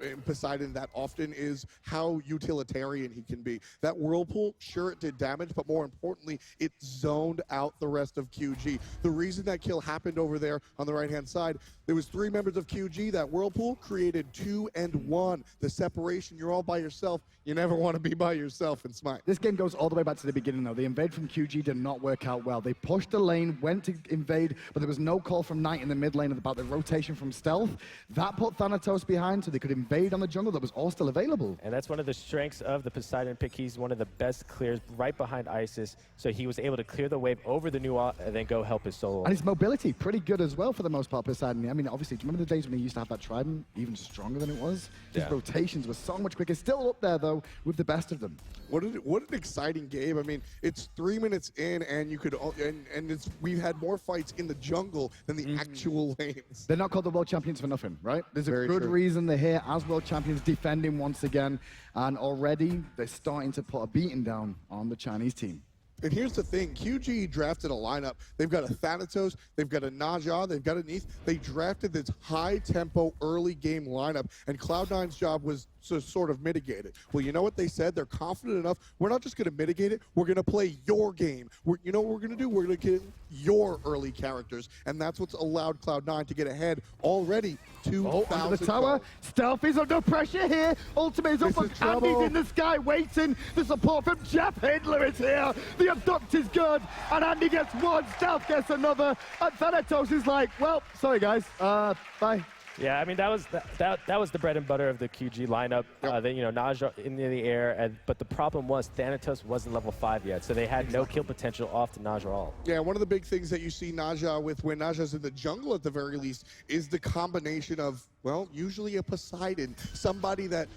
in Poseidon that often is how utilitarian he can be. That Whirlpool, sure, it did damage, but more importantly, it zoned out the rest of QG. The reason that kill happened over there on the right-hand side, there was 3 members of QG. That Whirlpool created 2 and 1. The separation, you're all by yourself. You never want to be by yourself in Smite. This game goes all the way back to the beginning, though. The invade from QG did not work out well. They pushed the lane, went to invade, but there was no call from Knight in the mid lane about the rotation from stealth. That put Thanatos behind, so they could invade on the jungle that was all still available. And that's one of the strengths of the Poseidon pick. He's one of the best clears right behind Isis, so he was able to clear the wave over the new and then go help his solo. And his mobility, pretty good as well for the most part, Poseidon. I mean, obviously, do you remember the days when he used to have that trident even stronger than it was? His rotations were so much quicker. Still up there, though, with the best of them. What an exciting game. I mean, it's 3 minutes in, and you could we've had more fights in the jungle than the actual lanes. They're not called the world champions for nothing, right? There's a good reason they're here as world champions, defending once again, and already they're starting to put a beating down on the Chinese team. And here's the thing, QG drafted a lineup. They've got a Thanatos, they've got a Naja, they've got a Neith. They drafted this high-tempo, early-game lineup, and Cloud9's job was to sort of mitigate it. Well, you know what they said? They're confident enough. We're not just going to mitigate it. We're going to play your game. You know what we're going to do? We're going to get your early characters, and that's what's allowed Cloud9 to get ahead already. 2,000 under the tower. Stealth is under pressure here. Ultimate is up, and Andy's in the sky waiting. The support from Jeff Hindler is here. The abduct is good, and Andy gets one. Stealth gets another, and Thanatos is like, well, sorry guys, bye. Yeah, I mean, that was the bread and butter of the QG lineup. Naja in the air, but the problem was Thanatos wasn't level 5 yet, so they had no kill potential off to Naja all. Yeah, one of the big things that you see Naja with when Naja's in the jungle at the very least is the combination of, well, usually a Poseidon, somebody that,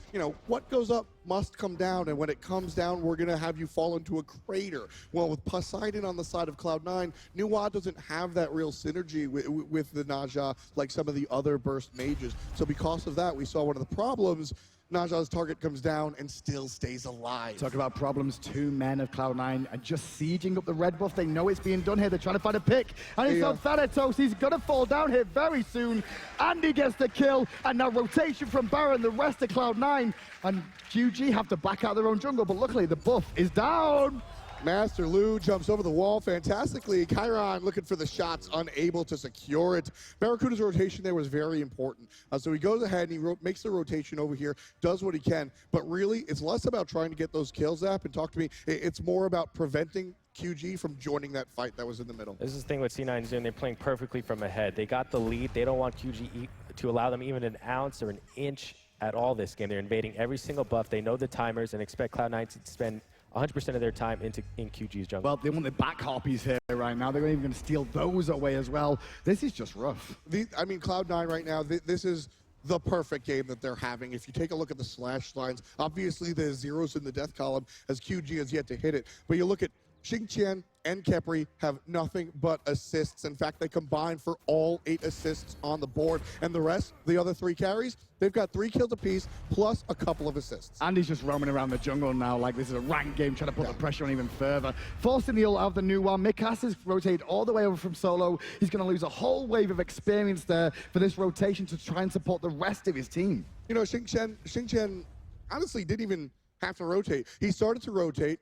what goes up must come down, and when it comes down, we're going to have you fall into a crater. Well, with Poseidon on the side of Cloud9, Nuwa doesn't have that real synergy with the Naja like some of the other burst mages. So because of that, we saw one of the problems. Naja's target comes down and still stays alive. Talk about problems, 2 men of Cloud9 are just sieging up the red buff. They know it's being done here. They're trying to find a pick. And it's on Thanatos. He's going to fall down here very soon. Andy gets the kill. And now rotation from Baron, the rest of Cloud9. And QG have to back out their own jungle. But luckily, the buff is down. Master Lu jumps over the wall fantastically. Chiron looking for the shots, unable to secure it. Barracuda's rotation there was very important. So he goes ahead and he makes the rotation over here, does what he can. But really, it's less about trying to get those kills up and talk to me. It's more about preventing QG from joining that fight that was in the middle. This is the thing what C9 doing. They're playing perfectly from ahead. They got the lead. They don't want QG to allow them even an ounce or an inch at all this game. They're invading every single buff. They know the timers and expect Cloud9 to spend 100% of their time in QG's jungle. Well, they want the back harpies here right now. They're even going to steal those away as well. This is just rough. I mean, Cloud9 right now, this is the perfect game that they're having. If you take a look at the slash lines, obviously there's zeros in the death column as QG has yet to hit it. But you look at Xingqian and Khepri have nothing but assists. In fact, they combined for all 8 assists on the board. And the rest, the other 3 carries, they've got 3 kills apiece plus a couple of assists. Andy's just roaming around the jungle now like this is a ranked game, trying to put the pressure on even further. Forcing the ult out of the new one. Mikas is rotated all the way over from solo. He's going to lose a whole wave of experience there for this rotation to try and support the rest of his team. Xingqian honestly didn't even have to rotate. He started to rotate.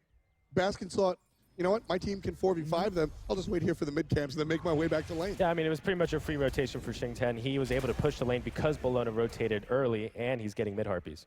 Baskin thought, you know what, my team can 4v5 them. I'll just wait here for the mid camps and then make my way back to lane. Yeah, I mean, it was pretty much a free rotation for Xingqian. He was able to push the lane because Bologna rotated early, and he's getting mid harpies.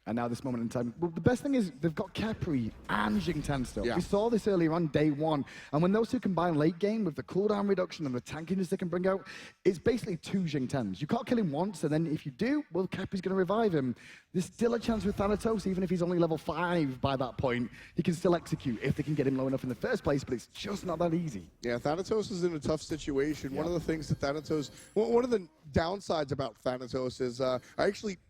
And now this moment in time, well, the best thing is they've got Khepri and Xingqian still. Yeah. We saw this earlier on day 1. And when those two combine late game with the cooldown reduction and the tankiness they can bring out, it's basically 2 Xingqians. You can't kill him once, and then if you do, well, Khepri's going to revive him. There's still a chance with Thanatos, even if he's only level 5 by that point, he can still execute if they can get him low enough in the first place, but it's just not that easy. Yeah, Thanatos is in a tough situation. Yep. One of the things that Thanatos, one of the downsides about Thanatos is I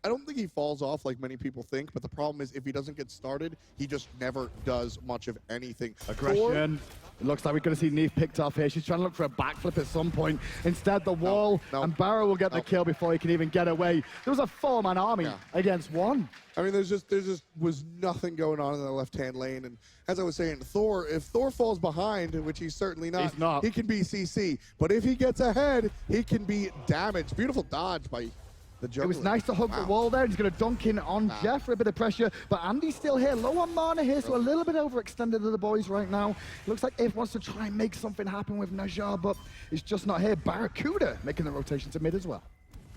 don't think he falls off like many people think, but the problem is if he doesn't get started, he just never does much of anything. Aggression. It looks like we're going to see Neith picked off here. She's trying to look for a backflip at some point. Instead, the wall, and Barrow will get the kill before he can even get away. There was a 4-man army against 1. I mean, there just was nothing going on in the left-hand lane. And as I was saying, Thor, if Thor falls behind, which he's certainly not, he can be CC. But if he gets ahead, he can be damaged. Beautiful dodge by the jungler. It was nice to hug the wall there. He's going to dunk in on Jeff for a bit of pressure. But Andy's still here. Low on mana here, so a little bit overextended to the boys right now. Looks like If wants to try and make something happen with Naja, but it's just not here. Barracuda making the rotation to mid as well.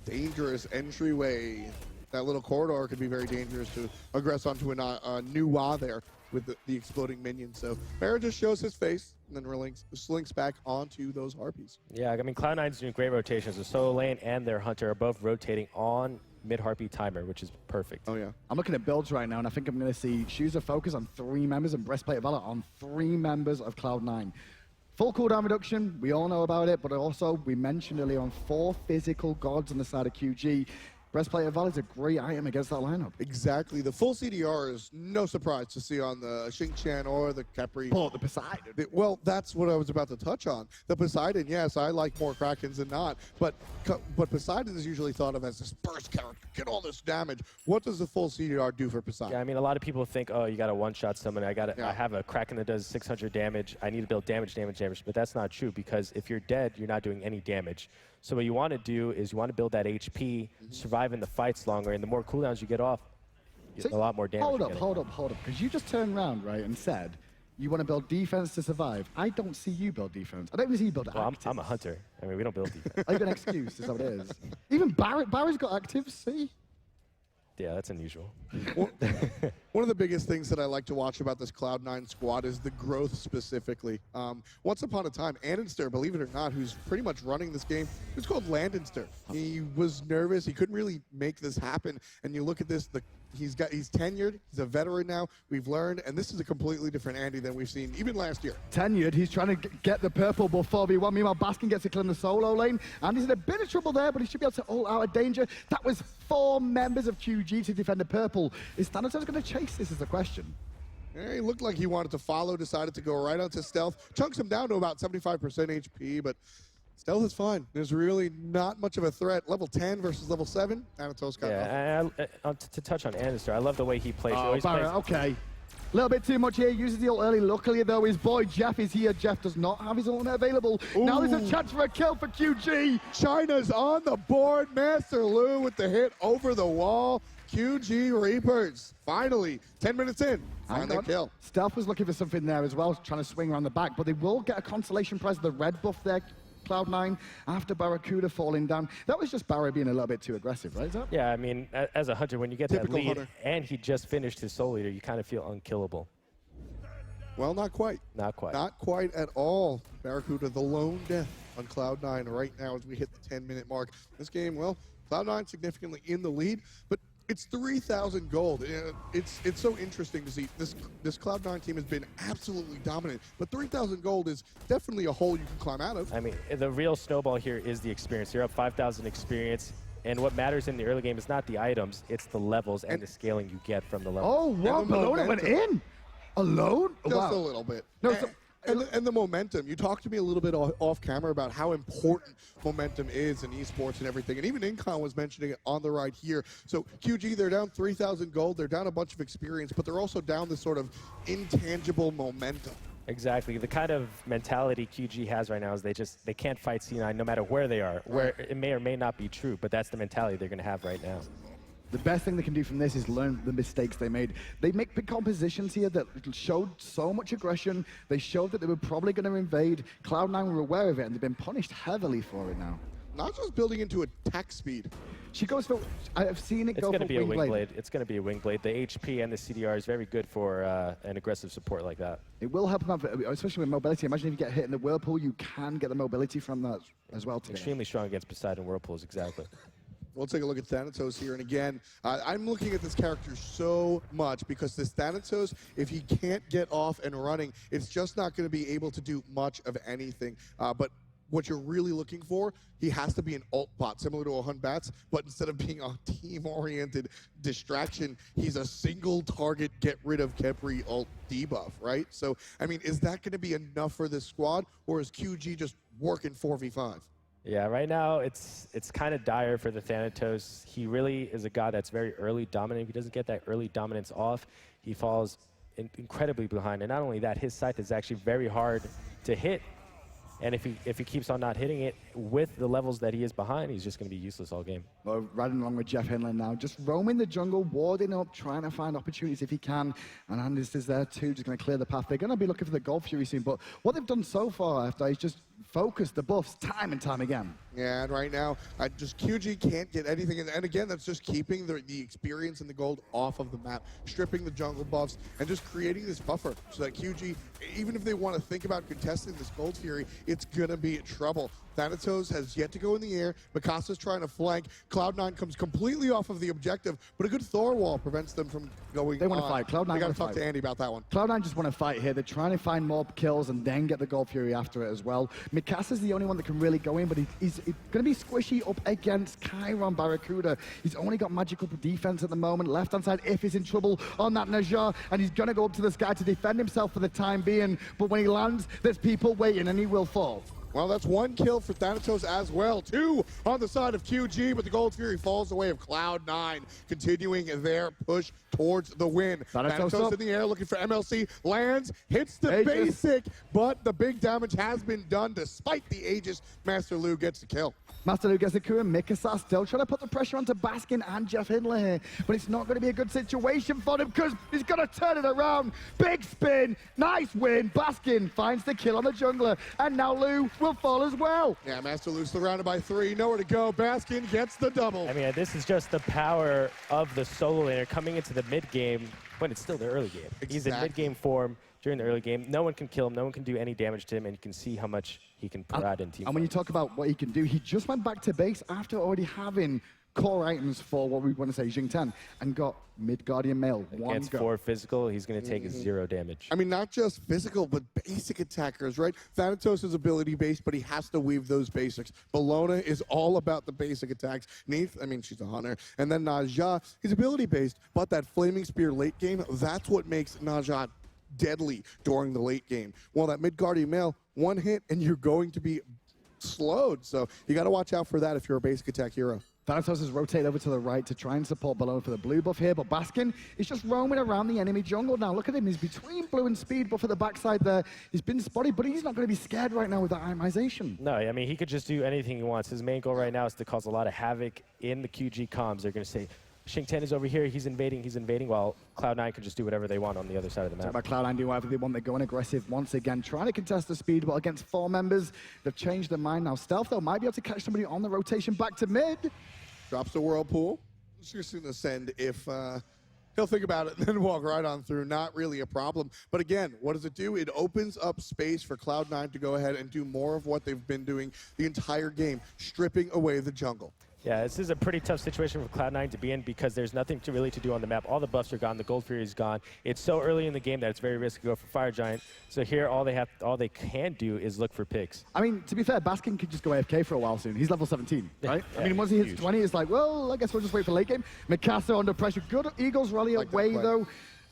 Dangerous entryway that little corridor could be very dangerous to aggress onto a new Wa there with the exploding minions. So Barra just shows his face and then slinks back onto those Harpies. Yeah, I mean, Cloud9's doing great rotations. The solo lane and their Hunter are both rotating on mid-Harpy timer, which is perfect. Oh, yeah. I'm looking at builds right now, and I think I'm going to see Shuza focus on 3 members and Breastplate of Valor on 3 members of Cloud9. Full cooldown reduction, we all know about it, but also we mentioned earlier on 4 physical gods on the side of QG. Breastplate of Valor is a great item against that lineup. Exactly. The full CDR is no surprise to see on the Xingqian or the Khepri. Or the Poseidon. Well, that's what I was about to touch on. The Poseidon, yes, I like more Krakens than not, but Poseidon is usually thought of as this burst character, get all this damage. What does the full CDR do for Poseidon? Yeah, I mean, a lot of people think, oh, you got to one-shot someone. I have a Kraken that does 600 damage. I need to build damage, but that's not true, because if you're dead, you're not doing any damage. So what you want to do is you want to build that HP, survive in the fights longer, and the more cooldowns you get off, a lot more damage. Hold up, because you just turned around, right, and said you want to build defense to survive. I don't see you build defense. I don't even see you build actives. I'm a hunter. I mean, we don't build defense. I have an excuse, is that what it is? Even Barry's got actives, see? Yeah, that's unusual. One of the biggest things that I like to watch about this Cloud9 squad is the growth specifically. Once upon a time, Andenster, believe it or not, who's pretty much running this game, it's called Landenster. He was nervous. He couldn't really make this happen. And you look at this, he's tenured. He's a veteran now. We've learned, and this is a completely different Andy than we've seen even last year. Tenured. He's trying to get the purple buff 4v1. Meanwhile, Baskin gets to clear the solo lane, and he's in a bit of trouble there, but he should be able to ult out of danger. That was 4 members of QG to defend the purple. Is Thanatos going to chase this is the question. Yeah, he looked like he wanted to follow, decided to go right onto Stealth. Chunks him down to about 75% HP, but Stealth is fine. There's really not much of a threat. Level 10 versus level 7, Thanatos got to touch on Andenster, I love the way he plays. Okay. A little bit too much here. Uses the ult early. Luckily, though, his boy Jeff is here. Jeff does not have his ult available. Ooh. Now there's a chance for a kill for QG. China's on the board. Master Lu with the hit over the wall. QG Reapers. Finally, 10 minutes in. Find their kill. Stealth was looking for something there as well, trying to swing around the back, but they will get a consolation prize, the red buff there. Cloud9 after Barracuda falling down. That was just Barra being a little bit too aggressive, right? Yeah, I mean, as a hunter, when you get that lead and he just finished his soul leader, you kind of feel unkillable. Well, not quite. Not quite. Not quite at all. Barracuda, the lone death on Cloud9 right now as we hit the 10-minute mark. This game, well, Cloud9 significantly in the lead, but it's 3,000 gold. It's so interesting to see. This Cloud9 team has been absolutely dominant, but 3,000 gold is definitely a hole you can climb out of. I mean, the real snowball here is the experience. You're up 5,000 experience, and what matters in the early game is not the items, it's the levels and the scaling you get from the levels. Oh, wow, Malone went in? Alone? Just a little bit. No, and the momentum. You talked to me a little bit off camera about how important momentum is in esports and everything. And even Incon was mentioning it on the right here. So QG, they're down 3,000 gold. They're down a bunch of experience, but they're also down this sort of intangible momentum. Exactly. The kind of mentality QG has right now is they can't fight C9 no matter where they are. Where it may or may not be true, but that's the mentality they're going to have right now. The best thing they can do from this is learn the mistakes they made. They make big compositions here that showed so much aggression. They showed that they were probably going to invade. Cloud9 were aware of it, and they've been punished heavily for it now. Not just building into attack speed. She goes for, I've seen it go for It's going to be a wing blade. It's going to be a wing blade. The HP and the CDR is very good for an aggressive support like that. It will help them out, especially with mobility. Imagine if you get hit in the Whirlpool, you can get the mobility from that as well today. Extremely strong against Poseidon Whirlpools, exactly. We'll take a look at Thanatos here. And again, I'm looking at this character so much because this Thanatos, if he can't get off and running, it's just not going to be able to do much of anything. But what you're really looking for, he has to be an ult bot, similar to a Hun Bats, but instead of being a team-oriented distraction, he's a single target, get rid of Khepri ult debuff, right? So, I mean, is that going to be enough for this squad, or is QG just working 4v5? Yeah, right now it's kind of dire for the Thanatos. He really is a god that's very early dominant. If he doesn't get that early dominance off, he falls incredibly behind. And not only that, his scythe is actually very hard to hit. And if he keeps on not hitting it with the levels that he is behind, he's just going to be useless all game. Well, riding along with Jeff Hinland now, just roaming the jungle, warding up, trying to find opportunities if he can. And Anders is there too, just going to clear the path. They're going to be looking for the Gold Fury soon. But what they've done so far after is just focus, the buffs, time and time again. Yeah, and right now, just QG can't get anything. And again, that's just keeping the experience and the gold off of the map, stripping the jungle buffs, and just creating this buffer so that QG, even if they want to think about contesting this Gold Fury, it's going to be in trouble. Thanatos has yet to go in the air. Mikasa's trying to flank. Cloud9 comes completely off of the objective, but a good Thor wall prevents them from going They want to on. fight. Cloud9 We got to want talk fight. to Andy about that one. Cloud9 just want to fight here. They're trying to find more kills and then get the Gold Fury after it as well. Mikasa's the only one that can really go in, but he's going to be squishy up against Chiron Barracuda. He's only got magical defense at the moment. Left-hand side, if he's in trouble on that Najjar, and he's going to go up to the sky to defend himself for the time being. But when he lands, there's people waiting, and he will fall. Well, that's one kill for Thanatos as well. 2 on the side of QG, but the Gold Fury falls away of Cloud9, continuing their push towards the win. Thanatos in the air looking for MLC, lands, hits the basic, but the big damage has been done despite the Aegis. Master Lu gets the kill. Master Lu gets the coup, and Mikasa still trying to put the pressure onto Baskin and Jeff Hindler here, but it's not going to be a good situation for him because he's going to turn it around. Big spin, nice win. Baskin finds the kill on the jungler, and now Lu will fall as well. Yeah, Master Lu's surrounded by 3, nowhere to go. Baskin gets the double. I mean, this is just the power of the solo laner coming into the mid game when it's still the early game. Exactly. He's in mid game form during the early game. No one can kill him. No one can do any damage to him, and you can see how much he can provide in team. And when you talk about what he can do, he just went back to base after already having core items for what we want to say Jing 10 and got mid Guardian Mail. Against 4 physical, he's going to take 0 damage. I mean, not just physical, but basic attackers, right? Thanatos is ability-based, but he has to weave those basics. Bellona is all about the basic attacks. Neith, I mean, she's a hunter. And then Najjar, he's ability-based, but that Flaming Spear late game, that's what makes Najjar deadly during the late game. Well, that mid Guardian Mail, 1 hit, and you're going to be slowed. So you got to watch out for that if you're a basic attack hero. Thanatos has rotated over to the right to try and support Bellona for the blue buff here, but Baskin is just roaming around the enemy jungle now. Look at him, he's between blue and speed, but for the backside there, he's been spotted, but he's not going to be scared right now with that itemization. No, I mean, he could just do anything he wants. His main goal right now is to cause a lot of havoc in the QG comms. They're going to say, Jing 10 is over here, he's invading, while Cloud9 can just do whatever they want on the other side of the map. Talk about Cloud9 doing whatever they want. They're going aggressive once again, trying to contest the speed, but against 4 members, they've changed their mind now. Stealth, though, might be able to catch somebody on the rotation back to mid. Drops the Whirlpool. Just going to send if he'll think about it and then walk right on through. Not really a problem. But again, what does it do? It opens up space for Cloud9 to go ahead and do more of what they've been doing the entire game, stripping away the jungle. Yeah, this is a pretty tough situation for Cloud9 to be in because there's nothing really to do on the map. All the buffs are gone. The Gold Fury is gone. It's so early in the game that it's very risky to go for Fire Giant. So here, all they can do is look for picks. I mean, to be fair, Baskin could just go AFK for a while soon. He's level 17, right? Yeah, I mean, once he hits 20, it's like, well, I guess we'll just wait for late game. Mikasa under pressure. Good Eagles rally away, though.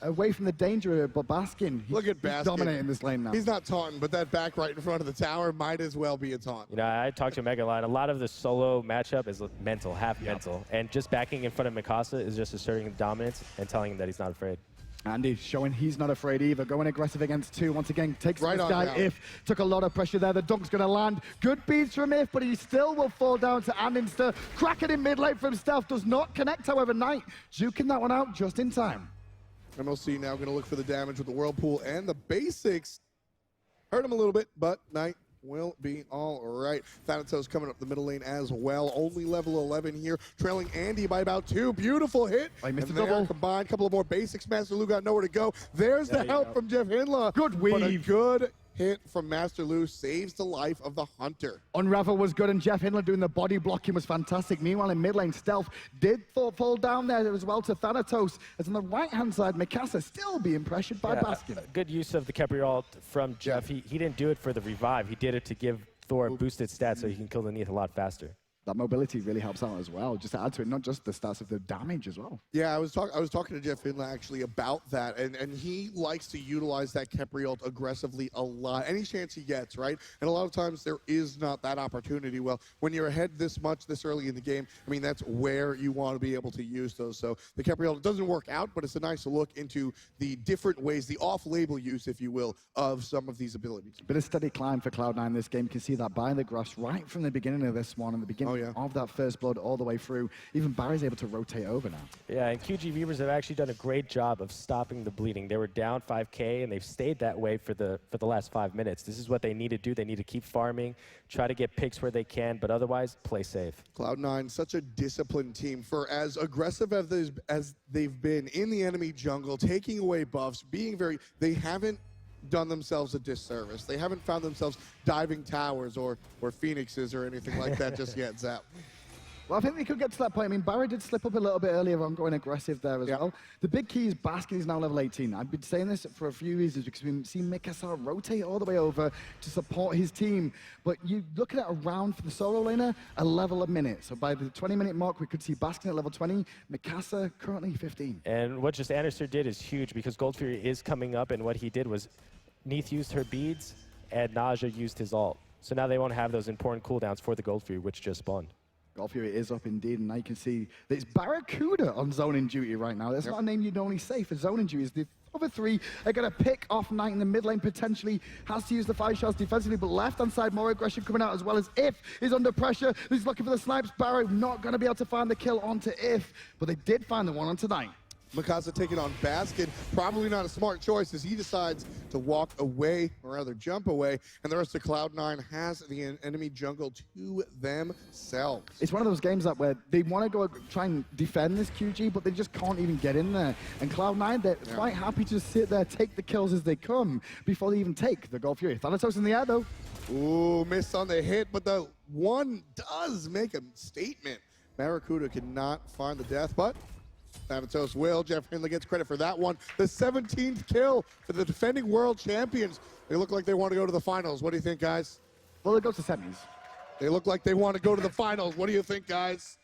Away from the danger, but Baskin, Look at Baskin. He's dominating this lane now. He's not taunting, but that back right in front of the tower might as well be a taunt. You know, I talked to Megaline. A lot of the solo matchup is mental, half mental. And just backing in front of Mikasa is just asserting dominance and telling him that he's not afraid. Andy showing he's not afraid either. Going aggressive against 2. Once again, takes right this guy. down. If took a lot of pressure there. The dunk's going to land. Good beats from If, but he still will fall down to Andinster. Cracking in mid lane from Stealth. Does not connect, however. Knight juking that one out just in time. MLC now going to look for the damage with the Whirlpool and the basics. Hurt him a little bit, but Knight will be all right. Thanatos coming up the middle lane as well. Only level 11 here, trailing Andy by about 2. Beautiful hit. I missed and the double. Combined, couple of more basics. Master Lu got nowhere to go. There's the help from Jeff Hindler. Good weave. But a good hit from Master Lu saves the life of the Hunter. Unravel was good, and Jeff Hindler doing the body blocking was fantastic. Meanwhile, in mid lane, Stealth did fall down there as well to Thanatos. As on the right-hand side, Mikasa still being pressured by Baskin. Good use of the Khepri ult from Jeff. He didn't do it for the revive. He did it to give Thor boosted stats so he can kill the Neath a lot faster. That mobility really helps out as well, just to add to it, not just the stats of the damage as well. Yeah, I was talking to Jeff Hindler actually about that, and he likes to utilize that Khepri ult aggressively a lot, any chance he gets, right? And a lot of times there is not that opportunity. Well, when you're ahead this much, this early in the game, I mean, that's where you want to be able to use those. So the Khepri ult doesn't work out, but it's a nice look into the different ways, the off-label use, if you will, of some of these abilities. Bit of steady climb for Cloud9 this game. You can see that by the graphs right from the beginning of this one, in the beginning of that first blood all the way through. Even Barry's able to rotate over now. Yeah, and QG Reapers have actually done a great job of stopping the bleeding. They were down 5K, and they've stayed that way for the last 5 minutes. This is what they need to do. They need to keep farming, try to get picks where they can, but otherwise, play safe. Cloud9, such a disciplined team. For as aggressive as they've been in the enemy jungle, taking away buffs, being very, they haven't done themselves a disservice. They haven't found themselves diving towers or phoenixes or anything like that just yet, Zap. Well, I think they could get to that point. I mean, Barry did slip up a little bit earlier on going aggressive there as well. The big key is Baskin is now level 18. I've been saying this for a few reasons because we've seen Mikasa rotate all the way over to support his team. But you look at it around for the solo laner, a level a minute. So by the 20-minute mark, we could see Baskin at level 20, Mikasa currently 15. And what just Anderson did is huge because Gold Fury is coming up, and what he did was Neith used her beads, and Naja used his ult. So now they won't have those important cooldowns for the Gold Fury, which just spawned. Gold Fury is up indeed, and now you can see that it's Barracuda on zoning duty right now. That's not a name you'd only say for zoning duty. The other three are going to pick off Knight in the mid lane, potentially has to use the 5 shots defensively, but left-hand side, more aggression coming out as well as If is under pressure. He's looking for the snipes. Barrow not going to be able to find the kill onto If, but they did find the one onto Knight. Mikasa taking on Baskin, probably not a smart choice as he decides to walk away, or rather jump away, and the rest of Cloud9 has the enemy jungle to themselves. It's one of those games that where they want to go try and defend this QG, but they just can't even get in there. And Cloud9, they're quite happy to sit there, take the kills as they come, before they even take the Gold Fury. Thanatos in the air, though. Ooh, missed on the hit, but the one does make a statement. Barracuda cannot find the death, but Thanatos will. Jeff Hindley gets credit for that one. The 17th kill for the defending world champions. They look like they want to go to the finals. What do you think, guys? Well, it goes to semis. They look like they want to go to the finals. What do you think, guys?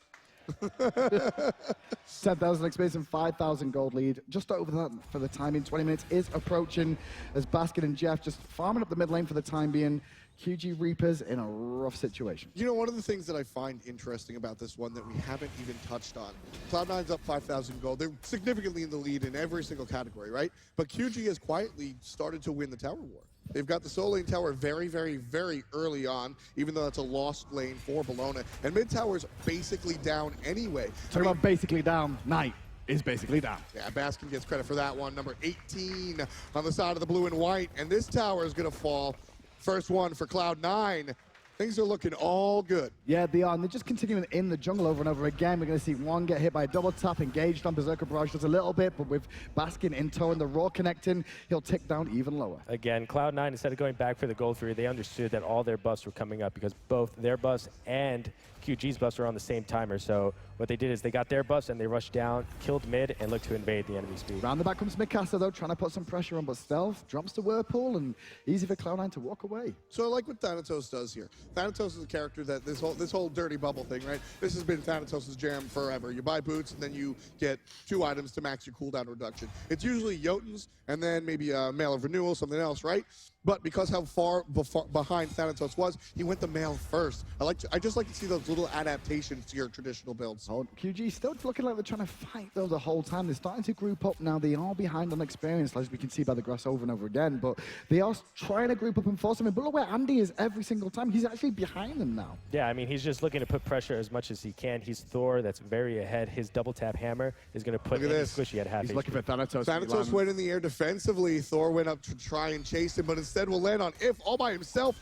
10,000 experience and 5,000 gold lead. Just over that for the timing. 20 minutes is approaching as Baskin and Jeff just farming up the mid lane for the time being. QG Reapers in a rough situation. You know, one of the things that I find interesting about this one that we haven't even touched on, Cloud9's up 5,000 gold. They're significantly in the lead in every single category, right? But QG has quietly started to win the tower war. They've got the solo lane tower very, very, very early on, even though that's a lost lane for Bologna. And mid tower's basically down anyway. Talking about basically down, Knight is basically down. Yeah, Baskin gets credit for that one. Number 18 on the side of the blue and white. And this tower is going to fall. First one for Cloud9. Things are looking all good. Yeah, they are, and they're just continuing in the jungle over and over again. We're going to see one get hit by a double tap, engaged on Berserker Barrage just a little bit, but with Baskin in tow and the Raw connecting, he'll tick down even lower. Again, Cloud9, instead of going back for the Gold Fury, they understood that all their buffs were coming up because both their buffs and QG's buffs are on the same timer. So what they did is they got their buffs and they rushed down, killed mid, and looked to invade the enemy speed. Round the back comes Mikasa, though, trying to put some pressure on, but Stealth drops the Whirlpool, and easy for Cloud9 to walk away. So I like what Thanatos does here. Thanatos is a character that this whole dirty bubble thing, right? This has been Thanatos' jam forever. You buy boots, and then you get 2 items to max your cooldown reduction. It's usually Jotuns, and then maybe a Mail of Renewal, something else, right? But because how far behind Thanatos was, he went the Mail first. I just like to see those little adaptations to your traditional builds. Oh, QG still looking like they're trying to fight, though, the whole time. They're starting to group up now. They are behind on experience, as we can see by the grass over and over again. But they are trying to group up and force him in. But look where Andy is every single time. He's actually behind them now. Yeah, I mean, he's just looking to put pressure as much as he can. He's Thor that's very ahead. His double tap hammer is going to put any squishy at half He's HP. looking for Thanatos. Thanatos went in the air defensively. Thor went up to try and chase him, but instead will land on If all by himself.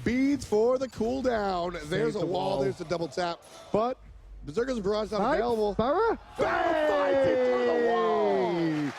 Beads for the cooldown. There's a wall. There's a double tap. But Berserker's Barrage not available. Barra? Finds it through the wall.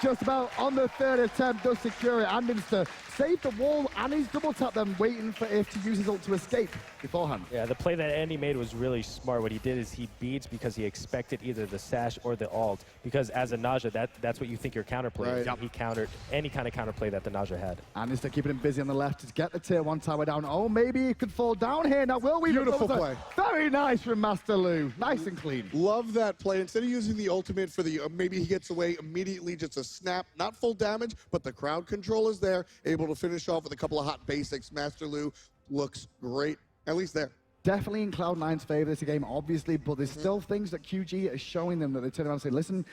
Just about on the third attempt, does secure it. Andins to save the wall, and he's double tapped them, waiting for If to use his ult to escape beforehand. Yeah, the play that Andy made was really smart. What he did is he beats because he expected either the sash or the ult. Because as a Naja, that's what you think your counterplay is. Right. He countered any kind of counterplay that the Naja had. Andins to keeping him busy on the left to get the tier 1 tower down. Oh, maybe he could fall down here. Now, will we? Beautiful play. Very nice from Master Lou. Nice and clean. Love that play. Instead of using the ultimate for the maybe he gets away immediately, just a snap, not full damage, but the crowd control is there, able to finish off with a couple of hot basics. Master Lou looks great, at least there. Definitely in Cloud9's favor this game, obviously, but there's still things that QG is showing them that they turn around and say, listen,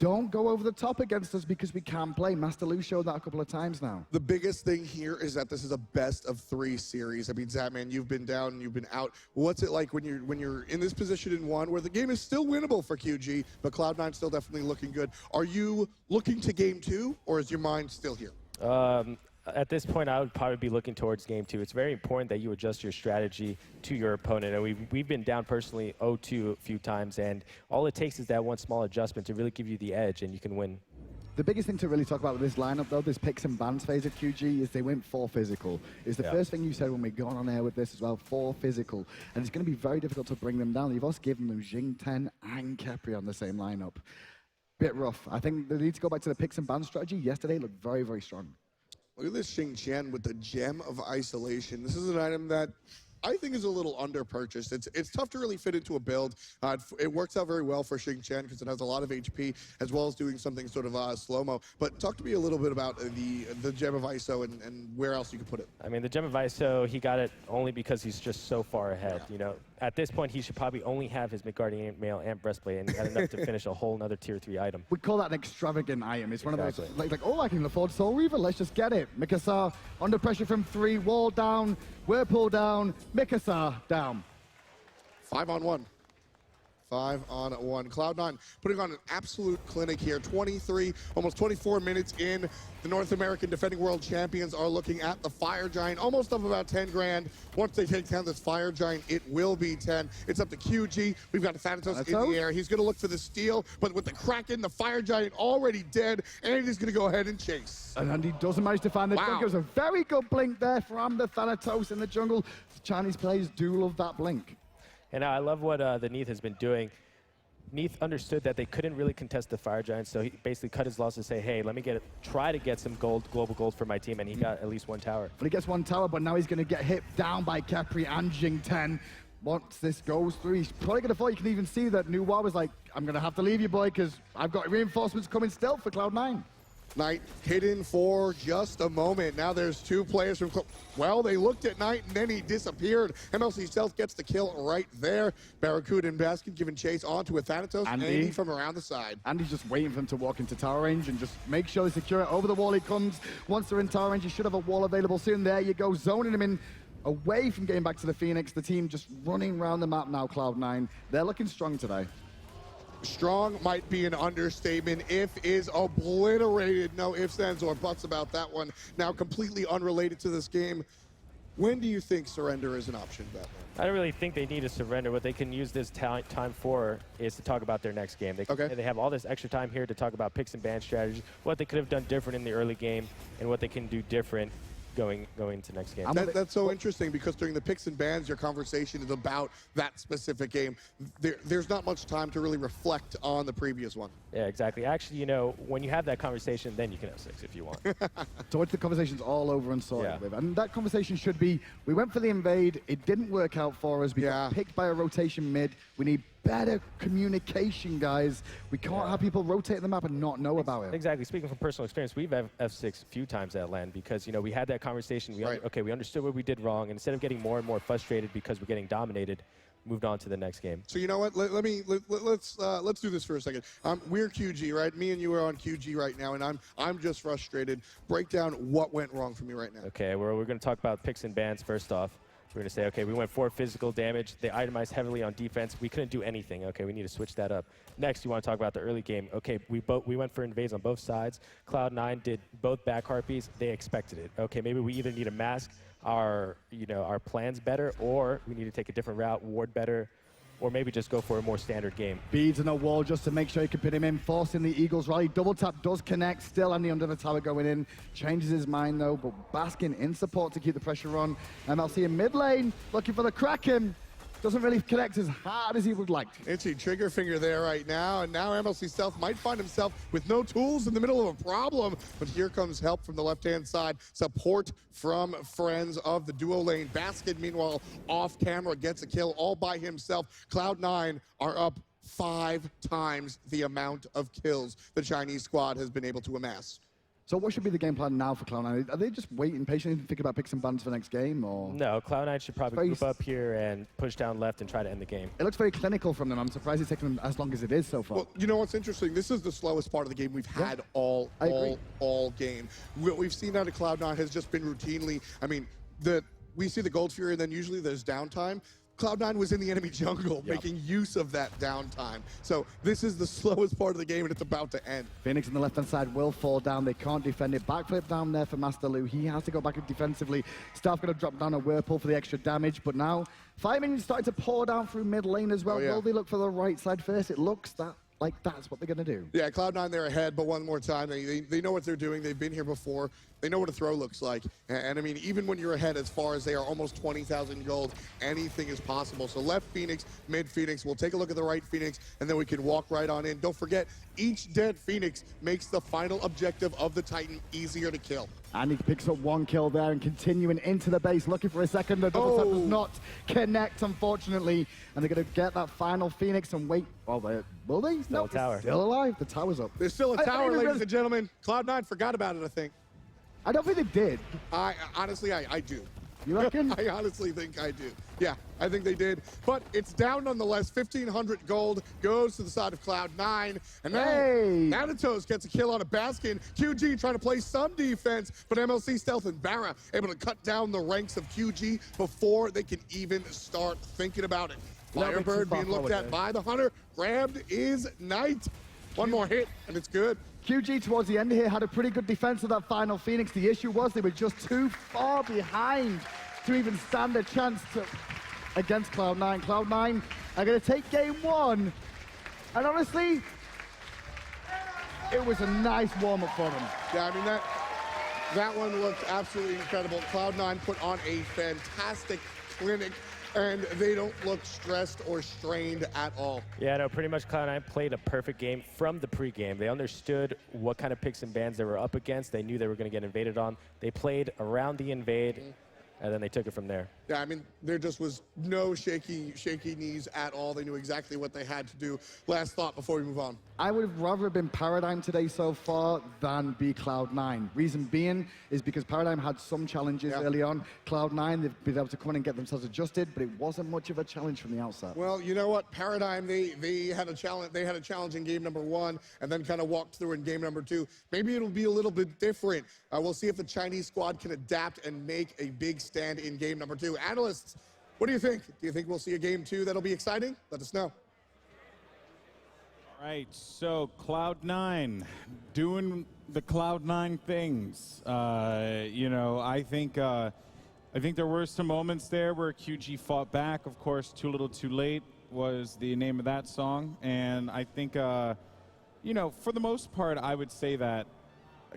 don't go over the top against us because we can play. Master Lu showed that a couple of times now. The biggest thing here is that this is a best of 3 series. I mean, Zatman, you've been down, you've been out. What's it like when you're in this position in 1 where the game is still winnable for QG, but Cloud9 still definitely looking good? Are you looking to game 2, or is your mind still here? At this point, I would probably be looking towards game 2. It's very important that you adjust your strategy to your opponent. And we've been down personally 0-2 a few times, and all it takes is that one small adjustment to really give you the edge, and you can win. The biggest thing to really talk about with this lineup, though, this picks and bans phase of QG, is they went 4 physical. It's the first thing you said when we got on air with this as well, 4 physical. And it's going to be very difficult to bring them down. You've also given them Jing 10 and Kepri on the same lineup. Bit rough. I think they need to go back to the picks and ban strategy. Yesterday looked very, very strong. Look at this Xing Qian with the Gem of Isolation. This is an item that I think is a little under-purchased. It's tough to really fit into a build. It works out very well for Xing Qian because it has a lot of HP, as well as doing something sort of slow-mo. But talk to me a little bit about the Gem of ISO and where else you could put it. I mean, the Gem of ISO, he got it only because he's just so far ahead. You know, at this point, he should probably only have his Midgardian Mail and Breastplate, and he had enough to finish a whole nother tier 3 item. We call that an extravagant item. It's one of those, like, oh, I can afford Soul Reaver, let's just get it. Mikasa under pressure from 3, wall down, Whirlpool down, Mikasa down. 5-on-1. 5-on-1. Cloud9 putting on an absolute clinic here. 23, almost 24 minutes in. The North American defending world champions are looking at the Fire Giant, almost up about 10 grand. Once they take down this Fire Giant, it will be 10. It's up to QG. We've got Thanatos in the air. He's going to look for the steal, but with the Kraken, the Fire Giant already dead, and he's going to go ahead and chase. And he doesn't manage to find the blink. It was a very good blink there from the Thanatos in the jungle. The Chinese players do love that blink. And I love what the Neath has been doing. Neath understood that they couldn't really contest the Fire Giants, so he basically cut his losses to say, hey, let me try to get some global gold for my team, and he got at least 1 tower. But he gets 1 tower, but now he's going to get hit down by Kepri and Jing 10. Once this goes through, he's probably going to fall. You can even see that Nuwa was like, I'm going to have to leave you, boy, because I've got reinforcements coming still for Cloud9. Knight hidden for just a moment. Now there's 2 players from... Well, they looked at Knight, and then he disappeared. MLC Stealth gets the kill right there. Barracuda and Baskin giving chase onto a Thanatos. Andy from around the side. Andy's just waiting for him to walk into tower range and just make sure they secure it. Over the wall he comes. Once they're in tower range, you should have a wall available soon. There you go, zoning him in away from getting back to the Phoenix. The team just running around the map now, Cloud9. They're looking strong today. Strong might be an understatement. If is obliterated. No ifs, ands, or buts about that one. Now completely unrelated to this game. When do you think surrender is an option, Batman? I don't really think they need to surrender. What they can use this time for is to talk about their next game. They have all this extra time here to talk about picks and ban strategy, what they could have done different in the early game, and what they can do different going into next game. That's so interesting because during the picks and bans, your conversation is about that specific game. There's not much time to really reflect on the previous one. Yeah, exactly. Actually, you know, when you have that conversation, then you can have 6 if you want. So once the conversation's all over and sorted with, and that conversation should be, we went for the invade, it didn't work out for us, we got picked by a rotation mid, we need better communication, guys. We can't have people rotate the map and not know about it. Exactly. Speaking from personal experience, we've F6 a few times at LAN because, you know, we had that conversation. We understood what we did wrong, and instead of getting more and more frustrated because we're getting dominated, moved on to the next game. So you know what? Let's do this for a second. We're QG, right? Me and you are on QG right now, and I'm just frustrated. Break down what went wrong for me right now. Okay, we're going to talk about picks and bans first off. We're going to say, okay, we went 4 physical damage. They itemized heavily on defense. We couldn't do anything. Okay, we need to switch that up. Next, you want to talk about the early game. Okay, we went for invades on both sides. Cloud9 did both back harpies. They expected it. Okay, maybe we either need to mask our plans better, or we need to take a different route, ward better, or maybe just go for a more standard game. Beads in a wall just to make sure you can pin him in, forcing the Eagles rally. Double tap does connect, still Andy under the tower going in. Changes his mind though, but Baskin in support to keep the pressure on. MLC in mid lane, looking for the Kraken. Doesn't really connect as hard as he would like to. Itchy trigger finger there right now, and now MLC Stealth might find himself with no tools in the middle of a problem, but here comes help from the left-hand side. Support from friends of the duo lane. Basket, meanwhile, off camera, gets a kill all by himself. Cloud9 are up 5 times the amount of kills the Chinese squad has been able to amass. So what should be the game plan now for Cloud9? Are they just waiting patiently and think about picks and bans for the next game? Or? No, Cloud9 should probably group up here and push down left and try to end the game. It looks very clinical from them. I'm surprised it's taken them as long as it is so far. Well, you know what's interesting? This is the slowest part of the game we've had all game. What we've seen out of Cloud9 has just been routinely, I mean, we see the Gold Fury and then usually there's downtime. Cloud9 was in the enemy jungle, making use of that downtime. So this is the slowest part of the game, and it's about to end. Phoenix on the left-hand side will fall down. They can't defend it. Backflip down there for Master Lu. He has to go back up defensively. Staff going to drop down a Whirlpool for the extra damage, but now 5 minions starting to pour down through mid lane as well. Will they look for the right side first? It looks like that's what they're going to do. Yeah, Cloud9, they're ahead, but one more time, they know what they're doing. They've been here before. They know what a throw looks like. And I mean, even when you're ahead as far as they are almost 20,000 gold, anything is possible. So left Phoenix, mid Phoenix. We'll take a look at the right Phoenix, and then we can walk right on in. Don't forget, each dead Phoenix makes the final objective of the Titan easier to kill. And he picks up 1 kill there and continuing into the base, looking for a second. The double tap does not connect, unfortunately. And they're going to get that final Phoenix and wait. Oh, will they? No, tower. Still alive. The tower's up. There's still a tower, ladies and gentlemen. Cloud9 forgot about it, I think. I don't think they did. Honestly, I do. You reckon? I honestly think I do. Yeah, I think they did. But it's down nonetheless. 1,500 gold goes to the side of Cloud9. And now Thanatos gets a kill on a Baskin. QG trying to play some defense, but MLC Stealth and Barra able to cut down the ranks of QG before they can even start thinking about it. Firebird being looked at by the Hunter. Grabbed is Knight. One more hit, and it's good. QG towards the end here had a pretty good defense of that final Phoenix. The issue was they were just too far behind to even stand a chance against Cloud9. Cloud9 are going to take game 1. And honestly, it was a nice warm-up for them. Yeah, I mean, that one looked absolutely incredible. Cloud9 put on a fantastic clinic, and they don't look stressed or strained at all. Yeah, no, pretty much Cloud9 played a perfect game from the pregame. They understood what kind of picks and bans they were up against. They knew they were going to get invaded on. They played around the invade, and then they took it from there. Yeah, I mean, there just was no shaky knees at all. They knew exactly what they had to do. Last thought before we move on. I would have rather have been Paradigm today so far than be Cloud9. Reason being is because Paradigm had some challenges early on. Cloud9, they've been able to come in and get themselves adjusted, but it wasn't much of a challenge from the outset. Well, you know what? Paradigm, they had a challenge. They had a challenge in game number 1, and then kind of walked through in game number 2. Maybe it'll be a little bit different. We'll see if the Chinese squad can adapt and make a big stand in game number 2. Analysts, what do you think? Do you think we'll see a game 2 that'll be exciting? Let us know. All right, so Cloud9 doing the Cloud9 things. You know, I think there were some moments there where QG fought back. Of course, Too Little Too Late was the name of that song. And I think, you know, for the most part, I would say that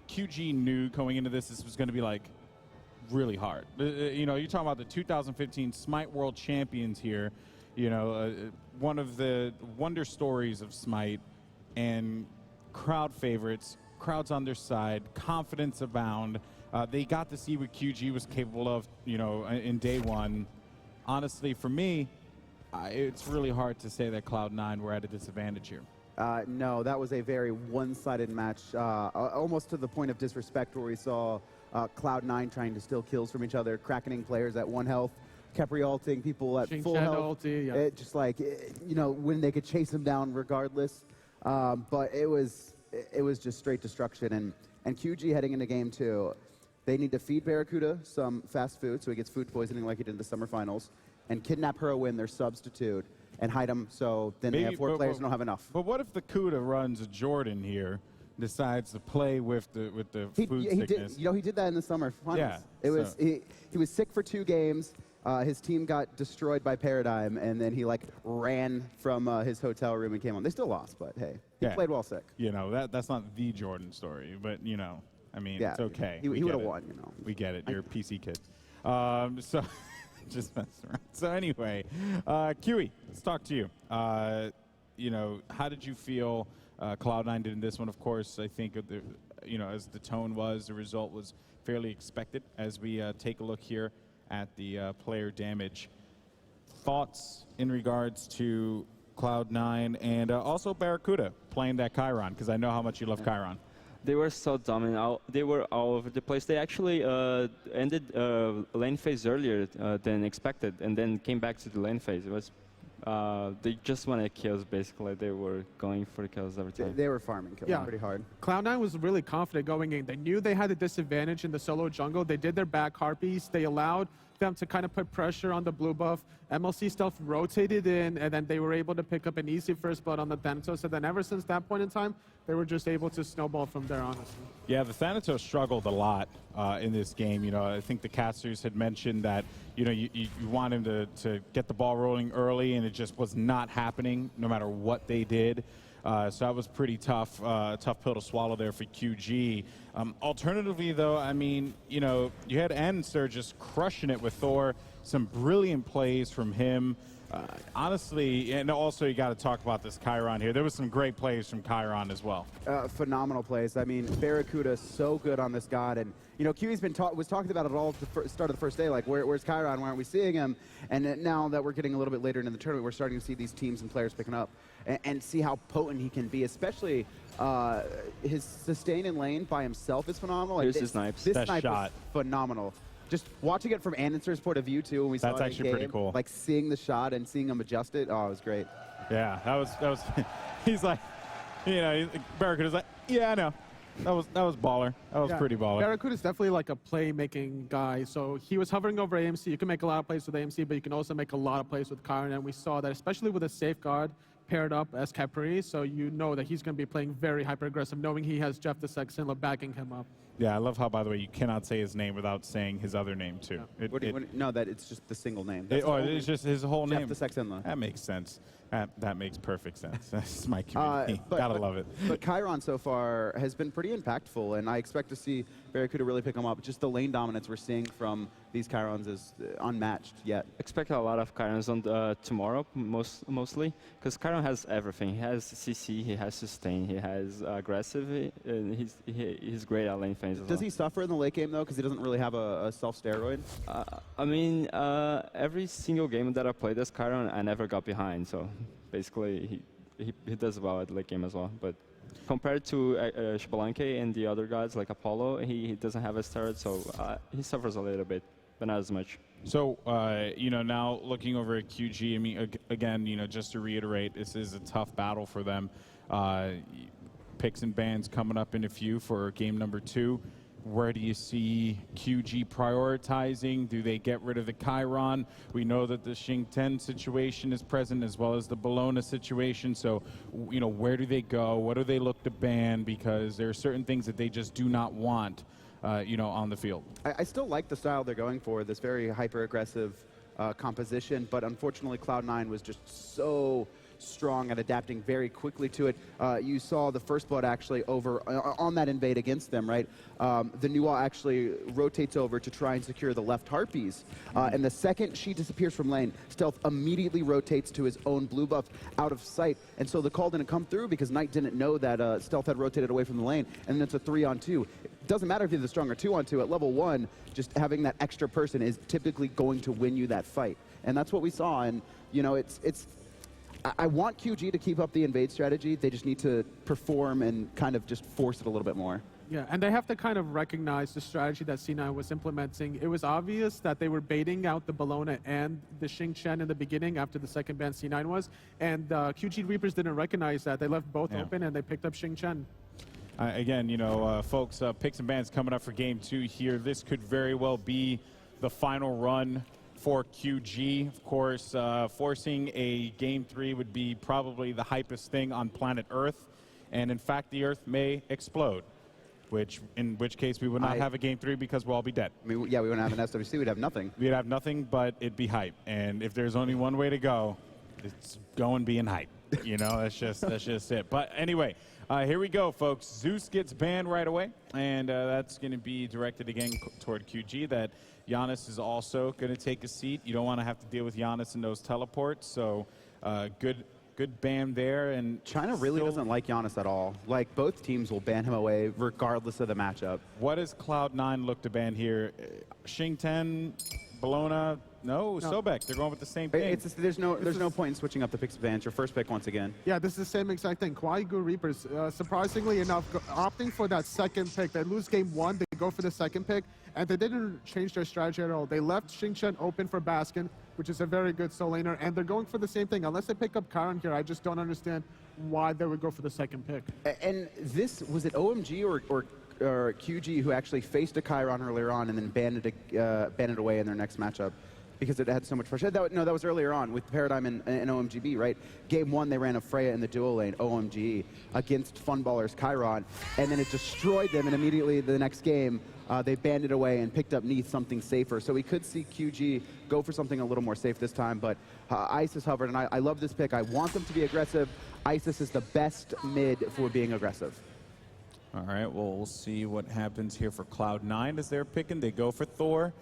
QG knew going into this was going to be like really hard. You know, you're talking about the 2015 Smite World Champions here. You know, one of the wonder stories of Smite, and crowd favorites, crowds on their side, confidence abound. They got to see what QG was capable of, you know, in day 1. Honestly, for me, it's really hard to say that Cloud9 were at a disadvantage here. No, that was a very one-sided match, almost to the point of disrespect, where we saw Cloud9 trying to steal kills from each other, crackening players at 1 health. Kept re-ulting people at full health. It just like, you know, when they could chase him down regardless. But it was just straight destruction. And QG heading into game 2, they need to feed Barracuda some fast food so he gets food poisoning like he did in the summer finals, and kidnap Heroin, their substitute, and hide him so then they have 4 players and don't have enough. But what if the Cuda runs a Jordan here, decides to play with the food sickness? He did that in the summer finals. Yeah, he was sick for 2 games. His team got destroyed by Paradigm, and then he like ran from his hotel room and came on. They still lost, but hey, he played well sick. You know, that's not the Jordan story, but you know, I mean, it's okay. He would have won, you know. We get it. You're a PC kid. So just messing around. So anyway, QE, let's talk to you. You know, how did you feel Cloud9 did in this one? Of course, I think you know, as the tone was, the result was fairly expected. As we take a look here at the player damage. Thoughts in regards to Cloud9 and also Barracuda playing that Chiron, because I know how much you love Chiron. They were so dominant. They were all over the place. They actually ended lane phase earlier than expected, and then came back to the lane phase. It was they just wanted kills, basically. They were going for kills every time. They were farming kills pretty hard. Cloud9 was really confident going in. They knew they had a disadvantage in the solo jungle. They did their back harpies. They allowed them to kind of put pressure on the blue buff. MLC Stealth rotated in, and then they were able to pick up an easy first blood on the Thanatos. And then ever since that point in time, they were just able to snowball from there, honestly. Yeah, the Thanatos struggled a lot in this game. You know, I think the casters had mentioned that, you know, you want him to get the ball rolling early, and it just was not happening no matter what they did. So that was pretty tough, tough pill to swallow there for QG. Alternatively, though, I mean, you know, you had Anster just crushing it with Thor. Some brilliant plays from him. Honestly, and also you got to talk about this Chiron here. There was some great plays from Chiron as well. Phenomenal plays. I mean, Barracuda so good on this god, and you know, QE's been was talking about it all at the start of the first day. Like, where's Chiron? Why aren't we seeing him? And now that we're getting a little bit later into the tournament, we're starting to see these teams and players picking up and see how potent he can be. Especially his sustain in lane by himself is phenomenal. Here's his snipes. This that snipe shot. was phenomenal. Just watching it from Anser's point of view too, when we saw That's it actually in pretty game, cool. Like seeing the shot and seeing him adjust it. Oh, it was great. Yeah, that was. He's like, you know, Barracuda's like, yeah, I know. That was baller. That was pretty baller. Barracuda's definitely like a play-making guy. So he was hovering over AMC. You can make a lot of plays with AMC, but you can also make a lot of plays with Chiron. And we saw that, especially with a safeguard paired up as Capri. So you know that he's going to be playing very hyper-aggressive, knowing he has Jeff the Sexinla backing him up. Yeah, I love how, by the way, you cannot say his name without saying his other name, too. Yeah. No, that it's just the single name. It's just his whole name. Jeff the Sexinla. That makes sense. That makes perfect sense. That's my community. Gotta love it. But Chiron so far has been pretty impactful, and I expect to see Barracuda really pick him up. Just the lane dominance we're seeing from these Chirons is unmatched yet. Expect a lot of Chirons on tomorrow, mostly, because Chiron has everything. He has CC, he has sustain, he has aggressive, and he's great at lane phase as well. Does he suffer in the late game, though, because he doesn't really have a self-steroid? I mean, every single game that I played as Chiron, I never got behind, so basically he does well at late game as well. But compared to Xbalanque and the other guys like Apollo, he doesn't have a steroid, so he suffers a little bit, but not as much. So, you know, now looking over at QG, I mean, again, you know, just to reiterate, this is a tough battle for them. Picks and bans coming up in a few for game number 2. Where do you see QG prioritizing? Do they get rid of the Chiron? We know that the Xingten situation is present as well as the Bologna situation. So, you know, where do they go? What do they look to ban? Because there are certain things that they just do not want, you know, on the field. I still like the style they're going for, this very hyper-aggressive composition, but unfortunately Cloud9 was just so strong at adapting very quickly to it. You saw the first blood actually over on that invade against them, right? The Nuwa actually rotates over to try and secure the left Harpies. And the second she disappears from lane, Stealth immediately rotates to his own blue buff out of sight. And so the call didn't come through because Knight didn't know that Stealth had rotated away from the lane. And then it's a 3-on-2. It doesn't matter if you're the stronger 2-on-2. At level 1, just having that extra person is typically going to win you that fight. And that's what we saw. And, you know, I want QG to keep up the invade strategy. They just need to perform and kind of just force it a little bit more. Yeah, and they have to kind of recognize the strategy that C9 was implementing. It was obvious that they were baiting out the Bologna and the Xingchen in the beginning after the second ban C9 was, and QG Reapers didn't recognize that. They left both open and they picked up Xingchen. Again, you know, folks, picks and bans coming up for game 2 here. This could very well be the final run for QG. Of course, forcing a game 3 would be probably the hypest thing on planet Earth. And in fact, the Earth may explode, in which case we would not have a game 3 because we'll all be dead. I mean, yeah, we wouldn't have an SWC, we'd have nothing. We'd have nothing, but it'd be hype. And if there's only one way to go, it's going being hype. You know, that's just it. But anyway, here we go, folks. Zeus gets banned right away, and that's going to be directed again toward QG. That Giannis is also going to take a seat. You don't want to have to deal with Giannis in those teleports, so good ban there. And China really doesn't like Giannis at all. Like, both teams will ban him away regardless of the matchup. What does Cloud9 look to ban here? Xingten, Bologna, no, Sobek. They're going with the same thing. There's no point in switching up the picks advantage. Your first pick once again. Yeah, this is the same exact thing. Kwaigu Reapers, surprisingly enough, opting for that second pick. They lose game 1, they go for the second pick, and they didn't change their strategy at all. They left Xingchen open for Baskin, which is a very good soul laner, and they're going for the same thing. Unless they pick up Chiron here, I just don't understand why they would go for the second pick. And this, was it OMG or QG who actually faced a Chiron earlier on and then banned it away in their next matchup because it had so much pressure? No, that was earlier on with Paradigm and OMGB, right? Game 1, they ran a Freya in the duo lane, OMG, against Funballer's Chiron, and then it destroyed them, and immediately the next game, they banned it away and picked up Neath, something safer. So we could see QG go for something a little more safe this time, but Isis hovered, and I love this pick. I want them to be aggressive. Isis is the best mid for being aggressive. All right, well, we'll see what happens here for Cloud9 as they're picking. They go for Thor.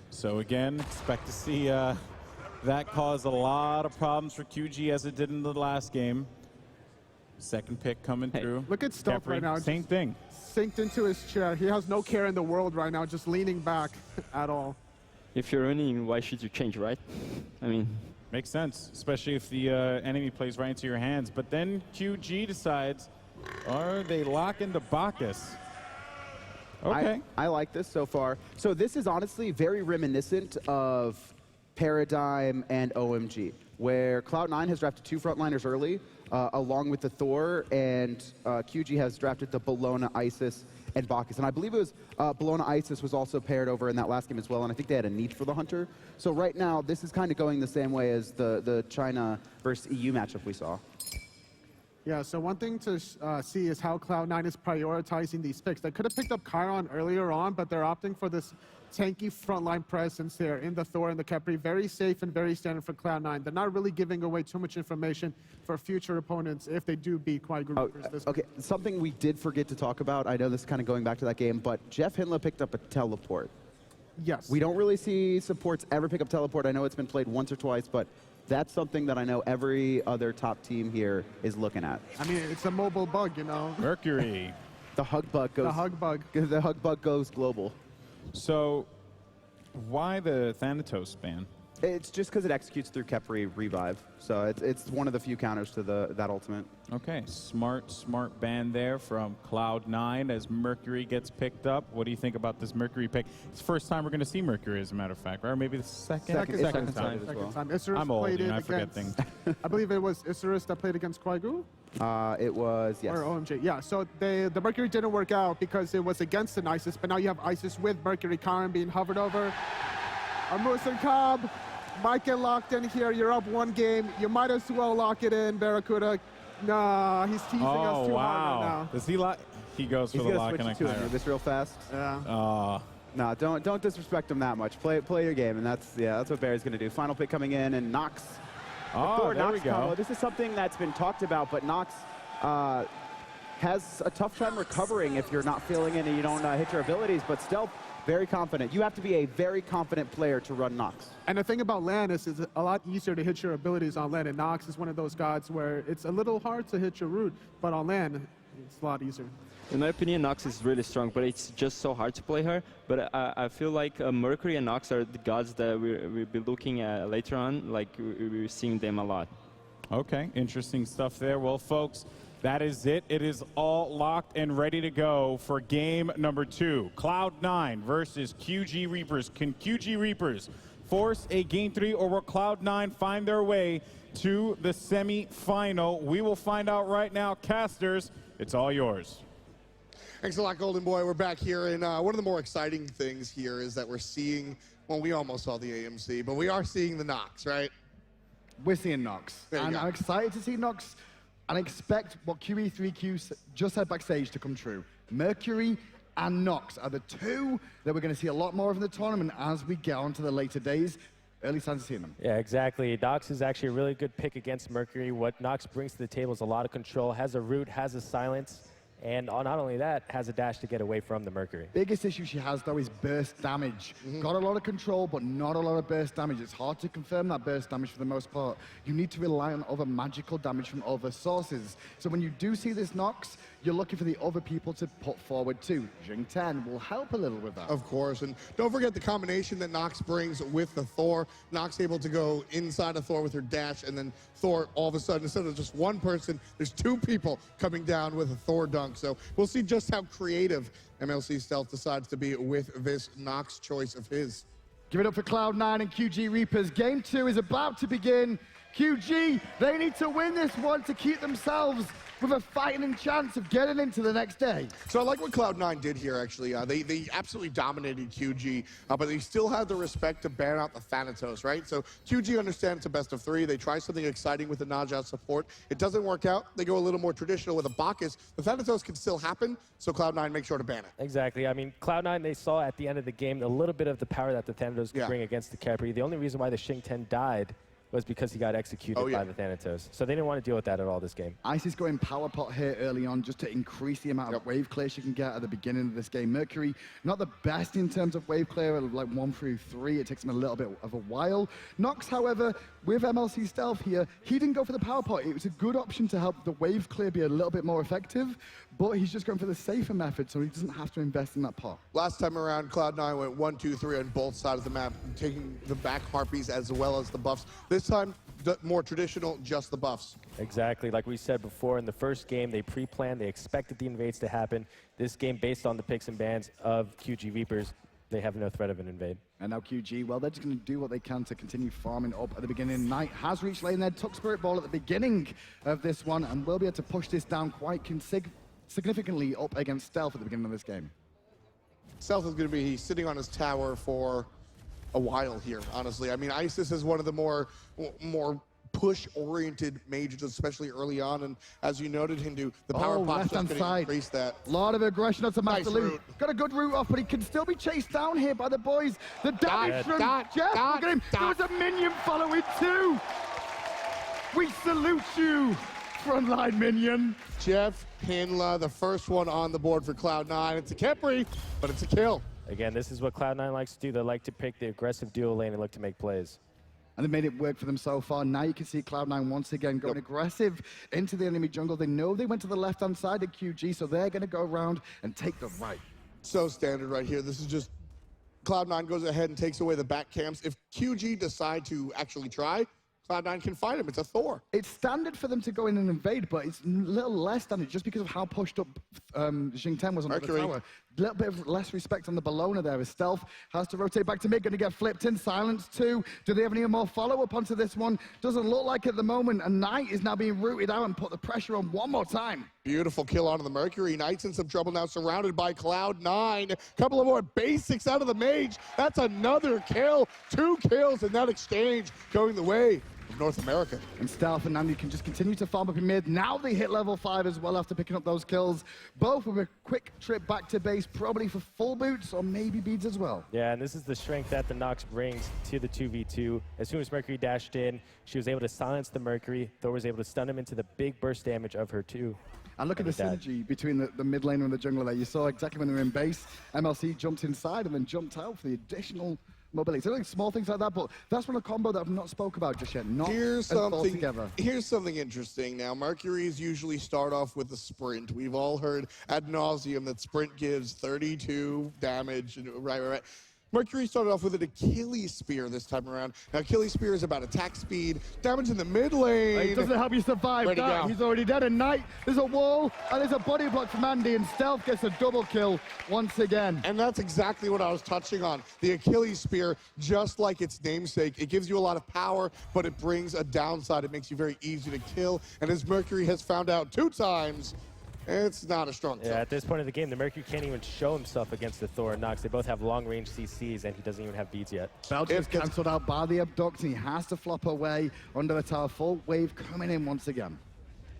So again, expect to see that cause a lot of problems for QG as it did in the last game. Second pick coming through. Look at Stealth right now. Same thing. Synced into his chair. He has no care in the world right now, just leaning back at all. If you're running, why should you change, right? I mean, makes sense, especially if the enemy plays right into your hands. But then QG decides, are they locking the Bacchus? Okay. I like this so far. So this is honestly very reminiscent of Paradigm and OMG, where Cloud9 has drafted 2 frontliners early, along with the Thor, and QG has drafted the Bologna, Isis, and Bacchus. And I believe it was Bologna Isis was also paired over in that last game as well, and I think they had a need for the Hunter. So right now, this is kind of going the same way as the China versus EU matchup we saw. Yeah, so one thing to see is how Cloud9 is prioritizing these picks. They could have picked up Chiron earlier on, but they're opting for this tanky frontline presence there in the Thor and the Khepri. Very safe and very standard for Cloud9. They're not really giving away too much information for future opponents if they do beat Kwaigu Reapers this Okay, something we did forget to talk about, I know this is kind of going back to that game, but Jeff Hindla picked up a teleport. Yes. We don't really see supports ever pick up teleport. I know it's been played once or twice, but that's something that I know every other top team here is looking at. I mean, it's a mobile bug, you know. Mercury. The hug bug goes. The hug bug. The hug bug goes global. So, why the Thanatos ban? It's just because it executes through Khepri Revive. So it's one of the few counters to that ultimate. Okay, smart ban there from Cloud9 as Mercury gets picked up. What do you think about this Mercury pick? It's the first time we're going to see Mercury, as a matter of fact, right? Or maybe the second time. Isurus I'm old, played I it forget against, things. I believe it was Isurus that played against Kwaigu? It was, yes. Or OMG, yeah. So the Mercury didn't work out because it was against an Isis, but now you have Isis with Mercury Karen being hovered over. Armus and Cobb might get locked in here. You're up 1 game. You might as well lock it in, Barracuda. Nah, he's teasing us too hard right now. Does he lock? He goes for the lock and I switch this real fast. Yeah. No, don't disrespect him that much. Play your game, and that's what Barry's going to do. Final pick coming in, and Nox. Oh, there we go. Combo. This is something that's been talked about, but Nox has a tough time recovering if you're not feeling it and you don't hit your abilities, but Stealth, very confident. You have to be a very confident player to run Nox. And the thing about Lan is it's a lot easier to hit your abilities on Lan, and Nox is one of those gods where it's a little hard to hit your root, but on Lan, it's a lot easier. In my opinion, Nox is really strong, but it's just so hard to play her. But I feel like Mercury and Nox are the gods that we'll be looking at later on, like we're seeing them a lot. Okay, interesting stuff there. Well, folks, that is it. It is all locked and ready to go for game number 2. Cloud9 versus QG Reapers. Can QG Reapers force a game 3, or will Cloud9 find their way to the semi-final? We will find out right now. Casters, it's all yours. Thanks a lot, Golden Boy. We're back here, and one of the more exciting things here is that we're seeing, well, we almost saw the AMC, but we are seeing the Nox, right? We're seeing Nox, and I'm excited to see Nox, and expect what QE3Q just said backstage to come true. Mercury and Nox are the 2 that we're going to see a lot more of in the tournament as we get on to the later days. Early signs of seeing them. Yeah, exactly. Nox is actually a really good pick against Mercury. What Nox brings to the table is a lot of control, has a root, has a silence. And not only that, has a dash to get away from the Mercury. Biggest issue she has, though, is burst damage. Got a lot of control, but not a lot of burst damage. It's hard to confirm that burst damage for the most part. You need to rely on other magical damage from other sources. So when you do see this Nox, you're looking for the other people to put forward too. Jing 10 will help a little with that. Of course, and don't forget the combination that Nox brings with the Thor. Nox able to go inside of Thor with her dash, and then Thor, all of a sudden, instead of just one person, there's two people coming down with a Thor dunk. So we'll see just how creative MLC Stealth decides to be with this Nox choice of his. Give it up for Cloud9 and QG Reapers. Game 2 is about to begin. QG, they need to win this one to keep themselves with a fighting chance of getting into the next day. So I like what Cloud9 did here, actually. They absolutely dominated QG, but they still had the respect to ban out the Thanatos, right? So QG understands it's a best of 3. They try something exciting with the Naja support. It doesn't work out. They go a little more traditional with a Bacchus. The Thanatos can still happen, so Cloud9 makes sure to ban it. Exactly. I mean, Cloud9, they saw at the end of the game a little bit of the power that the Thanatos could bring against the Capri. The only reason why the Xing 10 died was because he got executed by the Thanatos. So they didn't want to deal with that at all this game. Ice is going power pot here early on just to increase the amount of wave clear she can get at the beginning of this game. Mercury, not the best in terms of wave clear, like 1 through 3. It takes him a little bit of a while. Nox, however, with MLC Stealth here, he didn't go for the power pot. It was a good option to help the wave clear be a little bit more effective, but he's just going for the safer method, so he doesn't have to invest in that pot. Last time around, Cloud9 went 1, 2, 3 on both sides of the map, taking the back Harpies as well as the buffs. This time, more traditional, just the buffs. Exactly. Like we said before, in the first game, they pre-planned, they expected the invades to happen. This game, based on the picks and bans of QG Reapers, they have no threat of an invade. And now QG, well, they're just going to do what they can to continue farming up at the beginning. Knight has reached lane there, took Spirit Ball at the beginning of this one, and will be able to push this down quite significantly up against Stealth at the beginning of this game. Stealth is going to be sitting on his tower for a while here, honestly. I mean, Isis is one of the more push-oriented mages, especially early on, and as you noted, Hindu, the power pot's just going to increase that. A lot of aggression onto Master Nice Lu. route. Got a good route off, but he can still be chased down here by the boys. The damage from Jeff, look at him. There was a minion following too. We salute you, frontline minion. Jeff Hinla, the first one on the board for Cloud9. It's a Kepri, but it's a kill. Again, this is what Cloud9 likes to do. They like to pick the aggressive dual lane and look to make plays. And they made it work for them so far. Now you can see Cloud9 once again going aggressive into the enemy jungle. They know they went to the left-hand side of QG, so they're going to go around and take the right. So standard right here. This is just Cloud9 goes ahead and takes away the back camps. If QG decide to actually try, Cloud9 can fight him. It's a Thor. It's standard for them to go in and invade, but it's a little less standard just because of how pushed up Jing 10 was on the tower. A little bit of less respect on the Bellona there as Stealth has to rotate back to mid, going to get flipped in. Silence too. Do they have any more follow-up onto this one? Doesn't look like at the moment, and Knight is now being rooted out and put the pressure on one more time. Beautiful kill onto the Mercury. Knight's in some trouble now, surrounded by Cloud9. Couple of more basics out of the Mage. That's another kill. 2 kills in that exchange, going the way of North America. And Stealth and Nandi can just continue to farm up in mid. Now they hit level 5 as well after picking up those kills. Both with a quick trip back to base, probably for full boots or maybe beads as well. Yeah, and this is the strength that the Nox brings to the 2v2. As soon as Mercury dashed in, she was able to silence the Mercury. Thor was able to stun him into the big burst damage of her 2. And look at the synergy between the mid laner and the jungler there. You saw exactly when they were in base, MLC jumped inside and then jumped out for the additional mobility. So like small things like that, but that's one a combo that I've not spoke about just yet. Not Here's together. Here's something interesting. Now, Mercuries usually start off with a sprint. We've all heard ad nauseum that sprint gives 32 damage. And right. Mercury started off with an Achilles Spear this time around. Now, Achilles Spear is about attack speed, damage in the mid lane. It doesn't help you survive that. He's already dead. And Knight, there's a wall, and there's a body block from Andy, and Stealth gets a double kill once again. And that's exactly what I was touching on. The Achilles Spear, just like its namesake, it gives you a lot of power, but it brings a downside. It makes you very easy to kill. And as Mercury has found out 2 times, it's not a strong Yeah, at this point in the game, the Mercury can't even show himself against the Thor and Nox. They both have long-range CCs, and he doesn't even have beads yet. Belcher is cancelled out by the Abduct, and he has to flop away under the tower. Full wave coming in once again.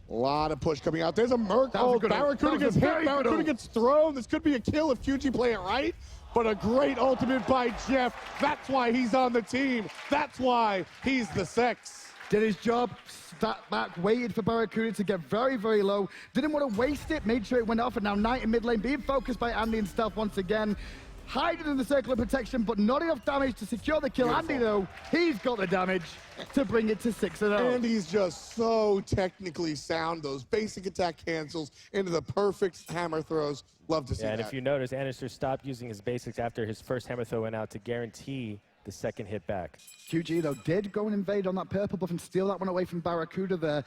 A lot of push coming out. There's a Merc. Oh, Barracuda gets hit. Barracuda gets thrown. This could be a kill if QG play it right. But a great ultimate by Jeff. That's why he's on the team. That's why he's the 6. did his job, sat back, waited for Barracuda to get very, very low. Didn't want to waste it, made sure it went off, and now Knight in mid lane being focused by Andy and Stealth once again. Hiding in the circle of protection, but not enough damage to secure the kill. Beautiful. Andy, though, he's got the damage to bring it to 6-0. Andy's just so technically sound. Those basic attack cancels into the perfect hammer throws. Love to see that. And if you notice, Annister stopped using his basics after his first hammer throw went out to guarantee the second hit back. QG, though, did go and invade on that purple buff and steal that one away from Barracuda there.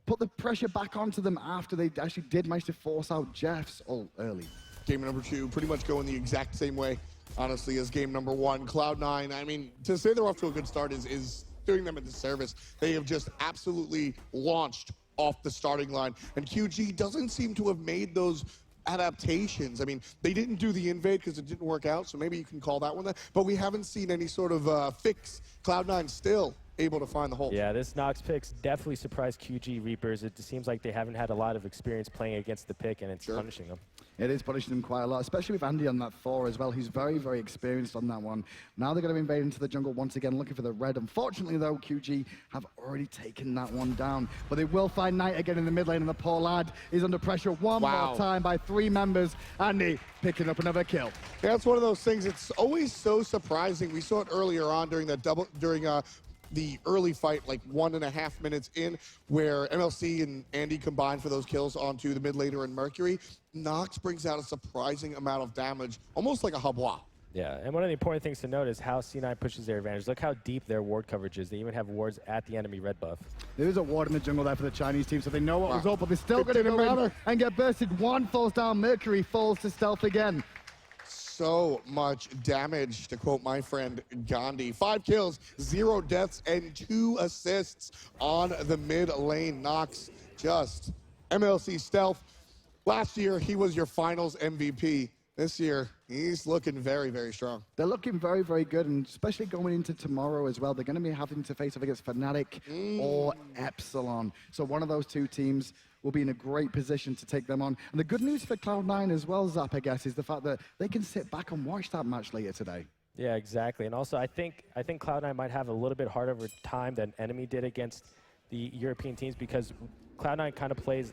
Put the pressure back onto them after they actually did manage to force out Jeff's ult early. Game number 2 pretty much going the exact same way, honestly, as game number 1. Cloud9, I mean, to say they're off to a good start is doing them a disservice. They have just absolutely launched off the starting line, and QG doesn't seem to have made those adaptations. I mean, they didn't do the invade because it didn't work out, so maybe you can call that one that, but we haven't seen any sort of fix. Cloud9 still able to find the hole. Yeah, this Nox pick's definitely surprised QG Reapers. It seems like they haven't had a lot of experience playing against the pick, and it's punishing them. It is punishing them quite a lot, especially with Andy on that Thor as well. He's very, very experienced on that one. Now they're going to invade into the jungle once again, looking for the red. Unfortunately, though, QG have already taken that one down. But they will find Knight again in the mid lane, and the poor lad is under pressure one more time by 3 members. Andy picking up another kill. Yeah, it's one of those things. It's always so surprising. We saw it earlier on during the early fight, like 1.5 minutes in, where MLC and Andy combined for those kills onto the mid laner and Mercury. Nox brings out a surprising amount of damage, almost like a Habwa. Yeah, and one of the important things to note is how C9 pushes their advantage. Look how deep their ward coverage is. They even have wards at the enemy red buff. There is a ward in the jungle there for the Chinese team, so they know what was up, but they're still going to go in and get bursted. One falls down, Mercury falls to Stealth again. So much damage, to quote my friend Gandhi. 5 kills, 0 deaths, and 2 assists on the mid lane. Nox just MLC Stealth. Last year, he was your finals MVP. This year, he's looking very, very strong. They're looking very, very good, and especially going into tomorrow as well. They're going to be having to face off against Fnatic or Epsilon. So one of those 2 teams will be in a great position to take them on. And the good news for Cloud9 as well, Zap, I guess, is the fact that they can sit back and watch that match later today. Yeah, exactly. And also, I think Cloud9 might have a little bit harder of a time than Enemy did against the European teams, because Cloud9 kind of plays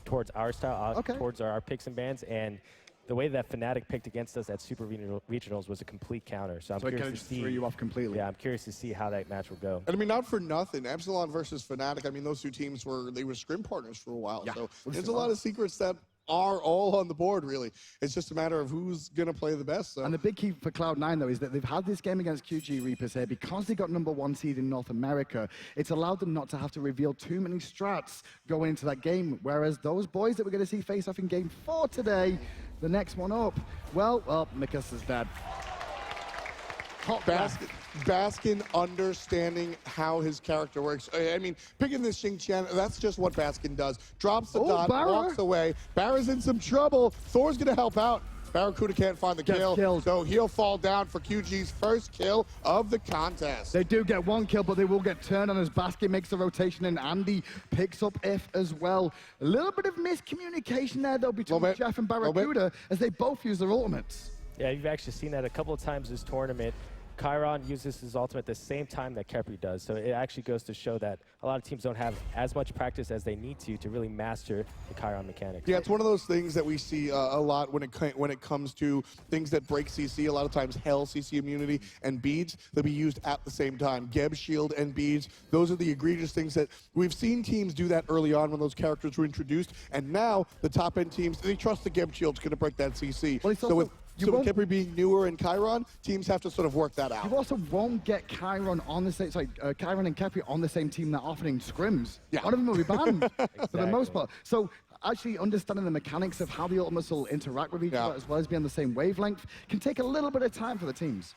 towards our style, towards our picks and bans, and the way that Fnatic picked against us at Super Regionals was a complete counter. So I'm curious to see. Threw you off completely. Yeah, I'm curious to see how that match will go. And I mean, not for nothing, Epsilon versus Fnatic, I mean, those 2 teams were scrim partners for a while. Yeah. So there's a lot of secrets that are all on the board, really. It's just a matter of who's going to play the best. So. And the big key for Cloud9, though, is that they've had this game against QG Reapers here. Because they got #1 seed in North America, it's allowed them not to have to reveal too many strats going into that game. Whereas those boys that we're going to see face off in game 4 today, the next one up, well, Mikasa's dead. Baskin understanding how his character works. I mean, picking this Xing Qian, that's just what Baskin does. Drops the dot, walks away. Barra's in some trouble. Thor's going to help out. Barracuda can't find the kill, so he'll fall down for QG's first kill of the contest. They do get 1 kill, but they will get turned on as Baskin makes the rotation, and Andy picks up If as well. A little bit of miscommunication there, though, between Jeff and Barracuda, as they both use their ultimates. Yeah, you've actually seen that a couple of times this tournament. Chiron uses his ultimate at the same time that Khepri does, so it actually goes to show that a lot of teams don't have as much practice as they need to really master the Chiron mechanics. Yeah, it's one of those things that we see a lot when it comes to things that break CC. A lot of times, Hell, CC immunity, and beads, they'll be used at the same time. Geb, shield, and beads, those are the egregious things that we've seen teams do that early on when those characters were introduced, and now the top-end teams, they trust the Geb shield's going to break that CC. Well, so with Khepri being newer in Chiron, teams have to sort of work that out. You also won't get Chiron on the same, Chiron and Khepri on the same team that often in scrims. Yeah. One of them will be banned for the most part. So actually understanding the mechanics of how the ultimates will interact with each other as well as be on the same wavelength can take a little bit of time for the teams.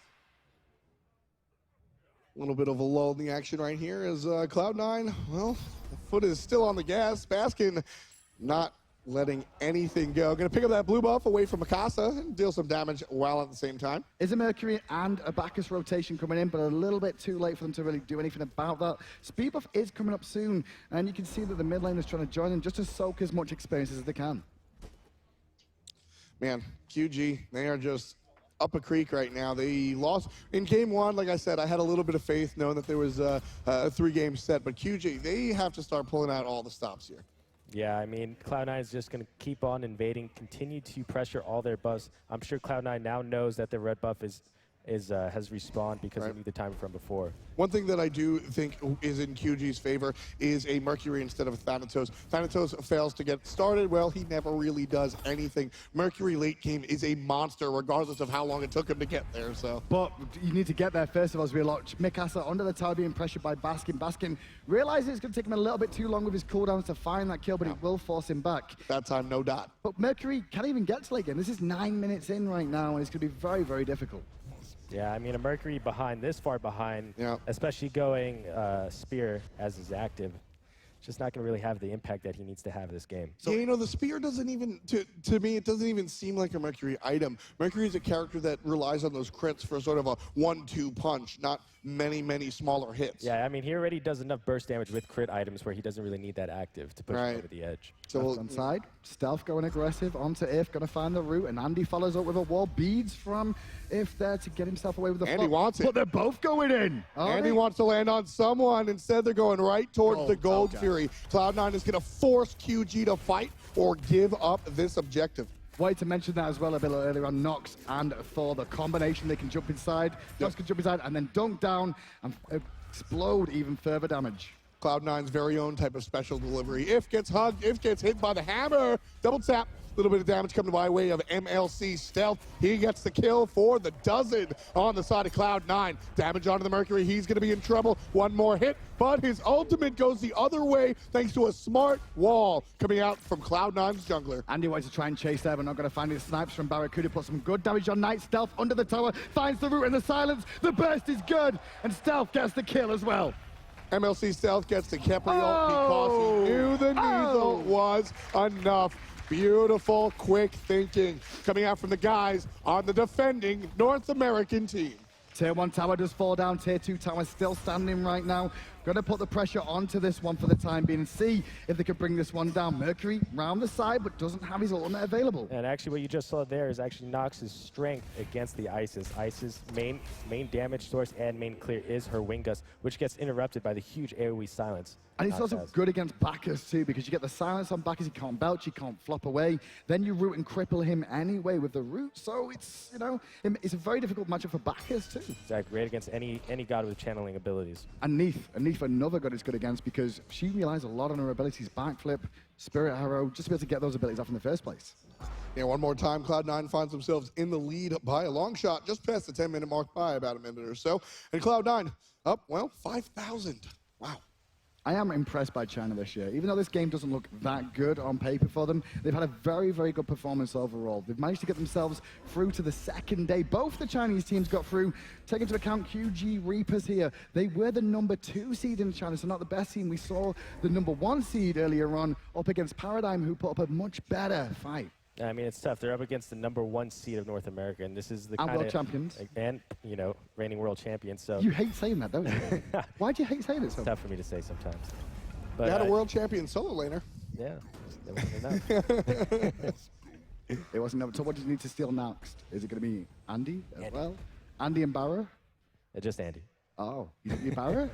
A little bit of a lull in the action right here as Cloud9, well, the foot is still on the gas. Baskin not letting anything go. Going to pick up that blue buff away from Mikasa and deal some damage while at the same time. Is a Mercury and a Bacchus rotation coming in, but a little bit too late for them to really do anything about that. Speed buff is coming up soon, and you can see that the mid lane is trying to join in just to soak as much experience as they can. Man, QG, they are just up a creek right now. They lost in game one. Like I said, I had a little bit of faith knowing that there was a 3-game set. But QG, they have to start pulling out all the stops here. Yeah, I mean, Cloud9 is just going to keep on invading, continue to pressure all their buffs. I'm sure Cloud9 now knows that their red buff has respawned because they knew the time from before. One thing that I do think is in QG's favor is a Mercury instead of a Thanatos. Thanatos fails to get started. Well, he never really does anything. Mercury late game is a monster, regardless of how long it took him to get there. So, but you need to get there first of all as we watch Mikasa under the tower being pressured by Baskin. Baskin realizes it's going to take him a little bit too long with his cooldowns to find that kill, but it will force him back. That time, no dot. But Mercury can't even get to late game. This is 9 minutes in right now, and it's going to be very, very difficult. Yeah, I mean, a Mercury behind, this far behind, especially going Spear as is active, just not going to really have the impact that he needs to have this game. So, you know, the Spear doesn't even, to me, it doesn't even seem like a Mercury item. Mercury is a character that relies on those crits for sort of a 1-2 punch, not many, many smaller hits. Yeah, I mean, he already does enough burst damage with crit items where he doesn't really need that active to push him over the edge. So on side, Stealth going aggressive onto If, going to find the root, and Andy follows up with a wall. Beads from If there to get himself away with the Andy wants it. But they're both going in. Andy wants to land on someone. Instead, they're going right towards the Gold Fury. Cloud9 is going to force QG to fight or give up this objective. Wanted to mention that as well a bit earlier on. Nox and Thor, the combination, they can jump inside. Nox can jump inside and then dunk down and explode even further damage. Cloud9's very own type of special delivery. If gets hugged, if gets hit by the hammer, double tap. A little bit of damage coming by way of MLC Stealth. He gets the kill for the dozen on the side of Cloud9. Damage onto the Mercury. He's going to be in trouble. One more hit, but his ultimate goes the other way thanks to a smart wall coming out from Cloud9's jungler. Andy wants to try and chase there, but not going to find his snipes from Barracuda. Puts some good damage on Knight. Stealth under the tower. Finds the root in the silence. The burst is good, and Stealth gets the kill as well. MLC Stealth gets the Kepriel because he knew the Neasel was enough. Beautiful, quick thinking coming out from the guys on the defending North American team. Tier 1 tower does fall down. Tier 2 tower still standing right now. Going to put the pressure onto this one for the time being and see if they could bring this one down. Mercury round the side, but doesn't have his ultimate available. And actually what you just saw there is actually Nox's strength against the Isis. Isis' main damage source and main clear is her wing gust, which gets interrupted by the huge AoE silence. And it's also good against Bacchus too, because you get the silence on Bacchus, he can't belch, he can't flop away. Then you root and cripple him anyway with the root. So it's, you know, it's a very difficult matchup for Bacchus too. Exactly, great against any god with channeling abilities. And Neith another god is good against because she relies a lot on her abilities, backflip, spirit arrow, just to be able to get those abilities off in the first place. Yeah, one more time, Cloud9 finds themselves in the lead by a long shot, just past the 10-minute mark by about a minute or so. And Cloud9 up, well, 5,000. Wow. I am impressed by China this year. Even though this game doesn't look that good on paper for them, they've had a very, very good performance overall. They've managed to get themselves through to the second day. Both the Chinese teams got through. Take into account QG Reapers here. They were the #2 seed in China, so not the best team. We saw the #1 seed earlier on up against Paradigm, who put up a much better fight. I mean, it's tough. They're up against the #1 seed of North America, and this is the kind of world champions, and you know, reigning world champions. So you hate saying that, don't you? Why do you hate saying it? So it's tough for me to say sometimes. But you had a world champion solo laner. Yeah, it wasn't enough. It wasn't enough. So what do you need to steal next? Is it going to be Andy as well? Andy and Barra? Just Andy. Oh, you Barra?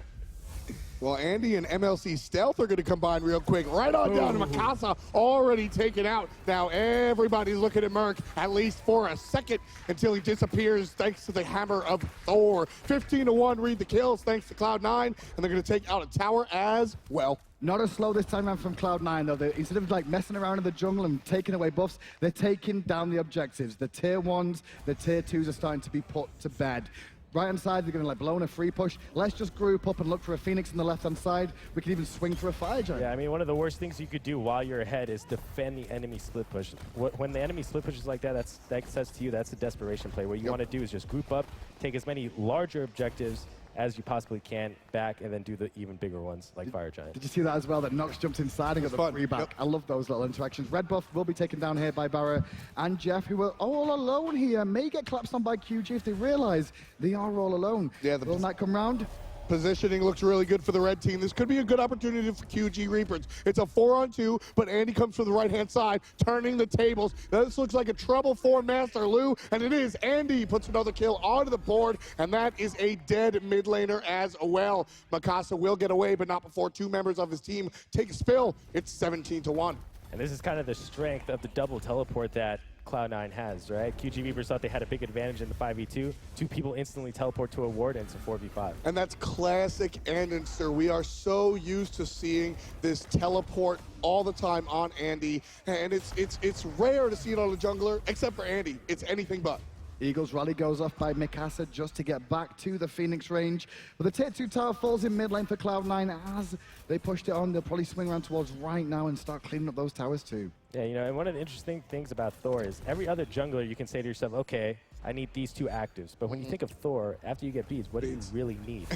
Well, Andy and MLC Stealth are going to combine real quick. Right on down to Mikasa, already taken out. Now everybody's looking at Merc, at least for a second, until he disappears thanks to the hammer of Thor. 15-1 read the kills thanks to Cloud9, and they're going to take out a tower as well. Not as slow this time around from Cloud9, though. Instead of like messing around in the jungle and taking away buffs, they're taking down the objectives. The tier 1s, the tier 2s are starting to be put to bed. Right-hand side, they're going to like blow in a free push. Let's just group up and look for a Phoenix on the left-hand side. We can even swing for a Fire Giant. Yeah, I mean, one of the worst things you could do while you're ahead is defend the enemy split push. When the enemy split pushes like that, that says to you that's a desperation play. What you want to do is just group up, take as many larger objectives as you possibly can back, and then do the even bigger ones like Fire Giant. Did you see that as well, that Nox jumped inside and got the free back? Yep. I love those little interactions. Red buff will be taken down here by Barra and Jeff, who are all alone here. May get collapsed on by QG if they realize they are all alone. Yeah, will Knight come round? Positioning looks really good for the red team. This could be a good opportunity for QG Reapers. It's a 4-on-2, but Andy comes from the right-hand side, turning the tables. This looks like a trouble for Master Lu, and it is. Andy puts another kill onto the board, and that is a dead mid laner as well. Mikasa will get away, but not before two members of his team take a spill. It's 17-1. And this is kind of the strength of the double teleport that Cloud9 has, right? QG Reapers thought they had a big advantage in the 5v2. Two people instantly teleport to a ward, and it's a 4v5. And that's classic Andenster. We are so used to seeing this teleport all the time on Andy, and it's rare to see it on a jungler, except for Andy. It's anything but. Eagles rally goes off by Mikasa just to get back to the Phoenix range. But the tier 2 tower falls in mid lane for Cloud9 as they pushed it on. They'll probably swing around towards right now and start cleaning up those towers too. Yeah, you know, and one of the interesting things about Thor is every other jungler you can say to yourself, okay, I need these two actives. But when you think of Thor, after you get beads, what do you really need?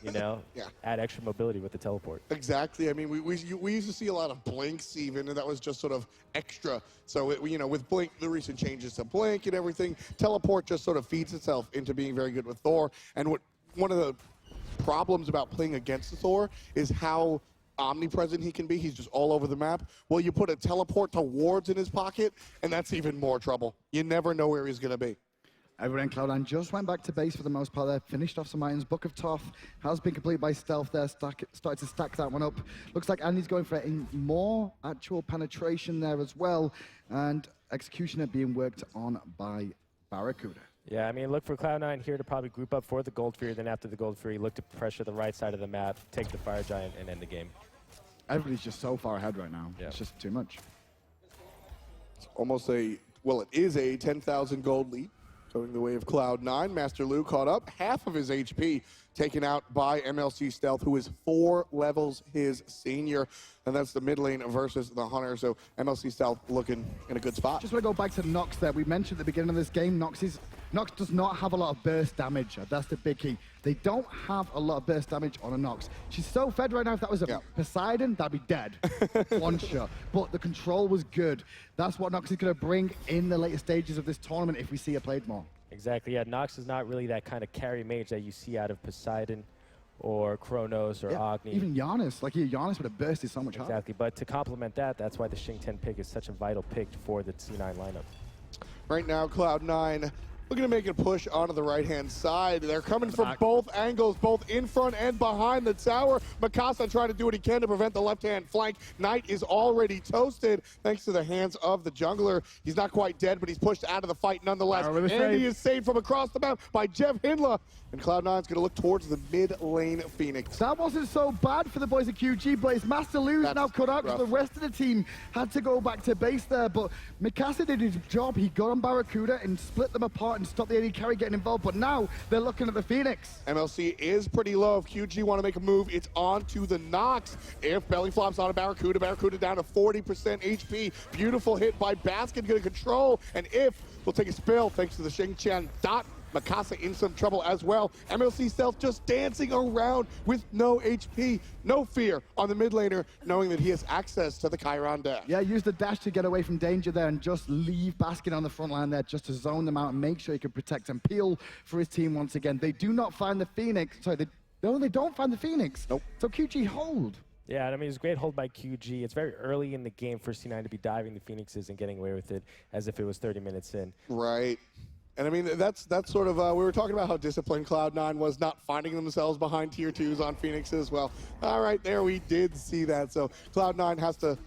You know? Yeah. Add extra mobility with the teleport. Exactly. I mean, we used to see a lot of blinks even, and that was just sort of extra. So, you know, with Blink, the recent changes to Blink and everything, teleport just sort of feeds itself into being very good with Thor. And one of the problems about playing against Thor is how omnipresent he can be. He's just all over the map. Well, you put a teleport to wards in his pocket, and that's even more trouble. You never know where he's going to be. Everyone in Cloud9 just went back to base for the most part there, finished off some items. Book of Toth has been completed by Stealth there, started to stack that one up. Looks like Andy's going for more actual penetration there as well, and Executioner being worked on by Barracuda. Yeah, I mean, look for Cloud9 here to probably group up for the Gold Fury, then after the Gold Fury, look to pressure the right side of the map, take the Fire Giant, and end the game. Everybody's just so far ahead right now. Yeah. It's just too much. It's almost it is a 10,000 gold lead. Going the way of Cloud9. Master Lu caught up, half of his HP taken out by MLC Stealth, who is 4 levels his senior. And that's the mid lane versus the Hunter. So MLC Stealth looking in a good spot. Just want to go back to Nox there. We mentioned at the beginning of this game, Nox does not have a lot of burst damage. That's the big key. They don't have a lot of burst damage on a Nox. She's so fed right now. If that was a Poseidon, that'd be dead. One shot. But the control was good. That's what Nox is going to bring in the later stages of this tournament if we see her played more. Exactly, yeah. Nox is not really that kind of carry mage that you see out of Poseidon or Kronos or Agni. Even Giannis. Like, Giannis with a burst is so much harder. Exactly, but to complement that, that's why the Xing 10 pick is such a vital pick for the C9 lineup. Right now, Cloud9 looking to make a push onto the right-hand side. They're coming from both angles, both in front and behind the tower. Mikasa trying to do what he can to prevent the left-hand flank. Knight is already toasted thanks to the hands of the jungler. He's not quite dead, but he's pushed out of the fight nonetheless. And he is saved from across the map by Jeff Hindla. And Cloud9's going to look towards the mid-lane Phoenix. That wasn't so bad for the boys at QG, but it's Master Lu's now cut out because the rest of the team had to go back to base there. But Mikasa did his job. He got on Barracuda and split them apart and stopped the AD carry getting involved. But now they're looking at the Phoenix. MLC is pretty low. If QG want to make a move, it's on to the Nox. If belly flops on a Barracuda, Barracuda down to 40% HP. Beautiful hit by Basket, going to control. And if we'll take a spill thanks to the Xing Qian dot. Mikasa in some trouble as well. MLC Stealth just dancing around with no HP, no fear on the mid laner, knowing that he has access to the Chiron dash. Yeah, use the dash to get away from danger there and just leave Basket on the front line there just to zone them out and make sure he can protect and peel for his team once again. They do not find the Phoenix. Sorry, they don't find the Phoenix. Nope. So QG hold. Yeah, I mean, it's a great hold by QG. It's very early in the game for C9 to be diving the Phoenixes and getting away with it as if it was 30 minutes in. Right. And I mean, that's sort of, we were talking about how disciplined Cloud9 was not finding themselves behind tier 2s on Phoenixes. Well, all right, there we did see that. So Cloud9 has to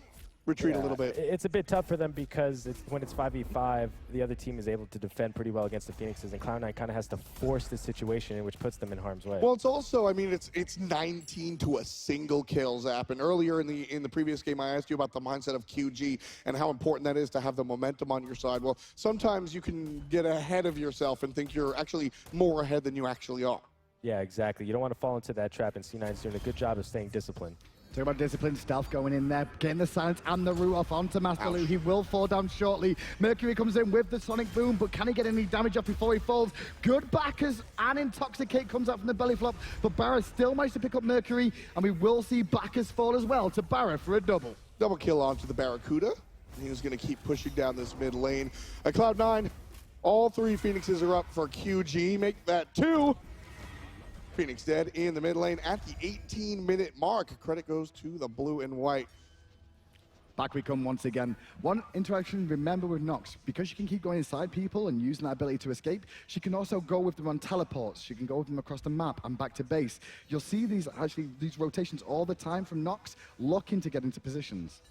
retreat a little bit. It's a bit tough for them because when it's 5v5, the other team is able to defend pretty well against the Phoenixes, and Cloud9 kind of has to force the situation in which puts them in harm's way. Well, it's also, I mean, it's 19 to a single kill, Zap. And earlier in the previous game, I asked you about the mindset of QG and how important that is to have the momentum on your side. Well, sometimes you can get ahead of yourself and think you're actually more ahead than you actually are. Yeah, exactly. You don't want to fall into that trap, and C9's doing a good job of staying disciplined. Talk about discipline, Stealth going in there, getting the silence and the root off onto Master Lu. He will fall down shortly. Mercury comes in with the Sonic Boom, but can he get any damage off before he falls? Good backers and Intoxicate comes out from the belly flop, but Barra still managed to pick up Mercury, and we will see backers fall as well to Barra for a double. Double kill onto the Barracuda. He's going to keep pushing down this mid lane. At Cloud9, all 3 Phoenixes are up for QG. Make that 2. Phoenix dead in the mid lane at the 18-minute mark. Credit goes to the blue and white. Back we come once again. One interaction, remember with Nox, because she can keep going inside people and using that ability to escape, she can also go with them on teleports. She can go with them across the map and back to base. You'll see these rotations all the time from Nox, looking to get into positions.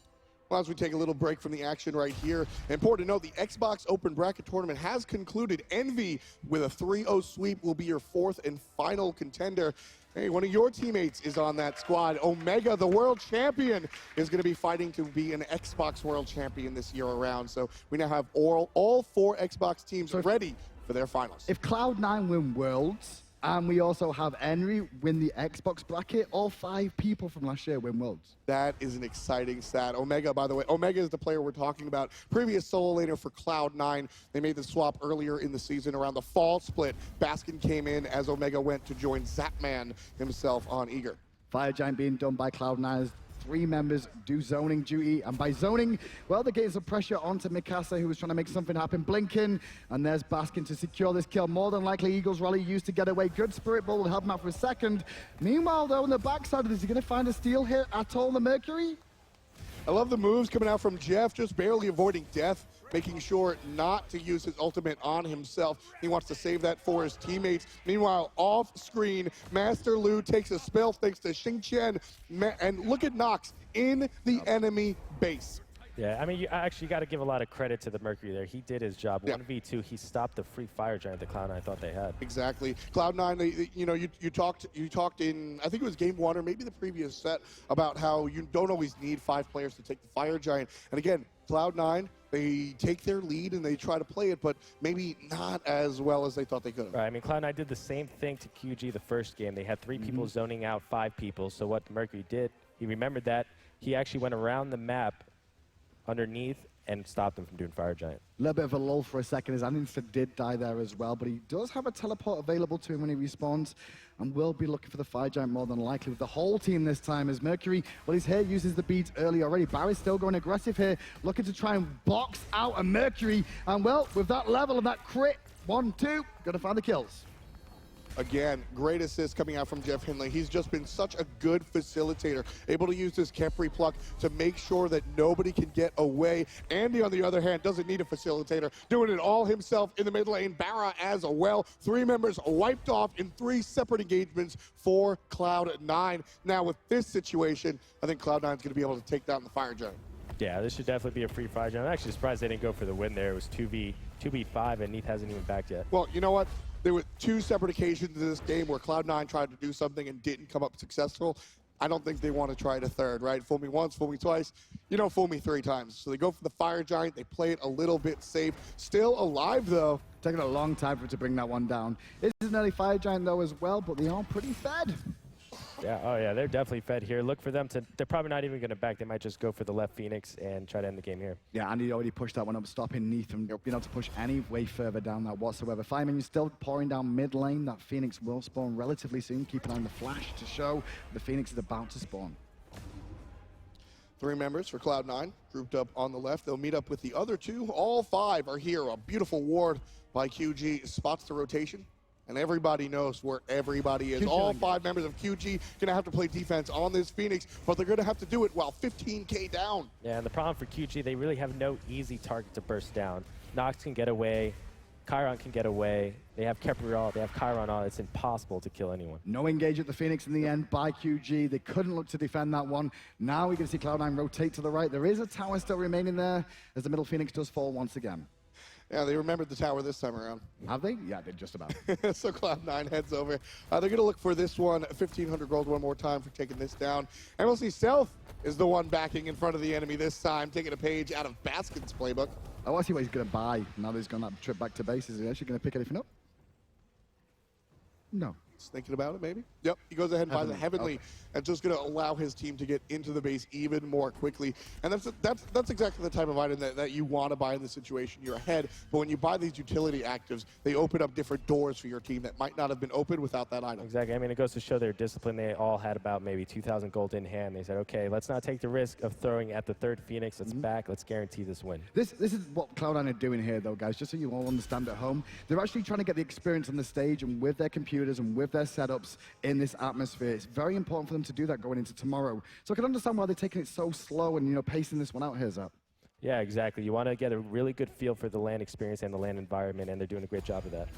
Well, as we take a little break from the action right here, important to note the Xbox Open Bracket Tournament has concluded. Envy with a 3-0 sweep will be your fourth and final contender. Hey, one of your teammates is on that squad. Omega, the world champion, is going to be fighting to be an Xbox world champion this year around. So we now have all 4 Xbox teams ready for their finals. If Cloud9 win Worlds, and we also have Henry win the Xbox bracket, all 5 people from last year win Worlds. That is an exciting stat. Omega, by the way, Omega is the player we're talking about. Previous solo laner for Cloud9. They made the swap earlier in the season around the fall split. Baskin came in as Omega went to join Zapman himself on Eager. Fire Giant being done by Cloud9 as 3 members do zoning duty, and by zoning, well, they're getting some pressure onto Mikasa, who was trying to make something happen. Blinking, and there's Baskin to secure this kill. More than likely, Eagles Rally used to get away. Good Spirit Ball will help him out for a second. Meanwhile, though, on the backside, is he going to find a steal here at all, the Mercury? I love the moves coming out from Jeff, just barely avoiding death, making sure not to use his ultimate on himself. He wants to save that for his teammates. Meanwhile, off screen, Master Lu takes a spell thanks to Xing Chen, and look at Nox in the enemy base. Yeah, I mean, you actually got to give a lot of credit to the Mercury there. He did his job. 1v2, he stopped the free fire giant that Cloud9 thought they had. Exactly. Cloud9, you talked in, I think it was game 1 or maybe the previous set, about how you don't always need 5 players to take the fire giant. And again, Cloud9, they take their lead and they try to play it, but maybe not as well as they thought they could have. Right, I mean, Cloud9 did the same thing to QG the first game. They had 3 people zoning out 5 people. So what the Mercury did, he remembered that. He actually went around the map underneath and stopped him from doing Fire Giant. A little bit of a lull for a second as Aninsta did die there as well, but he does have a teleport available to him when he respawns, and will be looking for the Fire Giant more than likely with the whole team this time as Mercury, well, he's here, uses the beads early already. Barry's still going aggressive here, looking to try and box out a Mercury, and well, with that level and that crit, 1-2, gonna find the kills. Again, great assist coming out from Jeff Hindley. He's just been such a good facilitator, able to use his Kepri pluck to make sure that nobody can get away. Andy, on the other hand, doesn't need a facilitator, doing it all himself in the mid lane. Barra as well. 3 members wiped off in 3 separate engagements for Cloud9. Now with this situation, I think Cloud9's going to be able to take down the Fire Giant. Yeah, this should definitely be a free Fire Giant. I'm actually surprised they didn't go for the win there. It was 2v5, and Neath hasn't even backed yet. Well, you know what? There were 2 separate occasions in this game where Cloud9 tried to do something and didn't come up successful. I don't think they want to try it a third, right? Fool me once, fool me twice. You don't fool me 3 times. So they go for the Fire Giant. They play it a little bit safe. Still alive, though. Taking a long time for it to bring that one down. It is an early Fire Giant, though, as well, but they are pretty fed. Yeah, oh yeah, they're definitely fed here. Look for them to, they're probably not even going to back. They might just go for the left Phoenix and try to end the game here. Yeah, and he already pushed that one up, stopping Neath from being able to push any way further down that whatsoever. Fireman still pouring down mid lane. That Phoenix will spawn relatively soon. Keep an eye on the flash to show the Phoenix is about to spawn. 3 members for Cloud9 grouped up on the left. They'll meet up with the other 2. All 5 are here. A beautiful ward by QG spots the rotation. And everybody knows where everybody is. All 5 members of QG gonna have to play defense on this Phoenix, but they're gonna have to do it while 15K down. Yeah, and the problem for QG, they really have no easy target to burst down. Nox can get away, Chiron can get away. They have Kepri, they have Chiron on. It's impossible to kill anyone. No engage at the Phoenix in the end by QG. They couldn't look to defend that one. Now we can see Cloud9 rotate to the right. There is a tower still remaining there as the middle Phoenix does fall once again. Yeah, they remembered the tower this time around. Have they? Yeah, they just about. So Cloud9 heads over. They're going to look for this one. 1,500 gold one more time for taking this down. And we'll see Stealth is the one backing in front of the enemy this time, taking a page out of Baskin's playbook. I want to see what he's going to buy now that he's gone that trip back to base. Is he actually going to pick anything up? No. He's thinking about it, maybe? Yep, he goes ahead and buys a Heavenly, and just going to allow his team to get into the base even more quickly. And that's exactly the type of item that you want to buy in this situation. You're ahead, but when you buy these utility actives, they open up different doors for your team that might not have been opened without that item. Exactly. I mean, it goes to show their discipline. They all had about maybe 2,000 gold in hand. They said, okay, let's not take the risk of throwing at the 3rd Phoenix. Let's back. Let's guarantee this win. This is what Cloud9 are doing here, though, guys, just so you all understand at home. They're actually trying to get the experience on the stage and with their computers and with with their setups in this atmosphere. It's very important for them to do that going into tomorrow. So I can understand why they're taking it so slow and, you know, pacing this one out here, Zap. Yeah, exactly. You want to get a really good feel for the LAN experience and the LAN environment, and they're doing a great job of that.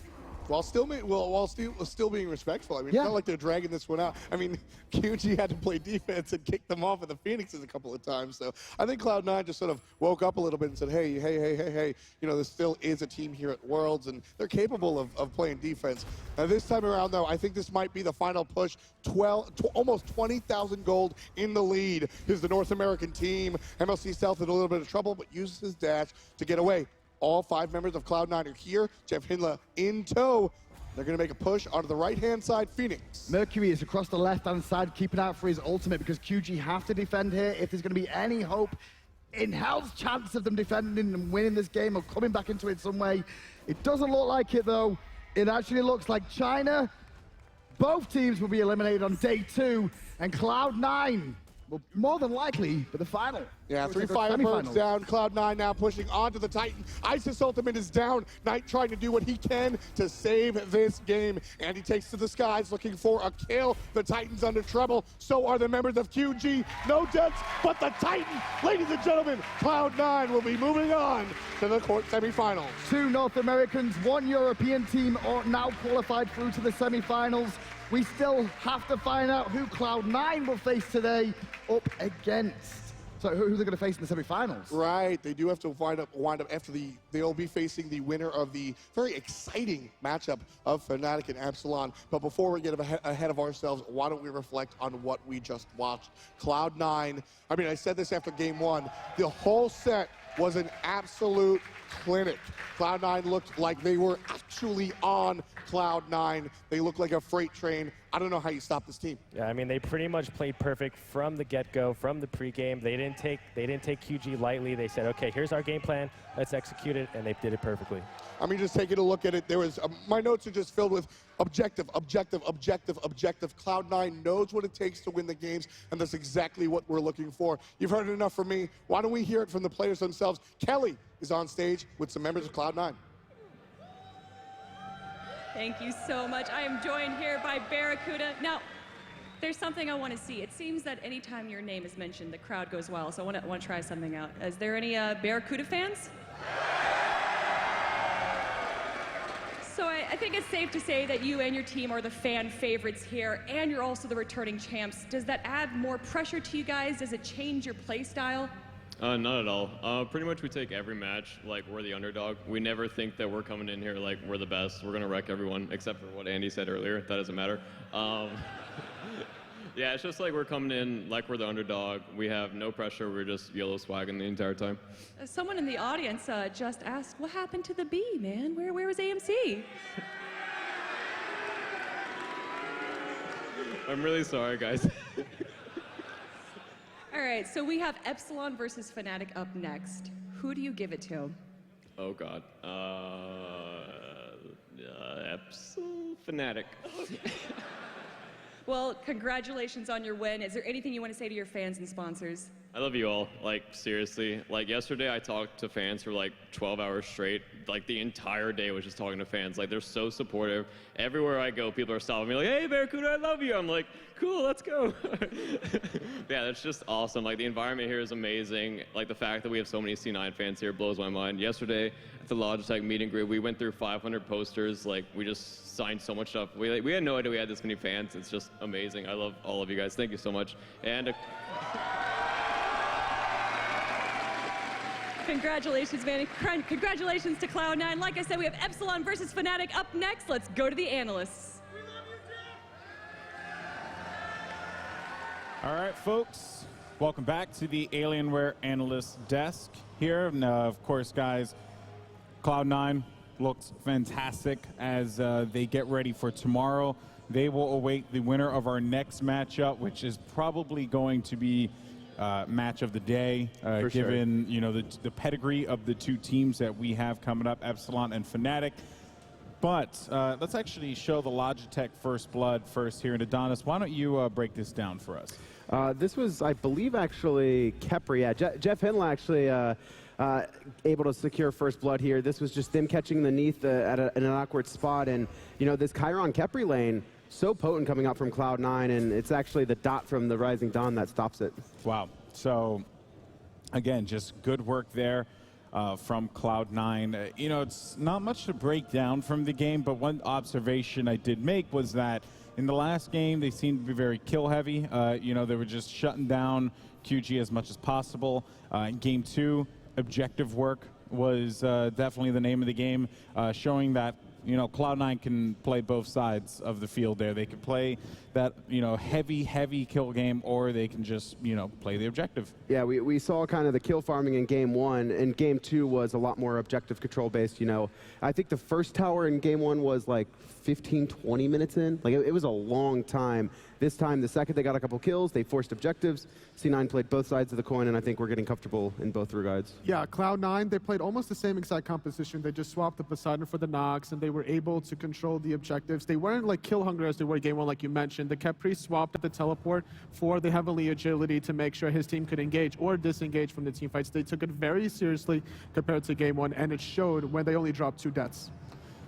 While still being respectful. I mean, it's not like they're dragging this one out. I mean, QG had to play defense and kick them off at the Phoenixes a couple of times. So I think Cloud9 just sort of woke up a little bit and said, hey, you know, there still is a team here at Worlds, and they're capable of playing defense. Now, this time around, though, I think this might be the final push. Almost 20,000 gold in the lead is the North American team. MLC Stealth in a little bit of trouble, but uses his dash to get away. All 5 members of Cloud9 are here. Jeff Hindla in tow. They're going to make a push onto the right-hand side, Phoenix. Mercury is across the left-hand side, keeping out for his ultimate because QG have to defend here. If there's going to be any hope in hell's chance of them defending and winning this game or coming back into it some way, it doesn't look like it, though. It actually looks like China. Both teams will be eliminated on day 2, and Cloud9 will more than likely be the final. Yeah, 3 Firebirds down. Cloud9 now pushing onto the Titan. Isis ultimate is down. Knight trying to do what he can to save this game. And he takes to the skies looking for a kill. The Titan's under trouble. So are the members of QG. No deaths, but the Titan. Ladies and gentlemen, Cloud9 will be moving on to the court semifinals. 2 North Americans, 1 European team are now qualified through to the semifinals. We still have to find out who Cloud9 will face today up against. So who they're going to face in the semifinals. Right, they do have to wind up after they'll be facing the winner of the very exciting matchup of Fnatic and Epsilon. But before we get ahead of ourselves, why don't we reflect on what we just watched? Cloud9, I mean, I said this after game 1, the whole set was an absolute clinic. Cloud9 looked like they were actually on Cloud9. They looked like a freight train. I don't know how you stop this team. Yeah, I mean, they pretty much played perfect from the get-go, from the pregame. They didn't take QG lightly. They said, okay, here's our game plan. Let's execute it, and they did it perfectly. I mean, just taking a look at it, there was my notes are just filled with objective. Cloud9 knows what it takes to win the games, and that's exactly what we're looking for. You've heard it enough from me. Why don't we hear it from the players themselves? Kelly is on stage with some members of Cloud9. Thank you so much. I am joined here by Barracuda. Now, there's something I want to see. It seems that anytime your name is mentioned, the crowd goes wild. So I want to try something out. Is there any Barracuda fans? So I think it's safe to say that you and your team are the fan favorites here, and you're also the returning champs. Does that add more pressure to you guys? Does it change your play style? Not at all. Pretty much we take every match like we're the underdog. We never think that we're coming in here like we're the best. We're going to wreck everyone, except for what Andy said earlier. That doesn't matter. Yeah, it's just like we're coming in like we're the underdog. We have no pressure. We're just yellow swagging the entire time. Someone in the audience just asked, what happened to the B, man? Where was AMC? I'm really sorry, guys. All right, so we have Epsilon versus Fnatic up next. Who do you give it to? Oh, God. Fnatic. Well, congratulations on your win. Is there anything you want to say to your fans and sponsors? I love you all, like, seriously. Like, yesterday I talked to fans for, like, 12 hours straight. Like, the entire day was just talking to fans. Like, they're so supportive. Everywhere I go, people are stopping me like, hey, Barracuda, I love you. I'm like, cool, let's go. Yeah, that's just awesome. Like, the environment here is amazing. Like, the fact that we have so many C9 fans here blows my mind. Yesterday, at the Logitech meet and greet, we went through 500 posters. Like, we just signed so much stuff. We had no idea we had this many fans. It's just amazing. I love all of you guys. Thank you so much. And congratulations, man. Congratulations to Cloud9. Like I said, we have Epsilon versus Fnatic up next. Let's go to the analysts. All right, folks. Welcome back to the Alienware Analyst Desk here. Now, of course, guys, Cloud9 looks fantastic as they get ready for tomorrow. They will await the winner of our next matchup, which is probably going to be match of the day, given you know the pedigree of the two teams that we have coming up, Epsilon and Fnatic. But let's actually show the Logitech First Blood first here. And Adonis, why don't you break this down for us? This was, I believe, actually Kepri. Yeah, Jeff Hindla actually able to secure First Blood here. This was just them catching the Neath at an awkward spot. And, you know, this Chiron Kepri lane so potent coming out from Cloud9, and it's actually the dot from the Rising Dawn that stops it. Wow. So, again, just good work there from Cloud9. You know, it's not much to break down from the game, but one observation I did make was that in the last game, they seemed to be very kill-heavy. You know, they were just shutting down QG as much as possible. In Game 2, objective work was definitely the name of the game, showing that, you know, Cloud9 can play both sides of the field there. They can play that, you know, heavy kill game, or they can just, you know, play the objective. Yeah, we saw kind of the kill farming in Game 1, and Game 2 was a lot more objective control based, you know. I think the first tower in Game 1 was like 15, 20 minutes in. Like, it was a long time. This time, the second they got a couple kills, they forced objectives. C9 played both sides of the coin, and I think we're getting comfortable in both regards. Yeah, Cloud9, they played almost the same exact composition. They just swapped the Poseidon for the Nox, and they were able to control the objectives. They weren't like kill hungry as they were in Game 1, like you mentioned. The Capri swapped at the teleport for the heavily agility to make sure his team could engage or disengage from the team fights. They took it very seriously compared to Game 1, and it showed when they only dropped 2 deaths.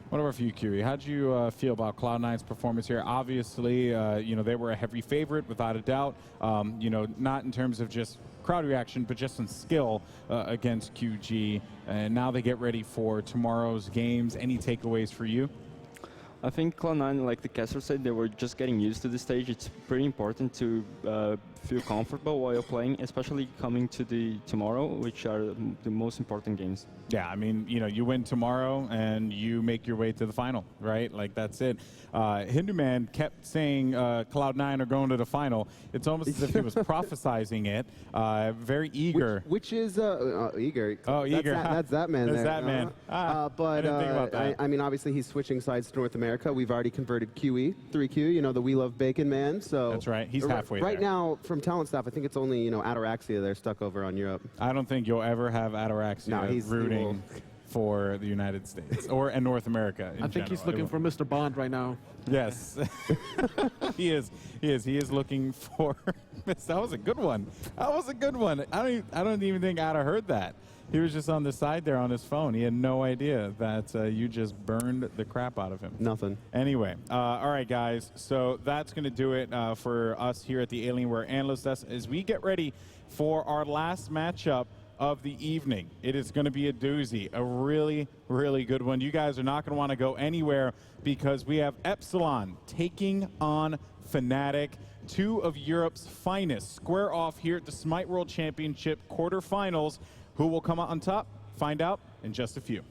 What about for you, Curie? How did you feel about Cloud9's performance here? Obviously, you know, they were a heavy favorite, without a doubt. You know, not in terms of just crowd reaction, but just in skill against QG. And now they get ready for tomorrow's games. Any takeaways for you? I think Cloud9, like the caster said, they were just getting used to the stage. It's pretty important to feel comfortable while you're playing, especially coming to the tomorrow, which are the most important games. Yeah, I mean, you know, you win tomorrow and you make your way to the final, right? Like, that's it. Hindu Man kept saying Cloud9 are going to the final. It's almost as if he was prophesizing it. Very eager. Which is eager. Oh, eager. That's that man there. That's that man. But I didn't think about that. I mean, obviously, he's switching sides to North America. We've already converted QE, 3Q, you know, the We Love Bacon man. So that's right. He's halfway right there. now, from talent staff, I think it's only, you know, Ataraxia they're stuck over on Europe. I don't think you'll ever have Ataraxia rooting for the United States or in North America. I think he's looking for Mr. Bond right now. Yes, he is. He is looking for. That was a good one. That was a good one. I don't even think Ada heard that. He was just on the side there on his phone. He had no idea that you just burned the crap out of him. Nothing. Anyway, all right, guys. So that's going to do it for us here at the Alienware Analyst Desk as we get ready for our last matchup of the evening. It is going to be a doozy, a really, really good one. You guys are not going to want to go anywhere because we have Epsilon taking on Fnatic, 2 of Europe's finest, square off here at the Smite World Championship quarterfinals. Who will come out on top? Find out in just a few.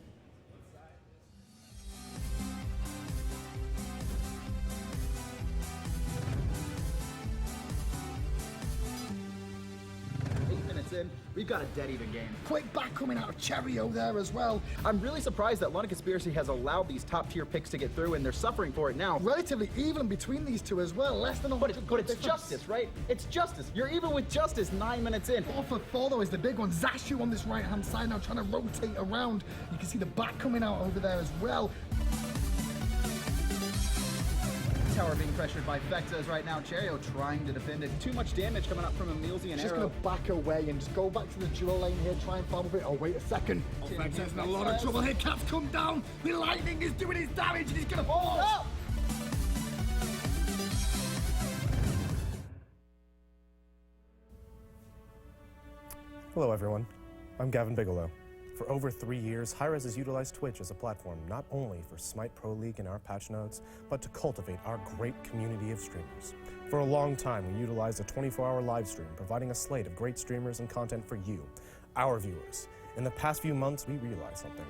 In. We've got a dead even game. Quick back coming out of Cherio there as well. I'm really surprised that London Conspiracy has allowed these top tier picks to get through, and they're suffering for it now. Relatively even between these two as well. Less than 100. But it's justice, right? It's justice. You're even with justice 9 minutes in. 4 for 4 though is the big one. Zashu on this right hand side now trying to rotate around. You can see the back coming out over there as well. Tower being pressured by Vexas right now. Cherio trying to defend it. Too much damage coming up from Emilzy and Just Arrow. going to back away and just go back to the dual lane here, try and farm a bit. Oh, wait a second. Vexas in a lot of trouble here. Cat's come down. The lightning is doing his damage and he's going to fall. Oh! Hello, everyone. I'm Gavin Bigelow. For over 3 years, Hi-Rez has utilized Twitch as a platform not only for Smite Pro League and our patch notes, but to cultivate our great community of streamers. For a long time, we utilized a 24-hour live stream, providing a slate of great streamers and content for you, our viewers. In the past few months, we realized something.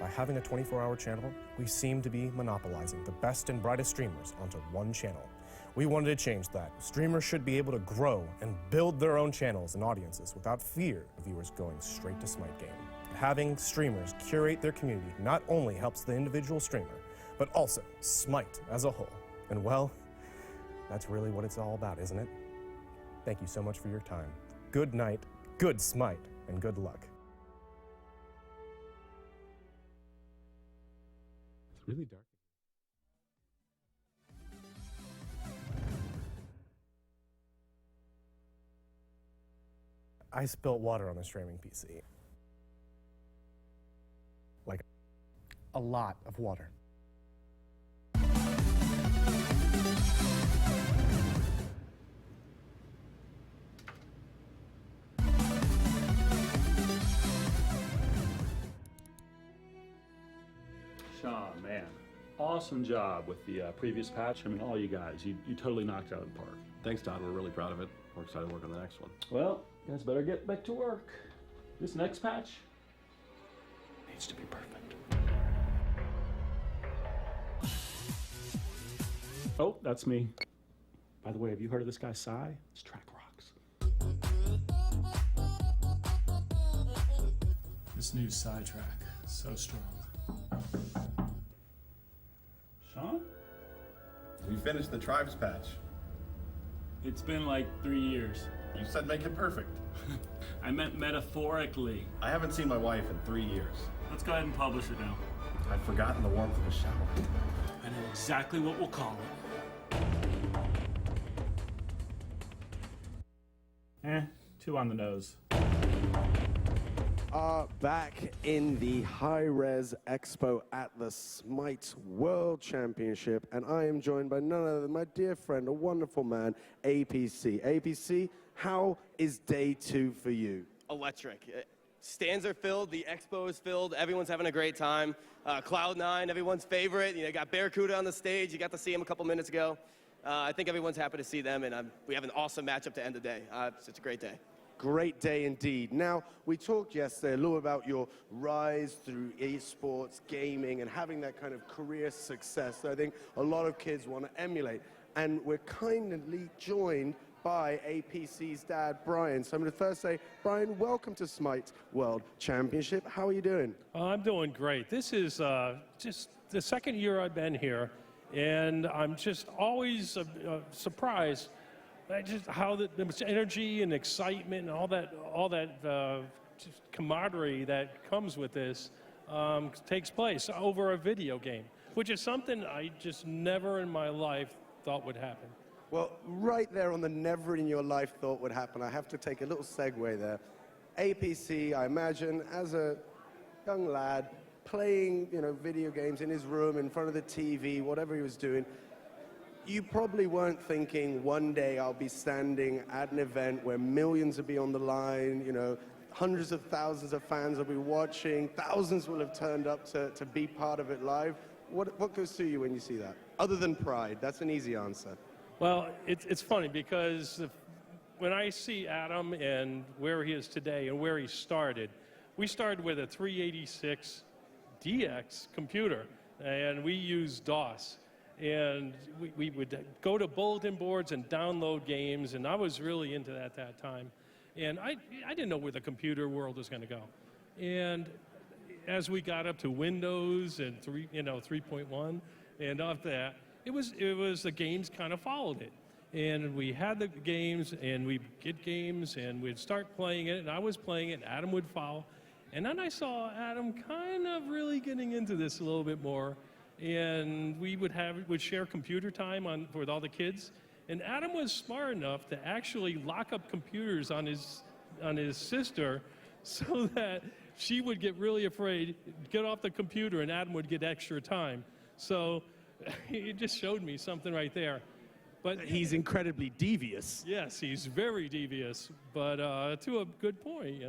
By having a 24-hour channel, we seem to be monopolizing the best and brightest streamers onto one channel. We wanted to change that. Streamers should be able to grow and build their own channels and audiences without fear of viewers going straight to Smite Game. Having streamers curate their community not only helps the individual streamer, but also Smite as a whole. And well, that's really what it's all about, isn't it? Thank you so much for your time. Good night, good Smite, and good luck. It's really dark. I spilt water on the streaming PC. Like a lot of water. Sean, man, awesome job with the previous patch. I mean, all you guys, you totally knocked it out of the park. Thanks, Todd. We're really proud of it. We're excited to work on the next one. Well, you guys better get back to work. This next patch needs to be perfect. Oh, that's me. By the way, have you heard of this guy, Psy? It's Track Rocks. This new sidetrack, so strong. Sean? We finished the Tribes patch. It's been like 3 years. You said make it perfect. I meant metaphorically. I haven't seen my wife in 3 years. Let's go ahead and publish it now. I've forgotten the warmth of a shower. I know exactly what we'll call it. 2 on the nose. Are back in the High-Res Expo at the Smite World Championship, and I am joined by none other than my dear friend, a wonderful man, APC. APC, how is day 2 for you? Electric. Stands are filled, the expo is filled, everyone's having a great time. Cloud9, everyone's favorite. You got Barracuda on the stage, you got to see him a couple minutes ago. I think everyone's happy to see them, and we have an awesome matchup to end the day. It's a great day. Great day indeed. Now, we talked yesterday a little about your rise through esports, gaming, and having that kind of career success that I think a lot of kids want to emulate. And we're kindly joined by APC's dad, Brian. So I'm going to first say, Brian, welcome to Smite World Championship. How are you doing? I'm doing great. This is just the second year I've been here, and I'm just always surprised just how the energy and excitement and all that just camaraderie that comes with this takes place over a video game, which is something I just never in my life thought would happen. Well, right there on the never in your life thought would happen, I have to take a little segue there. APC, I imagine, as a young lad, playing, video games in his room, in front of the TV, whatever he was doing, you probably weren't thinking one day I'll be standing at an event where millions will be on the line, hundreds of thousands of fans will be watching, thousands will have turned up to be part of it live. What goes through you when you see that? Other than pride, that's an easy answer. Well, it's funny because when I see Adam and where he is today and where he started, we started with a 386 DX computer, and we used DOS. And we would go to bulletin boards and download games, and I was really into that at that time. And I didn't know where the computer world was going to go. And as we got up to Windows and 3.1 and off that, it was the games kind of followed it. And we had the games, and we'd get games, and we'd start playing it, and I was playing it, and Adam would follow. And then I saw Adam kind of really getting into this a little bit more. And we would share computer time with all the kids. And Adam was smart enough to actually lock up computers on his sister so that she would get really afraid, get off the computer, and Adam would get extra time. So it just showed me something right there. But he's incredibly devious. Yes, he's very devious, but to a good point,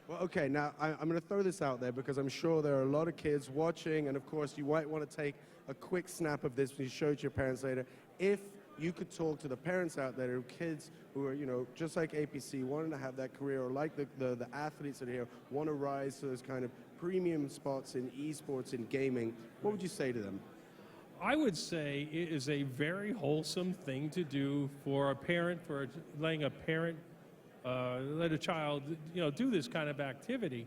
Well, okay, now I'm going to throw this out there because I'm sure there are a lot of kids watching, and of course you might want to take a quick snap of this when you show it to your parents later. If you could talk to the parents out there, kids who are, just like APC, wanting to have that career, or like the athletes that are here, want to rise to those kind of premium spots in esports and gaming, what would you say to them? I would say it is a very wholesome thing to do for a parent, for letting a parent let a child, do this kind of activity.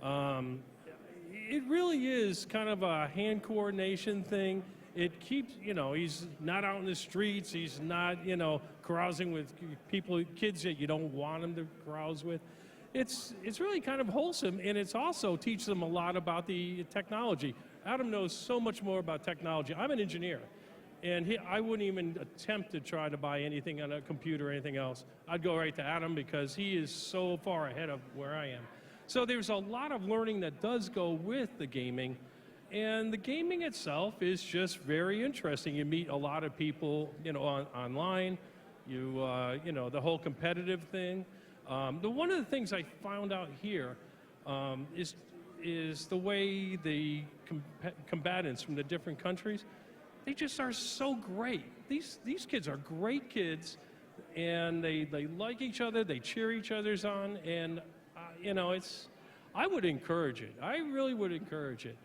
It really is kind of a hand coordination thing. It keeps, he's not out in the streets. He's not, carousing with kids that you don't want him to carouse with. It's really kind of wholesome, and it's also teaches them a lot about the technology. Adam knows so much more about technology. I'm an engineer. And I wouldn't even attempt to try to buy anything on a computer or anything else. I'd go right to Adam because he is so far ahead of where I am. So there's a lot of learning that does go with the gaming. And the gaming itself is just very interesting. You meet a lot of people, online. The whole competitive thing. One of the things I found out here is the way the combatants from the different countries, they just are so great. These kids are great kids, and they like each other, they cheer each other's on, and you know, I would encourage it. I really would encourage it.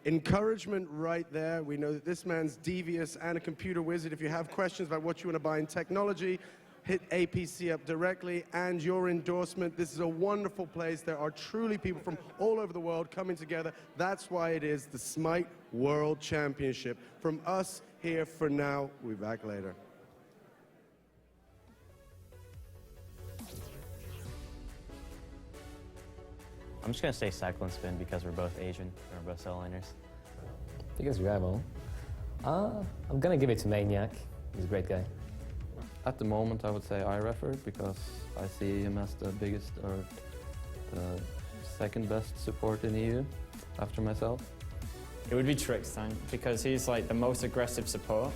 Encouragement right there. We know that this man's devious and a computer wizard. If you have questions about what you want to buy in technology, hit APC up directly, and your endorsement. This is a wonderful place. There are truly people from all over the world coming together. That's why it is the Smite World Championship. From us here for now, we'll be back later. I'm just going to say Cyclone Spin because we're both Asian and we're both solo laners. Biggest rival? I'm going to give it to Maniac. He's a great guy. At the moment, I would say iReffer because I see him as the biggest or the second best support in EU after myself. It would be Trickstein because he's like the most aggressive support,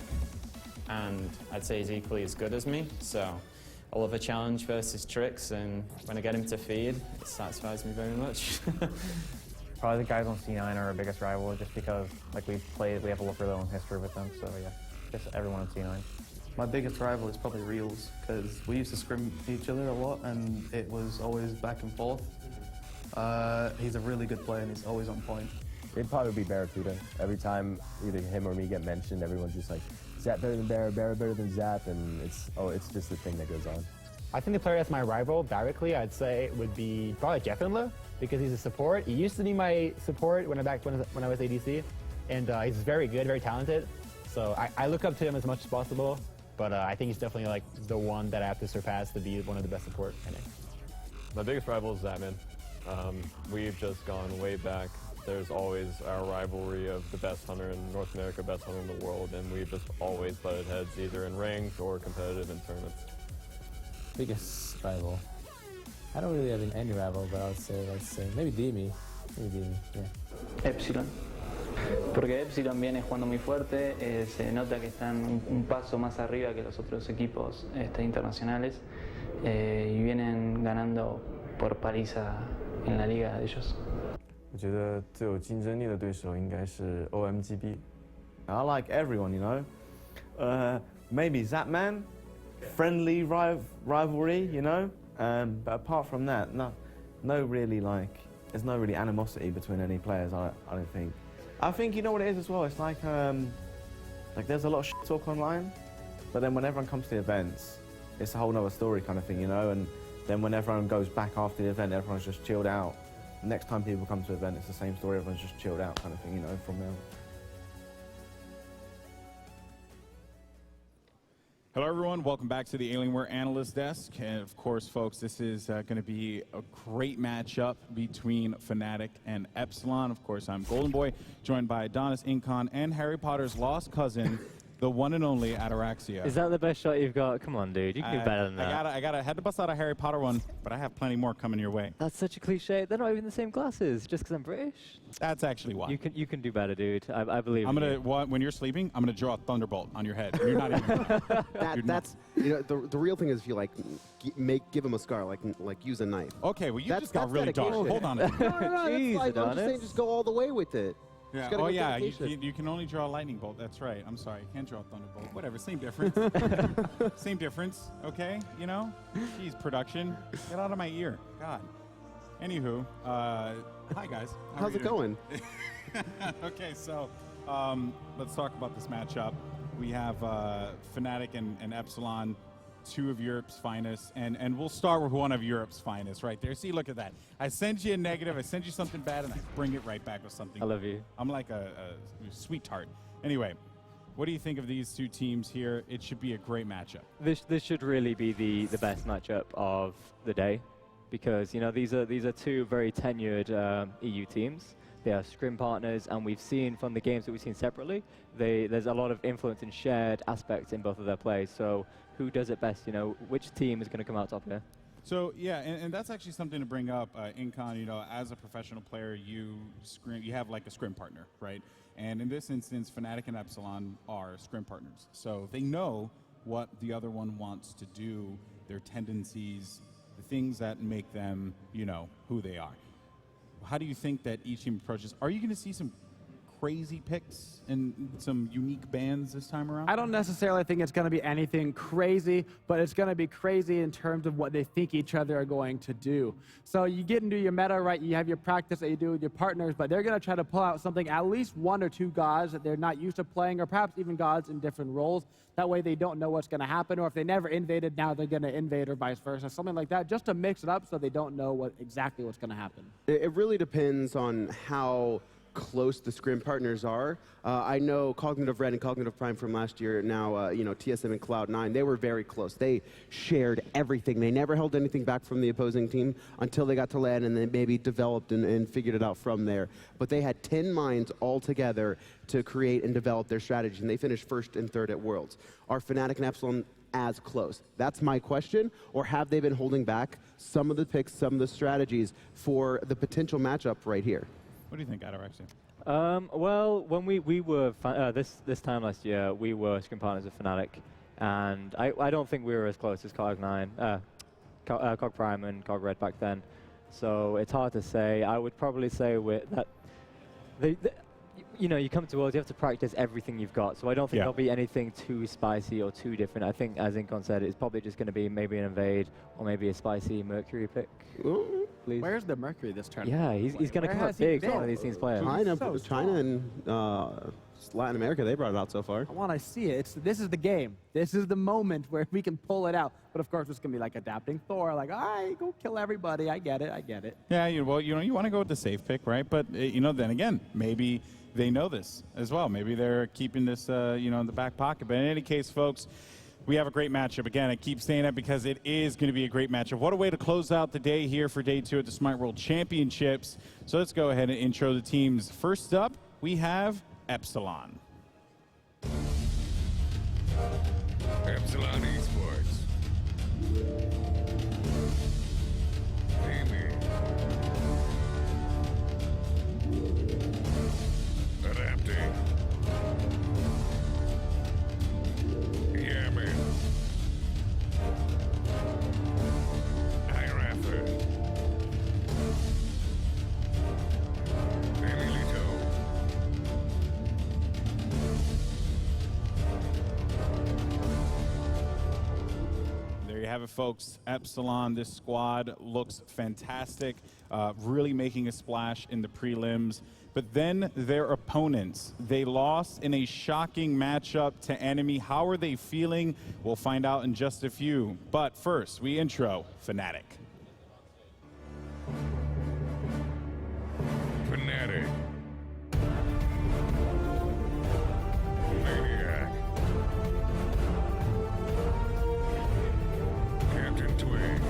and I'd say he's equally as good as me. So I love a challenge versus Tricks, and when I get him to feed, it satisfies me very much. Probably the guys on C9 are our biggest rival just because like we have a really long history with them, so yeah, just everyone on C9. My biggest rival is probably Reels, because we used to scrim each other a lot and it was always back and forth. He's a really good player and he's always on point. It'd probably be Barracuda. Every time either him or me get mentioned, everyone's just like, Zap better than Barra, Barra better than Zap, and it's just the thing that goes on. I think the player that's my rival, directly, I'd say would be probably Jeffenla, because he's a support. He used to be my support when I was ADC, and he's very good, very talented. So I look up to him as much as possible. But I think he's definitely like the one that I have to surpass to be one of the best support. My biggest rival is Zatman. We've just gone way back. There's always our rivalry of the best hunter in North America, best hunter in the world, and we've just always butted heads either in ranked or competitive in tournaments. Biggest rival? I don't really have any rival, but I would say, let's say, maybe Dimi. Maybe Dimi, yeah. Epsilon. Porque Epsilon viene jugando muy fuerte, se nota que están un paso más arriba que los otros equipos internacionales y vienen ganando por paliza en la liga de ellos. 我觉得最有竞争力的对手应该是 OMGB. I like everyone, you know. Maybe Zapman, friendly rivalry, you know. But apart from that, no really like. There's no really animosity between any players. I don't think. I think you know what it is as well. It's like there's a lot of shit talk online, but then when everyone comes to the events, it's a whole nother story kind of thing, you know. And then when everyone goes back after the event, everyone's just chilled out. Next time people come to the event, it's the same story. Everyone's just chilled out kind of thing, you know, from there. Hello, everyone. Welcome back to the Alienware Analyst Desk. And of course, folks, this is going to be a great matchup between Fnatic and Epsilon. Of course, I'm Golden Boy, joined by Adonis, Incon, and Harry Potter's lost cousin, the one and only Ataraxia. Is that the best shot you've got? Come on, dude. You can do better than that. I had to bust out a Harry Potter one, but I have plenty more coming your way. That's such a cliche. They're not even the same glasses, just because I'm British. That's actually why. You can do better, dude. I believe. When you're sleeping, I'm gonna draw a thunderbolt on your head. You're not even. That's you know the real thing is if you like give him a scar like use a knife. Okay, well you just got really dark. Hold on. No, Jeez, I'm just saying just go all the way with it. Yeah. Oh yeah, you can only draw a lightning bolt. That's right. I'm sorry, you can't draw a thunderbolt. Whatever, same difference. Same difference. Okay, you know. Jeez, production, get out of my ear. God. Anywho, hi guys. How's it going? Okay, so let's talk about this matchup. We have Fnatic and Epsilon, two of Europe's finest, and we'll start with one of Europe's finest right there. See, look at that. I send you a negative, I send you something bad, and I bring it right back with something. I love you. I'm like a sweet tart. Anyway, what do you think of these two teams here? It should be a great matchup. This should really be the best matchup of the day, because you know these are two very tenured EU teams. They are scrim partners, and we've seen from the games that we've seen separately, there's a lot of influence and shared aspects in both of their plays. So who does it best? You know, which team is going to come out top here? So yeah, and that's actually something to bring up, Incon. You know, as a professional player, you have like a scrim partner, right? And in this instance, Fnatic and Epsilon are scrim partners, so they know what the other one wants to do, their tendencies, the things that make them, you know, who they are. How do you think that each team approaches? Are you going to see some crazy picks and some unique bans this time around? I don't necessarily think it's going to be anything crazy, but it's going to be crazy in terms of what they think each other are going to do. So you get into your meta, right? You have your practice that you do with your partners, but they're going to try to pull out something, at least 1 or 2 gods that they're not used to playing, or perhaps even gods in different roles. That way they don't know what's going to happen, or if they never invaded, now they're going to invade, or vice versa, something like that, just to mix it up so they don't know exactly what's going to happen. It really depends on how close the scrim partners are. I know Cognitive Red and Cognitive Prime from last year, now TSM and Cloud9, they were very close. They shared everything. They never held anything back from the opposing team until they got to LAN and then maybe developed and figured it out from there. But they had 10 minds all together to create and develop their strategy, and they finished 1st and 3rd at Worlds. Are Fnatic and Epsilon as close? That's my question. Or have they been holding back some of the picks, some of the strategies for the potential matchup right here? What do you think, Ataraxia? Well, when we were this time last year, we were scrim partners with Fnatic, and I don't think we were as close as Cog9, Cog Prime and Cog Red back then. So it's hard to say. I would probably say that you come to Worlds, you have to practice everything you've got. So I don't think there'll be anything too spicy or too different. I think, as Incon said, it's probably just going to be maybe an invade or maybe a spicy Mercury pick. Please. Where's the Mercury this tournament? Yeah, he's going to come up big for one of these teams players. China and Latin America, they brought it out so far. I want to see it. This is the game. This is the moment where we can pull it out. But of course, it's going to be like adapting Thor, like, all right, go kill everybody. I get it. Yeah, you want to go with the safe pick, right? But, then again, maybe they know this as well. Maybe they're keeping this, in the back pocket. But in any case, folks, we have a great matchup. Again, I keep saying that because it is going to be a great matchup. What a way to close out the day here for day 2 at the Smite World Championships. So let's go ahead and intro the teams. First up, we have Epsilon. Epsilon Esports. Amy. Adapting. Yamin. Iraffer. Emilito. There you have it, folks. Epsilon, this squad looks fantastic, really making a splash in the prelims. But then their opponents, they lost in a shocking matchup to Enemy. How are they feeling? We'll find out in just a few. But first, we intro Fnatic. Fnatic. Maniac. Captain Twig.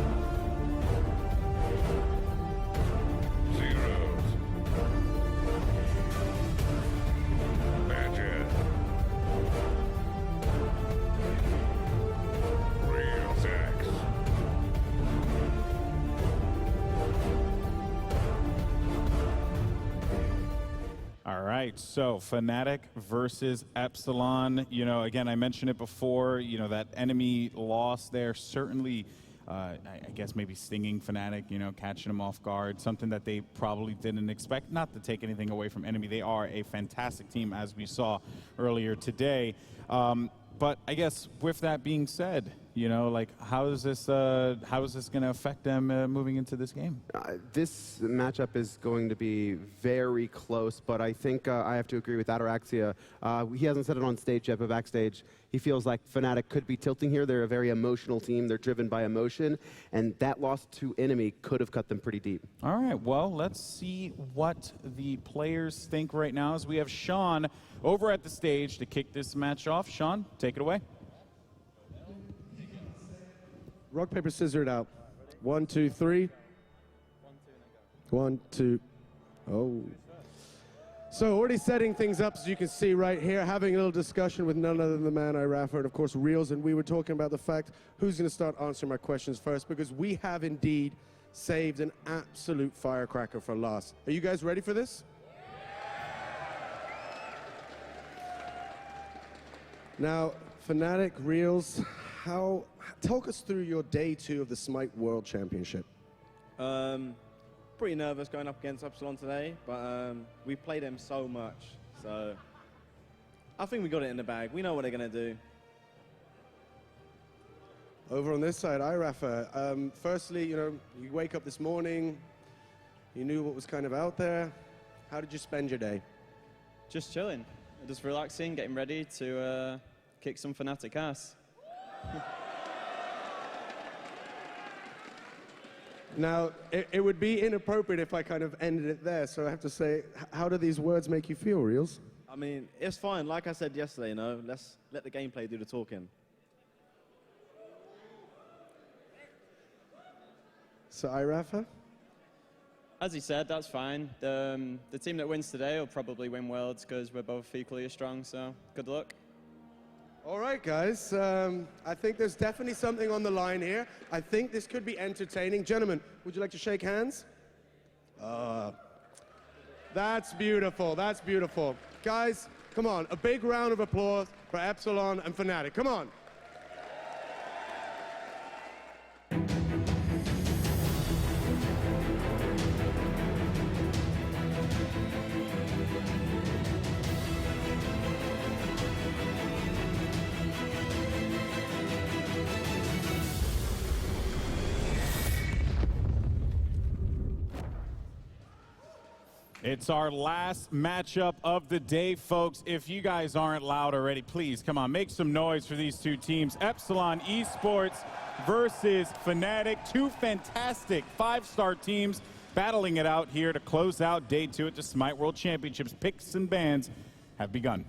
Zeros. Badger. Real Zax. All right, so Fnatic versus Epsilon. Again, I mentioned it before, that Enemy loss there certainly, I guess maybe stinging Fnatic, catching them off guard, something that they probably didn't expect. Not to take anything away from Enemy. They are a fantastic team, as we saw earlier today. But I guess with that being said, how is this going to affect them moving into this game? This matchup is going to be very close, but I think I have to agree with Ataraxia. He hasn't said it on stage yet, but backstage, he feels like Fnatic could be tilting here. They're a very emotional team. They're driven by emotion, and that loss to Enemy could have cut them pretty deep. All right, well, let's see what the players think right now as we have Sean over at the stage to kick this match off. Sean, take it away. Rock, paper, scissors it out. 1, 2, 3. 1, 2. Oh. So already setting things up, as you can see right here, having a little discussion with none other than the man Iraffer and, of course, Reels. And we were talking about the fact who's going to start answering my questions first, because we have indeed saved an absolute firecracker for last. Are you guys ready for this? Now, Fnatic, Reels, talk us through your day 2 of the Smite World Championship. Pretty nervous going up against Epsilon today, but we played them so much. So I think we got it in the bag. We know what they're going to do. Over on this side, Rafa. Firstly, you wake up this morning, you knew what was kind of out there. How did you spend your day? Just chilling, just relaxing, getting ready to kick some Fnatic ass. Now, it would be inappropriate if I kind of ended it there, so I have to say, how do these words make you feel, Reels? I mean, it's fine. Like I said yesterday, let's let the gameplay do the talking. So, Rafa? As he said, that's fine. The team that wins today will probably win Worlds because we're both equally as strong, so good luck. All right, guys. I think there's definitely something on the line here. I think this could be entertaining. Gentlemen, would you like to shake hands? That's beautiful. That's beautiful. Guys, come on. A big round of applause for Epsilon and Fnatic. Come on. It's our last matchup of the day, folks. If you guys aren't loud already, please, come on, make some noise for these two teams. Epsilon Esports versus Fnatic, two fantastic five-star teams battling it out here to close out day 2 at the Smite World Championships. Picks and bans have begun.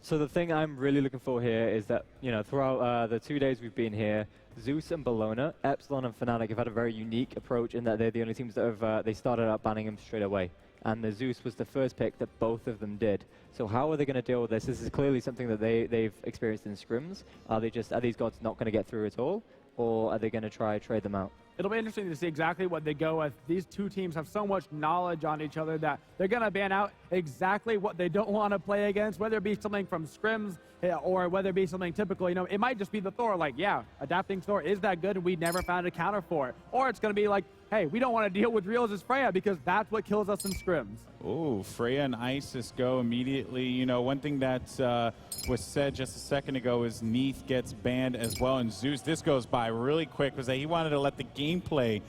So the thing I'm really looking for here is that, throughout the 2 days we've been here, Zeus and Bologna, Epsilon and Fnatic have had a very unique approach in that they're the only teams that have, they started out banning him straight away. And the Zeus was the first pick that both of them did. So how are they going to deal with this? This is clearly something that they've experienced in scrims. Are these gods not going to get through at all? Or are they going to try trade them out? It'll be interesting to see exactly what they go with. These two teams have so much knowledge on each other that they're going to ban out exactly what they don't want to play against, whether it be something from scrims or whether it be something typical. It might just be the Thor, like, yeah, adapting Thor is that good and we never found a counter for it. Or it's going to be like, hey, we don't want to deal with Reels as Freya because that's what kills us in scrims. Oh, Freya and Isis go immediately. One thing that was said just a second ago is Neath gets banned as well. And Zeus, this goes by really quick because he wanted to let the gameplay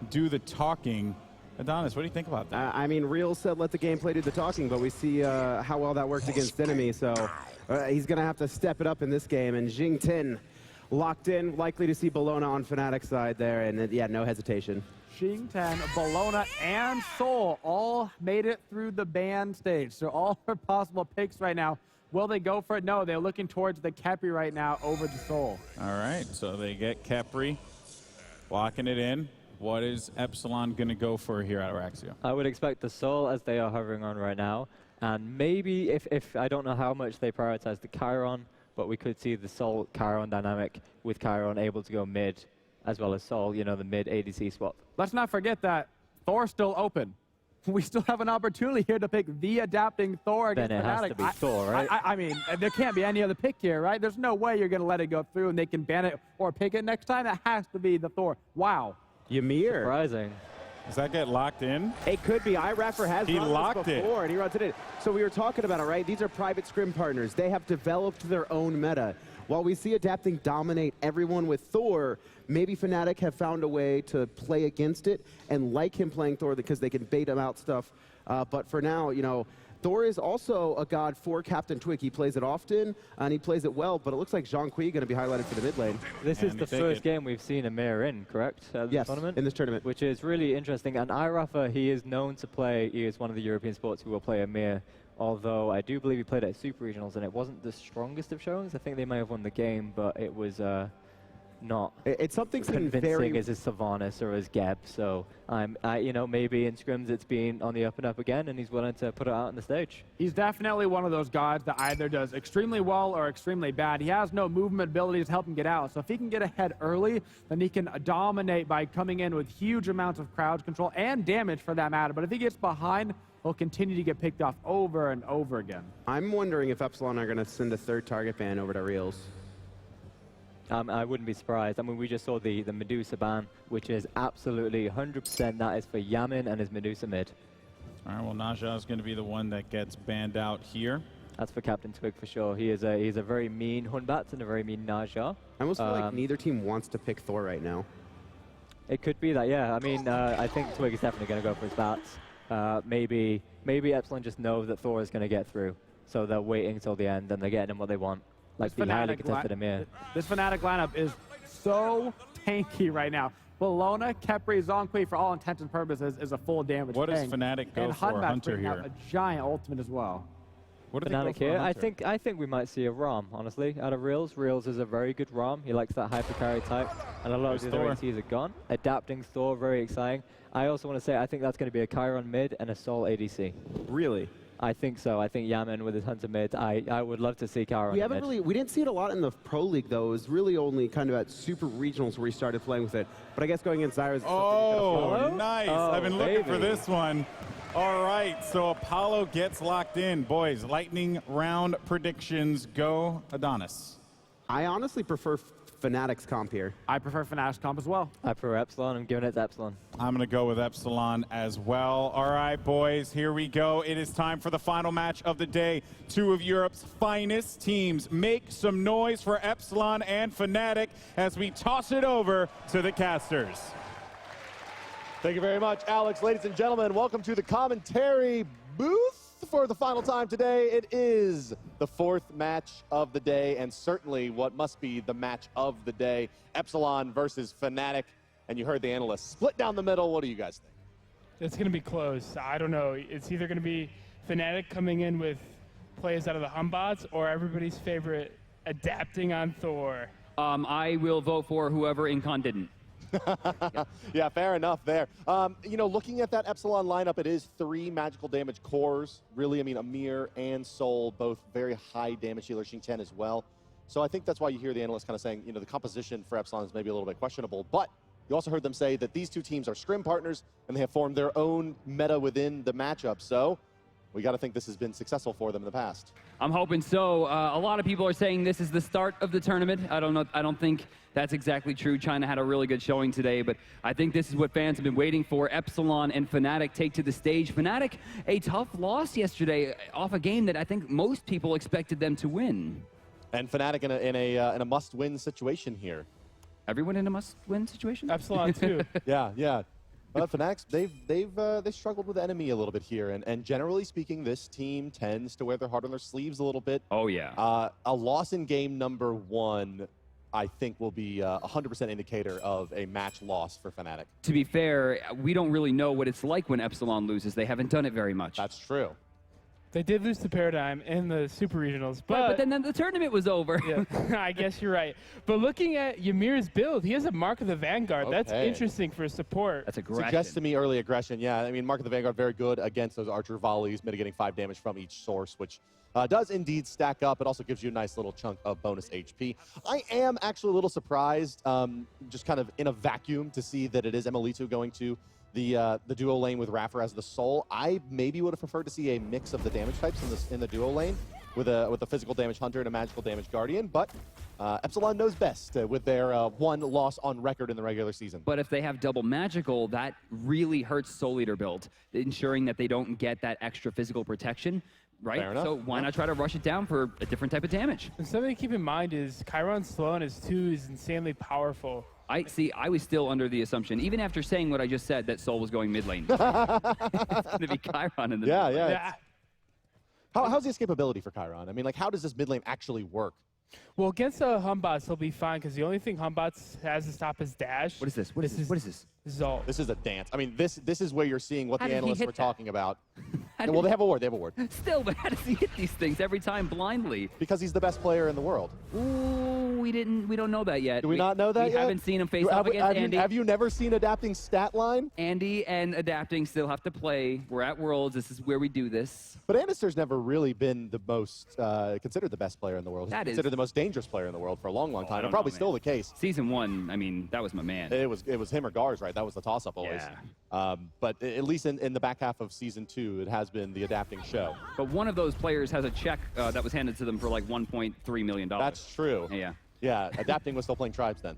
do the talking. Adonis, what do you think about that? I mean, Real said let the gameplay do the talking, but we see how well that worked against Enemy, so he's going to have to step it up in this game. And Jing Tin locked in, likely to see Bologna on Fnatic's side there, and yeah, no hesitation. Jing Tin, Bologna, and Seoul all made it through the ban stage, so all their possible picks right now. Will they go for it? No, they're looking towards the Kepri right now over the Seoul. All right, so they get Kepri, locking it in. What is Epsilon going to go for here at Araxio? I would expect the Soul as they are hovering on right now. And maybe if I don't know how much they prioritize the Chiron, but we could see the Soul Chiron dynamic with Chiron able to go mid as well as Soul, the mid ADC swap. Let's not forget that Thor's still open. We still have an opportunity here to pick the adapting Thor against Then it Fnatic. has to be Thor, right? I mean, there can't be any other pick here, right? There's no way you're going to let it go through and they can ban it or pick it next time. It has to be the Thor. Wow. Ymir. Surprising. Does that get locked in? It could be. iRapper has He run locked this before, it. and he runs it in. So we were talking about it, right? These are private scrim partners. They have developed their own meta. While we see Adapting dominate everyone with Thor, maybe Fnatic have found a way to play against it and like him playing Thor because they can bait him out stuff. But for now, Thor is also a god for Captain Twig. He plays it often, and he plays it well, but it looks like Zhang Kui going to be highlighted for the mid lane. This is the first game we've seen Ymir in, correct? Yes, tournament? in this tournament. Which is really interesting. And iRafa, he is known to play, he is one of the European sports who will play Ymir, although I do believe he played at Super Regionals, and it wasn't the strongest of showings. I think they may have won the game, but it was not it's something convincing as his Sylvanas or his Geb. So maybe in scrims it's been on the up and up again, and he's willing to put it out on the stage. He's definitely one of those gods that either does extremely well or extremely bad. He has no movement abilities to help him get out. So if he can get ahead early, then he can dominate by coming in with huge amounts of crowd control and damage for that matter. But if he gets behind, he'll continue to get picked off over and over again. I'm wondering if Epsilon are going to send a third target ban over to Reels. I wouldn't be surprised. I mean, we just saw the Medusa ban, which is absolutely 100% that is for Yamin and his Medusa mid. All right, well, Naja is going to be the one that gets banned out here. That's for Captain Twig for sure. He's a very mean Hunbats and a very mean Naja. I almost feel like neither team wants to pick Thor right now. It could be that, yeah. I mean, I think Twig is definitely going to go for his bats. Maybe Epsilon just know that Thor is going to get through, so they're waiting till the end and they're getting him what they want, like the highly contested Amir. This Fnatic lineup is so tanky right now. Bologna, Khepri, Zonqui, for all intents and purposes, is a full damage What does tank. Fnatic go and for Hunbat's Hunter bringing out here? a giant ultimate as well. What do Fnatic here? I think we might see a Rom, honestly, out of Reels. Reels is a very good Rom. He likes that hyper carry type, and a lot of the other ATs are gone. Adapting Thor, very exciting. I also want to say I think that's going to be a Chiron mid and a Sol ADC. Really? I think so. I think Yaman with his Hunter mid. I would love to see Chiron mid. We didn't see it a lot in the Pro League though. It was really only kind of at Super Regionals where he started playing with it. But I guess going against Zyra's. Oh, nice! I've been looking for baby. this one. All right, so Apollo gets locked in. Boys, lightning round predictions. Go, Adonis. I honestly prefer Fnatic's comp here. I prefer Fnatic's comp as well. I prefer Epsilon. I'm giving it to Epsilon. I'm going to go with Epsilon as well. All right, boys, here we go. It is time for the final match of the day. Two of Europe's finest teams. Make some noise for Epsilon and Fnatic as we toss it over to the casters. Thank you very much, Alex. Ladies and gentlemen, welcome to the commentary booth for the final time today. It is the fourth match of the day, and certainly what must be the match of the day. Epsilon versus Fnatic, and you heard the analysts split down the middle. What do you guys think? It's going to be close. I don't know. It's either going to be Fnatic coming in with plays out of the Humbots or everybody's favorite adapting on Thor. I will vote for whoever Incon didn't. Yeah, fair enough there. You know, looking at that Epsilon lineup, it is 3 magical damage cores. Really, I mean, Amir and Sol, both very high damage dealers, Xing as well. So I think that's why you hear the analysts kind of saying, you know, the composition for Epsilon is maybe a little bit questionable. But you also heard them say that these two teams are scrim partners, and they have formed their own meta within the matchup. So we got to think this has been successful for them in the past. I'm hoping so. A lot of people are saying this is the start of the tournament. I don't know. I don't think that's exactly true. China had a really good showing today, but I think this is what fans have been waiting for. Epsilon and Fnatic take to the stage. Fnatic, a tough loss yesterday off a game that I think most people expected them to win. And Fnatic in a must-win situation here. Everyone in a must-win situation? Epsilon too. Yeah. But Fnatic, they've struggled with enemy a little bit here, and generally speaking, this team tends to wear their heart on their sleeves a little bit. Oh yeah. A loss in game number 1, I think, will be a 100% indicator of a match loss for Fnatic. To be fair, we don't really know what it's like when Epsilon loses. They haven't done it very much. That's true. They did lose to Paradigm in the Super Regionals, but then the tournament was over. Yeah, I guess you're right. But looking at Ymir's build, he has a Mark of the Vanguard. Okay. That's interesting for support. That's aggression. Suggests to me early aggression. Yeah, I mean, Mark of the Vanguard, very good against those archer volleys, mitigating 5 damage from each source, which does indeed stack up. It also gives you a nice little chunk of bonus HP. I am actually a little surprised, just kind of in a vacuum, to see that it is Emilitu going to the duo lane with Raffer as the Sol. I maybe would have preferred to see a mix of the damage types in the duo lane with a physical damage hunter and a magical damage guardian, but Epsilon knows best with their 1 loss on record in the regular season. But if they have double magical, that really hurts Soul Eater build, ensuring that they don't get that extra physical protection, right? Fair enough. So why not try to rush it down for a different type of damage? And something to keep in mind is Chiron slow on his 2 is insanely powerful. I was still under the assumption, even after saying what I just said, that Soul was going mid lane. It's going to be Chiron in the mid lane. Yeah. How's the escapability for Chiron? I mean, like, how does this mid lane actually work? Well, against Humbots, he'll be fine, because the only thing Humbots has to stop is dash. What is this? What is this? Zol. This is a dance. I mean, this is where you're seeing what How the did he analysts hit were that? talking about. Well, they have a ward. They have a ward. Still, but how does he hit these things every time blindly? Because he's the best player in the world. Ooh, we don't know that yet. Do we not know that yet? We haven't seen him face off against Andy. Have you never seen Adapting stat line? Andy and Adapting still have to play. We're at Worlds. This is where we do this. But Anister's never really been the most considered the best player in the world. He's That is- considered the most dangerous player in the world for a long, long I time. don't And probably know, still man. the case. Season 1, I mean, that was my man. It was him or Gars, right? That was the toss-up always. Yeah. But at least in the back half of season 2, it has been the Adapting show. But one of those players has a check that was handed to them for like $1.3 million. That's true. Yeah. Yeah, Adapting was still playing Tribes then.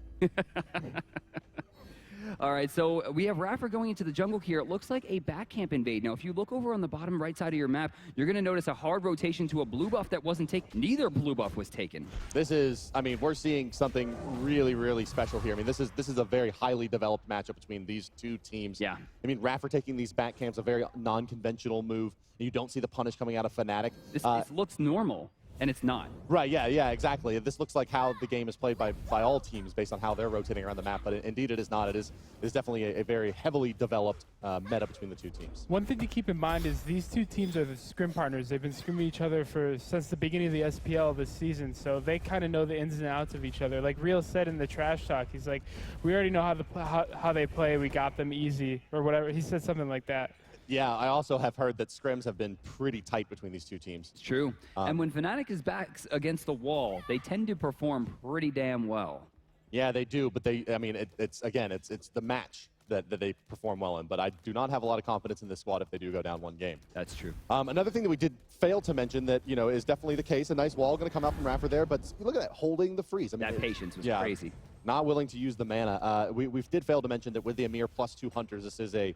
All right, so we have Raffer going into the jungle here. It looks like a back camp invade. Now, if you look over on the bottom right side of your map, you're going to notice a hard rotation to a blue buff that wasn't taken. Neither blue buff was taken. This is, I mean, we're seeing something really, really special here. I mean, this is a very highly developed matchup between these two teams. Yeah. I mean, Raffer taking these back camps, a very non-conventional move. You don't see the punish coming out of Fnatic. This looks normal. And it's not. Right, yeah, exactly. This looks like how the game is played by all teams based on how they're rotating around the map, but indeed it is not. It is definitely a very heavily developed meta between the two teams. One thing to keep in mind is these two teams are the scrim partners. They've been scrimming each other since the beginning of the SPL this season, so they kind of know the ins and outs of each other. Like Real said in the trash talk, he's like, we already know how they play, we got them easy, or whatever. He said something like that. Yeah, I also have heard that scrims have been pretty tight between these two teams. It's true. And when Fnatic is back against the wall, they tend to perform pretty damn well. Yeah, they do, but I mean, it's the match that they perform well in, but I do not have a lot of confidence in this squad if they do go down one game. That's true. Another thing that we did fail to mention that, is definitely the case. A nice wall going to come out from Raffer there, but look at that, holding the freeze. I mean, that patience was crazy. Not willing to use the mana. We did fail to mention that with the Amir +2 hunters, this is a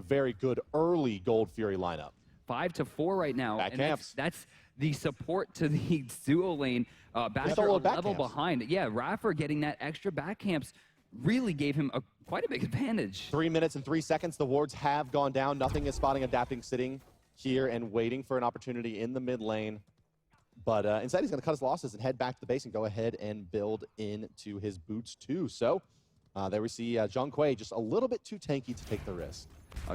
very good early Gold Fury lineup. 5-4 right now. Back and camps. That's the support to the duo lane. Basher a level behind. Yeah, Raffer getting that extra back camps really gave him quite a big advantage. 3 minutes and 3 seconds. The wards have gone down. Nothing is spotting Adapting sitting here and waiting for an opportunity in the mid lane. But instead, he's going to cut his losses and head back to the base and go ahead and build into his boots too. So there we see Zhang Kui just a little bit too tanky to take the risk.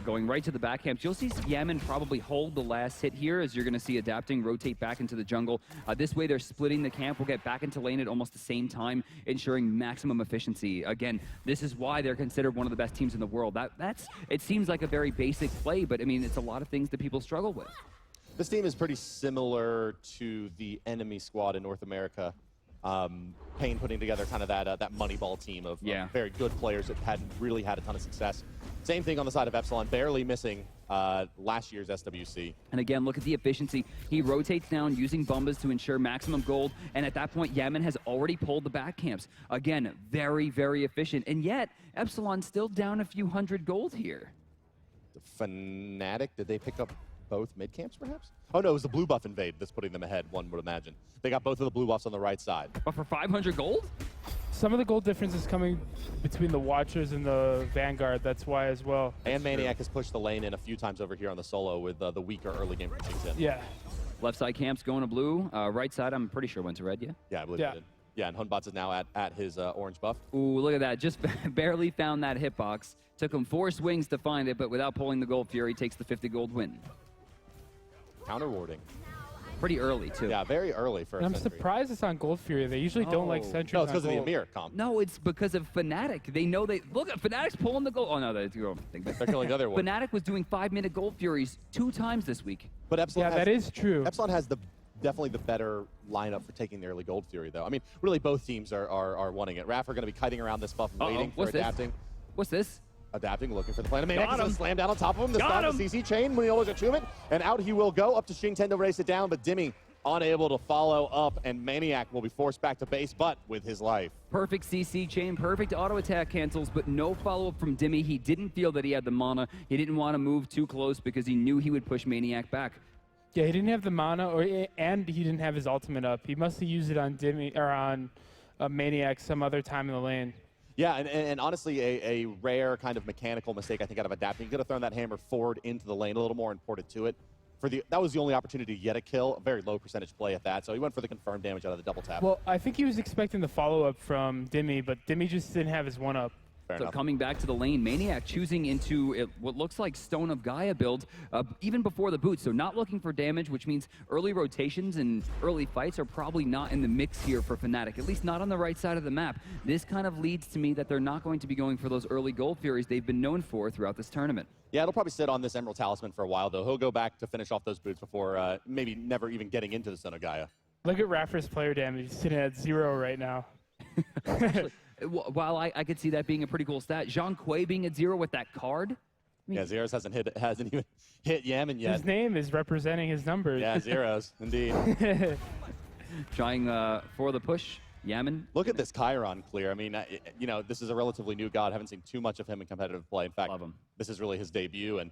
Going right to the back camps. You'll see Yaman probably hold the last hit here as you're going to see Adapting rotate back into the jungle. This way they're splitting the camp. We'll get back into lane at almost the same time, ensuring maximum efficiency. Again, this is why they're considered one of the best teams in the world. It seems like a very basic play, but I mean, it's a lot of things that people struggle with. This team is pretty similar to the enemy squad in North America. Payne putting together kind of that Moneyball team of very good players that hadn't really had a ton of success. Same thing on the side of Epsilon, barely missing last year's SWC. And again, look at the efficiency. He rotates down using Bumbas to ensure maximum gold, and at that point, Yaman has already pulled the back camps. Again, very, very efficient, and yet, Epsilon still down a few hundred gold here. The Fnatic, did they pick up both mid camps, perhaps? Oh no, it was the blue buff invade that's putting them ahead, one would imagine. They got both of the blue buffs on the right side. But for 500 gold? Some of the gold difference is coming between the Watchers and the Vanguard, that's why as well. And Maniac has pushed the lane in a few times over here on the solo with the weaker early game from Jinx. Yeah. Left side camps going to blue. Right side, I'm pretty sure went to red, yeah? Yeah, I believe it did. Yeah, and Hunbots is now at his orange buff. Ooh, look at that. Just barely found that hitbox. Took him 4 swings to find it, but without pulling the gold, Fury takes the 50 gold win. Counter warding. Pretty early, too. Yeah, very early for a I'm sentry. surprised it's on Gold Fury. They usually don't like sentries. No, it's because of the Amir comp. No, it's because of Fnatic. They know look at Fnatic's pulling the gold. Oh, no, they're killing the other one. Fnatic was doing 5-minute gold Furies 2 times this week. But Epsilon that is true. Epsilon has definitely the better lineup for taking the early gold Fury, though. I mean, really, both teams are wanting it. Raffer going to be kiting around this buff, waiting for Adapting. What's this? Adapting, looking for the plan. Maniac is going to slam down on top of him. This time the CC chain, Muneola's attunement, and out he will go up to Xing 10 to race it down, but Dimmy unable to follow up, and Maniac will be forced back to base, but with his life. Perfect CC chain, perfect auto attack cancels, but no follow-up from Dimmy. He didn't feel that he had the mana. He didn't want to move too close because he knew he would push Maniac back. Yeah, he didn't have the mana, and he didn't have his ultimate up. He must have used it on Dimmy or on Maniac some other time in the lane. Yeah, and honestly, a rare kind of mechanical mistake, I think, out of Adapting. He could have thrown that hammer forward into the lane a little more and ported to it. That was the only opportunity to get a kill, a very low percentage play at that, so he went for the confirmed damage out of the double tap. Well, I think he was expecting the follow-up from Dimmy, but Dimmy just didn't have his one-up. So coming back to the lane, Maniac choosing into what looks like Stone of Gaia build even before the boot. So not looking for damage, which means early rotations and early fights are probably not in the mix here for Fnatic, at least not on the right side of the map. This kind of leads to me that they're not going to be going for those early gold Furies they've been known for throughout this tournament. Yeah, it'll probably sit on this Emerald Talisman for a while, though. He'll go back to finish off those boots before maybe never even getting into the Stone of Gaia. Look at Raffer's player damage. He's sitting at 0 right now. Actually, while I could see that being a pretty cool stat, Zhang Kui being at 0 with that card. Yeah, Zeros hasn't even hit Yaman yet. His name is representing his numbers. Yeah, Zeros, indeed. Trying for the push. Yaman. Look at this Chiron clear. I mean, you know, this is a relatively new god. I haven't seen too much of him in competitive play. In fact, this is really his debut. And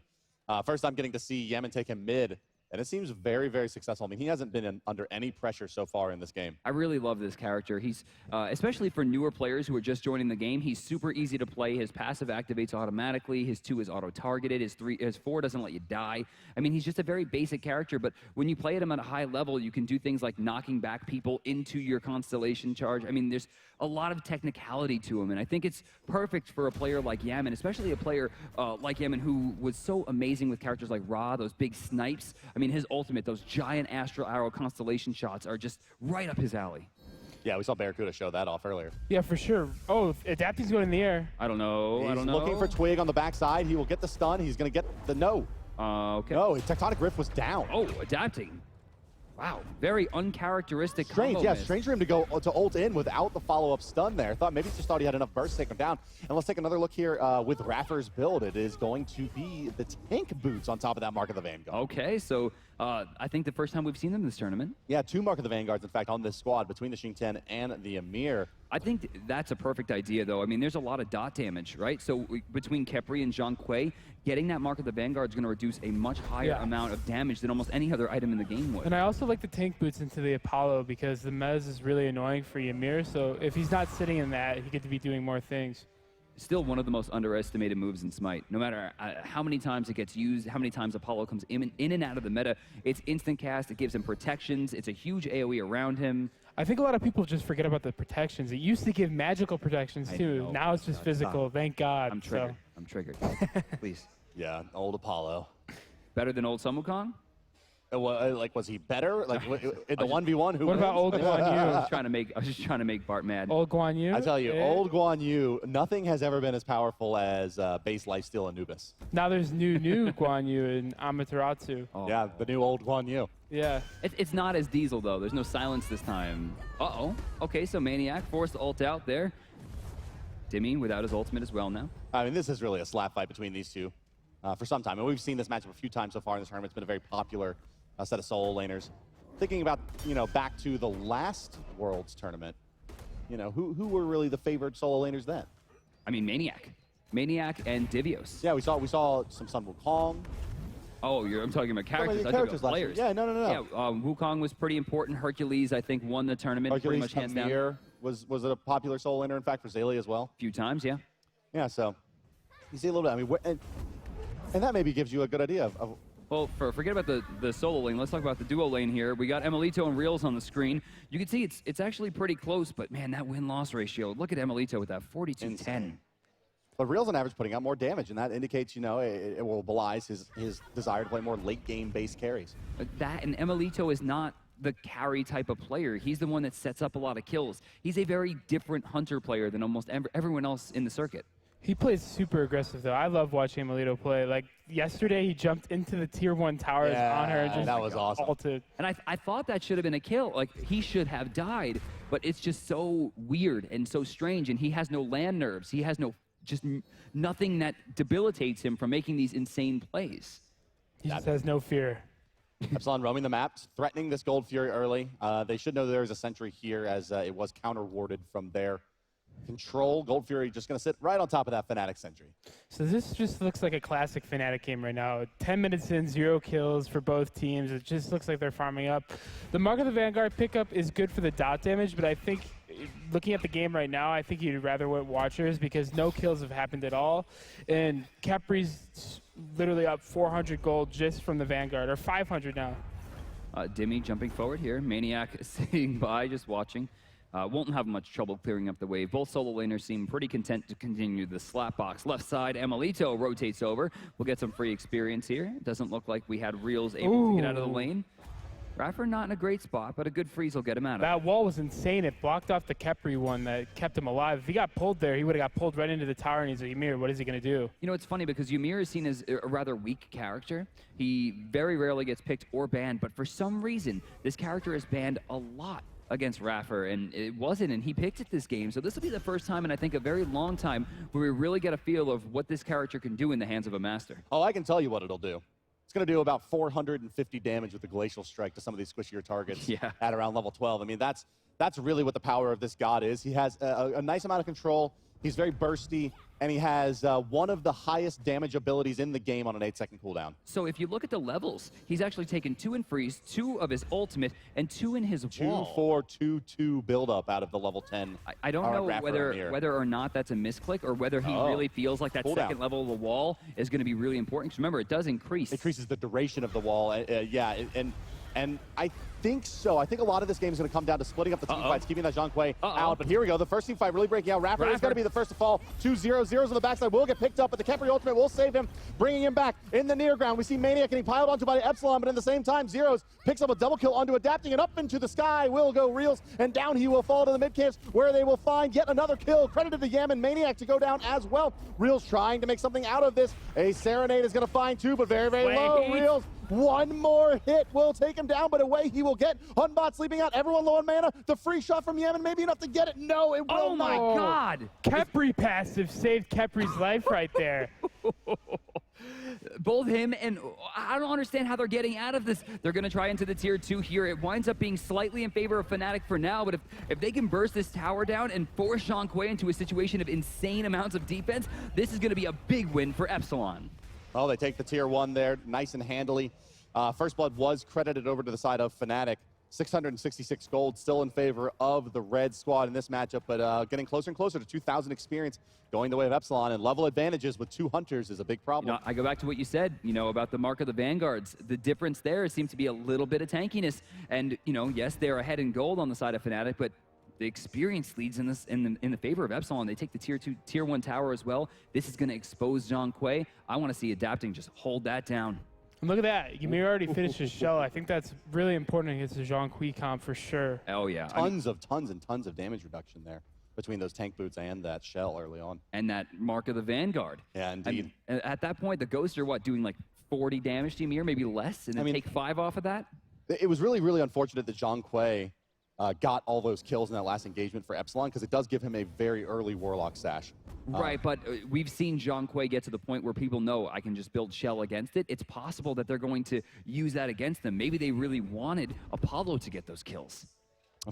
first I'm getting to see Yaman take him mid. And it seems very, very successful. I mean, he hasn't been under any pressure so far in this game. I really love this character. He's, especially for newer players who are just joining the game, he's super easy to play. His passive activates automatically. His 2 is auto-targeted. His 4 doesn't let you die. I mean, he's just a very basic character, but when you play at him at a high level, you can do things like knocking back people into your Constellation charge. I mean, there's a lot of technicality to him, and I think it's perfect for a player like Yaman, especially a player like Yaman who was so amazing with characters like Ra, those big snipes. I mean, his ultimate, those giant Astral Arrow Constellation shots are just right up his alley. Yeah, we saw Barracuda show that off earlier. Yeah, for sure. Oh, Adapting's going in the air. I don't know. He's looking for Twig on the backside. He will get the stun. He's going to get the no. Okay. No, his Tectonic Rift was down. Oh, Adapting. Wow, very uncharacteristic Strange, combo yeah, miss. strange for him to go to ult in without the follow-up stun there. Maybe he just thought he had enough burst to take him down. And let's take another look here with Raffer's build. It is going to be the tank boots on top of that Mark of the Vanguard. Okay, so I think the first time we've seen them in this tournament. Yeah, 2 Mark of the Vanguards, in fact, on this squad between the Xingtian and the Emir. I think that's a perfect idea, though. I mean, there's a lot of dot damage, right? So between Khepri and Zhang Kuei, getting that Mark of the Vanguard is going to reduce a much higher amount of damage than almost any other item in the game would. And I also like the tank boots into the Apollo because the Mez is really annoying for Ymir, so if he's not sitting in that, he could be doing more things. Still one of the most underestimated moves in Smite. No matter how many times it gets used, how many times Apollo comes in and out of the meta, it's instant cast, it gives him protections, it's a huge AoE around him. I think a lot of people just forget about the protections. It used to give magical protections too. Now it's just physical, thank God. I'm triggered. I'm triggered. Please. Yeah, old Apollo. Better than old Sun Wukong? Like, was he better? Like, in the 1v1, who What about old Guan Yu? I was just trying to make Bart mad. Old Guan Yu? I tell you, old Guan Yu, nothing has ever been as powerful as base lifesteal Anubis. Now there's new Guan Yu in Amaterasu. Oh. Yeah, the new old Guan Yu. Yeah. It's not as Diesel, though. There's no silence this time. Uh-oh. Okay, so Maniac forced to ult out there. Dimmy without his ultimate as well now. I mean, this is really a slap fight between these two for some time. And we've seen this matchup a few times so far in this tournament. It's been a very popular set of solo laners. Thinking about, you know, back to the last Worlds tournament, you know, who were really the favored solo laners then? I mean, Maniac and Divios. Yeah, we saw some Sun Wukong. Oh, I'm talking about characters. I think about players. Yeah, no. Yeah, Wukong was pretty important. Hercules, I think, won the tournament pretty much hands down. Amir was it a popular solo laner, in fact, for Zaylee as well? A few times, yeah. Yeah, so you see a little bit. I mean, and that maybe gives you a good idea of well, forget about the solo lane. Let's talk about the duo lane here. We got Emilito and Reels on the screen. You can see it's actually pretty close, but man, that win-loss ratio. Look at Emilito with that 42-10. But Reels on average putting out more damage, and that indicates, you know, it will belies his desire to play more late-game based carries. That and Emilito is not the carry type of player. He's the one that sets up a lot of kills. He's a very different hunter player than almost everyone else in the circuit. He plays super aggressive, though. I love watching Emilito play. Like, yesterday, he jumped into the Tier 1 towers on her and just that was awesome. ulted. And I thought that should have been a kill. Like, he should have died, but it's just so weird and so strange, and he has no land nerves. He has nothing that debilitates him from making these insane plays. He just has no fear. Epsilon roaming the map, threatening this Gold Fury early. They should know there is a sentry here, as it was counter-warded from their control. Gold Fury just going to sit right on top of that Fnatic sentry. So this just looks like a classic Fnatic game right now. 10 minutes in, 0 kills for both teams. It just looks like they're farming up. The Mark of the Vanguard pickup is good for the dot damage, but I think looking at the game right now, I think you'd rather win Watchers because no kills have happened at all. And Capri's literally up 400 gold just from the Vanguard, or 500 now. Dimmy jumping forward here. Maniac sitting by, just watching. Won't have much trouble clearing up the wave. Both solo laners seem pretty content to continue the slap box. Left side, Emilito rotates over. We'll get some free experience here. Doesn't look like we had Reels able to get out of the lane. Raffer not in a great spot, but a good freeze will get him out of it. That wall was insane. It blocked off the Khepri one that kept him alive. If he got pulled there, he would have got pulled right into the tower, and he's like, Ymir, what is he going to do? You know, it's funny because Ymir is seen as a rather weak character. He very rarely gets picked or banned, but for some reason, this character is banned a lot against Raffer, and it wasn't, and he picked it this game. So this will be the first time in, I think, a very long time where we really get a feel of what this character can do in the hands of a master. Oh, I can tell you what it'll do. It's going to do about 450 damage with the Glacial Strike to some of these squishier targets at around level 12. I mean, that's really what the power of this god is. He has a nice amount of control. He's very bursty, and he has one of the highest damage abilities in the game on an 8-second cooldown. So if you look at the levels, he's actually taken 2 in freeze, 2 of his ultimate, and 2 in his wall. 2-4-2-2 build-up out of the level 10. I don't know whether or not that's a misclick or whether he really feels like that second level of the wall is going to be really important. Because remember, it does increase. It increases the duration of the wall. And I think so. I think a lot of this game is going to come down to splitting up the team fights, keeping that Zhang Kui out. But here we go. The first team fight really breaking out. Rapper is going to be the first to fall. 2-0-0s on the backside will get picked up, but the Khepri ultimate will save him, bringing him back in the near ground. We see Maniac getting piled onto by Epsilon, but in the same time, Zeros picks up a double kill onto Adapting, and up into the sky will go Reels, and down he will fall to the mid camps, where they will find yet another kill. Credited to Yam and Maniac to go down as well. Reels trying to make something out of this. A Serenade is going to find 2, but very, very low. Reels, one more hit will take him down, but away he will get. Hunbot sleeping out, everyone low on mana. The free shot from Yemen, maybe enough to get it. No, it will not. Oh my God! Khepri passive saved Kepri's life right there. Both him and I don't understand how they're getting out of this. They're going to try into the tier 2 here. It winds up being slightly in favor of Fnatic for now, but if they can burst this tower down and force Zhang Kui into a situation of insane amounts of defense, this is going to be a big win for Epsilon. Oh, they take the tier 1 there, nice and handily. First Blood was credited over to the side of Fnatic. 666 gold, still in favor of the red squad in this matchup, but getting closer and closer to 2,000 experience going the way of Epsilon, and level advantages with 2 hunters is a big problem. I go back to what you said, about the mark of the Vanguards. The difference there seems to be a little bit of tankiness, and yes, they're ahead in gold on the side of Fnatic, but the experience leads in the favor of Epsilon. They take the tier 1 tower as well. This is going to expose Zhang Kui. I want to see Adapting just hold that down. And look at that. Ymir already finished his shell. I think that's really important against the Zhang Kui comp for sure. Oh, yeah. Tons of damage reduction there between those tank boots and that shell early on. And that mark of the Vanguard. Yeah, indeed. And at that point, the Ghosts are doing like 40 damage to Ymir, maybe less, and then take 5 off of that? It was really, really unfortunate that Zhang Kui got all those kills in that last engagement for Epsilon, because it does give him a very early Warlock stash. Right, but we've seen Zhang Kui get to the point where people know I can just build shell against it. It's possible that they're going to use that against them. Maybe they really wanted Apollo to get those kills.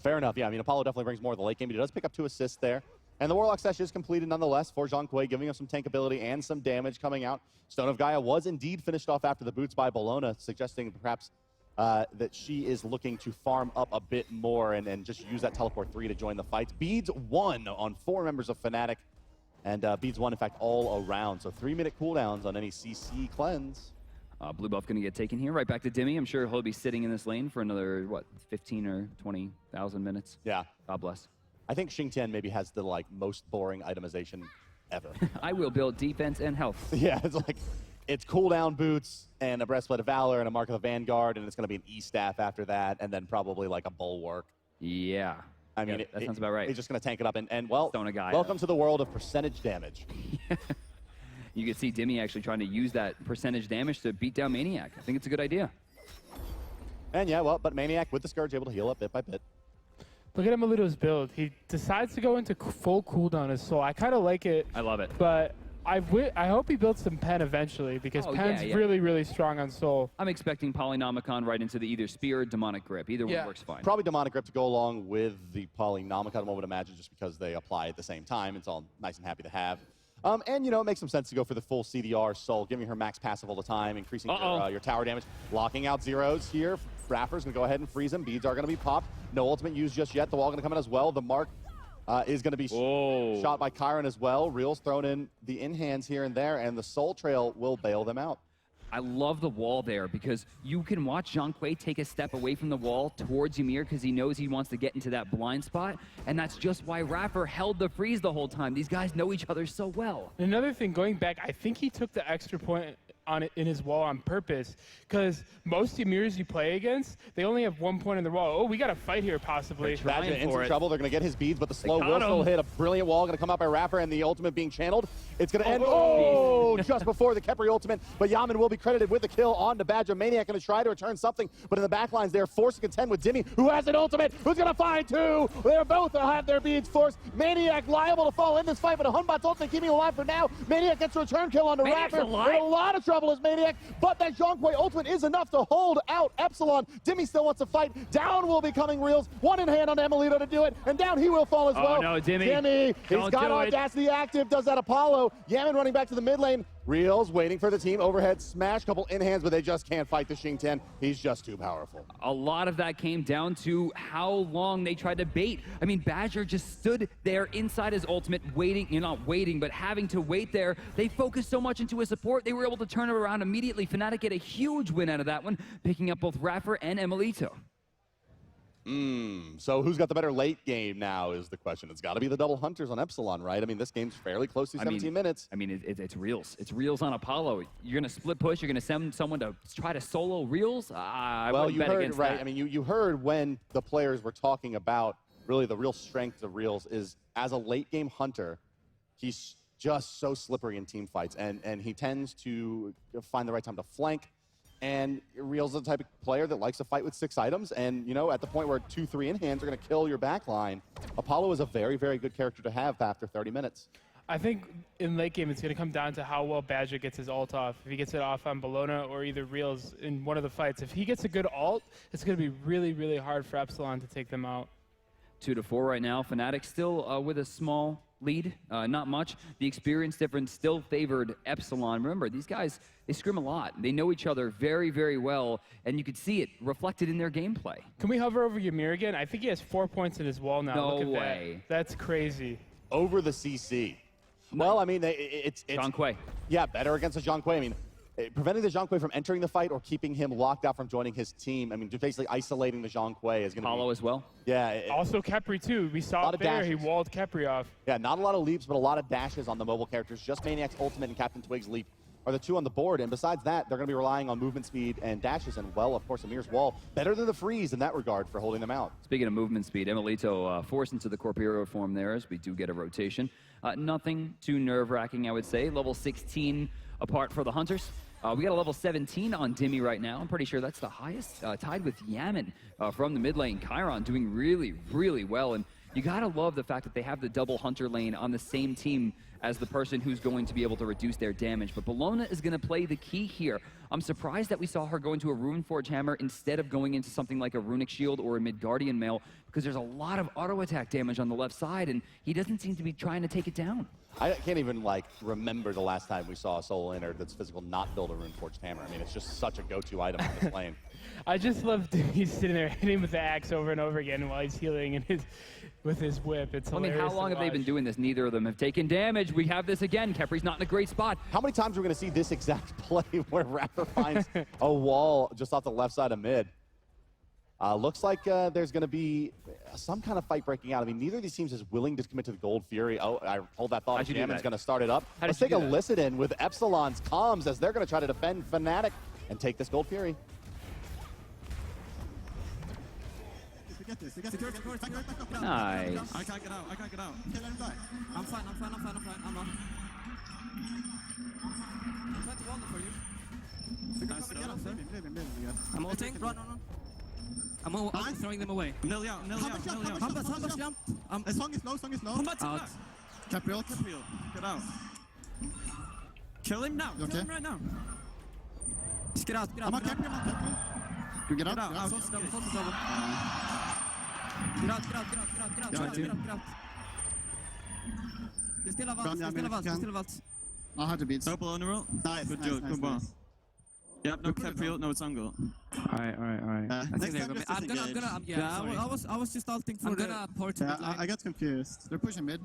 Fair enough, yeah. I mean, Apollo definitely brings more of the late game, but he does pick up 2 assists there. And the Warlock stash is completed nonetheless for Zhang Kui, giving him some tank ability and some damage coming out. Stone of Gaia was indeed finished off after the boots by Bologna, suggesting perhaps that she is looking to farm up a bit more and just use that Teleport 3 to join the fight. Beads 1 on 4 members of Fnatic. And Beads 1, in fact, all around. So 3-minute cooldowns on any CC cleanse. Blue buff going to get taken here. Right back to Dimmy. I'm sure he'll be sitting in this lane for another, 15 or 20,000 minutes. Yeah. God bless. I think Xingtian maybe has the most boring itemization ever. I will build defense and health. Yeah, it's cooldown boots and a Breastplate of Valor and a Mark of the Vanguard, and it's going to be an E-Staff after that, and then probably a Bulwark. Yeah. I mean, that sounds about right. He's just going to tank it up, and well, Stone of Gaia. Welcome to the world of percentage damage. You can see Dimmy actually trying to use that percentage damage to beat down Maniac. I think it's a good idea. And yeah, well, but Maniac with the Scourge able to heal up bit by bit. Look at Amelito's build. He decides to go into full cooldown as Soul. I kind of like it. I love it. But I hope he builds some Pen eventually, because Pen's really, really strong on Soul. I'm expecting Polynomicon right into the either Spear or Demonic Grip. Either one works fine. Probably Demonic Grip to go along with the Polynomicon, one would imagine, just because they apply at the same time. It's all nice and happy to have. And, it makes some sense to go for the full CDR Soul, giving her max passive all the time, increasing your tower damage. Locking out Zeros here. Raffer's going to go ahead and freeze him. Beads are going to be popped. No ultimate used just yet. The wall going to come in as well. The mark is going to be shot by Chiron as well. Reel's thrown in the in-hands here and there, and the Soul Trail will bail them out. I love the wall there, because you can watch Zhang Kui take a step away from the wall towards Ymir, because he knows he wants to get into that blind spot, and that's just why Raffer held the freeze the whole time. These guys know each other so well. Another thing, going back, I think he took the extra point on it in his wall on purpose, because most Ymirs you play against, they only have 1 point in the wall. Oh, we got a fight here possibly. Badger in some trouble. They're going to get his beads, but the slow will still hit. A brilliant wall going to come out by Raffer, and the ultimate being channeled. It's going to end just before the Khepri ultimate, but Yaman will be credited with the kill on to Badger. Maniac going to try to return something, but in the backlines they're forced to contend with Dimmy, who has an ultimate, who's going to find 2. They're both have their beads forced. Maniac liable to fall in this fight, but a Hunbot's ultimate keeping alive for now. Maniac gets a return kill on to Raffer. In a lot of trouble. level as Maniac, but that Zhonghui ultimate is enough to hold out Epsilon. Dimmy still wants to fight. Down will be coming Reels. One in hand on Emilito to do it, and down he will fall as well. Oh no, Dimmy. Dimmy, he's got Audacity active, does that Apollo. Yaman running back to the mid lane. Reels waiting for the team. Overhead smash, couple in hands, but they just can't fight the Xing Tian. He's just too powerful. A lot of that came down to how long they tried to bait. I mean, Badger just stood there inside his ultimate, waiting, not waiting, but having to wait there. They focused so much into his support, they were able to turn it around immediately. Fnatic get a huge win out of that one, picking up both Raffer and Emilito. So who's got the better late game now is the question. It's got to be the double hunters on Epsilon, right? I mean, this game's fairly close to 17 minutes. I mean, it's Reels. It's Reels on Apollo. You're going to split push. You're going to send someone to try to solo Reels? Well, you heard, right? That. I mean, you heard when the players were talking about really the real strength of Reels is as a late game hunter, he's just so slippery in team fights, and he tends to find the right time to flank. And Reel's the type of player that likes to fight with 6 items, and you know, at the point where 2-3 in hands are going to kill your back line, Apollo is a very, very good character to have after 30 minutes. I think in late game it's going to come down to how well Badger gets his ult off. If he gets it off on Bologna or either Reels in one of the fights, if he gets a good ult, it's going to be really, really hard for Epsilon to take them out. 2-4 right now. Fnatic still with a small lead, not much. The experience difference still favored Epsilon. Remember, these guys, they scrim a lot. They know each other very, very well, and you could see it reflected in their gameplay. Can we hover over Ymir again? I think he has 4 points in his wall now. No Look at way. That. That's crazy. Over the CC. Well, I mean, it's Zhonghui. Yeah, better against the Zhonghui. I mean, preventing the Zhonghui from entering the fight or keeping him locked out from joining his team. I mean, just basically isolating the Zhonghui is going to be... Apollo as well. Yeah. Also Kepri too. We saw it there. He walled Kepri off. Yeah, not a lot of leaps, but a lot of dashes on the mobile characters. Just Maniac's ultimate and Captain Twig's leap are the 2 on the board. And besides that, they're going to be relying on movement speed and dashes. And, well, of course, Amir's wall better than the freeze in that regard for holding them out. Speaking of movement speed, Emilito forced into the Corpiro form there as we do get a rotation. Nothing too nerve-wracking, I would say. Level 16 apart for the Hunters. We got a level 17 on Dimmy right now. I'm pretty sure that's the highest, tied with Yaman from the mid lane. Chiron doing really, really well. And you gotta love the fact that they have the double hunter lane on the same team as the person who's going to be able to reduce their damage. But Bologna is gonna play the key here. I'm surprised that we saw her go into a Runeforge Hammer instead of going into something like a Runic Shield or a Midgardian Mail, because there's a lot of auto attack damage on the left side, and he doesn't seem to be trying to take it down. I can't even, remember the last time we saw a solo laner that's physical not build a Runeforged Hammer. I mean, it's just such a go-to item on this lane. I just love he's sitting there hitting with the axe over and over again while he's healing and with his whip. It's hilarious. I mean, how long have they been doing this? Neither of them have taken damage. We have this again. Kepri's not in a great spot. How many times are we going to see this exact play where Rapper finds a wall just off the left side of mid? Looks like there's going to be some kind of fight breaking out. I mean, neither of these teams is willing to commit to the Gold Fury. Oh, I hold that thought. Yaman's going to start it up. Let's take a listen in with Epsilon's comms as they're going to try to defend Fnatic and take this Gold Fury. Nice. I can't get out. I can't get out. I'm fine. I'm on. I'm trying to wander for you. I'm ulting. Run. I'm throwing them away. Nearly out. Song is low. Out. Capriel. Get out. Kill him now. Kill him right now. Just get out. I'm on Capriel. You get out. Get out. Det är still av allt. I had to beat. Purple on the roll. Nice. Good job. Good ball. Yep, no Capriel, no Zango. Alright. I think they're gonna. I'm gonna. I was just ulting for the port. I got confused. They're pushing mid.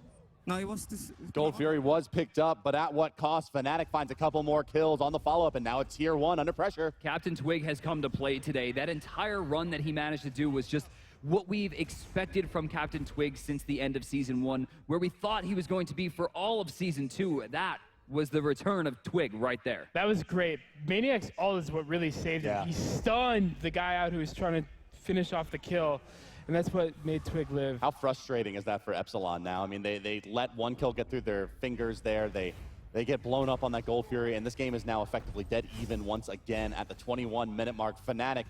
No, it was this. Gold Fury was picked up, but at what cost? Fnatic finds a couple more kills on the follow-up, and now it's tier 1 under pressure. Captain Twig has come to play today. That entire run that he managed to do was just what we've expected from Captain Twig since the end of Season 1, where we thought he was going to be for all of Season 2. That was the return of Twig right there. That was great. Maniac's ult is what really saved him. He stunned the guy out who was trying to finish off the kill, and that's what made Twig live. How frustrating is that for Epsilon now? I mean, they let one kill get through their fingers there. They get blown up on that Gold Fury, and this game is now effectively dead even once again at the 21-minute mark. Fnatic,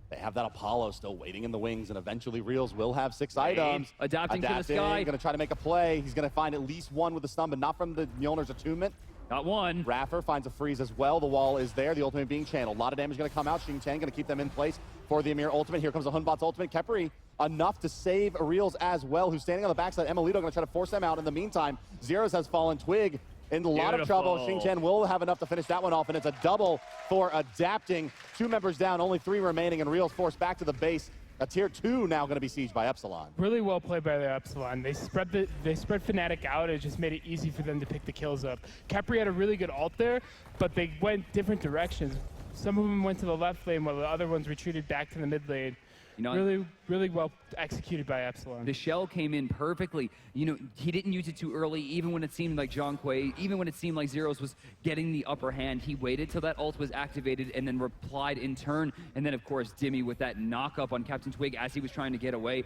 they have that Apollo still waiting in the wings, and eventually Reels will have 6 items. Adapting to the sky. Going to try to make a play. He's going to find at least one with the stun, but not from the Mjolnir's attunement. Got one. Raffer finds a freeze as well. The wall is there. The ultimate being channeled. A lot of damage going to come out. Xing Tian going to keep them in place for the Amir ultimate. Here comes the Hunbot's ultimate. Khepri enough to save Reels as well, who's standing on the backside. Emilito going to try to force them out. In the meantime, Zeros has fallen. Twig in a lot of trouble. Xing Tian will have enough to finish that one off, and it's a double for adapting. 2 members down, only 3 remaining, and Reels forced back to the base. A tier 2 now going to be sieged by Epsilon. Really well played by the Epsilon. They spread Fnatic out. It just made it easy for them to pick the kills up. Khepri had a really good ult there, but they went different directions. Some of them went to the left lane while the other ones retreated back to the mid lane. You know, really well executed by Epsilon. The shell came in perfectly. You know, he didn't use it too early, even when it seemed like Zhang Kui, even when it seemed like Zeros was getting the upper hand. He waited till that ult was activated and then replied in turn. And then, of course, Dimmy with that knock-up on Captain Twig as he was trying to get away.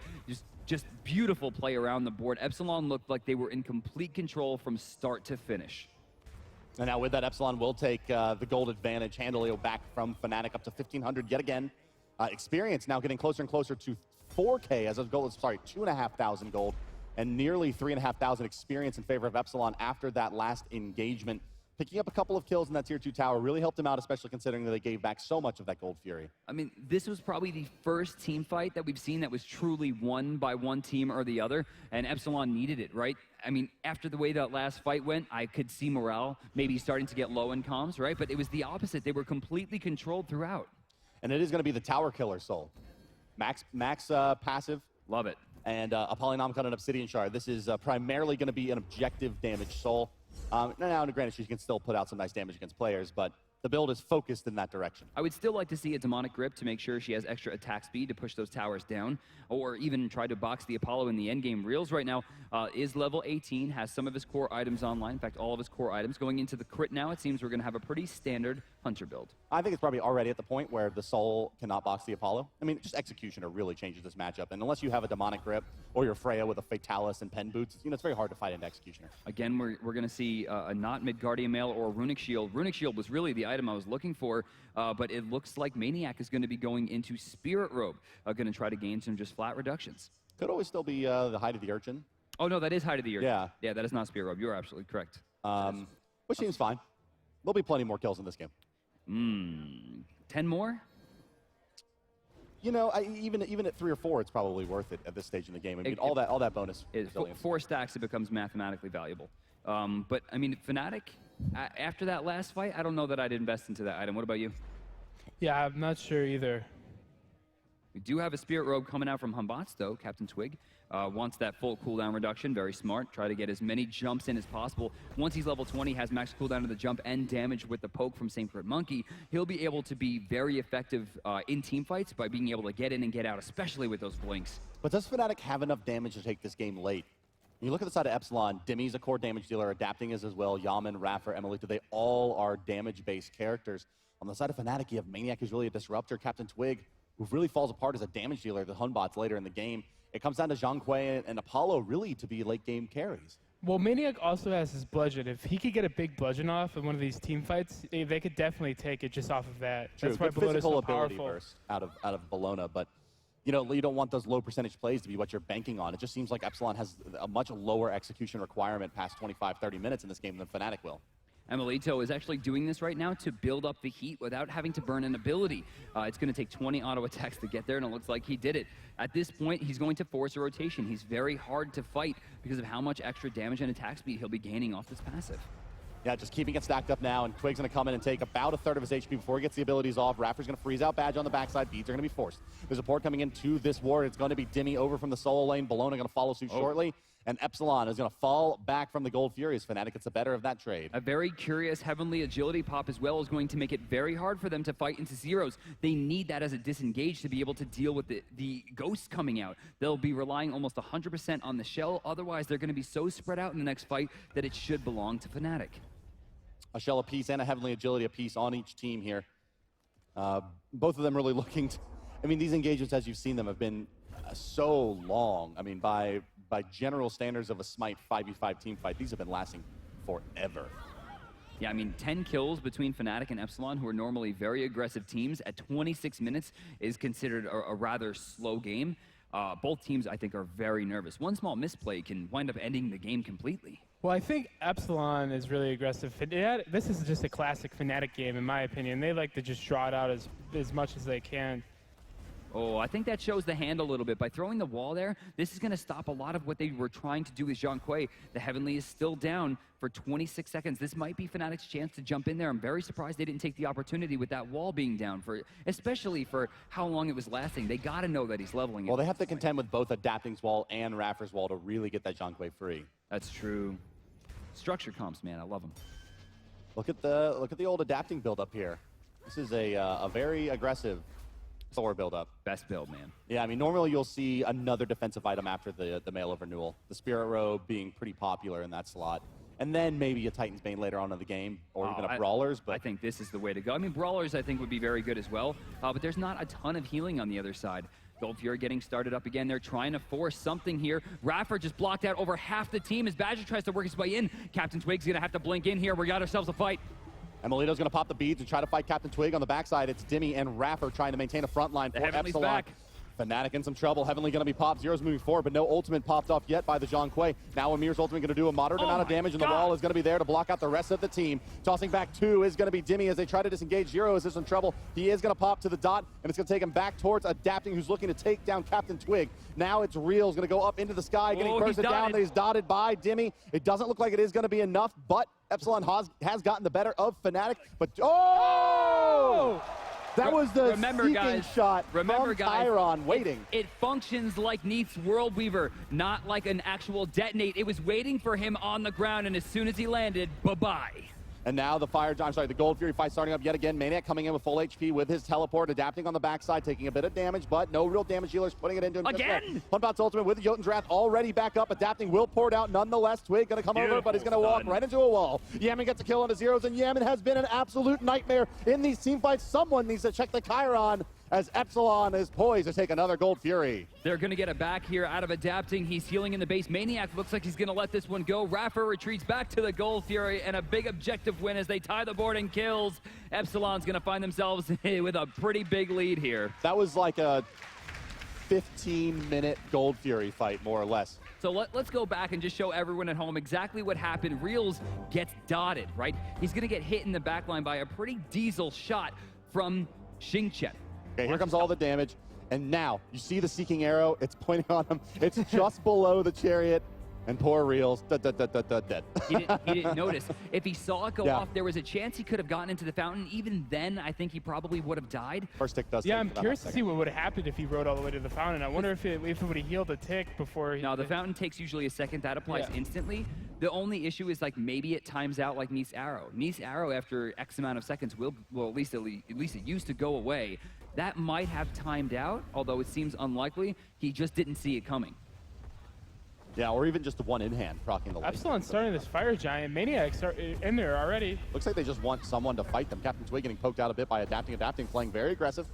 Just beautiful play around the board. Epsilon looked like they were in complete control from start to finish. And now with that, Epsilon will take the gold advantage. Handleo back from Fnatic up to 1,500 yet again. Experience now getting closer and closer to 4K as a goal is, 2,500 gold and nearly 3,500 experience in favor of Epsilon after that last engagement. Picking up a couple of kills in that tier 2 tower really helped him out, especially considering that they gave back so much of that gold fury. I mean, this was probably the first team fight that we've seen that was truly won by one team or the other, and Epsilon needed it, right? I mean, after the way that last fight went, I could see morale maybe starting to get low in comms, right? But it was the opposite. They were completely controlled throughout. And it is going to be the tower killer soul. Max passive. Love it. And a Polynomicon and Obsidian Shard. This is primarily going to be an objective damage soul. Now, granted, she can still put out some nice damage against players, but the build is focused in that direction. I would still like to see a Demonic Grip to make sure she has extra attack speed to push those towers down, or even try to box the Apollo in the endgame. Reels right now is level 18, has some of his core items online. In fact, all of his core items. Going into the crit now, it seems we're going to have a pretty standard Hunter build. I think it's probably already at the point where the Soul cannot box the Apollo. I mean, just Executioner really changes this matchup, and unless you have a Demonic Grip or your Freya with a Fatalis and Pen Boots, it's very hard to fight into Executioner. Again, we're going to see a not Midgardian Mail or Runic Shield. Runic Shield was really the item I was looking for, but it looks like Maniac is going to be going into Spirit Robe, going to try to gain some just flat reductions. Could always still be the Hide of the Urchin. Oh, no, that is Hide of the Urchin. Yeah. Yeah, that is not Spirit Robe. You're absolutely correct. Which seems fine. There'll be plenty more kills in this game. 10 more? You know, even at 3 or 4, it's probably worth it at this stage in the game. I mean, all that bonus. 4 stacks, it becomes mathematically valuable. But, I mean, Fnatic, after that last fight, I don't know that I'd invest into that item. What about you? Yeah, I'm not sure either. We do have a Spirit Robe coming out from Humbots, though. Captain Twig wants that full cooldown reduction. Very smart. Try to get as many jumps in as possible. Once he's level 20, has max cooldown to the jump and damage with the poke from St. Crit Monkey. He'll be able to be very effective in team fights by being able to get in and get out, especially with those blinks. But does Fnatic have enough damage to take this game late? When you look at the side of Epsilon, Dimmy's a core damage dealer, Adapting is as well, Yaman, Raffer, Emilito, they all are damage-based characters. On the side of Fnatic, you have Maniac, who's really a disruptor, Captain Twig, who really falls apart as a damage dealer, the Hunbots later in the game. It comes down to Zhang Kui and Apollo really to be late game carries. Well, Maniac also has his bludgeon. If he could get a big bludgeon off in one of these team fights, they could definitely take it just off of that. True, that's why good Bologna's physical so ability powerful. burst out of Bologna, but you don't want those low percentage plays to be what you're banking on. It just seems like Epsilon has a much lower execution requirement past 25, 30 minutes in this game than Fnatic will. Emilito is actually doing this right now to build up the heat without having to burn an ability. It's going to take 20 auto attacks to get there, and it looks like he did it. At this point, he's going to force a rotation. He's very hard to fight because of how much extra damage and attack speed he'll be gaining off this passive. Yeah, just keeping it stacked up now, and Twig's going to come in and take about a third of his HP before he gets the abilities off. Raffer's going to freeze out Badge on the backside. Beads are going to be forced. There's a port coming into this ward. It's going to be Dimmy over from the solo lane. Bologna going to follow suit shortly. And Epsilon is going to fall back from the Gold Furies. Fnatic gets the better of that trade. A very curious Heavenly Agility pop as well is going to make it very hard for them to fight into Zeros. They need that as a disengage to be able to deal with the ghosts coming out. They'll be relying almost 100% on the shell. Otherwise, they're going to be so spread out in the next fight that it should belong to Fnatic. A shell apiece and a Heavenly Agility apiece on each team here. Both of them really looking to, I mean, these engagements, as you've seen them, have been so long. I mean, by general standards of a Smite 5v5 team fight, these have been lasting forever. Yeah, I mean, 10 kills between Fnatic and Epsilon, who are normally very aggressive teams, at 26 minutes is considered a rather slow game. Both teams, I think, are very nervous. One small misplay can wind up ending the game completely. Well, I think Epsilon is really aggressive. This is just a classic Fnatic game, in my opinion. They like to just draw it out as much as they can. Oh, I think that shows the hand a little bit. By throwing the wall there, this is going to stop a lot of what they were trying to do with Zhang Kui. The Heavenly is still down for 26 seconds. This might be Fnatic's chance to jump in there. I'm very surprised they didn't take the opportunity with that wall being down, especially for how long it was lasting. They got to know that he's leveling it. Well, they have to contend with both Adapting's wall and Raffer's wall to really get that Zhang Kui free. That's true. Structure comps, man, I love them. Look at the old Adapting build up here. This is a very aggressive Thor build up. Best build, man. Yeah, I mean, normally you'll see another defensive item after the Mail of Renewal. The Spirit Robe being pretty popular in that slot. And then maybe a Titan's Bane later on in the game, or even a Brawler's. But I think this is the way to go. I mean, Brawlers, I think, would be very good as well. But there's not a ton of healing on the other side. Gold Fury getting started up again. They're trying to force something here. Raffer just blocked out over half the team as Badger tries to work his way in. Captain Twig's going to have to blink in here. We got ourselves a fight. And Melito's going to pop the beads and try to fight Captain Twig on the backside. It's Dimmy and Raffer trying to maintain a front line for Epsilon. Back. Fnatic in some trouble. Heavenly going to be popped. Zero's moving forward, but no ultimate popped off yet by the Zhang Kui. Now Amir's ultimate going to do a moderate amount of damage, and the wall is going to be there to block out the rest of the team. Tossing back 2 is going to be Dimmy as they try to disengage. Zero is in trouble. He is going to pop to the dot, and it's going to take him back towards Adapting, who's looking to take down Captain Twig. Now it's Real's going to go up into the sky, getting bursted down. He's dotted by Dimmy. It doesn't look like it is going to be enough, but Epsilon has gotten the better of Fnatic. But that was the seeking shot from Chiron waiting. It functions like Neith's World Weaver, not like an actual detonate. It was waiting for him on the ground, and as soon as he landed, bye-bye. And now the Gold Fury fight starting up yet again. Maniac coming in with full HP with his teleport, Adapting on the backside, taking a bit of damage, but no real damage healers putting it into him. Again! Huntbot's ultimate with Jotun's Wrath already back up. Adapting will pour it out nonetheless. Twig going to come over, but he's going to walk right into a wall. Yaman gets a kill on the Zeros, and Yaman has been an absolute nightmare in these team fights. Someone needs to check the Chiron as Epsilon is poised to take another Gold Fury. They're going to get it back here out of Adapting. He's healing in the base. Maniac looks like he's going to let this one go. Raffer retreats back to the Gold Fury, and a big objective win as they tie the board and kills. Epsilon's going to find themselves with a pretty big lead here. That was like a 15-minute Gold Fury fight, more or less. So let's go back and just show everyone at home exactly what happened. Reels gets dotted, right? He's going to get hit in the backline by a pretty diesel shot from Xingqian. Okay, here comes all the damage, and now you see the Seeking Arrow. It's pointing on him. It's just below the Chariot, and poor Reels, dead. He didn't notice. If he saw it go off, there was a chance he could have gotten into the fountain. Even then, I think he probably would have died. First tick does. Yeah, I'm curious to see what would have happened if he rode all the way to the fountain. I wonder if it would have healed a tick before. No, the fountain takes usually a second. That applies instantly. The only issue is like maybe it times out like Neith's Arrow. Neith's Arrow after X amount of seconds will at least it used to go away. That might have timed out, although it seems unlikely. He just didn't see it coming. Yeah, or even just the one in hand, proccing the lane. Epsilon starting this Fire Giant. Maniac's in there already. Looks like they just want someone to fight them. Captain Twig getting poked out a bit by Adapting, playing very aggressive.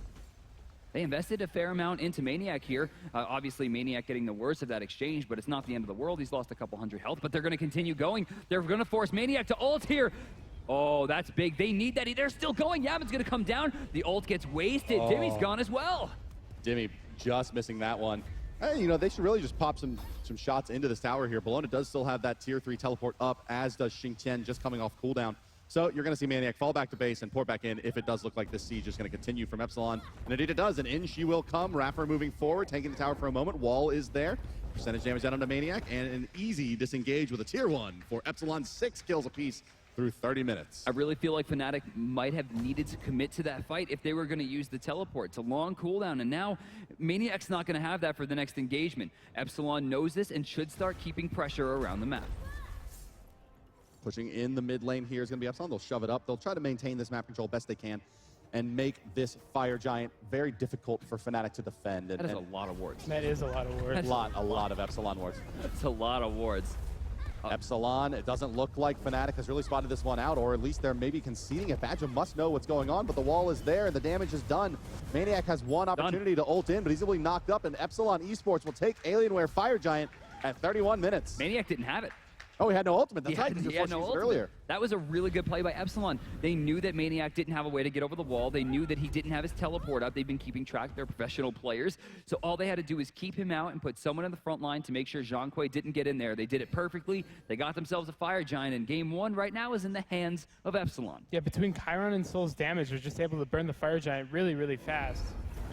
They invested a fair amount into Maniac here. Obviously, Maniac getting the worst of that exchange, but it's not the end of the world. He's lost a couple hundred health, but they're going to continue going. They're going to force Maniac to ult here. Oh, that's big. They need that. They're still going. Yaman's going to come down. The ult gets wasted. Dimmy's gone as well. Dimmy just missing that one. Hey, you know, they should really just pop some shots into this tower here. Bologna does still have that tier 3 teleport up, as does Xingqian, just coming off cooldown. So you're going to see Maniac fall back to base and pour back in if it does look like this siege is going to continue from Epsilon. And indeed it does, and in she will come. Raffer moving forward, taking the tower for a moment. Wall is there. Percentage damage down onto Maniac, and an easy disengage with a tier 1 for Epsilon. 6 kills apiece through 30 minutes. I really feel like Fnatic might have needed to commit to that fight if they were going to use the teleport. It's a long cooldown, and now Maniac's not going to have that for the next engagement. Epsilon knows this and should start keeping pressure around the map. Pushing in the mid lane here is going to be Epsilon. They'll shove it up. They'll try to maintain this map control best they can and make this Fire Giant very difficult for Fnatic to defend. That is a lot of wards. That is a lot of wards. A lot of Epsilon wards. That's a lot of wards. Epsilon, it doesn't look like Fnatic has really spotted this one out, or at least they're maybe conceding it. Badger must know what's going on, but the wall is there and the damage is done. Maniac has one opportunity to ult in, but he's easily knocked up, and Epsilon Esports will take Alienware Fire Giant at 31 minutes. Maniac didn't have it. Oh, he had no ultimate. That's right. He had no ultimate. Earlier. That was a really good play by Epsilon. They knew that Maniac didn't have a way to get over the wall. They knew that he didn't have his teleport up. They've been keeping track of their professional players. So all they had to do was keep him out and put someone in the front line to make sure Zhangque didn't get in there. They did it perfectly. They got themselves a Fire Giant, and game 1 right now is in the hands of Epsilon. Yeah, between Chiron and Soul's damage, they're just able to burn the Fire Giant really, really fast.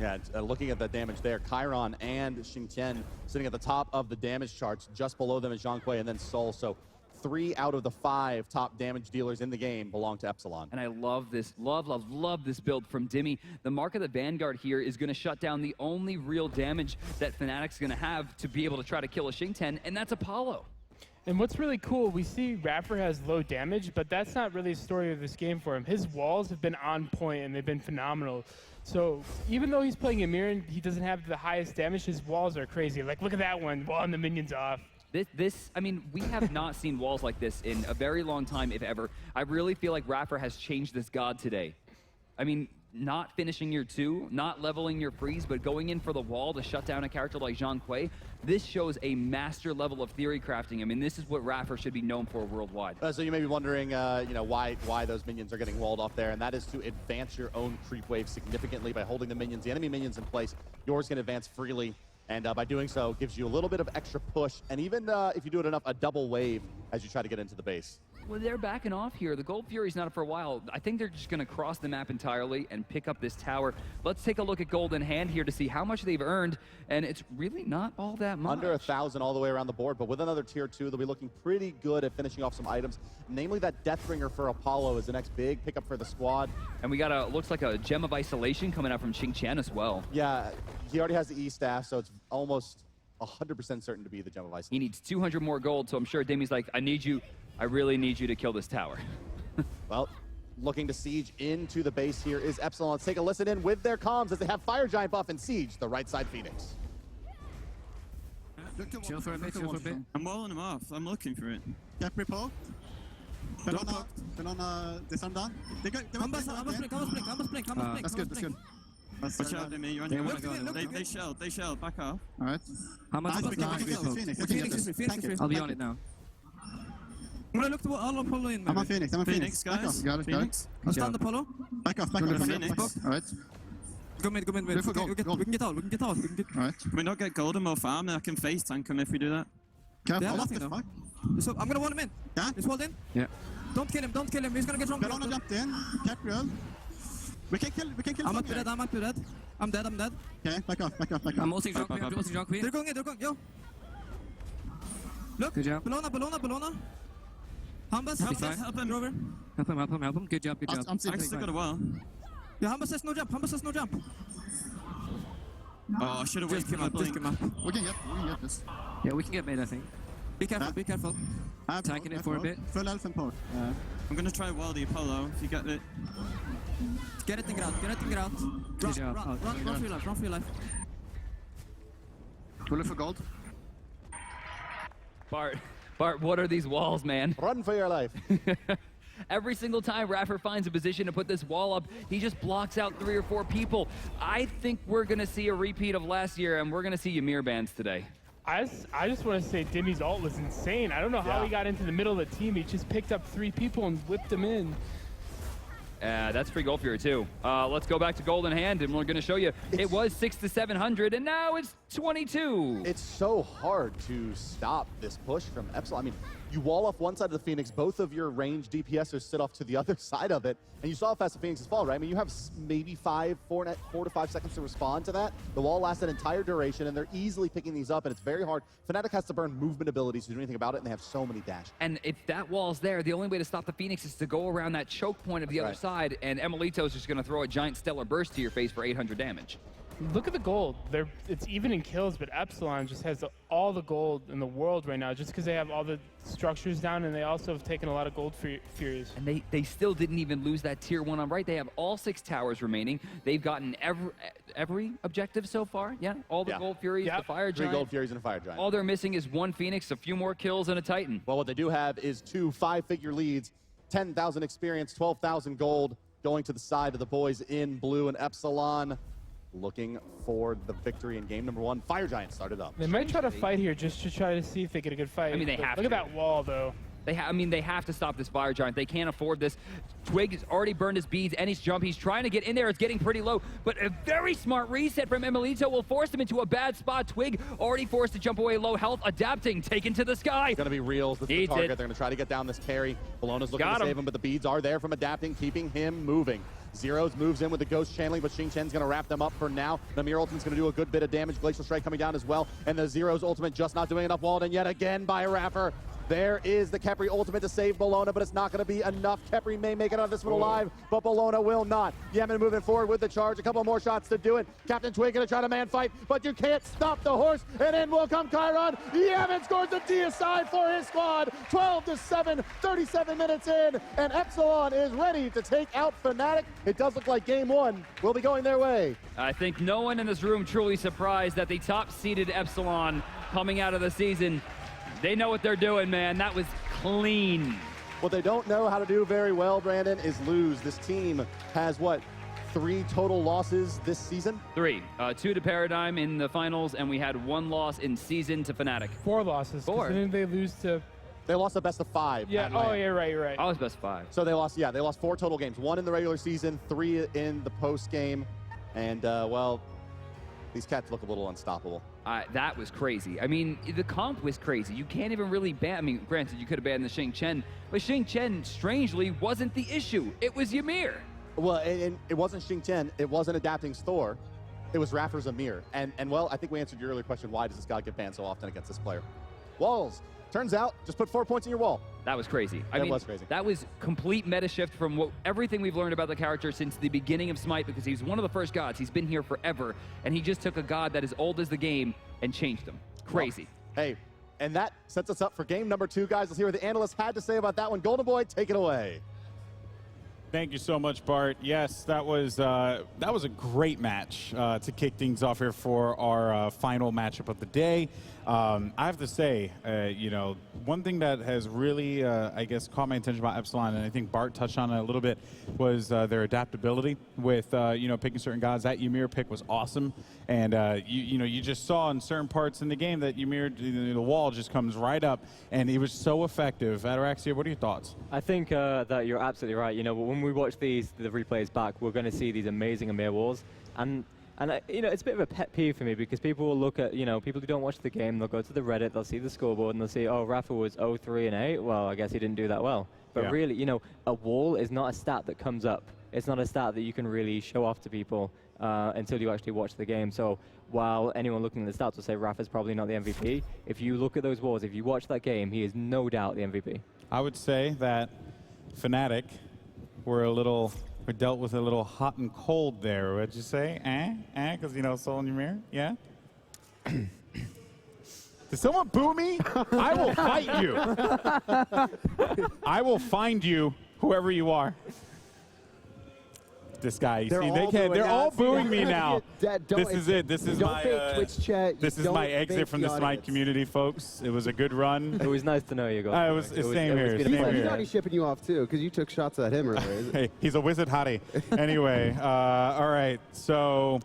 Yeah, looking at that damage there, Chiron and Xingqian sitting at the top of the damage charts. Just below them is Zhangque and then Soul. So 3 out of the 5 top damage dealers in the game belong to Epsilon. And I love this, love this build from Dimmy. The Mark of the Vanguard here is going to shut down the only real damage that Fnatic's going to have to be able to try to kill a Xingqian, and that's Apollo. And what's really cool, we see Raffer has low damage, but that's not really a story of this game for him. His walls have been on point, and they've been phenomenal. So even though he's playing Ymir and he doesn't have the highest damage, his walls are crazy. Like, look at that one, walling the minions off. I mean, we have not seen walls like this in a very long time, if ever. I really feel like Raffer has changed this god today. I mean, not finishing your 2, not leveling your freeze, but going in for the wall to shut down a character like Zhangque. This shows a master level of theory crafting. I mean, this is what Raffer should be known for worldwide. So you may be wondering, why those minions are getting walled off there, and that is to advance your own creep wave significantly by holding the enemy minions in place. Yours can advance freely, and by doing so, gives you a little bit of extra push, and even if you do it enough, a double wave as you try to get into the base. Well, they're backing off here. The Gold Fury's not up for a while. I think they're just going to cross the map entirely and pick up this tower. Let's take a look at Golden Hand here to see how much they've earned, and it's really not all that much. Under 1,000 all the way around the board, but with another tier 2, they'll be looking pretty good at finishing off some items, namely that Deathbringer for Apollo is the next big pickup for the squad. And we got looks like a Gem of Isolation coming out from Xingqian as well. Yeah, he already has the E-Staff, so it's almost 100% certain to be the Gem of Isolation. He needs 200 more gold, so I'm sure Demi's like, I really need you to kill this tower. Well, looking to siege into the base here is Epsilon. Let's take a listen in with their comms as they have Fire Giant buff and siege the right side Phoenix. Chill for a bit, I'm walling him off. I'm looking for it. Cap report. Bellona, descend down. That's good. Watch out, Demi. You're on your way. They shelled. Back off. Alright. How much Phoenix. I'll be on it now. I'm gonna look to all Apollo in. I'm on Phoenix, guys. Got it. I'll stand Apollo. Back off. Phoenix. Alright. Go mid. We can get out. Alright. Can we not get golden more farm? Then I can face tank him if we do that. Careful. So I'm gonna wall him in. Yeah? Just hold in. Yeah. Don't kill him. He's gonna get wrong. Bellona jumped in. Capriel. We can kill I'm not dead. I'm dead. Okay, back off. I'm ulting Jock. They're going. Yo. Look. Good job. Bellona. Hambas, help him. Rover. Help him. Good job. I'm still got a wall. Yeah, Hambas has no jump. Oh, I should have waited him up. We can get this. Yeah, we can get mid, I think. Be careful. Tanking it for a bit. Full elf and port. I'm gonna try wall the Apollo if you get it. Get it and get out. Run for your life. We'll look for gold. Bart, what are these walls, man? Run for your life. Every single time Raffer finds a position to put this wall up, he just blocks out 3 or 4 people. I think we're going to see a repeat of last year, and we're going to see Ymir bans today. I just want to say Dimmy's ult was insane. I don't know how he got into the middle of the team. He just picked up 3 people and whipped them in. That's free Gold Fury too. Let's go back to Golden Hand, and we're going to show you. It was 600 to 700, and now it's 22. It's so hard to stop this push from Epsilon. I mean, you wall off one side of the Phoenix, both of your ranged DPSers sit off to the other side of it, and you saw how fast the Phoenixes fall, right? I mean, you have maybe 4 to 5 seconds to respond to that. The wall lasts an entire duration, and they're easily picking these up, and it's very hard. Fnatic has to burn movement abilities to do anything about it, and they have so many dash. And if that wall's there, the only way to stop the Phoenix is to go around that choke point of the other side, and Emilito's just going to throw a giant stellar burst to your face for 800 damage. Look at the gold. It's even in kills, but Epsilon just has all the gold in the world right now, just because they have all the structures down, and they also have taken a lot of gold Furies. And they still didn't even lose that tier 1 on right. They have all 6 towers remaining. They've gotten every objective so far. Yeah, all the gold Furies, the Fire Giant. 3 gold Furies and a Fire Giant. All they're missing is 1 Phoenix, a few more kills, and a Titan. Well, what they do have is 2 5-figure leads, 10,000 experience, 12,000 gold, going to the side of the boys in blue, and Epsilon looking for the victory in game number 1. Fire Giant started up. They might try to fight here just to try to see if they get a good fight. I mean, they But have Look to. at that wall, though. They have to stop this Fire Giant. They can't afford this. Twig has already burned his beads and his jump. He's trying to get in there. It's getting pretty low, but a very smart reset from Emilito will force him into a bad spot. Twig already forced to jump away, low health, adapting, taken to the sky. It's going to be reals. This is the target. They're going to try to get down this carry. Bologna's looking to save him, but the beads are there from adapting, keeping him moving. Zeros moves in with the Ghost channeling, but Xing Chen's going to wrap them up for now. Namir Ultimate's going to do a good bit of damage. Glacial Strike coming down as well, and the Zeros Ultimate just not doing enough walled, and yet again by Raffer. There is the Khepri ultimate to save Bologna, but it's not going to be enough. Khepri may make it out of this one alive, but Bologna will not. Yemen moving forward with the charge. A couple more shots to do it. Captain Twig going to try to man fight, but you can't stop the horse. And in will come Chiron. Yemen scores the deicide for his squad. 12-7, 37 minutes in, and Epsilon is ready to take out Fnatic. It does look like game 1 will be going their way. I think no one in this room truly surprised that the top-seeded Epsilon coming out of the season, they know what they're doing, man. That was clean. What they don't know how to do very well, Brandon, is lose. This team has, what, 3 total losses this season? 3. 2 to Paradigm in the finals, and we had 1 loss in season to Fnatic. 4 losses. 4. Didn't they lose to... They lost the best of 5. Yeah, oh, yeah, right. I was best of 5. So they lost 4 total games. 1 in the regular season, 3 in the post game. And, well, these cats look a little unstoppable. That was crazy. I mean, the comp was crazy. You can't even really ban. I mean, granted, you could have banned the Xing Chen, but Xing Chen, strangely, wasn't the issue. It was Ymir. Well, and it wasn't Xing Chen. It wasn't adapting Thor. It was Raffer's Ymir. And, well, I think we answered your earlier question, why does this guy get banned so often against this player? Walls. Turns out, just put 4 points in your wall. That was crazy. That was crazy. That was complete meta shift from everything we've learned about the character since the beginning of Smite, because he's one of the first gods. He's been here forever, and he just took a god that is old as the game and changed him. Crazy. Well, hey, and that sets us up for game number 2, guys. Let's hear what the analysts had to say about that one. Golden Boy, take it away. Thank you so much, Bart. Yes, that was a great match to kick things off here for our final matchup of the day. I have to say, you know, one thing that has really, I guess, caught my attention about Epsilon, and I think Bart touched on it a little bit, was their adaptability with, you know, picking certain gods. That Ymir pick was awesome, and you know, you just saw in certain parts in the game that Ymir, the wall just comes right up, and he was so effective. Ataraxia, what are your thoughts? I think that you're absolutely right. You know, when we watch the replays back, we're going to see these amazing Ymir walls, and you know, it's a bit of a pet peeve for me because people will look at, you know, people who don't watch the game, they'll go to the Reddit, they'll see the scoreboard, and they'll see, oh, Rafa was 0-3 and 8. Well, I guess he didn't do that well. But really, you know, a wall is not a stat that comes up. It's not a stat that you can really show off to people until you actually watch the game. So while anyone looking at the stats will say Rafa's probably not the MVP, if you look at those walls, if you watch that game, he is no doubt the MVP. I would say that Fnatic we dealt with a little hot and cold there. What'd you say? Because, you know, Soul in Ymir? Yeah? Did someone boo me? I will fight you. I will find you, whoever you are. This guy, you see, they're all booing me now. This is it. This is my this is my exit from the Smite community, folks. It was a good run. It was nice to know you guys. It was same here. Same here. He's already shipping you off too, because you took shots at him earlier. Hey, he's a wizard hottie. Anyway, all right, so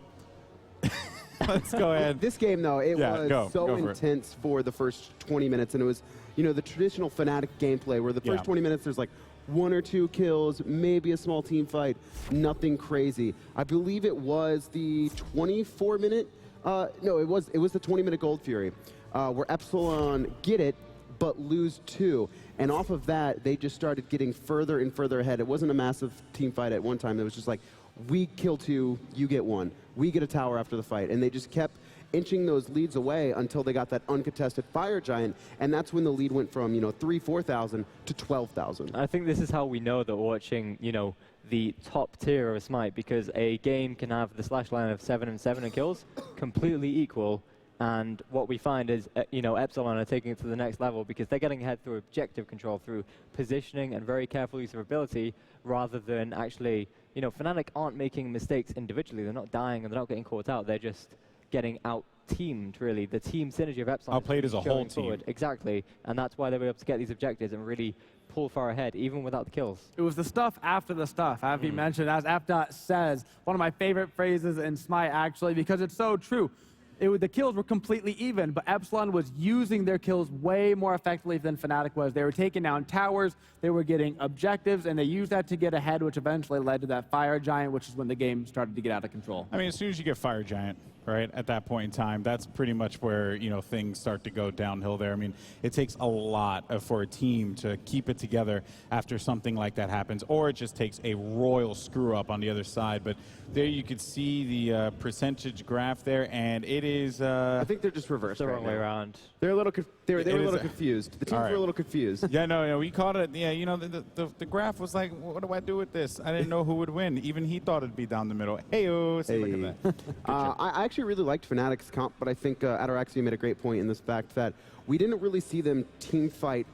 let's go ahead. This game, though, it was so intense for the first 20 minutes, and it was, you know, the traditional Fnatic gameplay where the first 20 minutes there's like 1 or 2 kills, maybe a small team fight, nothing crazy. I believe it was the 24-minute, no, it was the 20-minute Gold Fury, where Epsilon get it, but lose 2. And off of that, they just started getting further and further ahead. It wasn't a massive team fight at one time. It was just like, we kill 2, you get 1. We get a tower after the fight. And they just kept inching those leads away until they got that uncontested Fire Giant, and that's when the lead went from, you know, 4,000 to 12,000. I think this is how we know that we're watching, you know, the top tier of a Smite, because a game can have the slash line of 7 and 7 in kills completely equal, and what we find is, you know, Epsilon are taking it to the next level because they're getting ahead through objective control, through positioning and very careful use of ability, rather than actually, you know, Fnatic aren't making mistakes individually. They're not dying and they're not getting caught out. They're just getting out-teamed, really. The team synergy of Epsilon Outplayed as a whole showing forward. team. Exactly, and that's why they were able to get these objectives and really pull far ahead, even without the kills. It was the stuff after the stuff, as you mentioned, as FDOT says. One of my favorite phrases in Smite, actually, because it's so true. The kills were completely even, but Epsilon was using their kills way more effectively than Fnatic was. They were taking down towers, they were getting objectives, and they used that to get ahead, which eventually led to that Fire Giant, which is when the game started to get out of control. I mean, as soon as you get Fire Giant, right, at that point in time, that's pretty much where, you know, things start to go downhill there. I mean, it takes a lot for a team to keep it together after something like that happens, or it just takes a royal screw-up on the other side. But there you can see the percentage graph there, and it is... I think they're just reversed the right wrong now. way around. They're a little, they were a little confused. The teams were a little confused. Yeah, no, we caught it. Yeah, you know, the graph was like, what do I do with this? I didn't know who would win. Even he thought it'd be down the middle. Hey-oh, see, look at that. I actually really liked Fnatic's comp, but I think Ataraxia made a great point in this fact that we didn't really see them team fight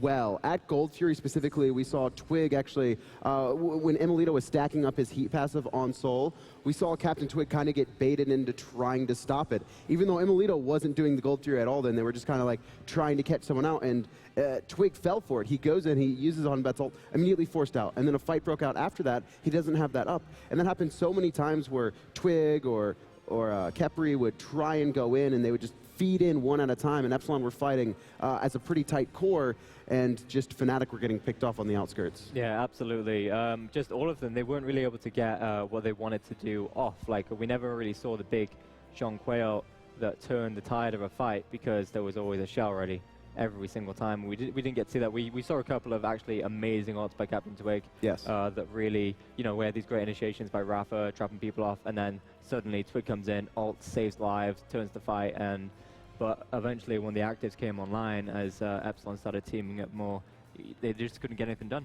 well. At Gold Fury specifically, we saw Twig actually, when Emilito was stacking up his heat passive on Sol, we saw Captain Twig kind of get baited into trying to stop it. Even though Emilito wasn't doing the Gold Fury at all then, they were just kind of like trying to catch someone out, and Twig fell for it. He goes in, he uses on Bet's ult, immediately forced out, and then a fight broke out after that. He doesn't have that up. And that happened so many times where Twig or Kepri would try and go in, and they would just feed in one at a time, and Epsilon were fighting as a pretty tight core, and just Fnatic were getting picked off on the outskirts. Yeah, absolutely. Just all of them, they weren't really able to get what they wanted to do off. Like, we never really saw the big Jean Quail that turned the tide of a fight, because there was always a shell ready every single time. We didn't get to see that. We saw a couple of actually amazing ults by Captain Twig. Yes. That really, you know, we had these great initiations by Rafa, trapping people off, and then suddenly Twig comes in, ult saves lives, turns the fight, but eventually when the actives came online, as Epsilon started teaming up more, they just couldn't get anything done.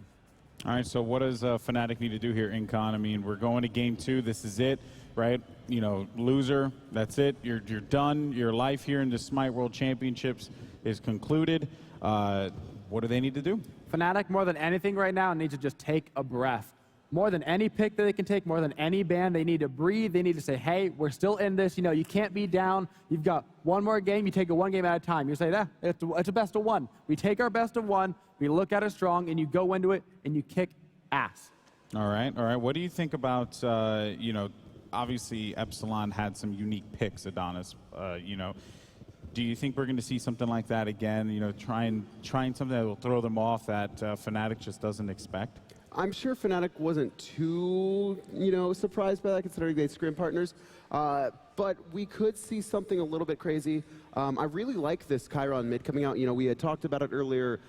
All right, so what does Fnatic need to do here, Incon? I mean, we're going to game 2. This is it, right? You know, loser, that's it. You're done. Your life here in the Smite World Championships is concluded. What do they need to do? Fnatic, more than anything right now, needs to just take a breath. More than any pick that they can take, more than any ban, they need to breathe. They need to say, hey, we're still in this. You know, you can't be down. You've got one more game. You take it one game at a time. You say, it's a best of one. We take our best of one. We look at it strong, and you go into it, and you kick ass. All right. What do you think about, you know, obviously Epsilon had some unique picks, Adonis, you know. Do you think we're going to see something like that again? You know, trying something that will throw them off that Fnatic just doesn't expect? I'm sure Fnatic wasn't too, you know, surprised by that, considering they scrim partners. But we could see something a little bit crazy. I really like this Chiron mid coming out. You know, we had talked about it earlier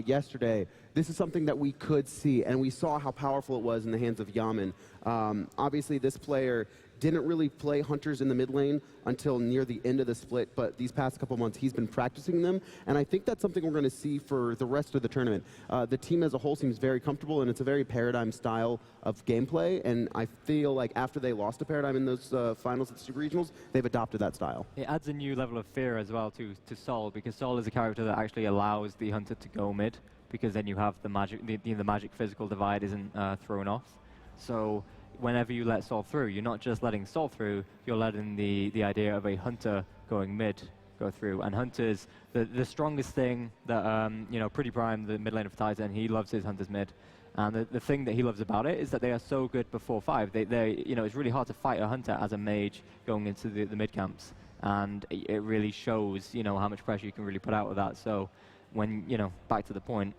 yesterday. This is something that we could see, and we saw how powerful it was in the hands of Yaman. Obviously, this player didn't really play Hunters in the mid lane until near the end of the split, but these past couple months he's been practicing them, and I think that's something we're going to see for the rest of the tournament. The team as a whole seems very comfortable, and it's a very Paradigm style of gameplay, and I feel like after they lost to Paradigm in those finals at the Super Regionals, they've adopted that style. It adds a new level of fear as well to Sol, because Sol is a character that actually allows the Hunter to go mid, because then you have the magic, the magic physical divide isn't thrown off. So whenever you let Sol through, you're not just letting Sol through, you're letting the idea of a Hunter going mid go through. And Hunters, the strongest thing that, you know, Pretty Prime, the mid lane of Titan, he loves his Hunters mid. And the thing that he loves about it is that they are so good before 5. They you know, it's really hard to fight a Hunter as a mage going into the mid camps. And it really shows, you know, how much pressure you can really put out with that. So when, you know, back to the point,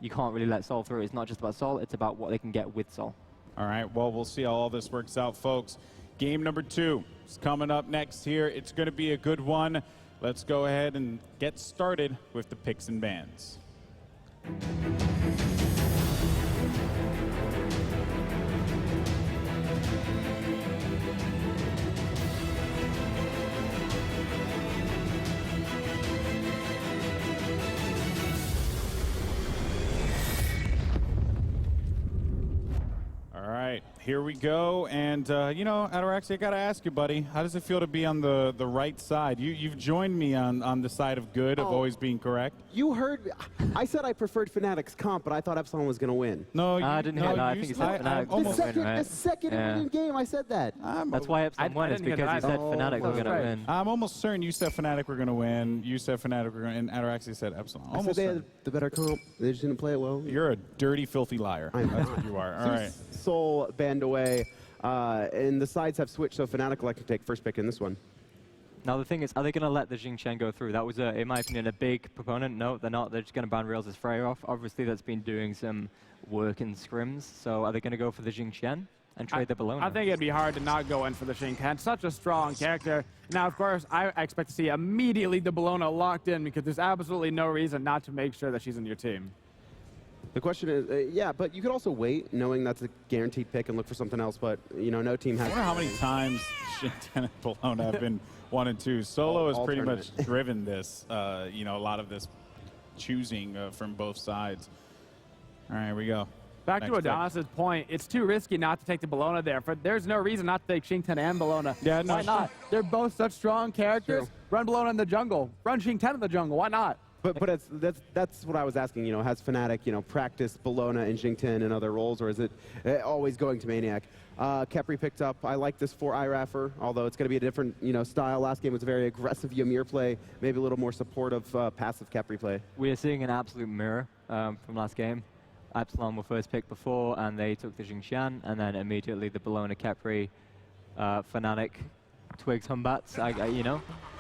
you can't really let Sol through. It's not just about Sol, it's about what they can get with Sol. All right, well, we'll see how all this works out, folks. Game number 2 is coming up next here. It's going to be a good one. Let's go ahead and get started with the picks and bans. here we go. And, you know, Ataraxi, I got to ask you, buddy, how does it feel to be on the right side? You've joined me on the side of good, of always being correct. You heard, I said I preferred Fnatic's comp, but I thought Epsilon was going to win. No, I didn't hear that. I think you said Fnatic was going to win, right? The second winning game, I said that. That's why Epsilon won, is because you said Fnatic were going to win. I'm almost certain you said Fnatic were going to win. You said Fnatic were going to, and Ataraxi said Epsilon. I said they had the better comp. They just didn't play it well. You're a dirty, filthy liar. That's what you are. All right. Soul banned away, and the sides have switched, so Fnatic like to take first pick in this one. Now the thing is, are they going to let the Xingqian go through? That was, in my opinion, a big proponent. No, they're not. They're just going to ban Rails as Freya off. Obviously, that's been doing some work in scrims. So are they going to go for the Xingqian and trade the Bologna? I think it'd be hard to not go in for the Xingqian. Such a strong character. Now, of course, I expect to see immediately the Bologna locked in because there's absolutely no reason not to make sure that she's in your team. The question is, yeah, but you could also wait, knowing that's a guaranteed pick, and look for something else. But you know, no team has. I wonder how many times Xingqian and Bologna have been 1 and 2. Solo has pretty much driven this. You know, a lot of this choosing from both sides. All right, here we go. Back to Adonis's point, it's too risky not to take the Bologna there. There's no reason not to take Xingqian and Bologna. Yeah, no, why not? They're both such strong characters. True. Run Bologna in the jungle. Run Xingqian in the jungle. Why not? But that's what I was asking. You know, has Fnatic practiced Bologna and Xingqian in other roles, or is it always going to Maniac? Khepri picked up. I like this for Iraffer, although it's going to be a different style. Last game was a very aggressive Ymir play, maybe a little more supportive passive Khepri play. We are seeing an absolute mirror from last game. Epsilon were first picked before, and they took the Xingqian, and then immediately the Bologna Khepri, Fnatic, Twigs Humbats.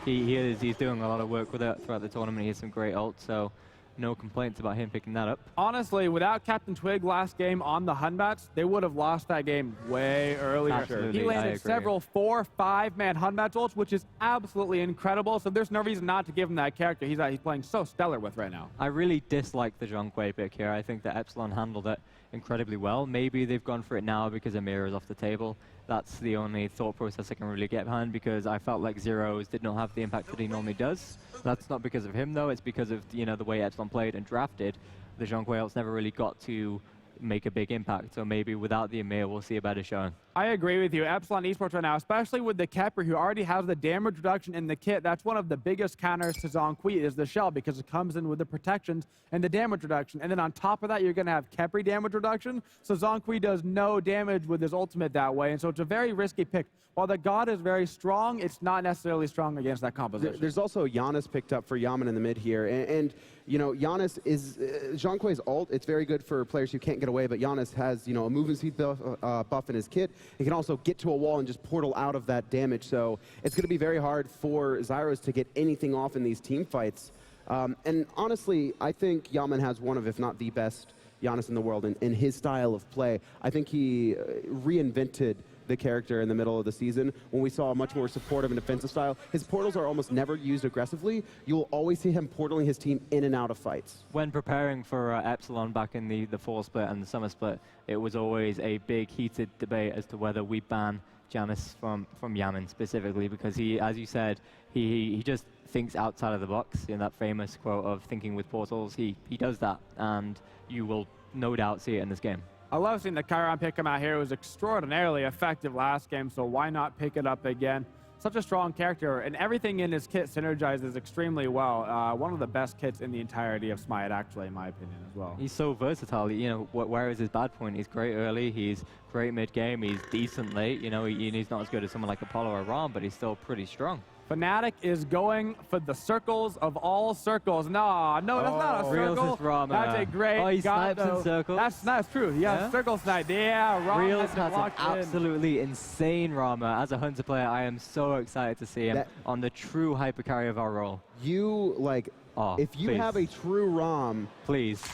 He's doing a lot of work with it throughout the tournament. He has some great ult, so no complaints about him picking that up. Honestly, without Captain Twig last game on the Hunbats, they would have lost that game way earlier. Absolutely, He landed several 4-, 5-man Hunbats ults, which is absolutely incredible. So there's no reason not to give him that character he's playing so stellar with right now. I really dislike the Zhonghui pick here. I think that Epsilon handled it incredibly well. Maybe they've gone for it now because Amir is off the table. That's the only thought process I can really get behind, because I felt like Zeros did not have the impact that he normally does. That's not because of him, though. It's because of the way Epsilon played and drafted. The Zhonghui ults never really got to make a big impact. So maybe without the Amir, we'll see a better showing. I agree with you. Epsilon Esports right now, especially with the Khepri, who already has the damage reduction in the kit, that's one of the biggest counters to Zhonghui is the shell, because it comes in with the protections and the damage reduction. And then on top of that, you're going to have Khepri damage reduction. So Zhonghui does no damage with his ultimate that way. And so it's a very risky pick. While the God is very strong, it's not necessarily strong against that composition. There's also Giannis picked up for Yaman in the mid here. And Giannis is Zhonghui's ult. It's very good for players who can't get away, but Giannis has, a movement speed buff in his kit. He can also get to a wall and just portal out of that damage. So it's going to be very hard for Zyros to get anything off in these team fights. And honestly, I think Yaman has one of, if not the best, Giannis in the world in his style of play. I think he reinvented the character in the middle of the season when we saw a much more supportive and defensive style. His portals are almost never used aggressively. You'll always see him portaling his team in and out of fights. When preparing for Epsilon back in the fall split and the summer split, it was always a big heated debate as to whether we ban Giannis from Yaman specifically, because he, as you said, he just thinks outside of the box. In that famous quote of thinking with portals, he does that, and you will no doubt see it in this game. I love seeing the Chiron pick him out here. It was extraordinarily effective last game, so why not pick it up again? Such a strong character, and everything in his kit synergizes extremely well. One of the best kits in the entirety of Smite, actually, in my opinion, as well. He's so versatile. Where is his bad point? He's great early. He's great mid-game. He's decent late. He's not as good as someone like Apollo or Ram, but he's still pretty strong. Fnatic is going for the circles of all circles. No, that's not a circle. That's a great. He snipes in circles. That's true. Yeah, circle snipe. Yeah, Rama Reels has an absolutely insane Rama. As a Hunter player, I am so excited to see him on the true hyper carry of our role. If you have a true Ram, please.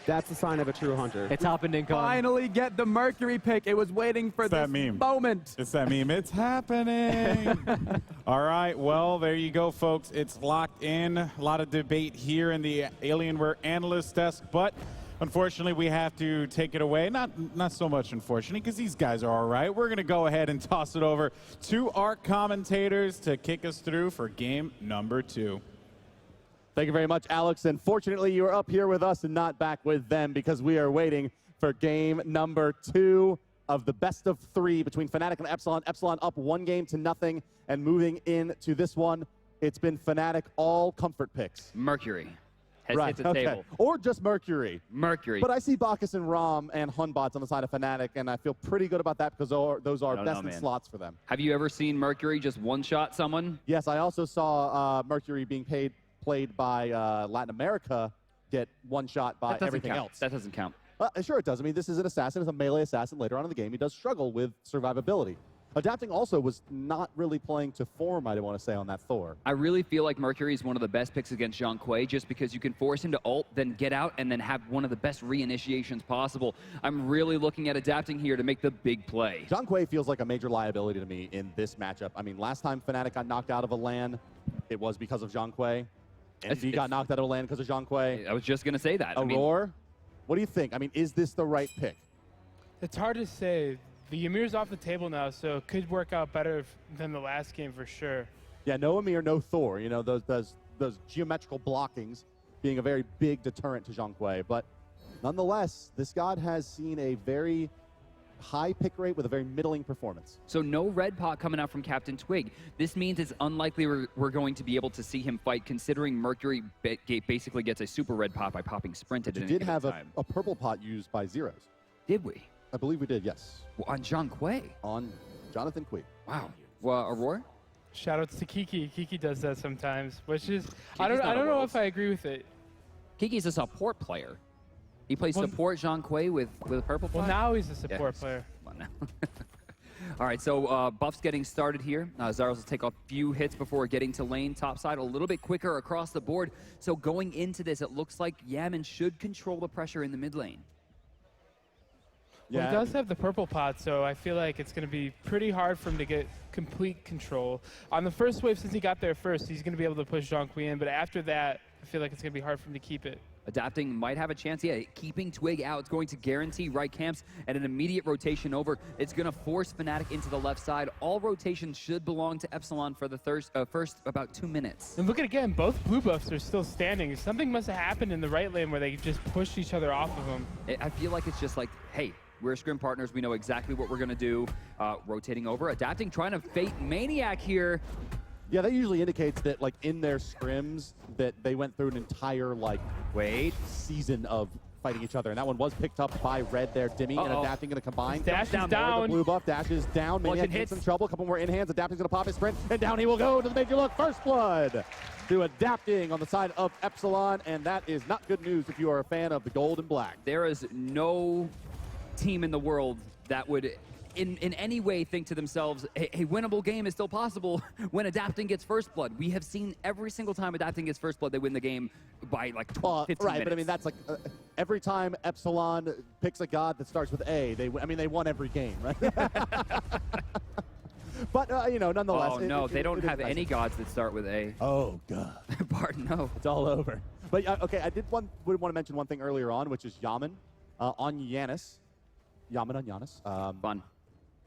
That's a sign of a true hunter. It's happened in Con. Finally get the Mercury pick. It was waiting for this moment. It's that meme. It's happening. All right. Well, there you go, folks. It's locked in. A lot of debate here in the Alienware analyst desk, but unfortunately, we have to take it away. Not so much, unfortunately, because these guys are all right. We're going to go ahead and toss it over to our commentators to kick us through for game number 2. Thank you very much, Alex. And fortunately, you are up here with us and not back with them, because we are waiting for game number 2. of the best of 3 between Fnatic and Epsilon. Epsilon up 1-0 and moving into this one. It's been Fnatic all comfort picks. Mercury has Right, hit the table. Or just Mercury. Mercury. But I see Bacchus and Rom and Hunbots on the side of Fnatic, and I feel pretty good about that because those are best in slots for them. Have you ever seen Mercury just one-shot someone? Yes, I also saw Mercury being played by Latin America get one shot by everything else. That doesn't count. Sure it does. I mean, this is an assassin. It's a melee assassin. Later on in the game, he does struggle with survivability. Adapting also was not really playing to form, I want to say, on that Thor. I really feel like Mercury is one of the best picks against Zhang Kui just because you can force him to ult, then get out, and then have one of the best reinitiations possible. I'm really looking at Adapting here to make the big play. Zhang Kui feels like a major liability to me in this matchup. I mean, last time Fnatic got knocked out of a LAN, it was because of Zhang Kui. NV got knocked out of a LAN because of Zhang Kui. I was just going to say that. Aurora, what do you think? I mean, is this the right pick? It's hard to say. The Ymir's off the table now, so it could work out better than the last game for sure. Yeah, no Ymir, no Thor. You know, those geometrical blockings being a very big deterrent to Zhang Kui. But nonetheless, this god has seen a very high pick rate with a very middling performance. So no red pot coming out from Captain Twig. This means it's unlikely we're going to be able to see him fight, considering Mercury basically gets a super red pot by popping Sprint at any We did given have time. a purple pot used by Zeros. Did we? I believe we did, yes. Well, on Zhang Kui? On Jonathan Kui. Wow. Well, Aurora? Shoutouts to Kiki. Kiki does that sometimes, which is I Kiki's don't not a know wolf. if I agree with it. Kiki's a support player. He plays support Zhang Kui with a purple pot. Well, now he's a support player. Come on now. All right, so buffs getting started here. Zaros will take a few hits before getting to lane topside, a little bit quicker across the board. So going into this, it looks like Yaman should control the pressure in the mid lane. Well, he does have the purple pot, so I feel like it's going to be pretty hard for him to get complete control. On the first wave, since he got there first, he's going to be able to push Zhang Kui in, but after that, I feel like it's going to be hard for him to keep it. Adapting might have a chance. Yeah, keeping Twig out. It's going to guarantee right camps and an immediate rotation over. It's going to force Fnatic into the left side. All rotations should belong to Epsilon for the first about 2 minutes. And look at again, both blue buffs are still standing. Something must have happened in the right lane where they just pushed each other off of them. I feel like it's just like, hey, we're scrim partners. We know exactly what we're going to do. Rotating over. Adapting, trying to fate Maniac here. Yeah, that usually indicates that, like, in their scrims, that they went through an entire, like, season of fighting each other. And that one was picked up by Red there. Dimmy and Adapting going to combine. Dash is The down. blue buff, Dash is down. Maniac in some trouble. A couple more in hands. Adapting's going to pop his sprint. And down he will go to the major look. First blood to Adapting on the side of Epsilon. And that is not good news if you are a fan of the gold and black. There is no team in the world that would in any way think to themselves, a winnable game is still possible when Adapting gets first blood. We have seen every single time Adapting gets first blood, they win the game by like 12, 15 right, minutes. but I mean, that's like every time Epsilon picks a god that starts with A, they won every game, right? But, you know, nonetheless. Oh, no, they don't have any gods that start with A. Oh, God. Pardon, no. It's all over. But, okay, I would want to mention one thing earlier on, which is Yaman on Yanis. Yaman on Giannis. Fun.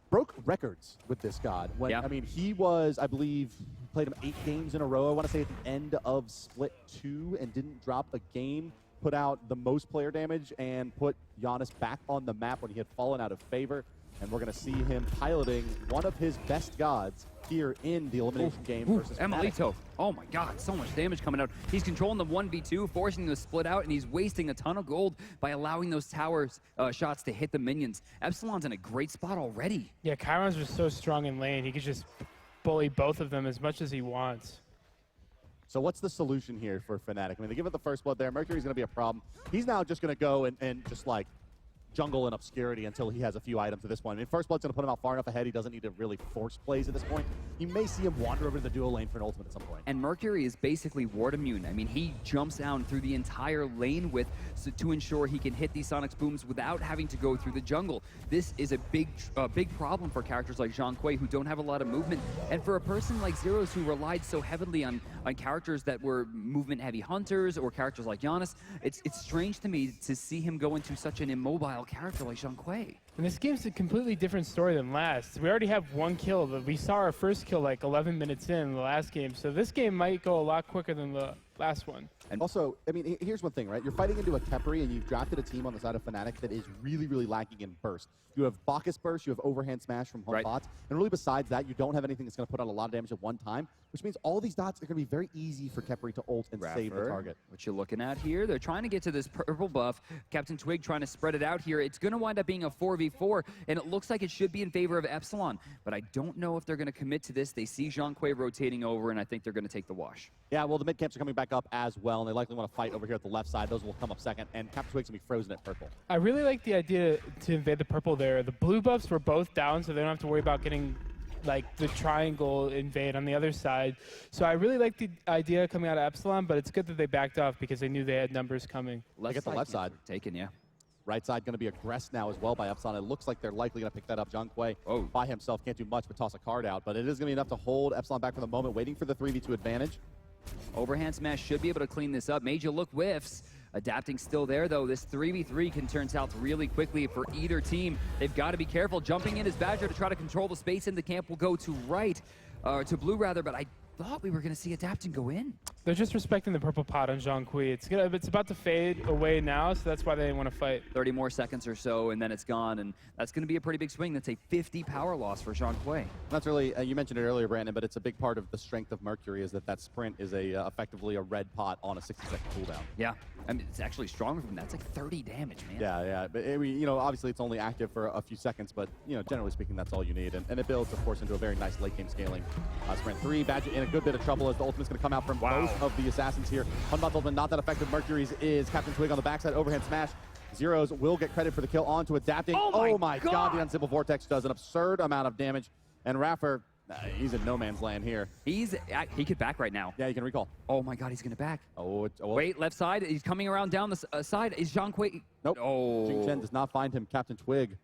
Broke records with this god. When, I mean, he was, I believe, played him 8 games in a row, I want to say at the end of Split 2, and didn't drop a game, put out the most player damage, and put Giannis back on the map when he had fallen out of favor. And we're going to see him piloting one of his best gods here in the elimination game versus Emilito. Oh my god, so much damage coming out. He's controlling the 1v2, forcing them to split out, and he's wasting a ton of gold by allowing those towers shots to hit the minions. Epsilon's in a great spot already. Yeah, Chiron's just so strong in lane. He could just bully both of them as much as he wants. So what's the solution here for Fnatic? I mean, they give it the first blood there. Mercury's going to be a problem. He's now just going to go and just like jungle in obscurity until he has a few items at this point. I mean, first blood's going to put him out far enough ahead. He doesn't need to really force plays at this point. You may see him wander over to the duo lane for an ultimate at some point. And Mercury is basically ward immune. I mean, he jumps down through the entire lane width to ensure he can hit these Sonic booms without having to go through the jungle. This is a big problem for characters like Zhang Kui who don't have a lot of movement. And for a person like Zeros who relied so heavily on characters that were movement-heavy hunters or characters like Giannis, it's strange to me to see him go into such an immobile character like Zhang Kui. And this game's a completely different story than last. We already have 1 kill. We saw our first kill like 11 minutes in the last game, so this game might go a lot quicker than the last one. And also, I mean, here's one thing, right? You're fighting into a Khepri, and you've drafted a team on the side of Fnatic that is really, really lacking in burst. You have Bacchus burst, you have overhand smash from home bots, and really besides that, you don't have anything that's going to put out a lot of damage at one time, which means all these dots are going to be very easy for Khepri to ult and save the target. What you're looking at here, they're trying to get to this purple buff. Captain Twig trying to spread it out here. It's going to wind up being a 4v4, and it looks like it should be in favor of Epsilon, but I don't know if they're going to commit to this. They see Zhang Kui rotating over, and I think they're going to take the wash. Yeah, well, the mid camps are coming back up as well, and they likely want to fight over here at the left side. Those will come up second, and Captain Twig's going to be frozen at purple. I really like the idea to invade the purple there. The blue buffs were both down, so they don't have to worry about getting like the triangle invade on the other side. So I really like the idea coming out of Epsilon, but it's good that they backed off because they knew they had numbers coming. Look at the left side. Taken, yeah. Right side going to be aggressed now as well by Epsilon. It looks like they're likely going to pick that up. Zhang Kui by himself can't do much but toss a card out, but it is going to be enough to hold Epsilon back for the moment, waiting for the 3v2 advantage. Overhand smash should be able to clean this up. Major look whiffs. Adapting still there, though. This 3v3 can turn south really quickly for either team. They've got to be careful. Jumping in is Badger to try to control the space in the camp will go to right, to blue rather, but I thought we were going to see Adapting go in. They're just respecting the purple pot on Zhang Kui. It's about to fade away now, so that's why they didn't want to fight. 30 more seconds or so, and then it's gone, and that's going to be a pretty big swing. That's a 50 power loss for Zhang Kui. That's really, you mentioned it earlier, Brandon, but it's a big part of the strength of Mercury is that sprint is effectively a red pot on a 60-second cooldown. Yeah, I mean, it's actually stronger from that. It's like 30 damage, man. Yeah, but obviously it's only active for a few seconds, but generally speaking, that's all you need, and it builds, of course, into a very nice late game scaling. Sprint 3, Badger in a good bit of trouble as the ultimate's going to come out from both of the assassins here. Hunbot's ultimate not that effective. Mercury's is Captain Twig on the backside, overhand smash. Zeros will get credit for the kill onto Adapting. Oh my god, the Unstable Vortex does an absurd amount of damage, and Raffer, he's in no man's land here. He could back right now. Yeah, he can recall. Oh my god, he's going to back. Wait, left side. He's coming around down the side. Is Zhang Kui? Nope. Oh. Jing Chen does not find him. Captain Twig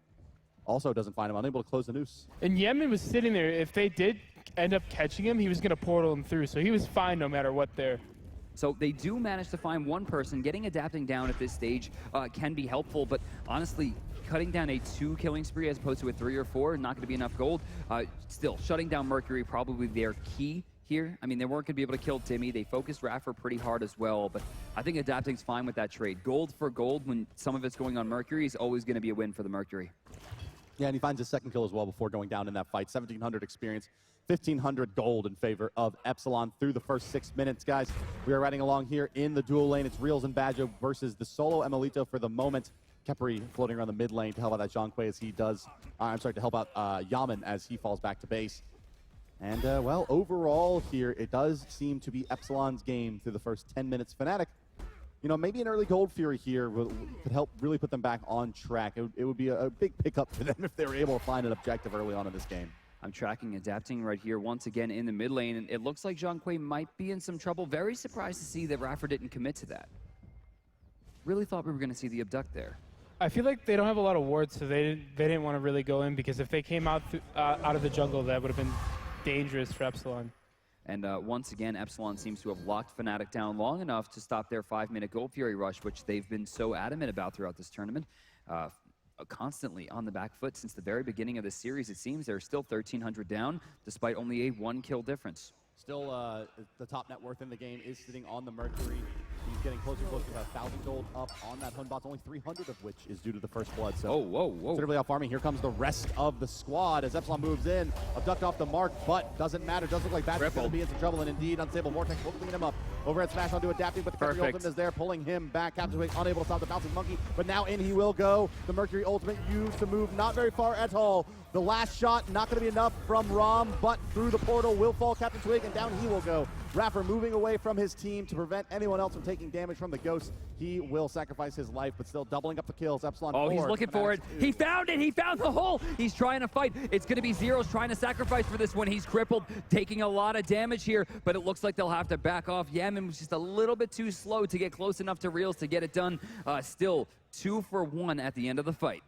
also doesn't find him. Unable to close the noose. And Yemen was sitting there. If they did end up catching him, he was going to portal him through, so he was fine no matter what there. So they do manage to find one person. Getting Adapting down at this stage can be helpful, but honestly, cutting down a 2 killing spree as opposed to a 3 or 4 not going to be enough gold. Still, shutting down Mercury probably their key here. I mean, they weren't going to be able to kill Timmy. They focused Raffer pretty hard as well, but I think Adapting's fine with that trade. Gold for gold when some of it's going on Mercury is always going to be a win for the Mercury. Yeah, and he finds his second kill as well before going down in that fight. 1,700 experience. 1,500 gold in favor of Epsilon through the first 6 minutes, guys. We are riding along here in the dual lane. It's Reels and Badger versus the solo Emelito for the moment. Khepri floating around the mid lane to help out that Zhang Kui as he does, to help out Yaman as he falls back to base. And, well, overall here, it does seem to be Epsilon's game through the first 10 minutes. Fnatic, maybe an early Gold Fury here could help really put them back on track. It would be a big pickup for them if they were able to find an objective early on in this game. I'm tracking Adapting right here once again in the mid lane, and it looks like Zhang Kui might be in some trouble. Very surprised to see that Raffer didn't commit to that. Really thought we were going to see the abduct there. I feel like they don't have a lot of wards, so they didn't want to really go in, because if they came out out of the jungle, that would have been dangerous for Epsilon. And once again, Epsilon seems to have locked Fnatic down long enough to stop their 5-minute Gold Fury rush, which they've been so adamant about throughout this tournament. Constantly on the back foot since the very beginning of the series. It seems they're still 1,300 down, despite only a 1-kill difference. Still, the top net worth in the game is sitting on the Mercury. He's getting closer and closer to 1,000 gold up on that Hunbot, only 300 of which is due to the first blood. So whoa. Considerably out farming. Here comes the rest of the squad as Epsilon moves in. Abduct off the mark, but doesn't matter. Does look like Badger's going to be in some trouble, and indeed, Unstable Vortex will clean him up. Overhead smash onto Adapting, but the Mercury ultimate is there, pulling him back. Captain Twig unable to stop the bouncing monkey, but now in he will go. The Mercury ultimate used to move not very far at all. The last shot not going to be enough from Rom, but through the portal will fall Captain Twig, and down he will go. Raffer moving away from his team to prevent anyone else from taking damage from the Ghost. He will sacrifice his life, but still doubling up the kills. Epsilon 4. He's looking for it. He found it. He found the hole. He's trying to fight. It's going to be Zeros trying to sacrifice for this one. He's crippled, taking a lot of damage here, but it looks like they'll have to back off. Yaman was just a little bit too slow to get close enough to Reels to get it done. Still 2 for 1 at the end of the fight.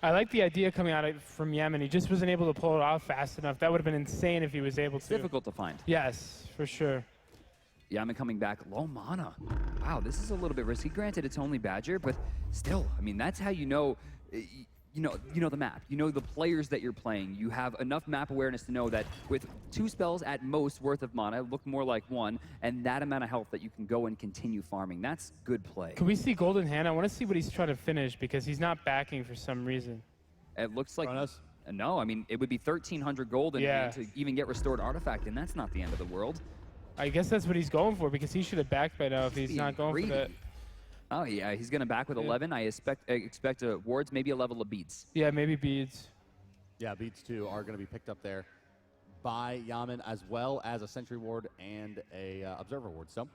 I like the idea coming out from Yemen. He just wasn't able to pull it off fast enough. That would have been insane if he was able to. Difficult to find. Yes, for sure. Yaman coming back, low mana. Wow, this is a little bit risky. Granted, it's only Badger, but still, I mean, that's how you know you know the map. You know the players that you're playing. You have enough map awareness to know that with 2 spells at most worth of mana, look more like 1, and that amount of health that you can go and continue farming. That's good play. Can we see Golden Hand? I want to see what he's trying to finish because he's not backing for some reason. It looks like no. I mean, it would be 1,300 gold to even get restored artifact, and that's not the end of the world. I guess that's what he's going for because he should have backed by now if he's not going for that. Oh, yeah, he's going to back with 11. I expect wards, maybe a level of beads. Yeah, maybe beads. Yeah, beads too are going to be picked up there by Yaman, as well as a Sentry Ward and a Observer Ward. So,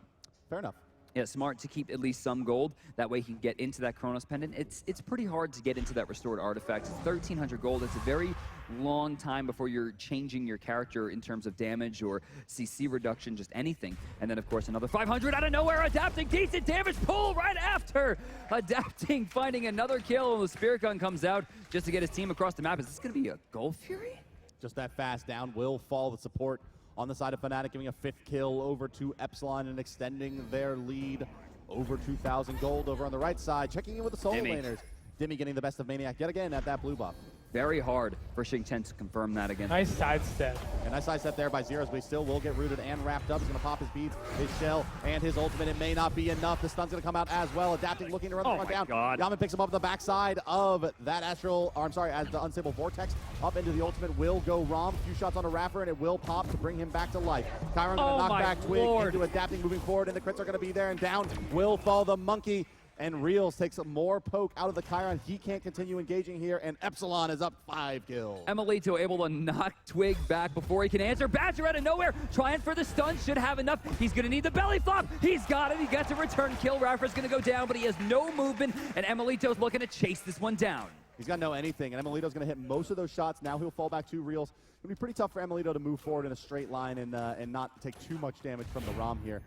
fair enough. Yeah, smart to keep at least some gold. That way he can get into that Chronos Pendant. It's pretty hard to get into that restored artifact. It's 1,300 gold. It's a very long time before you're changing your character in terms of damage or CC reduction, just anything. And then, of course, another 500 out of nowhere. Adapting, decent damage pull right after. Adapting, finding another kill. And the Spirit Gun comes out just to get his team across the map. Is this going to be a Gold Fury? Just that fast down will fall the support on the side of Fnatic, giving a 5th kill over to Epsilon and extending their lead over 2,000 gold over on the right side. Checking in with the solo laners. Dimi getting the best of Maniac yet again at that blue buff. Very hard for Xingchen to confirm that again. Nice sidestep. A nice sidestep there by Zeros, but he still will get rooted and wrapped up. He's going to pop his beads, his shell, and his ultimate. It may not be enough. The stun's going to come out as well. Adapting, looking to run the front down. God. Yaman picks him up the backside of that astral, or I'm sorry, as the unstable vortex up into the ultimate will go Rom. Few shots on a Raffer, and it will pop to bring him back to life. Chiron going to knock back Twig into Adapting, moving forward, and the crits are going to be there, and down will fall the Monkey. And Reels takes more poke out of the Chiron. He can't continue engaging here, and Epsilon is up 5 kills. Emelito able to knock Twig back before he can answer. Badger out of nowhere, trying for the stun, should have enough. He's going to need the belly flop. He's got it. He gets a return kill. Raffer's going to go down, but he has no movement, and Emelito's looking to chase this one down. He's got no anything, and Emelito's going to hit most of those shots. Now he'll fall back 2 Reels. It's going to be pretty tough for Emelito to move forward in a straight line and not take too much damage from the Rom here.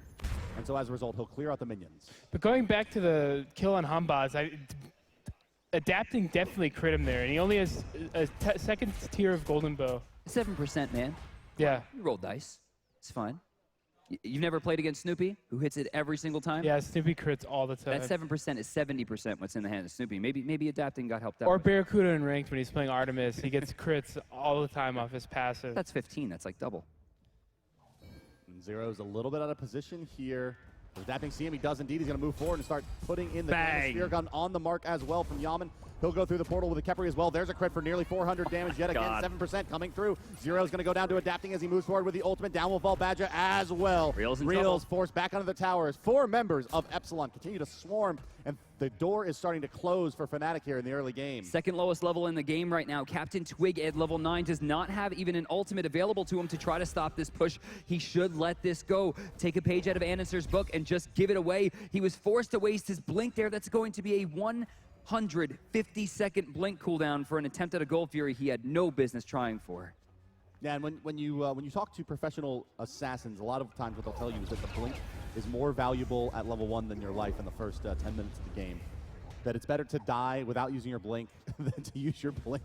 And so as a result, he'll clear out the minions. But going back to the kill on Hambaz, Adapting definitely crit him there, and he only has a second tier of Golden Bow. 7%, man. Yeah. You roll dice. It's fine. You've never played against Snoopy, who hits it every single time? Yeah, Snoopy crits all the time. That 7% is 70% what's in the hand of Snoopy. Maybe Adapting got helped out. Or Barracuda in ranked when he's playing Artemis. He gets crits all the time off his passive. That's 15. That's like double. And Zero's a little bit out of position here. Adapting see him, he does indeed. He's going to move forward and start putting in the Spear Gun on the mark as well from Yaman. He'll go through the portal with a Kepri as well. There's a crit for nearly 400 damage yet again. 7% coming through. Zero's going to go down to Adapting as he moves forward with the ultimate. Down will fall Badger as well. Reels forced back onto the towers. 4 members of Epsilon continue to swarm, and the door is starting to close for Fnatic here in the early game. Second lowest level in the game right now. Captain Twig at level 9 does not have even an ultimate available to him to try to stop this push. He should let this go. Take a page out of Annister's book and just give it away. He was forced to waste his blink there. That's going to be a 150-second blink cooldown for an attempt at a Gold Fury he had no business trying for. Yeah, and when you talk to professional assassins, a lot of times what they'll tell you is that the blink is more valuable at level 1 than your life in the first 10 minutes of the game. That it's better to die without using your blink than to use your blink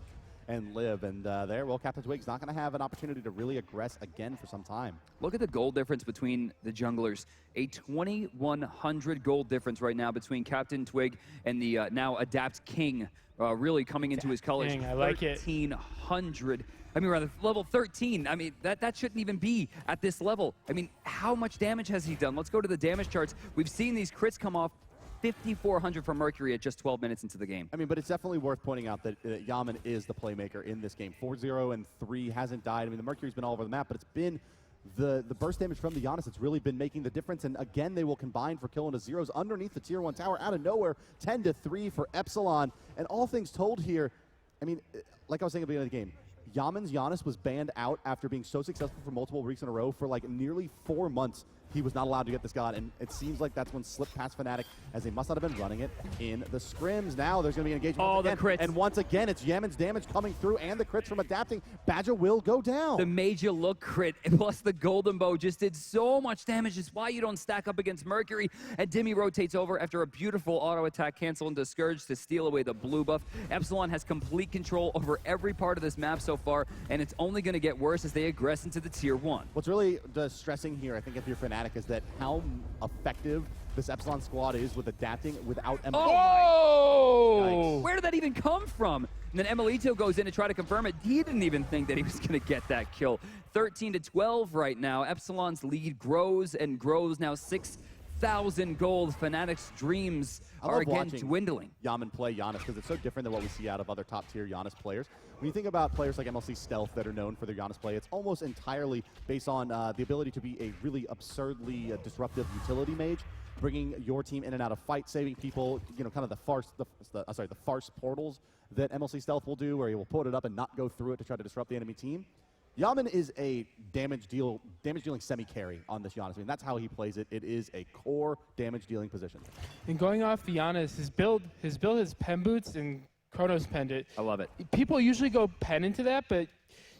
and live. And well, Captain Twig's not going to have an opportunity to really aggress again for some time. Look at the gold difference between the junglers. A 2,100 gold difference right now between Captain Twig and the now Adapt King, really coming into his colors. King, I like it. 1,300. I mean, rather, level 13. I mean, that shouldn't even be at this level. I mean, how much damage has he done? Let's go to the damage charts. We've seen these crits come off. 5,400 for Mercury at just 12 minutes into the game. I mean, but it's definitely worth pointing out that Yaman is the playmaker in this game. 4-0 and 3 hasn't died. I mean, the Mercury's been all over the map, but it's been the burst damage from the Giannis that's really been making the difference. And again, they will combine for killing the Zeros underneath the tier 1 tower out of nowhere. 10-3 for Epsilon. And all things told here, I mean, like I was saying at the beginning of the game, Yaman's Giannis was banned out after being so successful for multiple weeks in a row for like nearly 4 months. He was not allowed to get this god, and it seems like that's when slipped past Fnatic, as they must not have been running it in the scrims. Now there's going to be an engagement once again, the crits. and once again, it's Yaman's damage coming through, and the crits from Adapting. Badger will go down. The Major Look crit, plus the Golden Bow, just did so much damage. It's why you don't stack up against Mercury. And Dimi rotates over after a beautiful auto attack cancel into Scourge to steal away the blue buff. Epsilon has complete control over every part of this map so far, and it's only going to get worse as they aggress into the tier 1. What's really distressing here, I think, if you're Fnatic, is that how effective this Epsilon squad is with Adapting without Emma. Oh! Where did that even come from? And then Emilito goes in to try to confirm it. He didn't even think that he was going to get that kill. 13-12 right now. Epsilon's lead grows and grows. Now 6,000 gold. Fnatic's dreams are again dwindling. Yaman play Giannis because it's so different than what we see out of other top-tier Giannis players. When you think about players like MLC Stealth that are known for their Giannis play, it's almost entirely based on the ability to be a really absurdly disruptive utility mage, bringing your team in and out of fights, saving people, you know, kind of the farce portals that MLC Stealth will do, where he will put it up and not go through it to try to disrupt the enemy team. Yaman is a damage dealing semi-carry on this Giannis. I mean, that's how he plays it. It is a core damage dealing position. And going off the Giannis, his build is Pen Boots and Chronos Pendant. I love it. People usually go Pen into that, but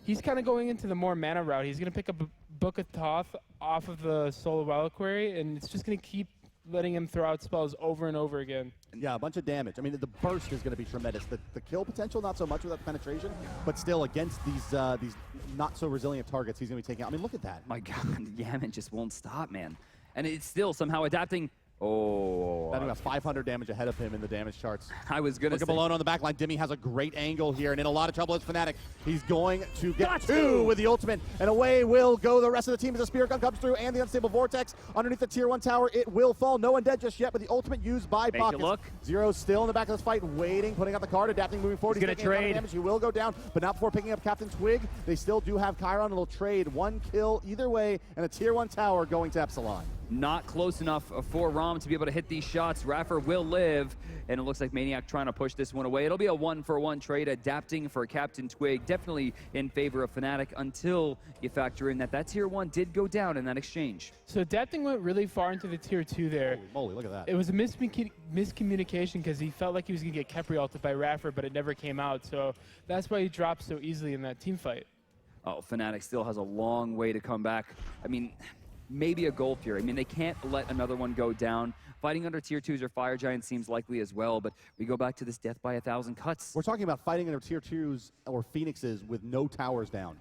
he's kind of going into the more mana route. He's going to pick up a Book of Thoth off of the Solar Reliquary, and it's just going to keep letting him throw out spells over and over again. Yeah, a bunch of damage. I mean, the burst is going to be tremendous. The kill potential, not so much with that penetration, but still against these not so resilient targets, he's going to be taking out. I mean, look at that. My God, Yaman just won't stop, man. And it's still somehow adapting. Oh. That got 500 damage ahead of him in the damage charts. I was going to say. Look at Bologna on the back line. Dimmy has a great angle here, and in a lot of trouble is Fnatic. He's going to get two with the ultimate, and away will go the rest of the team as the Spirit Gun comes through, and the Unstable Vortex underneath the Tier 1 tower. It will fall. No one dead just yet, but the ultimate used by Bacchus. Zero still in the back of this fight, waiting, putting out the card, adapting, moving forward. He's going to trade. Damage. He will go down, but not before picking up Captain Twig. They still do have Chiron, and they'll trade one kill either way, and a Tier 1 tower going to Epsilon. Not close enough for Rom to be able to hit these shots. Raffer will live, and it looks like Maniac trying to push this one away. It'll be a 1-for-1 trade, adapting for Captain Twig. Definitely in favor of Fnatic until you factor in that Tier 1 did go down in that exchange. So adapting went really far into the Tier 2 there. Holy moly, look at that. It was a miscommunication because he felt like he was going to get Kepri ulted by Raffer, but it never came out. So that's why he dropped so easily in that team fight. Oh, Fnatic still has a long way to come back. I mean, maybe a Gold Fury. I mean, they can't let another one go down. Fighting under Tier 2s or Fire Giants seems likely as well, but we go back to this death by 1,000 cuts. We're talking about fighting under Tier 2s or Phoenixes with no towers down.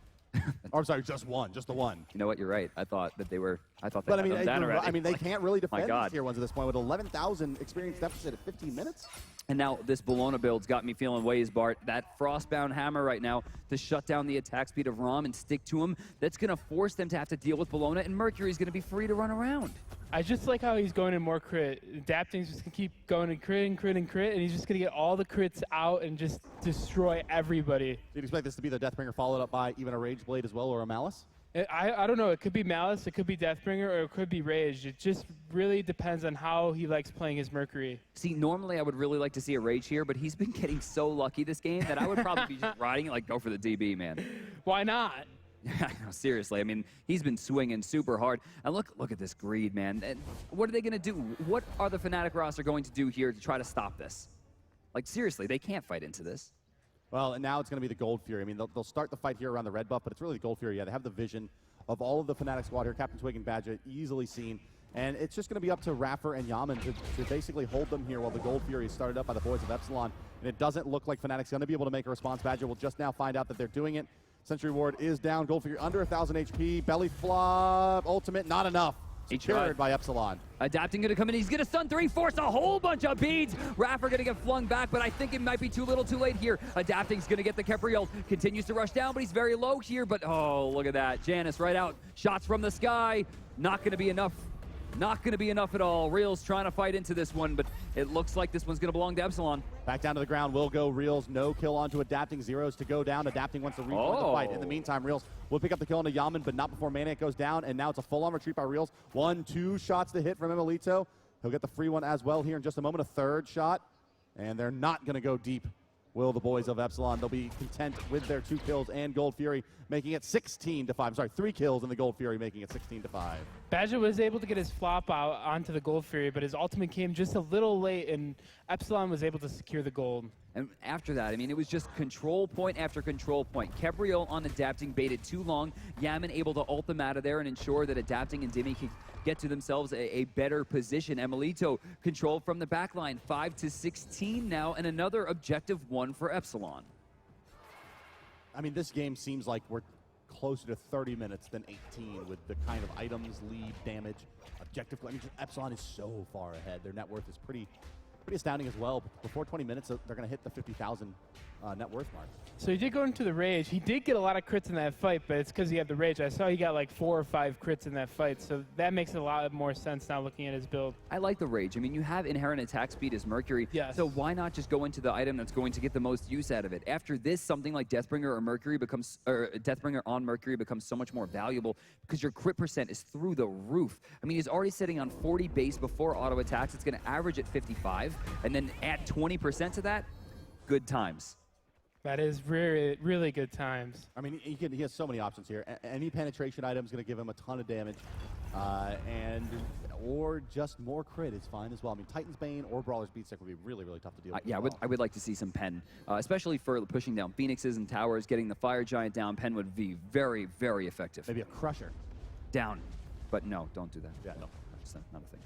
Or, I'm sorry, just the one. You know what? You're right. I thought that they were. I thought they but had them down already. I mean, they can't really defend these Tier 1s at this point with 11,000 experience deficit at 15 minutes. And now this Bologna build's got me feeling ways, Bart. That Frostbound Hammer right now to shut down the attack speed of Rom and stick to him, that's going to force them to have to deal with Bologna, and Mercury's going to be free to run around. I just like how he's going in more crit. Adapting's just going to keep going and crit and crit and crit, and he's just going to get all the crits out and just destroy everybody. Do you expect this to be the Deathbringer followed up by even a Rage Blade as well, or a Malice? I don't know. It could be Malice, it could be Deathbringer, or it could be Rage. It just really depends on how he likes playing his Mercury. See, normally I would really like to see a Rage here, but he's been getting so lucky this game that I would probably be just riding it like go for the DB, man. Why not? No, seriously. I mean, he's been swinging super hard. And look at this greed, man. And what are they going to do? What are the Fnatic roster going to do here to try to stop this? Like, seriously, they can't fight into this. Well, and now it's going to be the Gold Fury. I mean, they'll start the fight here around the red buff, but it's really the Gold Fury. Yeah, they have the vision of all of the Fnatic squad here. Captain Twig and Badger easily seen. And it's just going to be up to Raffer and Yaman to basically hold them here while the Gold Fury is started up by the boys of Epsilon. And it doesn't look like Fnatic's going to be able to make a response. Badger will just now find out that they're doing it. Sentry Ward is down. Gold Fury under 1,000 HP. Belly flop. Ultimate, not enough. Secured by Epsilon. Adapting going to come in. He's going to stun 3, force a whole bunch of beads. Raffer going to get flung back, but I think it might be too little too late here. Adapting's going to get the Kepri ult. Continues to rush down, but he's very low here. But, oh, look at that. Janus right out. Shots from the sky. Not going to be enough. Not going to be enough at all. Reels trying to fight into this one, but it looks like this one's going to belong to Epsilon. Back down to the ground will go Reels. No kill onto Adapting. Zeros to go down. Adapting wants to rejoin the fight. In the meantime, Reels will pick up the kill onto Yaman, but not before Maniac goes down, and now it's a full-on retreat by Reels. 1-2 shots to hit from Emilito. He'll get the free one as well here in just a moment. A third shot, and they're not going to go deep. Will the boys of Epsilon. They'll be content with their 2 kills and Gold Fury, making it 16-5. I'm sorry, 3 kills and the Gold Fury, making it 16-5. Badger was able to get his flop out onto the Gold Fury, but his ultimate came just a little late, and Epsilon was able to secure the gold. And after that, I mean, it was just control point after control point. Kepri ult on Adapting baited too long. Yaman able to ult them out of there and ensure that Adapting and Dimmy can get to themselves a better position. Emilito controlled from the back line, 5-16 now, and another objective 1 for Epsilon. I mean, this game seems like we're closer to 30 minutes than 18 with the kind of items, lead, damage, objective. I mean, Epsilon is so far ahead. Their net worth is pretty pretty astounding as well. Before 20 minutes, they're going to hit the 50,000 net worth mark. So he did go into the rage. He did get a lot of crits in that fight, but it's because he had the rage. I saw he got like 4 or 5 crits in that fight, so that makes a lot more sense now looking at his build. I like the rage. I mean, you have inherent attack speed as Mercury, yes. So why not just go into the item that's going to get the most use out of it? After this, something like Deathbringer or Mercury becomes, or Deathbringer on Mercury becomes so much more valuable because your crit percent is through the roof. I mean, he's already sitting on 40 base before auto attacks. It's going to average at 55, and then add 20% to that. Good times. That is really, really good times. I mean, he has so many options here. Any penetration item is going to give him a ton of damage, or just more crit is fine as well. I mean, Titan's Bane or Brawler's Beatstick would be really, really tough to deal with. Yeah, I would like to see some Pen, especially for pushing down Phoenixes and towers, getting the Fire Giant down. Pen would be very, very effective. Maybe a Crusher. Down. But no, don't do that. Yeah, no. That's not a thing.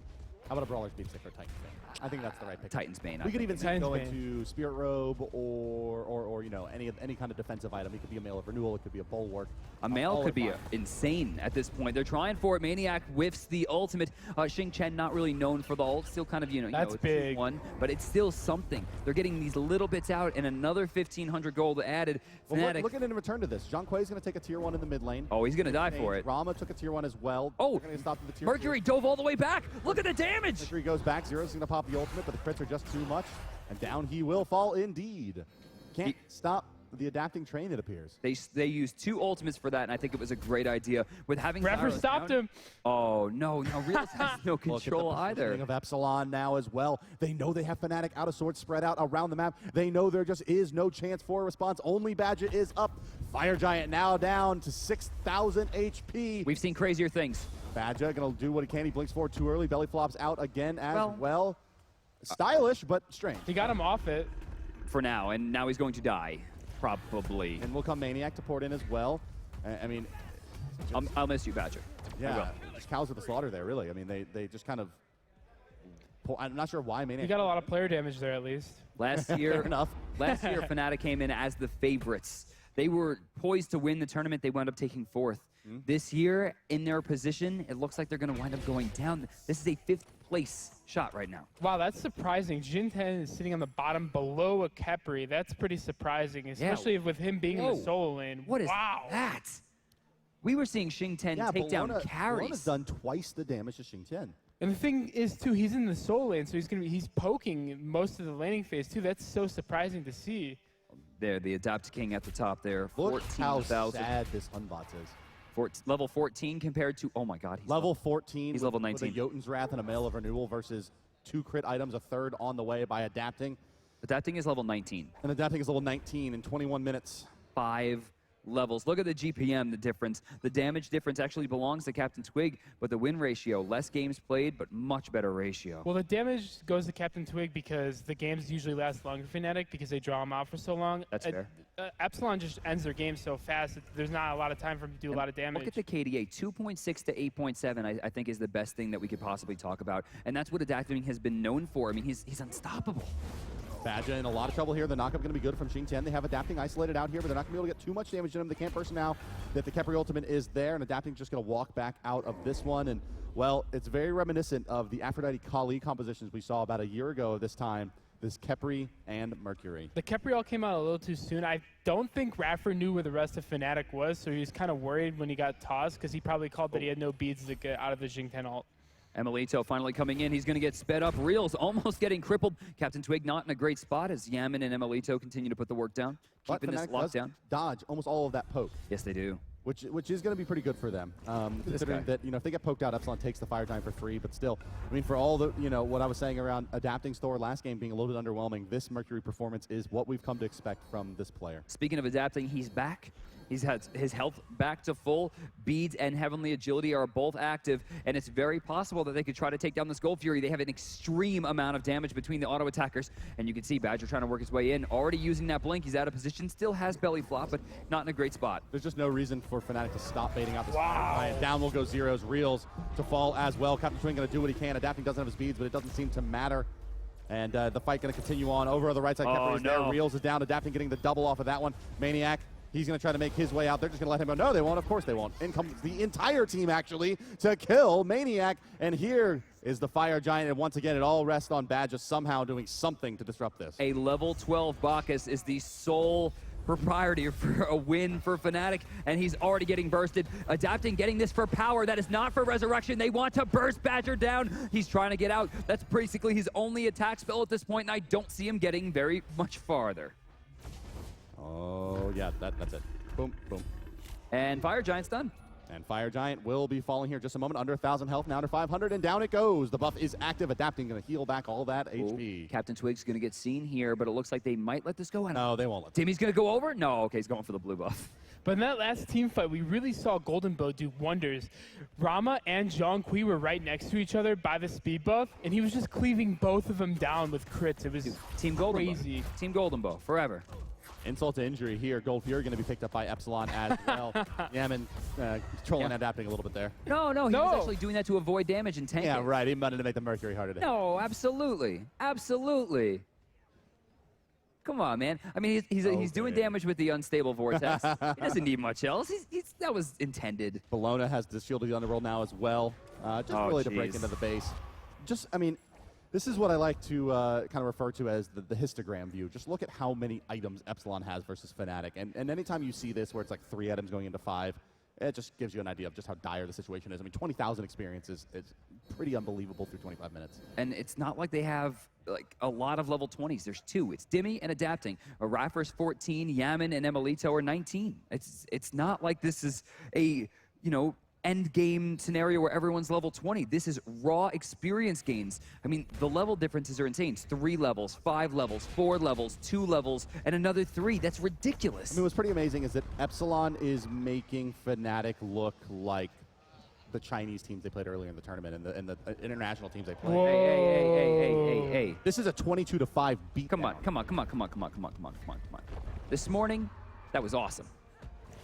How about a Brawler's Beatstick or Titan's Bane? I think that's the right pick. Titan's Bane. We could even see him go into Spirit Robe or you know, any kind of defensive item. It could be a Mail of Renewal. It could be a Bulwark. A Mail could be insane at this point. They're trying for it. Maniac whiffs the ultimate. Xing Chen not really known for the ult. Still kind of, that's big. One, but it's still something. They're getting these little bits out and another 1,500 gold added. Well, look at it in return to this. Zhang Kuei's going to take a tier 1 in the mid lane. Oh, he's going to die for it. Rama took a tier 1 as well. Oh, stop the tier Mercury 2. dove all the way back. Look at the damage. Mercury goes back. Zero's going to pop the ultimate, but the crits are just too much. And down he will fall indeed. Can't stop the adapting train, it appears. They used 2 ultimates for that, and I think it was a great idea. With having Rapper stopped him. Oh, no. Reals has no control either. Of Epsilon now as well. They know they have Fnatic out of sorts spread out around the map. They know there just is no chance for a response. Only Badger is up. Fire Giant now down to 6,000 HP. We've seen crazier things. Badger going to do what he can. He blinks forward too early. Belly flops out again as well. Stylish, but strange. He got him off it. For now, and now he's going to die. Probably. And will come Maniac to port in as well. I mean, I'll miss you, Badger. Yeah, just cows with the slaughter there, really. I mean, they just kind of. I'm not sure why Maniac. You got a lot of player damage there, at least. Last year, Fair enough. Last year, Fnatic came in as the favorites. They were poised to win the tournament. They wound up taking 4th. This year, in their position, it looks like they're going to wind up going down. This is a 5th place shot right now. Wow, that's surprising. Jin 10 is sitting on the bottom below a Khepri. That's pretty surprising, especially with him being in the solo lane. What is that? We were seeing Xing Tian take down carries. Bologna's done twice the damage to Xing Tian. And the thing is, too, he's in the solo lane, so he's poking most of the laning phase, too. That's so surprising to see. There, the Adapt King at the top there. Look how 14,000. sad this Unbots is. Level 14 compared to, oh my god. He's level 14. He's level 19. With a Jotun's Wrath and a Mail of Renewal versus 2 crit items, a 3rd on the way by adapting. Adapting is level 19. And adapting is level 19 in 21 minutes. 5 levels. Look at the GPM, the difference. The damage difference actually belongs to Captain Twig, but the win ratio, less games played, but much better ratio. Well, the damage goes to Captain Twig because the games usually last longer for Fnatic because they draw them out for so long. That's fair. Epsilon just ends their game so fast that there's not a lot of time for him to do a lot of damage. Look at the KDA, 2.6 to 8.7, I think is the best thing that we could possibly talk about. And that's what Adapting has been known for. I mean, he's unstoppable. Badger in a lot of trouble here. The knockup going to be good from Xing Tian. They have Adapting isolated out here, but they're not going to be able to get too much damage to him. They can't burst him now that the Khepri ultimate is there, and Adapting just going to walk back out of this one. And, well, it's very reminiscent of the Aphrodite Kali compositions we saw about a year ago this time. This Khepri and Mercury. The Khepri all came out a little too soon. I don't think Raffer knew where the rest of Fnatic was, so he was kind of worried when he got tossed because he probably called that he had no beads to get out of the Xing Tian ult. Emelito finally coming in. He's going to get sped up. Reels almost getting crippled. Captain Twig not in a great spot as Yaman and Emelito continue to put the work down. Keeping this lockdown. Dodge almost all of that poke. Yes, they do. Which is going to be pretty good for them, considering that if they get poked out, Epsilon takes the Fire Giant for 3. But still, I mean, for all the what I was saying around Adapting's Thor last game being a little bit underwhelming, this Mercury performance is what we've come to expect from this player. Speaking of Adapting, he's back. He's had his health back to full. Beads and Heavenly Agility are both active, and it's very possible that they could try to take down this Gold Fury. They have an extreme amount of damage between the auto attackers, and you can see Badger trying to work his way in. Already using that blink. He's out of position. Still has belly flop, but not in a great spot. There's just no reason for Fnatic to stop baiting out this Fire Giant. Down will go Zeros. Reels to fall as well. Captain Twin going to do what he can. Adapting doesn't have his beads, but it doesn't seem to matter. And the fight going to continue on over on the right side. Khepri is there. Reels is down. Adapting getting the double off of that one. Maniac He's going to try to make his way out. They're just going to let him go. No, they won't. Of course they won't. In comes the entire team, actually, to kill Maniac. And here is the Fire Giant. And once again, it all rests on Bad just somehow doing something to disrupt this. A level 12 Bacchus is the sole proprietor for a win for Fnatic, and he's already getting bursted. Adapting, getting this for power. That is not for resurrection. They want to burst Badger down. He's trying to get out. That's basically his only attack spell at this point, and I don't see him getting very much farther. Oh, yeah, that's it. Boom, boom. And Fire Giant's done. And Fire Giant will be falling here in just a moment. Under 1,000 health, now under 500, and down it goes. The buff is active. Adapting, going to heal back all that HP. Captain Twig's going to get seen here, but it looks like they might let this go. No, they won't let Timmy's going to go over? No, okay, he's going for the blue buff. But in that last team fight, we really saw Golden Bow do wonders. Rama and Zhang Kui were right next to each other by the speed buff, and he was just cleaving both of them down with crits. It was Team Golden crazy. Bow. Team Golden Bow, forever. Insult to injury here. Gold Fury going to be picked up by Epsilon as well. Yaman trolling and adapting a little bit there. No, he was actually doing that to avoid damage and tank Yeah, it. right. He wanted to make the Mercury harder to hit. No, absolutely. Absolutely. Come on, man. I mean, he's doing damage with the unstable vortex. He doesn't need much else. That was intended. Bologna has the Shield of the Underworld now as well. To break into the base. I mean, this is what I like to kind of refer to as the histogram view. Just look at how many items Epsilon has versus Fnatic. And anytime you see this where it's like 3 items going into 5, it just gives you an idea of just how dire the situation is. I mean, 20,000 experience is pretty unbelievable through 25 minutes. And it's not like they have like a lot of level 20s. There's 2. It's Dimmy and Adapting. Raffers 14, Yaman and Emilito are 19. It's not like this is a, end game scenario where everyone's level 20. This is raw experience gains. I mean, the level differences are insane. It's 3 levels, 5 levels, 4 levels, 2 levels, and another 3. That's ridiculous. I mean, what's pretty amazing is that Epsilon is making Fnatic look like the Chinese teams they played earlier in the tournament and the international teams they played. Hey. This is a 22-5 beat. Come on. This morning, that was awesome.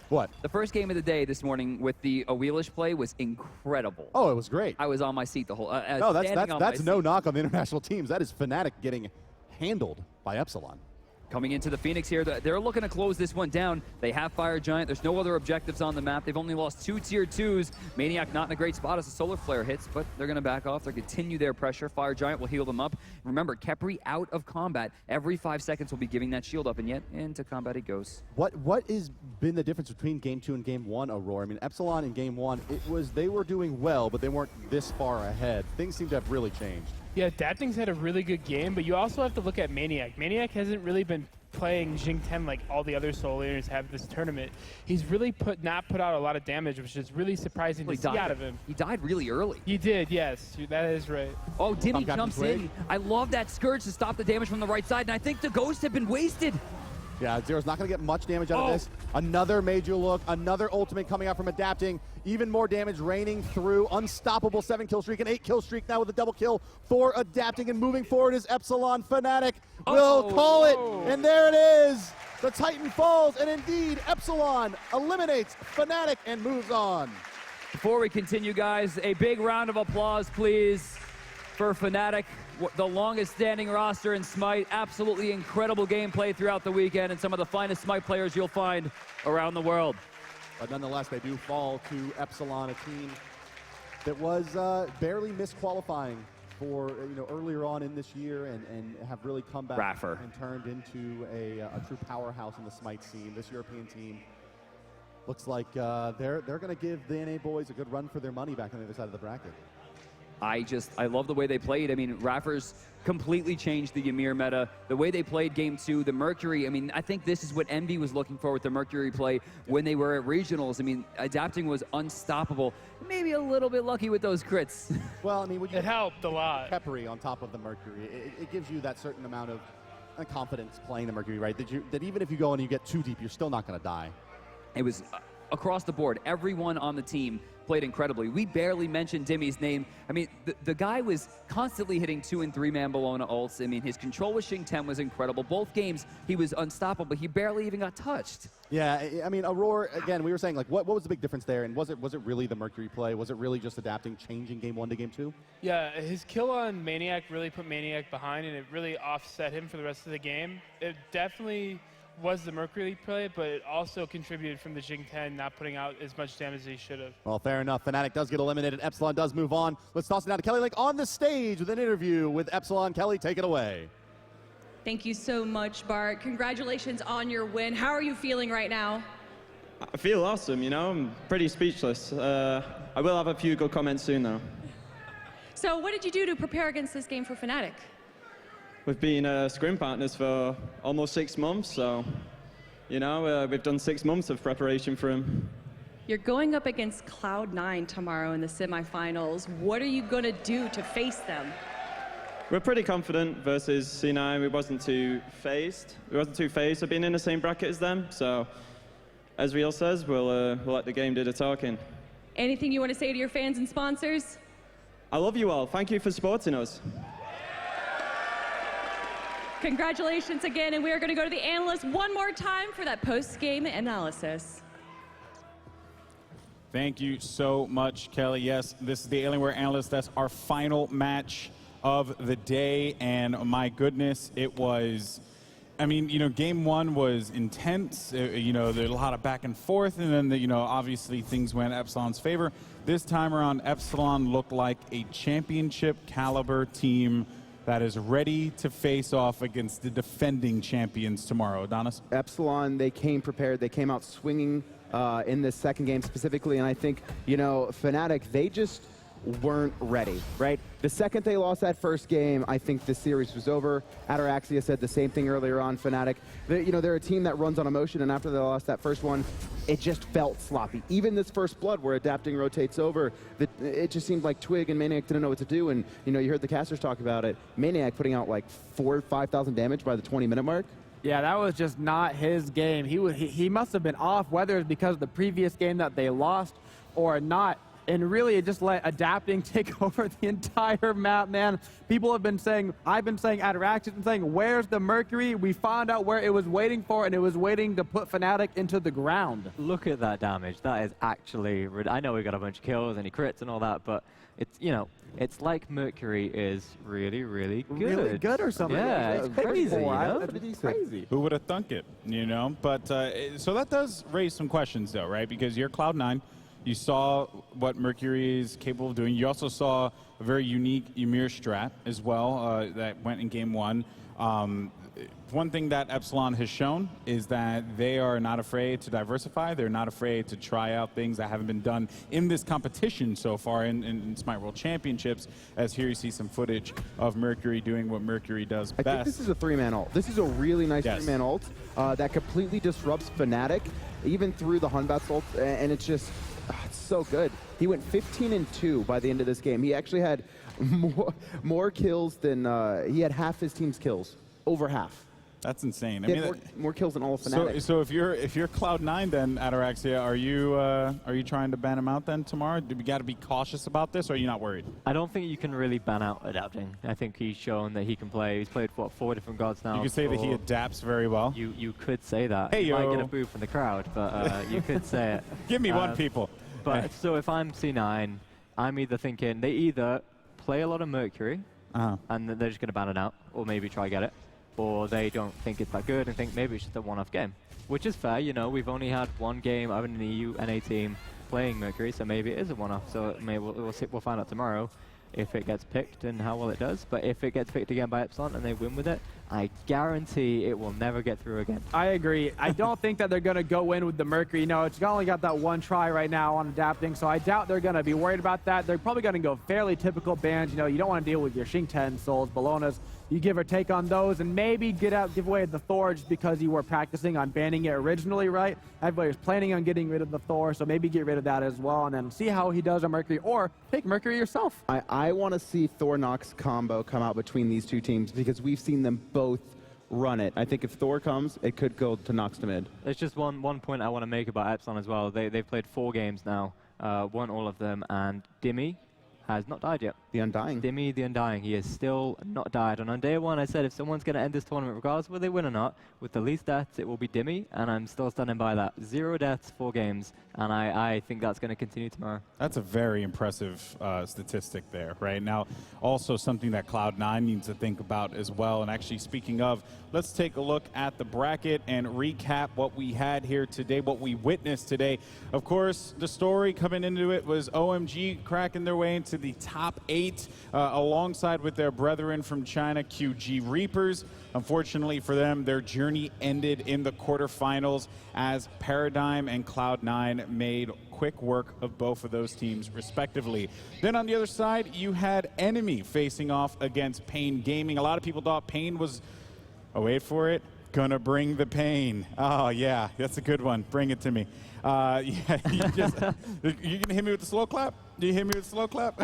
What? The first game of the day this morning with the Awelish play was incredible. Oh, it was great. I was on my seat the whole no, that's no knock on the international teams. That is Fnatic getting handled by Epsilon. Coming into the Phoenix here, they're looking to close this one down. They have Fire Giant. There's no other objectives on the map. They've only lost 2 tier 2s. Maniac not in a great spot as the Solar Flare hits, but they're going to back off. They'll continue their pressure. Fire Giant will heal them up. Remember, Khepri out of combat. Every 5 seconds will be giving that shield up, and yet into combat he goes. What has been the difference between Game 2 and Game 1, Aurora? I mean, Epsilon in Game 1, they were doing well, but they weren't this far ahead. Things seem to have really changed. Yeah, Adapting's had a really good game, but you also have to look at Maniac. Maniac hasn't really been playing Jing 10 like all the other solo laners have this tournament. He's really not put out a lot of damage, which is really surprising to see out of him. He died really early. He did, yes. That is right. Oh, Dimmy jumps in. I love that Scourge to stop the damage from the right side, and I think the Ghosts have been wasted. Yeah, Zero's not going to get much damage out of this. Another major look, another ultimate coming out from Adapting. Even more damage raining through. Unstoppable 7-kill streak, an 8-kill streak now with a double kill for Adapting. And moving forward is Epsilon. Fnatic will call it. And there it is. The Titan falls, and indeed, Epsilon eliminates Fnatic and moves on. Before we continue, guys, a big round of applause, please, for Fnatic. The longest standing roster in Smite. Absolutely incredible gameplay throughout the weekend and some of the finest Smite players you'll find around the world. But nonetheless, they do fall to Epsilon, a team that was barely misqualifying for earlier on in this year and have really come back and turned into a true powerhouse in the Smite scene. This European team looks like they're going to give the NA boys a good run for their money back on the other side of the bracket. I love the way they played. I mean, Raffers completely changed the Ymir meta. The way they played Game 2, the Mercury, I mean, I think this is what Envy was looking for with the Mercury play when they were at Regionals. I mean, Adapting was unstoppable. Maybe a little bit lucky with those crits. Well, I mean, it helped a lot. Khepri on top of the Mercury, it gives you that certain amount of confidence playing the Mercury, right? That even if you go and you get too deep, you're still not going to die. It was across the board. Everyone on the team played incredibly. We barely mentioned Dimmy's name. I mean, the guy was constantly hitting 2- and 3-man Bologna ults. I mean, his control with Xing 10 was incredible. Both games, he was unstoppable. He barely even got touched. Yeah, I mean, Aurora, again, we were saying, like, what was the big difference there? And was it really the Mercury play? Was it really just Adapting, changing Game 1 to Game 2? Yeah, his kill on Maniac really put Maniac behind, and it really offset him for the rest of the game. It definitely was the Mercury play, but it also contributed from the Jing 10 not putting out as much damage as he should have. Well, fair enough. Fnatic does get eliminated. Epsilon does move on. Let's toss it down to Kelly Lake on the stage with an interview with Epsilon. Kelly, take it away. Thank you so much, Bart. Congratulations on your win. How are you feeling right now? I feel awesome, you know. I'm pretty speechless. I will have a few good comments soon, though. So what did you do to prepare against this game for Fnatic? We've been scrim partners for almost 6 months, so, you know, we've done 6 months of preparation for him. You're going up against Cloud9 tomorrow in the semifinals. What are you going to do to face them? We're pretty confident versus C9. We wasn't too phased. We wasn't too phased of being in the same bracket as them, so as Real says, we'll let the game do the talking. Anything you want to say to your fans and sponsors? I love you all. Thank you for supporting us. Congratulations again, and we are going to go to the analysts one more time for that post-game analysis. Thank you so much, Kelly. Yes, this is the Alienware Analyst. That's our final match of the day, and my goodness, it was, I mean, you know, game one was intense. You know, there's a lot of back and forth, and then, you know, obviously things went Epsilon's favor. This time around, Epsilon looked like a championship caliber team that is ready to face off against the defending champions tomorrow. Adonis? Epsilon, they came prepared. They came out swinging in this second game specifically, and I think, you know, Fnatic, they just weren't ready, right? The second they lost that first game, I think the series was over. Ataraxia said the same thing earlier on. Fnatic, you know, they're a team that runs on emotion, and after they lost that first one, it just felt sloppy. Even this first blood where adapting rotates over, it just seemed like Twig and Maniac didn't know what to do, and, you know, you heard the casters talk about it. Maniac putting out like 4,000 or 5,000 damage by the 20-minute mark. Yeah, that was just not his game. He must have been off, whether it's because of the previous game that they lost or not. And really, it just let adapting take over the entire map, man. People have been saying, I've been saying, Ataraxia been saying, where's the Mercury? We found out where it was waiting for, and it was waiting to put Fnatic into the ground. Look at that damage. That is actually, I know we got a bunch of kills and he crits and all that, but it's, you know, it's like Mercury is really, really good. Really good or something. Yeah, it's crazy, you know? It's crazy. Who would have thunk it, you know? But, so that does raise some questions, though, right? Because you're Cloud9. You saw what Mercury is capable of doing. You also saw a very unique Ymir strat as well that went in game one. One thing that Epsilon has shown is that they are not afraid to diversify. They're not afraid to try out things that haven't been done in this competition so far in Smite World Championships, as here you see some footage of Mercury doing what Mercury does best. I think this is a 3-man ult. This is a really nice 3-man ult that completely disrupts Fnatic, even through the Hunbat's ult, and it's just, it's so good. He went 15-2 by the end of this game. He actually had more kills than, he had half his team's kills, over half. That's insane. He had more kills than all of Fnatic. So if you're Cloud9 then, Ataraxia, are you trying to ban him out then tomorrow? Do we got to be cautious about this, or are you not worried? I don't think you can really ban out adapting. I think he's shown that he can play. He's played, what, 4 different gods now. You could say that he adapts very well. You could say that. Hey, you might yo. get a boo from the crowd, but you could say it. Give me one, people. But so if I'm C9, I'm either thinking they either play a lot of Mercury, and then they're just going to ban it out, or maybe try get it, or they don't think it's that good and think maybe it's just a one-off game, which is fair. You know, we've only had one game of an EU NA team playing Mercury, so maybe it is a one-off. So maybe we'll find out tomorrow if it gets picked and how well it does. But if it gets picked again by Epsilon and they win with it, I guarantee it will never get through again. I agree. I don't think that they're going to go in with the Mercury. No, it's only got that one try right now on adapting, so I doubt they're going to be worried about that. They're probably going to go fairly typical bans. You know, you don't want to deal with your Xing 10, Souls, Bolognas. You give or take on those, and maybe give away the Thor just because you were practicing on banning it originally, right? Everybody was planning on getting rid of the Thor, so maybe get rid of that as well, and then see how he does on Mercury, or take Mercury yourself. I want to see Thor-Nox combo come out between these two teams, because we've seen them both run it. I think if Thor comes, it could go to Nox to mid. There's just one point I want to make about Epsilon as well. They've played 4 games now, won all of them, and Dimmy has not died yet. The Undying. Dimmy the Undying. He is still not died. And on day one, I said if someone's going to end this tournament, regardless of whether they win or not, with the least deaths, it will be Dimmy. And I'm still standing by that. 0 deaths, 4 games. And I think that's going to continue tomorrow. That's a very impressive statistic there, right? Now, also something that Cloud9 needs to think about as well. And actually, speaking of, let's take a look at the bracket and recap what we had here today, what we witnessed today. Of course, the story coming into it was OMG cracking their way into the top 8 alongside with their brethren from China, QG Reapers. Unfortunately for them, their journey ended in the quarterfinals as Paradigm and Cloud9 made quick work of both of those teams respectively. Then on the other side, you had Enemy facing off against Pain Gaming. A lot of people thought Pain was, oh wait for it, gonna bring the pain. Oh yeah, that's a good one. Bring it to me. Yeah, you gonna hit me with the slow clap? Do you hit me with the slow clap?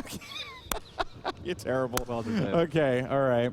You're terrible. Well deserved. Okay, all right.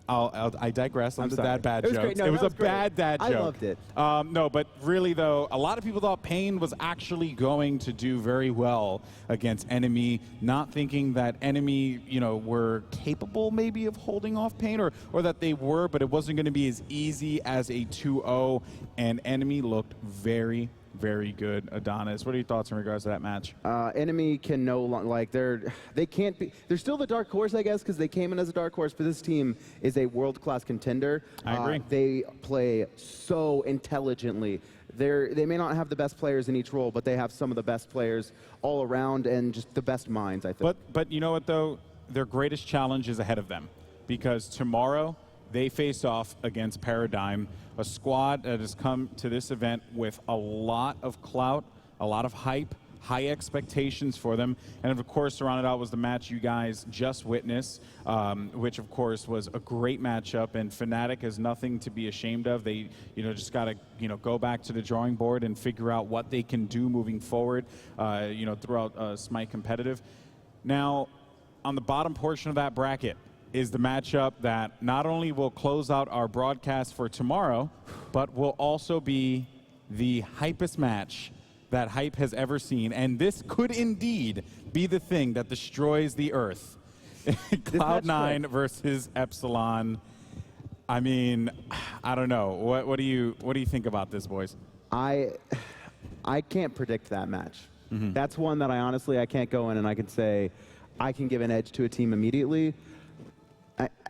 I digress on the bad It was jokes. great. No, it was that a was great. bad dad joke. I loved it. No, but really though, a lot of people thought Pain was actually going to do very well against Enemy, not thinking that Enemy, you know, were capable maybe of holding off Pain, or that they were, but it wasn't going to be as easy as a 2-0, and Enemy looked very, very good. Adonis, what are your thoughts in regards to that match? Enemy can no longer, like, they can't be, they're still the dark horse, I guess, because they came in as a dark horse, but this team is a world-class contender. I agree. They play so intelligently. They may not have the best players in each role, but they have some of the best players all around and just the best minds, I think. But you know what, though? Their greatest challenge is ahead of them, because tomorrow they face off against Paradigm, a squad that has come to this event with a lot of clout, a lot of hype, high expectations for them. And of course, surrounded out was the match you guys just witnessed, which of course was a great matchup. And Fnatic has nothing to be ashamed of. They, just got to, go back to the drawing board and figure out what they can do moving forward, throughout Smite competitive. Now, on the bottom portion of that bracket is the matchup that not only will close out our broadcast for tomorrow, but will also be the hypest match that Hype has ever seen. And this could indeed be the thing that destroys the Earth. Cloud9 versus Epsilon. I mean, I don't know. What do you think about this, boys? I can't predict that match. That's one that I can't go in and I can say I can give an edge to a team immediately.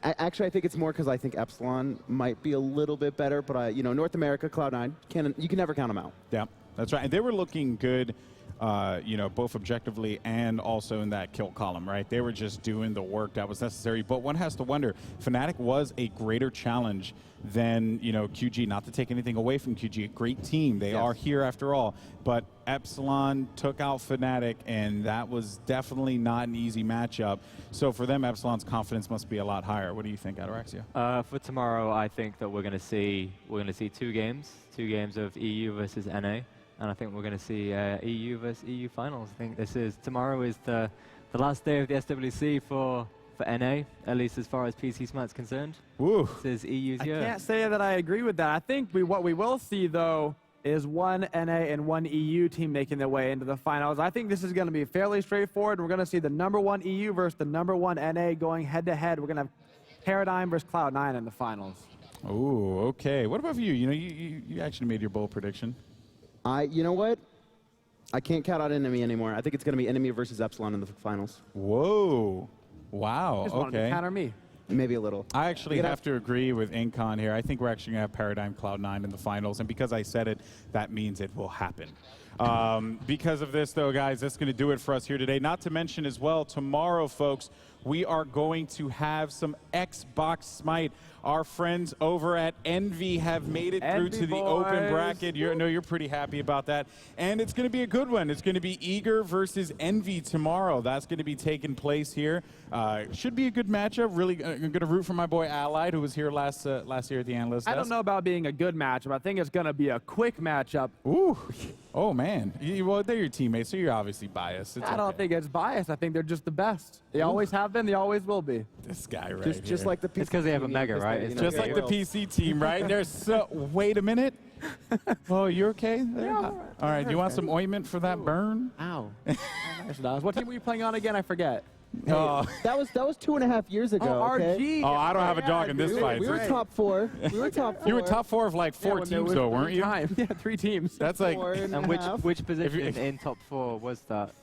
Actually, I think it's more because I think Epsilon might be a little bit better, but North America, Cloud9, you can never count them out. Yeah, that's right. And they were looking good, both objectively and also in that kill column, right? They were just doing the work that was necessary. But one has to wonder, Fnatic was a greater challenge than, QG. Not to take anything away from QG, a great team. They are here after all. But Epsilon took out Fnatic, and that was definitely not an easy matchup. So for them, Epsilon's confidence must be a lot higher. What do you think, Ataraxia? For tomorrow, I think that we're going to see 2 games of EU versus NA. And I think we're going to see EU versus EU finals. I think tomorrow is the last day of the SWC for NA, at least as far as PC Smite's concerned. Woo. This is EU's year. I can't say that I agree with that. I think what we will see, though, is one NA and one EU team making their way into the finals. I think this is going to be fairly straightforward. We're going to see the #1 EU versus the #1 NA going head-to-head. We're going to have Paradigm versus Cloud9 in the finals. Ooh, okay. What about you? You actually made your bold prediction. You know what? I can't count out Enemy anymore. I think it's going to be Enemy versus Epsilon in the finals. Whoa. Wow. Just wanted to counter me. Maybe a little. I actually have to agree with Incon here. I think we're actually going to have Paradigm Cloud9 in the finals. And because I said it, that means it will happen. Because of this, though, guys, that's going to do it for us here today. Not to mention as well, tomorrow, folks, we are going to have some Xbox Smite. Our friends over at Envy have made it through to the open bracket. You're pretty happy about that. And it's going to be a good one. It's going to be Eager versus Envy tomorrow. That's going to be taking place here. Should be a good matchup. Really going to root for my boy Allied, who was here last year at the Analyst Desk. I don't know about being a good matchup. I think it's going to be a quick matchup. Ooh. Oh, man. Well, they're your teammates, so you're obviously biased. I don't think it's biased. I think they're just the best. They always have been. They always will be. This guy right Just like the PC It's because they have a mega, right? It's just like the PC team, right? There's wait a minute. Oh, you okay? Yeah, All right. Do you want some ointment for that burn? Ow. What team were you playing on again? I forget. Oh. That was 2.5 years ago. Oh, okay? RG. Oh, I don't have a dog in this fight. We were top 4. We were top 4. You were top 4 of like 4 teams, though, weren't you? Yeah, 3 teams. That's like. And which position in top 4 was that?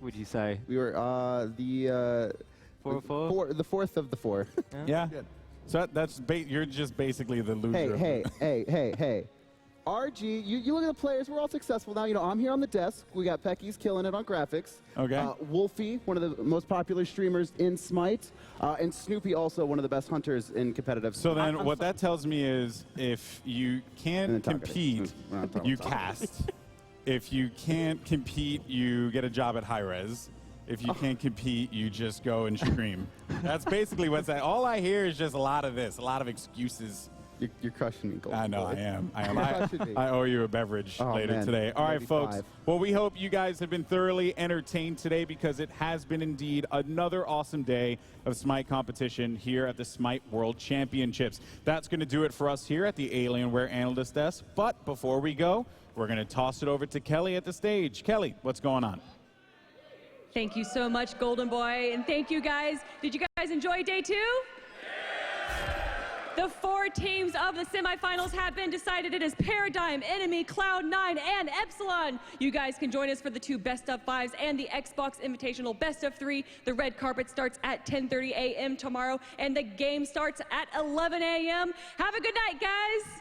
Would you say? We were the 4-4? the fourth of the 4. Yeah. So that's you're just basically the loser. Hey. RG, you look at the players. We're all successful now. You know, I'm here on the desk. We got Pecky's killing it on graphics. Okay. Wolfie, one of the most popular streamers in Smite, and Snoopy, also one of the best hunters in competitive. So then, what that tells me is, if you can't compete, you cast. If you can't compete, you get a job at High Res. If you can't compete, you just go and stream. That's basically what's that. All I hear is just a lot of this, a lot of excuses. You're crushing me, Golden I know, Boy. I am. I owe you a beverage later man. today. All right, Maybe folks. 5. Well, we hope you guys have been thoroughly entertained today, because it has been indeed another awesome day of Smite competition here at the Smite World Championships. That's going to do it for us here at the Alienware Analyst Desk. But before we go, we're going to toss it over to Kelly at the stage. Kelly, what's going on? Thank you so much, Golden Boy, and thank you guys. Did you guys enjoy day 2? The 4 teams of the semifinals have been decided. It is Paradigm, Enemy, Cloud9, and Epsilon. You guys can join us for the 2 best of 5s and the Xbox Invitational best of 3. The red carpet starts at 10:30 a.m. tomorrow, and the game starts at 11 a.m. Have a good night, guys.